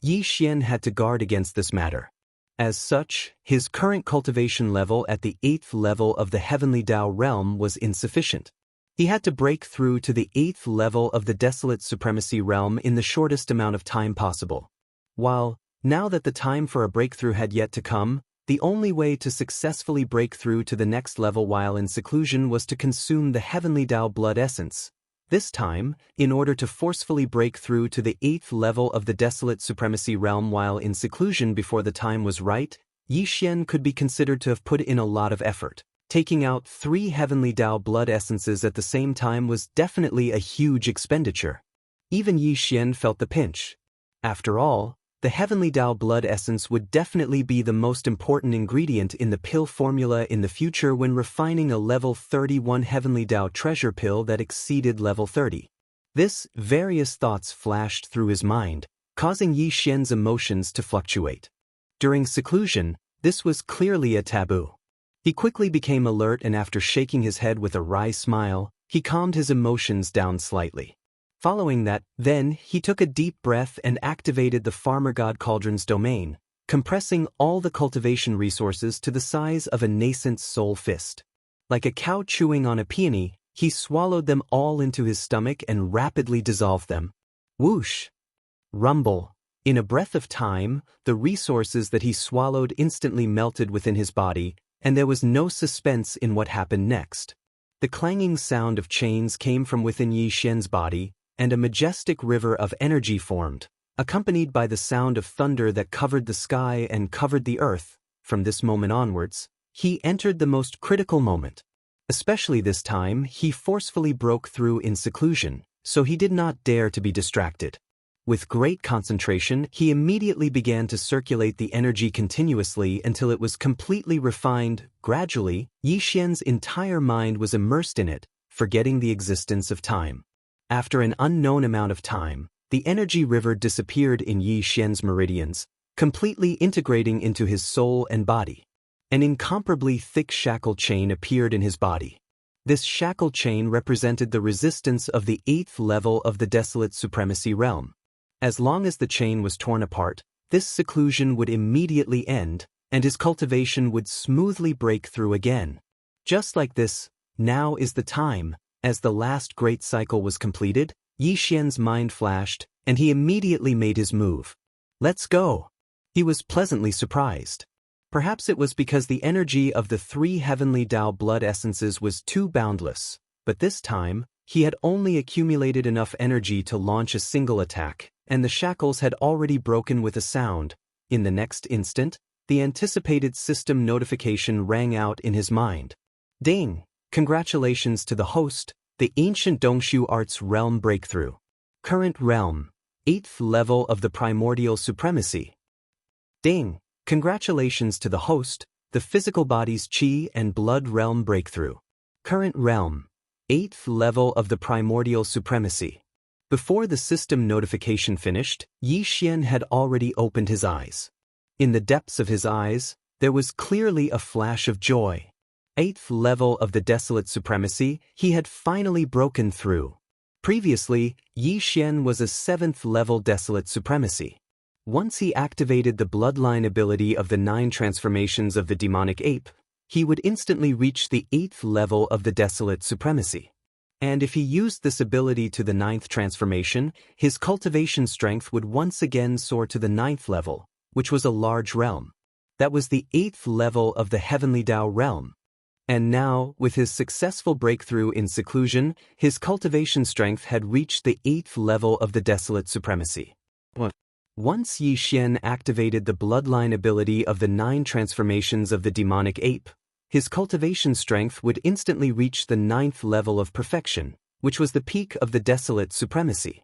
Yi Xian had to guard against this matter. As such, his current cultivation level at the 8th level of the Heavenly Dao realm was insufficient. He had to break through to the 8th level of the Desolate Supremacy realm in the shortest amount of time possible. While, now that the time for a breakthrough had yet to come, the only way to successfully break through to the next level while in seclusion was to consume the Heavenly Dao blood essence. This time, in order to forcefully break through to the 8th level of the Desolate Supremacy realm while in seclusion before the time was right, Yi Xian could be considered to have put in a lot of effort. Taking out 3 Heavenly Dao blood essences at the same time was definitely a huge expenditure. Even Yi Xian felt the pinch. After all, the Heavenly Dao blood essence would definitely be the most important ingredient in the pill formula in the future when refining a level 31 Heavenly Dao treasure pill that exceeded level 30. Various thoughts flashed through his mind, causing Yi Xian's emotions to fluctuate. During seclusion, this was clearly a taboo. He quickly became alert, and after shaking his head with a wry smile, he calmed his emotions down slightly. Following that, then, he took a deep breath and activated the Farmer God Cauldron's domain, compressing all the cultivation resources to the size of a nascent soul fist. Like a cow chewing on a peony, he swallowed them all into his stomach and rapidly dissolved them. Whoosh! Rumble! In a breath of time, the resources that he swallowed instantly melted within his body, and there was no suspense in what happened next. The clanging sound of chains came from within Yi Xian's body, and a majestic river of energy formed, accompanied by the sound of thunder that covered the sky and covered the earth. From this moment onwards, he entered the most critical moment. Especially this time, he forcefully broke through in seclusion, so he did not dare to be distracted. With great concentration, he immediately began to circulate the energy continuously until it was completely refined. Gradually, Yi Xian's entire mind was immersed in it, forgetting the existence of time. After an unknown amount of time, the energy river disappeared in Yi Xian's meridians, completely integrating into his soul and body. An incomparably thick shackle chain appeared in his body. This shackle chain represented the resistance of the 8th level of the Desolate Supremacy realm. As long as the chain was torn apart, this seclusion would immediately end, and his cultivation would smoothly break through again. Just like this, now is the time. As the last great cycle was completed, Yi Xian's mind flashed, and he immediately made his move. Let's go! He was pleasantly surprised. Perhaps it was because the energy of the 3 Heavenly Dao blood essences was too boundless, but this time, he had only accumulated enough energy to launch a single attack, and the shackles had already broken with a sound. In the next instant, the anticipated system notification rang out in his mind. Ding! Congratulations to the host, the Ancient Dongshu Arts Realm Breakthrough. Current Realm, 8th level of the Primordial Supremacy. Ding! Congratulations to the host, the Physical Body's Qi and Blood Realm Breakthrough. Current Realm, 8th level of the Primordial Supremacy. Before the system notification finished, Yi Xian had already opened his eyes. In the depths of his eyes, there was clearly a flash of joy. 8th level of the Desolate Supremacy, he had finally broken through. Previously, Yi Xian was a 7th level Desolate Supremacy. Once he activated the bloodline ability of the 9 transformations of the demonic ape, he would instantly reach the 8th level of the Desolate Supremacy. And if he used this ability to the 9th transformation, his cultivation strength would once again soar to the 9th level, which was a large realm. That was the 8th level of the Heavenly Dao realm. And now, with his successful breakthrough in seclusion, his cultivation strength had reached the 8th level of the Desolate Supremacy. Once Yi Xian activated the bloodline ability of the 9 transformations of the demonic ape, his cultivation strength would instantly reach the 9th level of perfection, which was the peak of the Desolate Supremacy.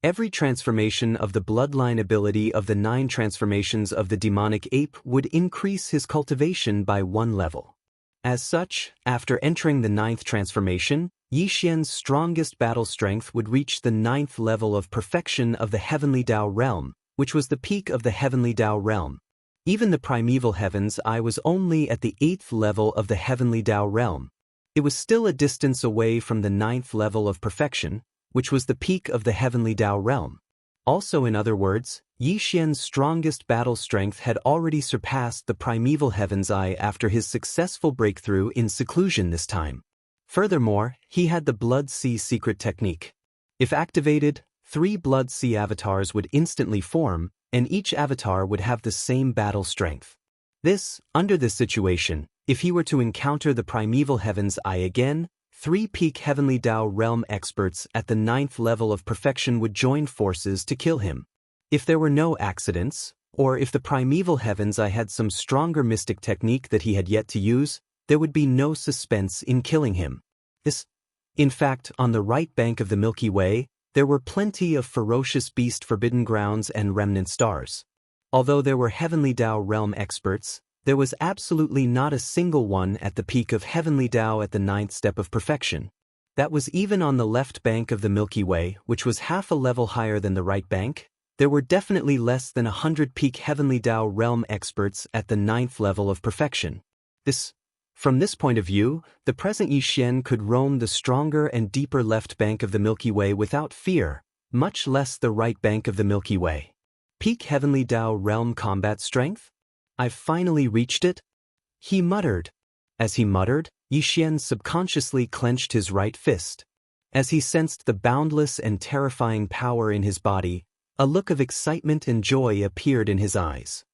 Every transformation of the bloodline ability of the 9 transformations of the demonic ape would increase his cultivation by 1 level. As such, after entering the 9th transformation, Yi Xian's strongest battle strength would reach the 9th level of perfection of the Heavenly Dao realm, which was the peak of the Heavenly Dao realm. Even the primeval heavens I was only at the 8th level of the heavenly Tao realm. It was still a distance away from the 9th level of perfection, which was the peak of the heavenly Tao realm. Also, in other words, Yi Xian's strongest battle strength had already surpassed the primeval heavens I after his successful breakthrough in seclusion this time. Furthermore, he had the Blood Sea secret technique. If activated, 3 Blood Sea avatars would instantly form, and each avatar would have the same battle strength. Under this situation, if he were to encounter the primeval heavens I again, 3 peak heavenly Tao realm experts at the 9th level of perfection would join forces to kill him. If there were no accidents, or if the primeval heavens I had some stronger mystic technique that he had yet to use, there would be no suspense in killing him. In fact, on the right bank of the Milky Way, there were plenty of ferocious beast forbidden grounds and remnant stars. Although there were heavenly Tao realm experts, there was absolutely not a single one at the peak of heavenly Tao at the 9th step of perfection. That was even on the left bank of the Milky Way, which was half a level higher than the right bank. There were definitely less than 100 peak heavenly Tao realm experts at the 9th level of perfection. From this point of view, the present Yi Xian could roam the stronger and deeper left bank of the Milky Way without fear, much less the right bank of the Milky Way. Peak heavenly Tao realm combat strength? I've finally reached it? He muttered. As he muttered, Yi Xian subconsciously clenched his right fist. As he sensed the boundless and terrifying power in his body, a look of excitement and joy appeared in his eyes.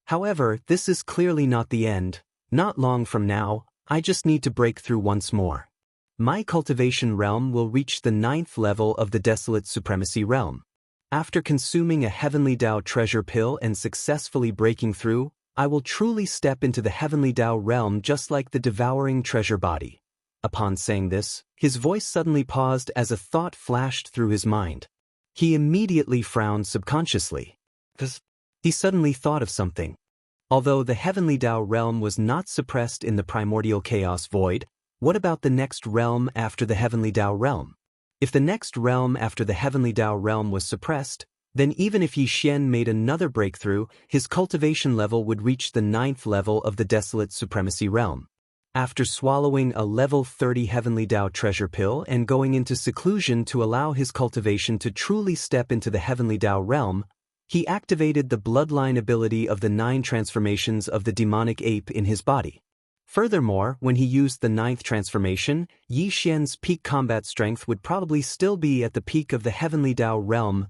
However, this is clearly not the end. Not long from now, I just need to break through once more. My cultivation realm will reach the 9th level of the desolate supremacy realm. After consuming a heavenly Tao treasure pill and successfully breaking through, I will truly step into the heavenly Tao realm just like the devouring treasure body. Upon saying this, his voice suddenly paused as a thought flashed through his mind. He immediately frowned subconsciously. He suddenly thought of something. Although the heavenly Tao realm was not suppressed in the primordial chaos void, what about the next realm after the heavenly Tao realm? If the next realm after the heavenly Tao realm was suppressed, then even if Yi Xian made another breakthrough, his cultivation level would reach the 9th level of the desolate supremacy realm. After swallowing a level 30 heavenly Tao treasure pill and going into seclusion to allow his cultivation to truly step into the heavenly Tao realm, he activated the bloodline ability of the 9 transformations of the demonic ape in his body. Furthermore, when he used the 9th transformation, Yi Xian's peak combat strength would probably still be at the peak of the heavenly Tao realm,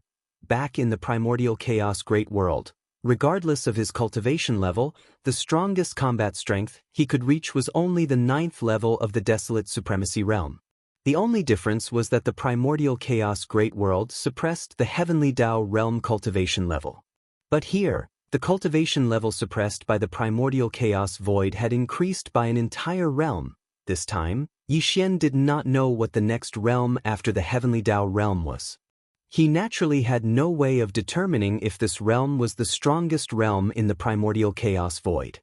back in the primordial chaos great world. Regardless of his cultivation level, the strongest combat strength he could reach was only the 9th level of the desolate supremacy realm. The only difference was that the primordial chaos great world suppressed the heavenly Tao realm cultivation level. But here, the cultivation level suppressed by the primordial chaos void had increased by an entire realm. This time, Yi Xian did not know what the next realm after the heavenly Tao realm was. He naturally had no way of determining if this realm was the strongest realm in the primordial chaos void.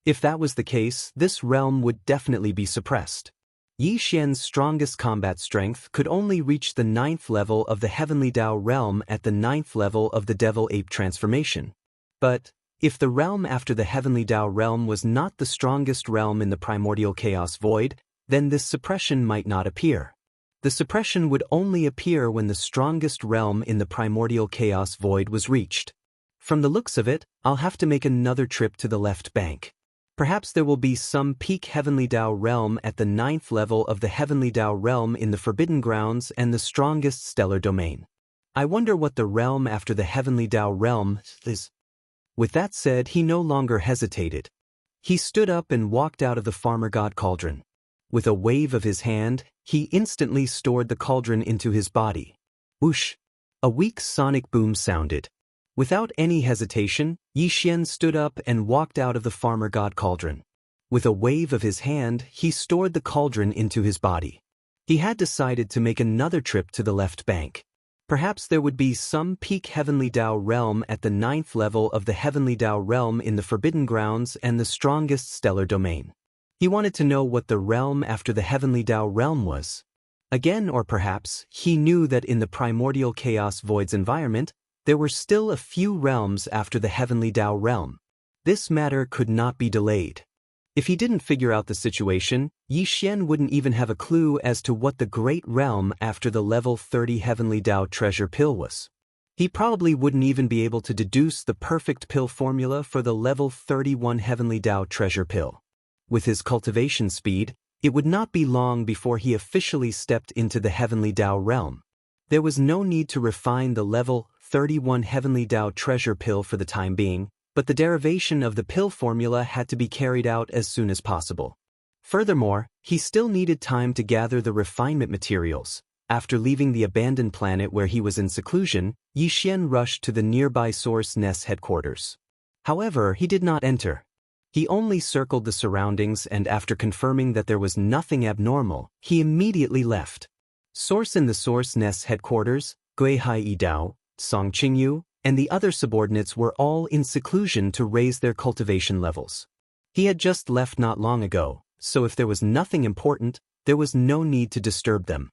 If that was the case, this realm would definitely be suppressed. Yi Xian's strongest combat strength could only reach the 9th level of the heavenly Tao realm at the 9th level of the devil ape transformation. But if the realm after the heavenly Tao realm was not the strongest realm in the primordial chaos void, then this suppression might not appear. The suppression would only appear when the strongest realm in the primordial chaos void was reached. From the looks of it, I'll have to make another trip to the left bank. Perhaps there will be some peak heavenly Tao realm at the 9th level of the heavenly Tao realm in the forbidden grounds and the strongest stellar domain. I wonder what the realm after the heavenly Tao realm is. With that said, he no longer hesitated. He stood up and walked out of the farmer god cauldron. With a wave of his hand, he instantly stored the cauldron into his body. Whoosh! A weak sonic boom sounded. Without any hesitation, Yi Xian stood up and walked out of the farmer god cauldron. With a wave of his hand, he stored the cauldron into his body. He had decided to make another trip to the left bank. Perhaps there would be some peak heavenly Tao realm at the 9th level of the heavenly Tao realm in the forbidden grounds and the strongest stellar domain. He wanted to know what the realm after the heavenly Tao realm was. Again, or perhaps, he knew that in the primordial chaos void's environment, there were still a few realms after the heavenly Tao realm. This matter could not be delayed. If he didn't figure out the situation, Yi Xian wouldn't even have a clue as to what the great realm after the level 30 Heavenly Dao treasure pill was. He probably wouldn't even be able to deduce the perfect pill formula for the level 31 Heavenly Dao treasure pill. With his cultivation speed, it would not be long before he officially stepped into the Heavenly Dao realm. There was no need to refine the level 31 Heavenly Dao treasure pill for the time being, but the derivation of the pill formula had to be carried out as soon as possible. Furthermore, he still needed time to gather the refinement materials. After leaving the abandoned planet where he was in seclusion, Yi Xian rushed to the nearby Source Nest headquarters. However, he did not enter. He only circled the surroundings, and after confirming that there was nothing abnormal, he immediately left. Source in the Source Nest headquarters, Guihai Yidao, Song Qingyu, and the other subordinates were all in seclusion to raise their cultivation levels. He had just left not long ago, so if there was nothing important, there was no need to disturb them.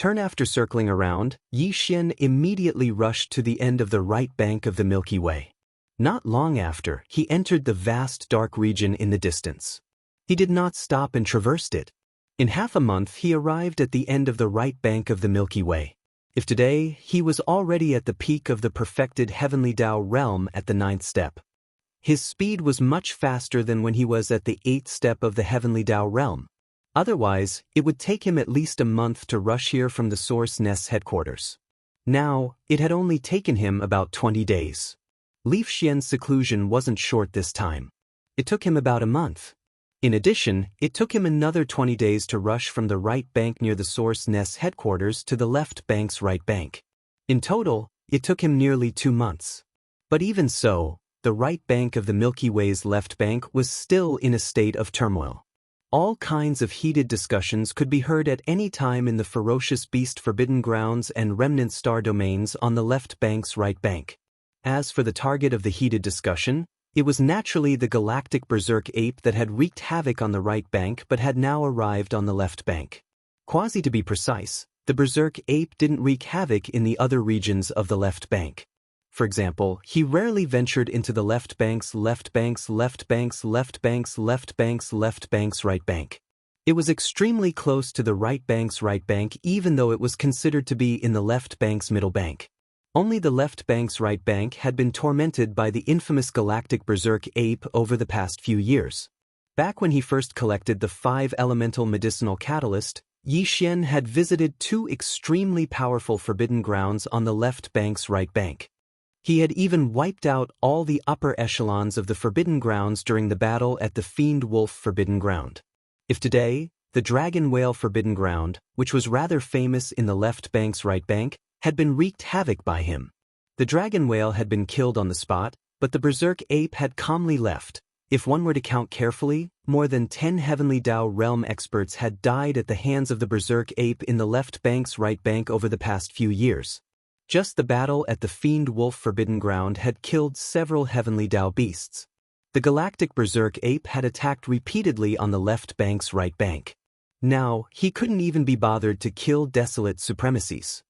After circling around, Yi Xian immediately rushed to the end of the right bank of the Milky Way. Not long after, he entered the vast dark region in the distance. He did not stop and traversed it. In half a month he arrived at the end of the right bank of the Milky Way. If today, he was already at the peak of the perfected Heavenly Dao realm at the 9th step. His speed was much faster than when he was at the 8th step of the Heavenly Dao realm. Otherwise, it would take him at least a month to rush here from the Source Nest headquarters. Now, it had only taken him about 20 days. Leaf Xian's seclusion wasn't short this time. It took him about a month. In addition, it took him another 20 days to rush from the right bank near the Source Nest headquarters to the left bank's right bank. In total, it took him nearly 2 months. But even so, the right bank of the Milky Way's left bank was still in a state of turmoil. All kinds of heated discussions could be heard at any time in the Ferocious Beast Forbidden Grounds and Remnant Star domains on the left bank's right bank. As for the target of the heated discussion, it was naturally the galactic berserk ape that had wreaked havoc on the right bank but had now arrived on the left bank. To be precise, the berserk ape didn't wreak havoc in the other regions of the left bank. For example, he rarely ventured into the left bank's right bank. It was extremely close to the right bank's right bank even though it was considered to be in the left bank's middle bank. Only the left bank's right bank had been tormented by the infamous galactic berserk ape over the past few years. Back when he first collected the 5-elemental medicinal catalyst, Yi Xian had visited 2 extremely powerful forbidden grounds on the left bank's right bank. He had even wiped out all the upper echelons of the forbidden grounds during the battle at the Fiend Wolf Forbidden Ground. If today, the Dragon Whale Forbidden Ground, which was rather famous in the left bank's right bank, had been wreaked havoc by him. The dragon whale had been killed on the spot, but the berserk ape had calmly left. If one were to count carefully, more than 10 Heavenly Dao realm experts had died at the hands of the berserk ape in the left bank's right bank over the past few years. Just the battle at the Fiend Wolf Forbidden Ground had killed several Heavenly Dao beasts. The galactic berserk ape had attacked repeatedly on the left bank's right bank. Now, he couldn't even be bothered to kill desolate supremacies.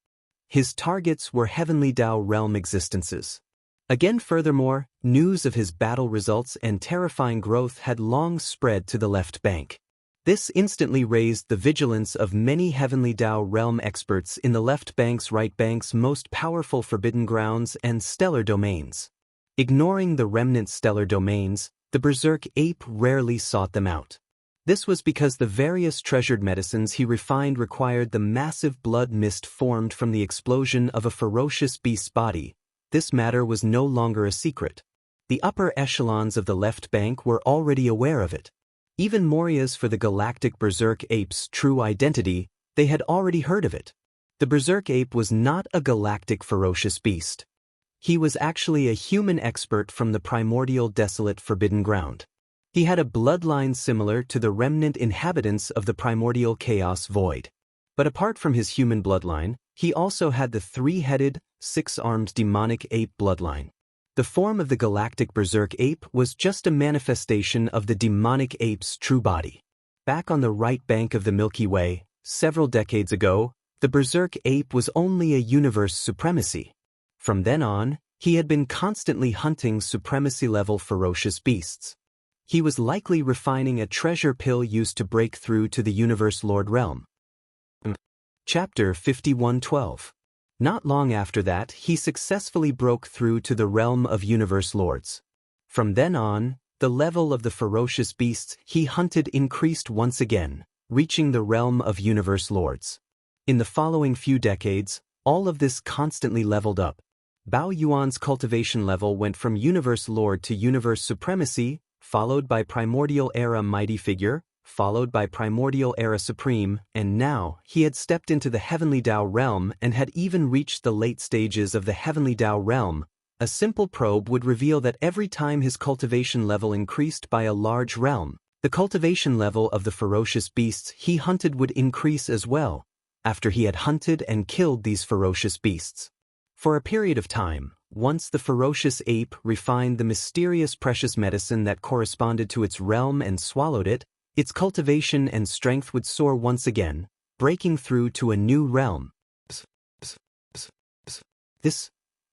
His targets were Heavenly Dao realm existences. Again, furthermore, news of his battle results and terrifying growth had long spread to the left bank. This instantly raised the vigilance of many Heavenly Dao realm experts in the left bank's right bank's most powerful forbidden grounds and stellar domains. Ignoring the remnant stellar domains, the berserk ape rarely sought them out. This was because the various treasured medicines he refined required the massive blood mist formed from the explosion of a ferocious beast's body. This matter was no longer a secret. The upper echelons of the left bank were already aware of it. Even Moria's for the galactic berserk ape's true identity, they had already heard of it. The berserk ape was not a galactic ferocious beast. He was actually a human expert from the primordial desolate forbidden ground. He had a bloodline similar to the remnant inhabitants of the primordial chaos void. But apart from his human bloodline, he also had the 3-headed, 6-armed demonic ape bloodline. The form of the galactic berserk ape was just a manifestation of the demonic ape's true body. Back on the right bank of the Milky Way, several decades ago, the berserk ape was only a universe supremacy. From then on, He had been constantly hunting supremacy-level ferocious beasts. He was likely refining a treasure pill used to break through to the Universe Lord realm. Chapter 51:12. Not long after that, he successfully broke through to the realm of Universe Lords. From then on, the level of the ferocious beasts he hunted increased once again, reaching the realm of Universe Lords. In the following few decades, all of this constantly leveled up. Bao Yuan's cultivation level went from Universe Lord to Universe Supremacy, followed by Primordial Era Mighty Figure, followed by Primordial Era Supreme, and now he had stepped into the Heavenly Dao realm and had even reached the late stages of the Heavenly Dao realm. A simple probe would reveal that every time his cultivation level increased by a large realm, the cultivation level of the ferocious beasts he hunted would increase as well, after he had hunted and killed these ferocious beasts. For a period of time, once the ferocious ape refined the mysterious precious medicine that corresponded to its realm and swallowed it, its cultivation and strength would soar once again, breaking through to a new realm.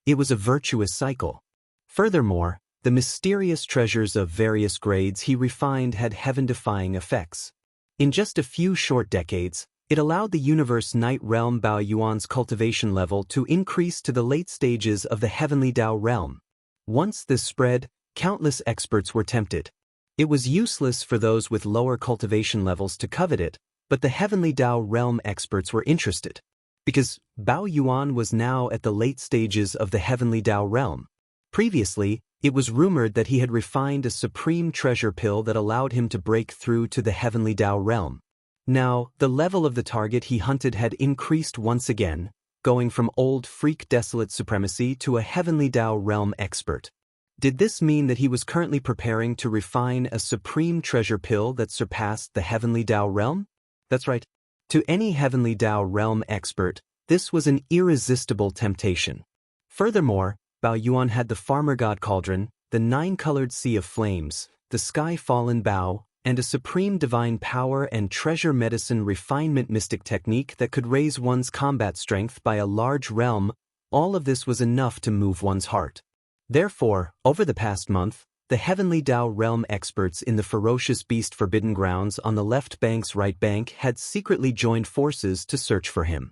It was a virtuous cycle. Furthermore, the mysterious treasures of various grades he refined had heaven-defying effects. In just a few short decades, it allowed the Universe Night Realm Bao Yuan's cultivation level to increase to the late stages of the Heavenly Dao realm. Once this spread, countless experts were tempted. It was useless for those with lower cultivation levels to covet it, but the Heavenly Dao realm experts were interested. Because Bao Yuan was now at the late stages of the Heavenly Dao realm. Previously, it was rumored that he had refined a supreme treasure pill that allowed him to break through to the Heavenly Dao realm. Now, the level of the target he hunted had increased once again, going from old freak desolate supremacy to a Heavenly Dao realm expert. Did this mean that he was currently preparing to refine a supreme treasure pill that surpassed the Heavenly Dao realm? That's right. To any Heavenly Dao realm expert, this was an irresistible temptation. Furthermore, Bao Yuan had the Farmer God Cauldron, the nine-colored Sea of Flames, the Sky Fallen Bao, and a supreme divine power and treasure medicine refinement mystic technique that could raise one's combat strength by a large realm. All of this was enough to move one's heart. Therefore, over the past month, the Heavenly Dao realm experts in the ferocious beast Forbidden Grounds on the left bank's right bank had secretly joined forces to search for him.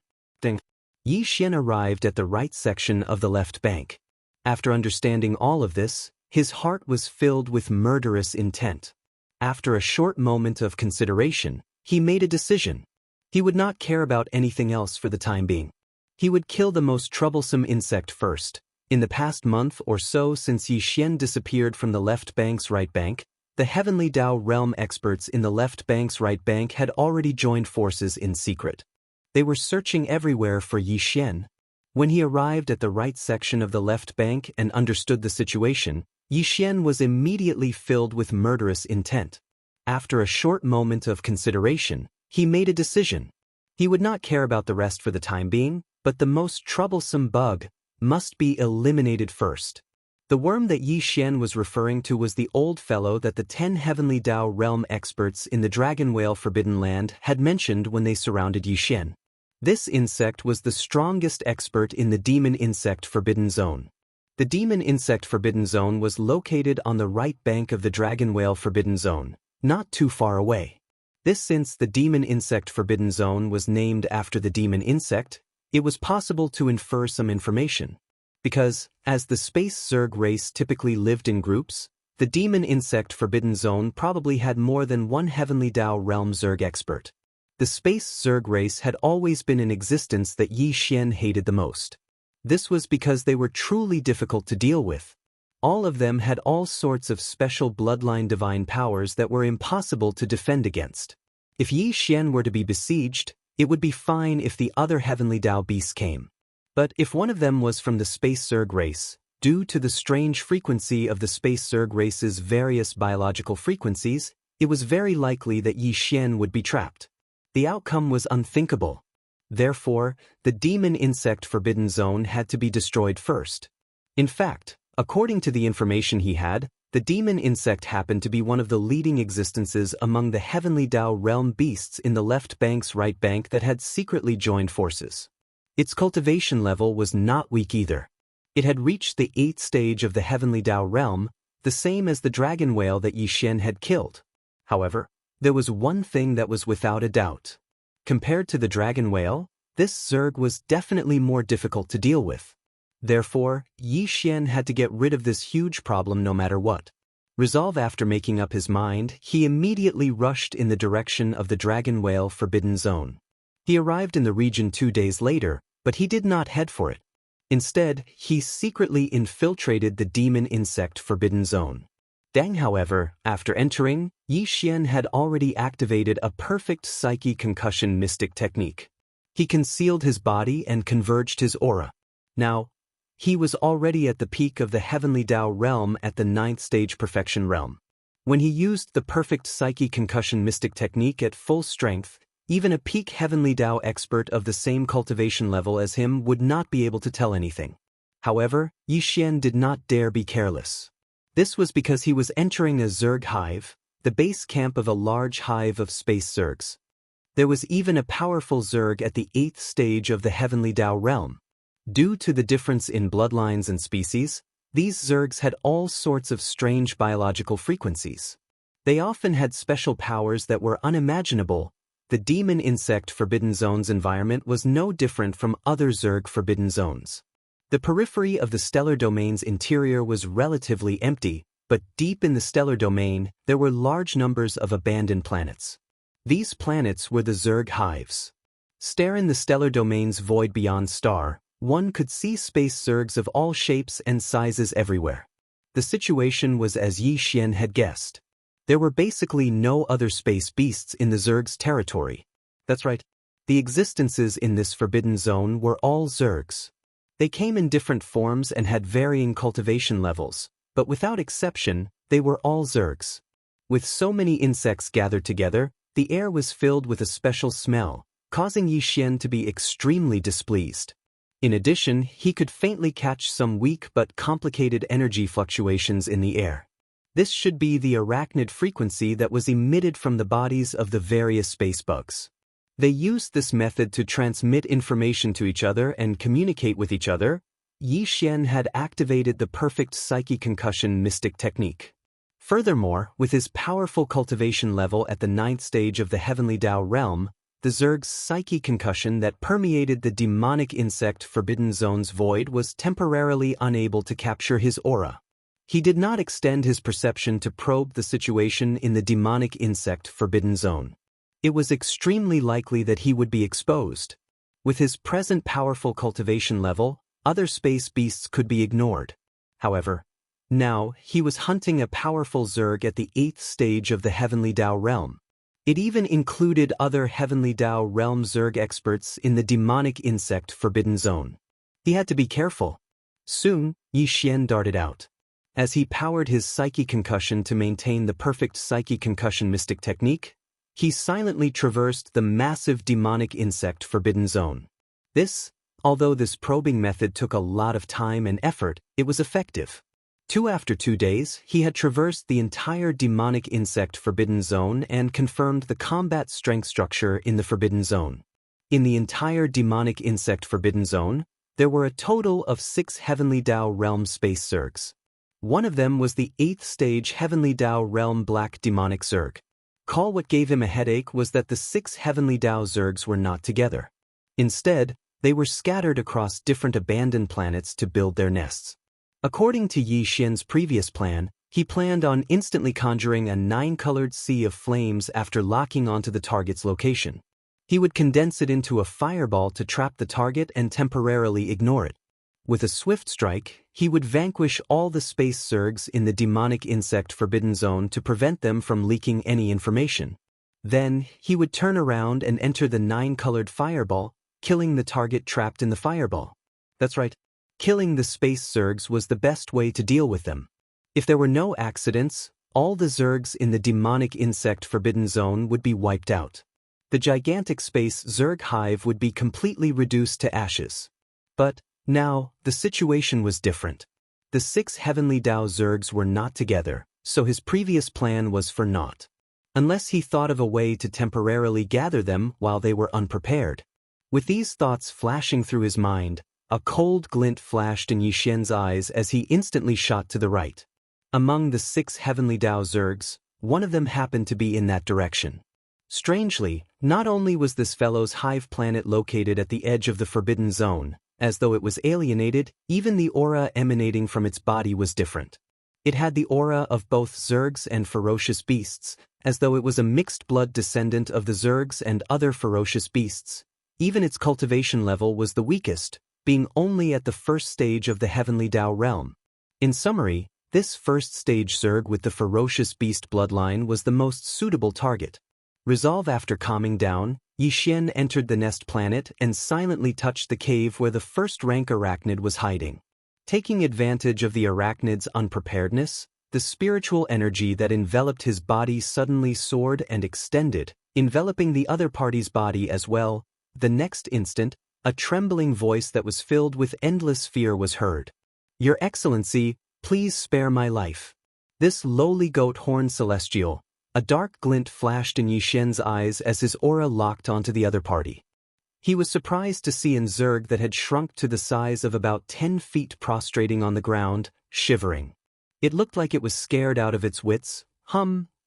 Yi Xian arrived at the right section of the left bank. After understanding all of this, his heart was filled with murderous intent. After a short moment of consideration, he made a decision. He would not care about anything else for the time being. He would kill the most troublesome insect first. In the past month or so since Yi Xian disappeared from the left bank's right bank, the Heavenly Dao realm experts in the left bank's right bank had already joined forces in secret. They were searching everywhere for Yi Xian. When he arrived at the right section of the left bank and understood the situation, Yi Xian was immediately filled with murderous intent. After a short moment of consideration, he made a decision. He would not care about the rest for the time being, but the most troublesome bug must be eliminated first. The worm that Yi Xian was referring to was the old fellow that the 10 Heavenly Dao realm experts in the Dragon Whale Forbidden Land had mentioned when they surrounded Yi Xian. This insect was the strongest expert in the Demon Insect Forbidden Zone. The Demon Insect Forbidden Zone was located on the right bank of the Dragon Whale Forbidden Zone, not too far away. Since the Demon Insect Forbidden Zone was named after the demon insect, it was possible to infer some information. Because, as the Space Zerg race typically lived in groups, the Demon Insect Forbidden Zone probably had more than one Heavenly Dao realm Zerg expert. The Space Zerg race had always been in existence that Yi Xian hated the most. This was because they were truly difficult to deal with. All of them had all sorts of special bloodline divine powers that were impossible to defend against. If Yi Xian were to be besieged, it would be fine if the other Heavenly Dao beasts came. But if one of them was from the Space Zerg race, due to the strange frequency of the Space Zerg race's various biological frequencies, it was very likely that Yi Xian would be trapped. The outcome was unthinkable. Therefore, the Demon Insect Forbidden Zone had to be destroyed first. In fact, according to the information he had, the demon insect happened to be one of the leading existences among the Heavenly Dao realm beasts in the left bank's right bank that had secretly joined forces. Its cultivation level was not weak either. It had reached the 8th stage of the heavenly Dao realm, the same as the dragon whale that Yi Xian had killed. However, there was one thing that was without a doubt. Compared to the dragon whale, this Zerg was definitely more difficult to deal with. Therefore, Yi Xian had to get rid of this huge problem no matter what. Resolve after making up his mind, he immediately rushed in the direction of the dragon whale forbidden zone. He arrived in the region 2 days later, but he did not head for it. Instead, he secretly infiltrated the demon insect forbidden zone. Dang, however, after entering, Yi Xian had already activated a perfect psyche concussion mystic technique. He concealed his body and converged his aura. Now, he was already at the peak of the heavenly Dao realm at the 9th stage perfection realm. When he used the perfect psyche concussion mystic technique at full strength, even a peak heavenly Dao expert of the same cultivation level as him would not be able to tell anything. However, Yi Xian did not dare be careless. This was because he was entering a Zerg hive, the base camp of a large hive of space Zergs. There was even a powerful Zerg at the 8th stage of the heavenly Dao realm. Due to the difference in bloodlines and species, these Zergs had all sorts of strange biological frequencies. They often had special powers that were unimaginable. The demon insect forbidden zone's environment was no different from other Zerg forbidden zones. The periphery of the stellar domain's interior was relatively empty, but deep in the stellar domain, there were large numbers of abandoned planets. These planets were the Zerg hives. Stare in the stellar domain's void beyond star, one could see space Zergs of all shapes and sizes everywhere. The situation was as Yi Xian had guessed. There were basically no other space beasts in the Zerg's territory. That's right. The existences in this forbidden zone were all Zergs. They came in different forms and had varying cultivation levels, but without exception, they were all Zergs. With so many insects gathered together, the air was filled with a special smell, causing Yi Xian to be extremely displeased. In addition, he could faintly catch some weak but complicated energy fluctuations in the air. This should be the arachnid frequency that was emitted from the bodies of the various space bugs. They used this method to transmit information to each other and communicate with each other. Yi Xian had activated the perfect psyche concussion mystic technique. Furthermore, with his powerful cultivation level at the 9th stage of the heavenly Dao realm, the Zerg's psyche concussion that permeated the demonic insect forbidden zone's void was temporarily unable to capture his aura. He did not extend his perception to probe the situation in the demonic insect forbidden zone. It was extremely likely that he would be exposed. With his present powerful cultivation level, other space beasts could be ignored. However, now he was hunting a powerful Zerg at the 8th stage of the heavenly Dao realm. It even included other heavenly Dao realm Zerg experts in the demonic insect forbidden zone. He had to be careful. Soon, Yi Xian darted out. As he powered his psyche concussion to maintain the perfect psyche concussion mystic technique, he silently traversed the massive demonic insect forbidden zone. Although this probing method took a lot of time and effort, it was effective. After 2 days, he had traversed the entire demonic insect forbidden zone and confirmed the combat strength structure in the forbidden zone. In the entire demonic insect forbidden zone, there were a total of 6 heavenly Dao realm space Zergs. One of them was the 8th stage heavenly Dao realm black demonic Zerg. What gave him a headache was that the 6 heavenly Dao Zergs were not together. Instead, they were scattered across different abandoned planets to build their nests. According to Yi Xian's previous plan, he planned on instantly conjuring a 9-colored sea of flames after locking onto the target's location. He would condense it into a fireball to trap the target and temporarily ignore it. With a swift strike, he would vanquish all the space Zergs in the demonic insect forbidden zone to prevent them from leaking any information. Then, he would turn around and enter the 9-colored fireball, killing the target trapped in the fireball. That's right. Killing the space Zergs was the best way to deal with them. If there were no accidents, all the Zergs in the demonic insect forbidden zone would be wiped out. The gigantic space Zerg hive would be completely reduced to ashes. But now, the situation was different. The 6 heavenly Dao Zergs were not together, so his previous plan was for naught. Unless he thought of a way to temporarily gather them while they were unprepared. With these thoughts flashing through his mind, A cold glint flashed in Yixian's eyes as he instantly shot to the right. Among the 6 heavenly Dao Zergs, one of them happened to be in that direction. Strangely, not only was this fellow's hive planet located at the edge of the forbidden zone, as though it was alienated, even the aura emanating from its body was different. It had the aura of both Zergs and ferocious beasts, as though it was a mixed-blood descendant of the Zergs and other ferocious beasts. Even its cultivation level was the weakest, being only at the first stage of the heavenly Dao realm. In summary, this first stage Zerg with the ferocious beast bloodline was the most suitable target. Resolve after calming down, Yixian entered the nest planet and silently touched the cave where the first-rank arachnid was hiding. Taking advantage of the arachnid's unpreparedness, the spiritual energy that enveloped his body suddenly soared and extended, enveloping the other party's body as well. The next instant, a trembling voice that was filled with endless fear was heard. "Your Excellency, please spare my life." This lowly goat horn celestial. A dark glint flashed in Yixian's eyes as his aura locked onto the other party. He was surprised to see an Zerg that had shrunk to the size of about 10 feet prostrating on the ground, shivering. It looked like it was scared out of its wits.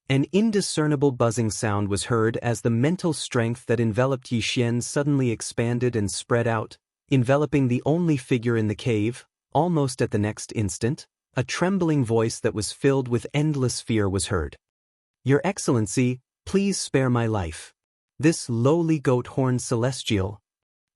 An indiscernible buzzing sound was heard as the mental strength that enveloped Yixian suddenly expanded and spread out, enveloping the only figure in the cave. Almost at the next instant, a trembling voice that was filled with endless fear was heard. "Your Excellency, please spare my life." This lowly goat horn celestial.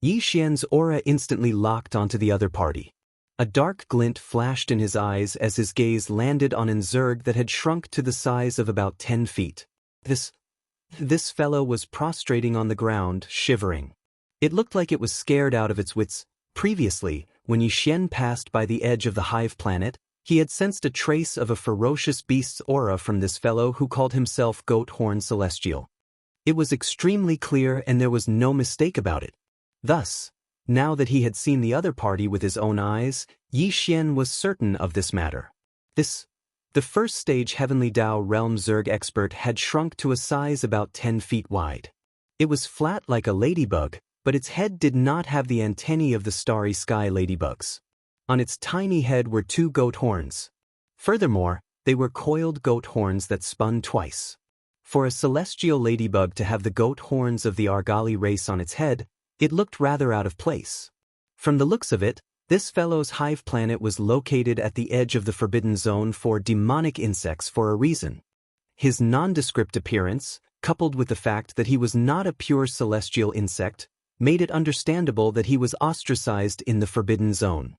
Yixian's aura instantly locked onto the other party. A dark glint flashed in his eyes as his gaze landed on an Zerg that had shrunk to the size of about 10 feet. This fellow was prostrating on the ground, shivering. It looked like it was scared out of its wits. Previously, when Yixian passed by the edge of the hive planet, he had sensed a trace of a ferocious beast's aura from this fellow who called himself Goat Horn Celestial. It was extremely clear and there was no mistake about it. Thus, now that he had seen the other party with his own eyes, Yixian was certain of this matter. The first stage Heavenly Dao Realm Zerg expert had shrunk to a size about 10 feet wide. It was flat like a ladybug, but its head did not have the antennae of the starry sky ladybugs. On its tiny head were 2 goat horns. Furthermore, they were coiled goat horns that spun twice. For a celestial ladybug to have the goat horns of the Argali race on its head, it looked rather out of place. From the looks of it, this fellow's hive planet was located at the edge of the forbidden zone for demonic insects for a reason. His nondescript appearance, coupled with the fact that he was not a pure celestial insect, made it understandable that he was ostracized in the forbidden zone.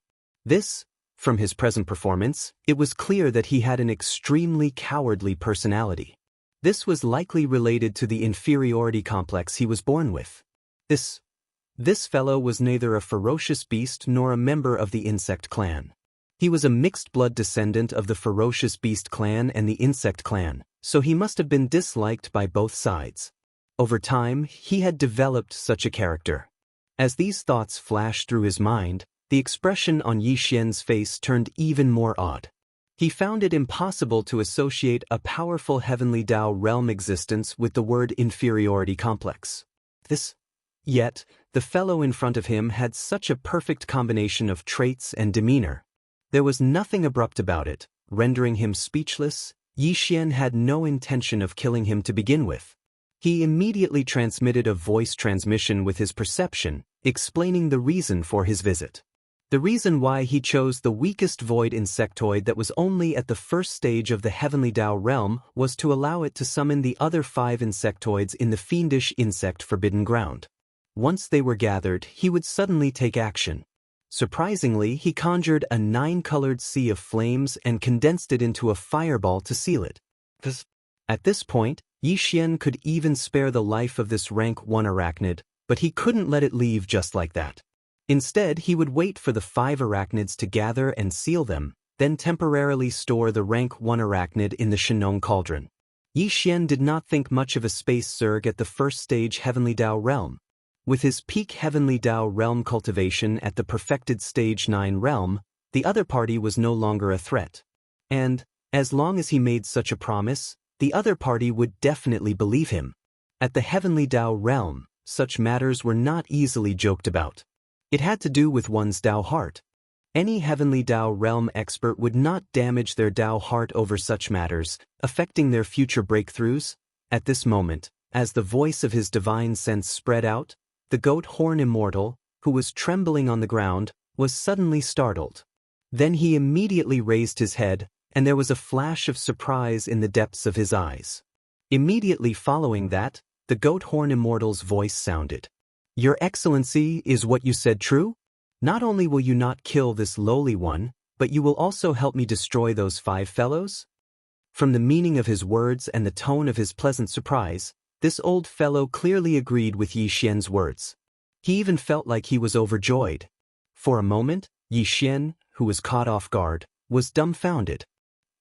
From his present performance, it was clear that he had an extremely cowardly personality. This was likely related to the inferiority complex he was born with. This fellow was neither a ferocious beast nor a member of the insect clan. He was a mixed-blood descendant of the ferocious beast clan and the insect clan, so he must have been disliked by both sides. Over time, he had developed such a character. As these thoughts flashed through his mind, the expression on Yixian's face turned even more odd. He found it impossible to associate a powerful heavenly Dao realm existence with the word inferiority complex. Yet, the fellow in front of him had such a perfect combination of traits and demeanor. There was nothing abrupt about it, rendering him speechless. Yixian had no intention of killing him to begin with. He immediately transmitted a voice transmission with his perception, explaining the reason for his visit. The reason why he chose the weakest void insectoid that was only at the first stage of the heavenly Dao realm was to allow it to summon the other 5 insectoids in the fiendish insect forbidden ground. Once they were gathered, he would suddenly take action. Surprisingly, he conjured a 9-colored sea of flames and condensed it into a fireball to seal it. At this point, Yixian could even spare the life of this rank 1 arachnid, but he couldn't let it leave just like that. Instead, he would wait for the 5 arachnids to gather and seal them, then temporarily store the rank 1 arachnid in the Shenong cauldron. Yixian did not think much of a space Zerg at the first stage Heavenly Dao realm. With his peak Heavenly Dao realm cultivation at the perfected stage 9 realm, the other party was no longer a threat. And, as long as he made such a promise, the other party would definitely believe him. At the Heavenly Dao realm, such matters were not easily joked about. It had to do with one's Dao heart. Any heavenly Dao realm expert would not damage their Dao heart over such matters, affecting their future breakthroughs. At this moment, as the voice of his divine sense spread out, the goat horn immortal, who was trembling on the ground, was suddenly startled. Then he immediately raised his head, and there was a flash of surprise in the depths of his eyes. Immediately following that, the goat horn immortal's voice sounded. "Your Excellency, is what you said true? Not only will you not kill this lowly one, but you will also help me destroy those 5 fellows?" From the meaning of his words and the tone of his pleasant surprise, this old fellow clearly agreed with Yi Xian's words. He even felt like he was overjoyed. For a moment, Yi Xian, who was caught off guard, was dumbfounded.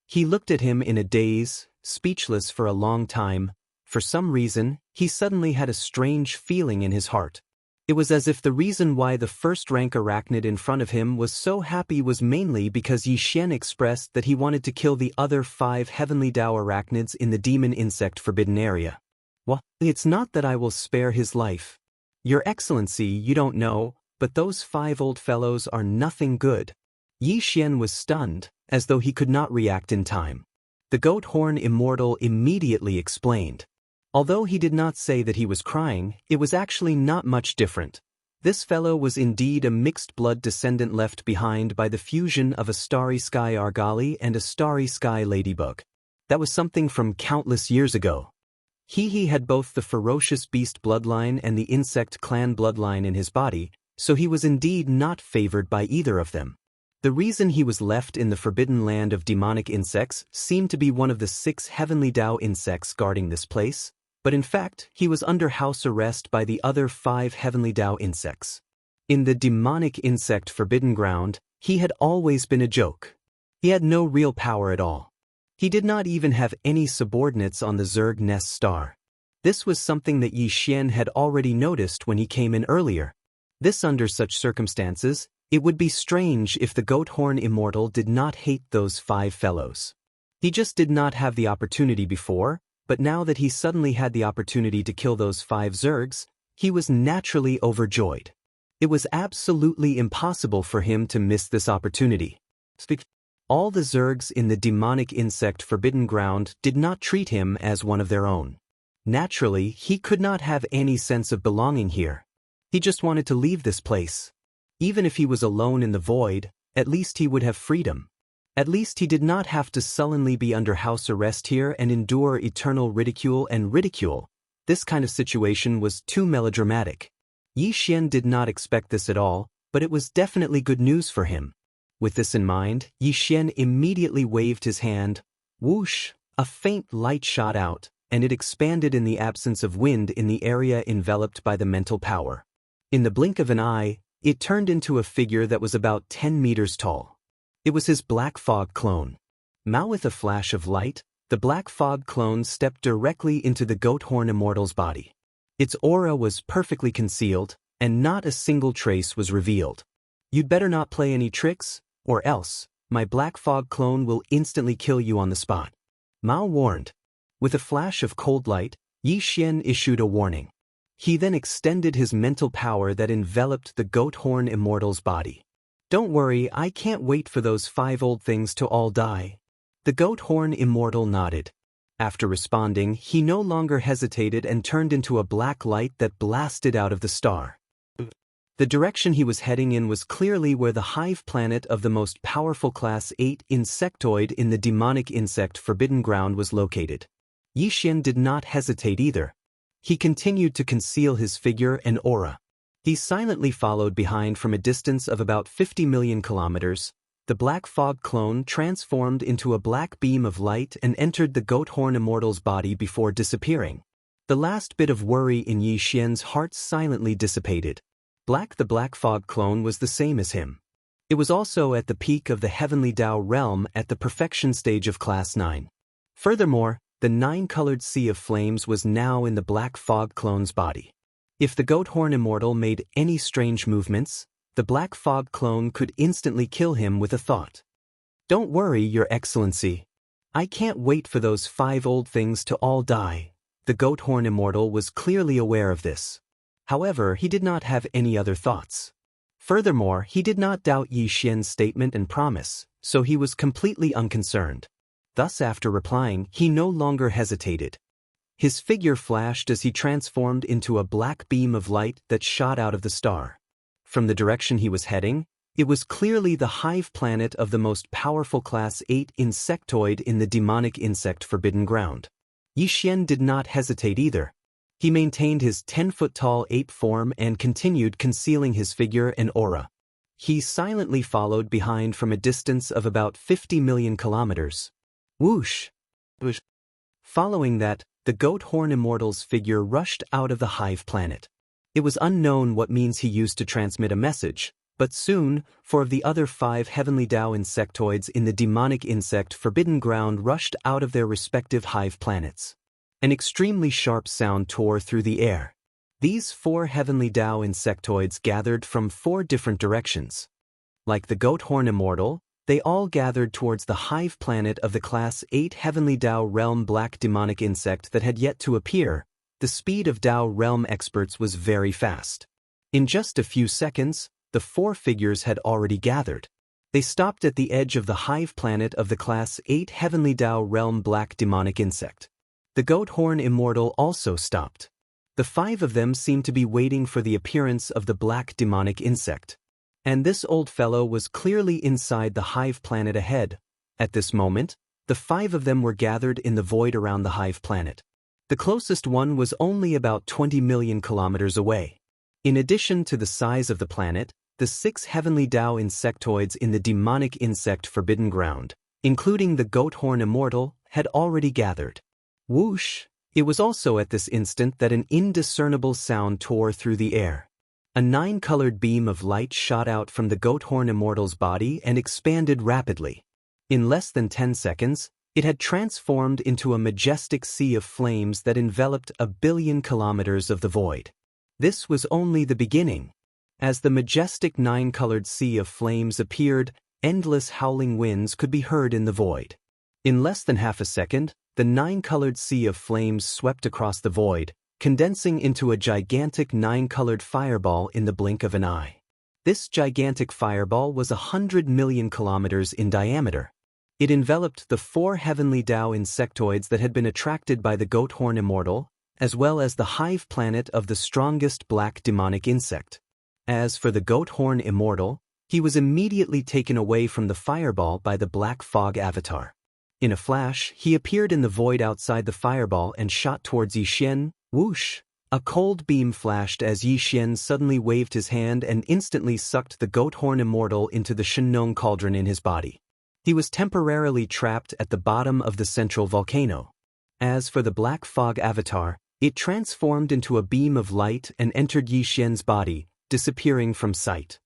He looked at him in a daze, speechless for a long time. For some reason, he suddenly had a strange feeling in his heart. It was as if the reason why the first-rank arachnid in front of him was so happy was mainly because Yi Xian expressed that he wanted to kill the other 5 heavenly Dao arachnids in the demon insect forbidden area. "Well, it's not that I will spare his life. Your Excellency, you don't know, but those 5 old fellows are nothing good." Yi Xian was stunned, as though he could not react in time. The goat horn immortal immediately explained. Although he did not say that he was crying, it was actually not much different. This fellow was indeed a mixed-blood descendant left behind by the fusion of a starry sky argali and a starry sky ladybug. That was something from countless years ago. He had both the ferocious beast bloodline and the insect clan bloodline in his body, so he was indeed not favored by either of them. The reason he was left in the forbidden land of demonic insects seemed to be one of the 6 heavenly Dao insects guarding this place, but in fact he was under house arrest by the other 5 heavenly Dao insects. In the demonic insect forbidden ground, he had always been a joke. He had no real power at all. He did not even have any subordinates on the Zerg Nest star. This was something that Yi Xian had already noticed when he came in earlier. Under such circumstances, it would be strange if the goat horn immortal did not hate those 5 fellows. He just did not have the opportunity before, but now that he suddenly had the opportunity to kill those 5 Zergs, he was naturally overjoyed. It was absolutely impossible for him to miss this opportunity. All the Zergs in the demonic insect forbidden ground did not treat him as one of their own. Naturally, he could not have any sense of belonging here. He just wanted to leave this place. Even if he was alone in the void, at least he would have freedom. At least he did not have to sullenly be under house arrest here and endure eternal ridicule and ridicule. This kind of situation was too melodramatic. Yi Xian did not expect this at all, but it was definitely good news for him. With this in mind, Yi Xian immediately waved his hand. Whoosh! A faint light shot out, and it expanded in the absence of wind in the area enveloped by the mental power. In the blink of an eye, it turned into a figure that was about 10 meters tall. It was his black fog clone. Now with a flash of light, the black fog clone stepped directly into the goat horn immortal's body. Its aura was perfectly concealed, and not a single trace was revealed. "You'd better not play any tricks, or else, my black fog clone will instantly kill you on the spot," Mao warned. With a flash of cold light, Yi Xian issued a warning. He then extended his mental power that enveloped the goat horn immortal's body. "Don't worry, I can't wait for those 5 old things to all die." The goat horn immortal nodded. After responding, he no longer hesitated and turned into a black light that blasted out of the star. The direction he was heading in was clearly where the hive planet of the most powerful Class 8 insectoid in the demonic insect forbidden ground was located. Yi Xian did not hesitate either. He continued to conceal his figure and aura. He silently followed behind from a distance of about 50 million kilometers. The black fog clone transformed into a black beam of light and entered the goat horn immortal's body before disappearing. The last bit of worry in Yi Xian's heart silently dissipated. The black fog clone was the same as him. It was also at the peak of the heavenly Dao realm at the perfection stage of Class 9. Furthermore, the 9-colored sea of flames was now in the black fog clone's body. If the goat horn immortal made any strange movements, the black fog clone could instantly kill him with a thought. "Don't worry, Your Excellency. I can't wait for those 5 old things to all die." The goat horn immortal was clearly aware of this. However, he did not have any other thoughts. Furthermore, he did not doubt Yi Xian's statement and promise, so he was completely unconcerned. Thus after replying, he no longer hesitated. His figure flashed as he transformed into a black beam of light that shot out of the star. From the direction he was heading, it was clearly the hive planet of the most powerful Class 8 insectoid in the demonic insect forbidden ground. Yi Xian did not hesitate either. He maintained his 10-foot-tall ape form and continued concealing his figure and aura. He silently followed behind from a distance of about 50 million kilometers. Whoosh! Whoosh! Following that, the goat horn immortal's figure rushed out of the hive planet. It was unknown what means he used to transmit a message, but soon, 4 of the other 5 heavenly Dao insectoids in the demonic insect forbidden ground rushed out of their respective hive planets. An extremely sharp sound tore through the air. These 4 heavenly Dao insectoids gathered from 4 different directions. Like the goat horn immortal, they all gathered towards the hive planet of the Class 8 heavenly Dao realm black demonic insect that had yet to appear. The speed of Dao realm experts was very fast. In just a few seconds, the 4 figures had already gathered. They stopped at the edge of the hive planet of the Class 8 heavenly Dao realm black demonic insect. The goat horn immortal also stopped. The 5 of them seemed to be waiting for the appearance of the black demonic insect. And this old fellow was clearly inside the hive planet ahead. At this moment, the 5 of them were gathered in the void around the hive planet. The closest one was only about 20 million kilometers away. In addition to the size of the planet, the 6 heavenly Dao insectoids in the demonic insect forbidden ground, including the goat horn immortal, had already gathered. Whoosh! It was also at this instant that an indiscernible sound tore through the air. A 9-colored beam of light shot out from the goat horn immortal's body and expanded rapidly. In less than 10 seconds, it had transformed into a majestic sea of flames that enveloped 1 billion kilometers of the void. This was only the beginning. As the majestic 9-colored sea of flames appeared, endless howling winds could be heard in the void. In less than half a second, the 9-colored sea of flames swept across the void, condensing into a gigantic 9-colored fireball in the blink of an eye. This gigantic fireball was 100 million kilometers in diameter. It enveloped the 4 heavenly Dao insectoids that had been attracted by the goat horn immortal, as well as the hive planet of the strongest black demonic insect. As for the goat horn immortal, he was immediately taken away from the fireball by the black fog avatar. In a flash, he appeared in the void outside the fireball and shot towards Yi Xian. Whoosh! A cold beam flashed as Yi Xian suddenly waved his hand and instantly sucked the goat horn immortal into the Shenong cauldron in his body. He was temporarily trapped at the bottom of the central volcano. As for the black fog avatar, it transformed into a beam of light and entered Yi Xian's body, disappearing from sight.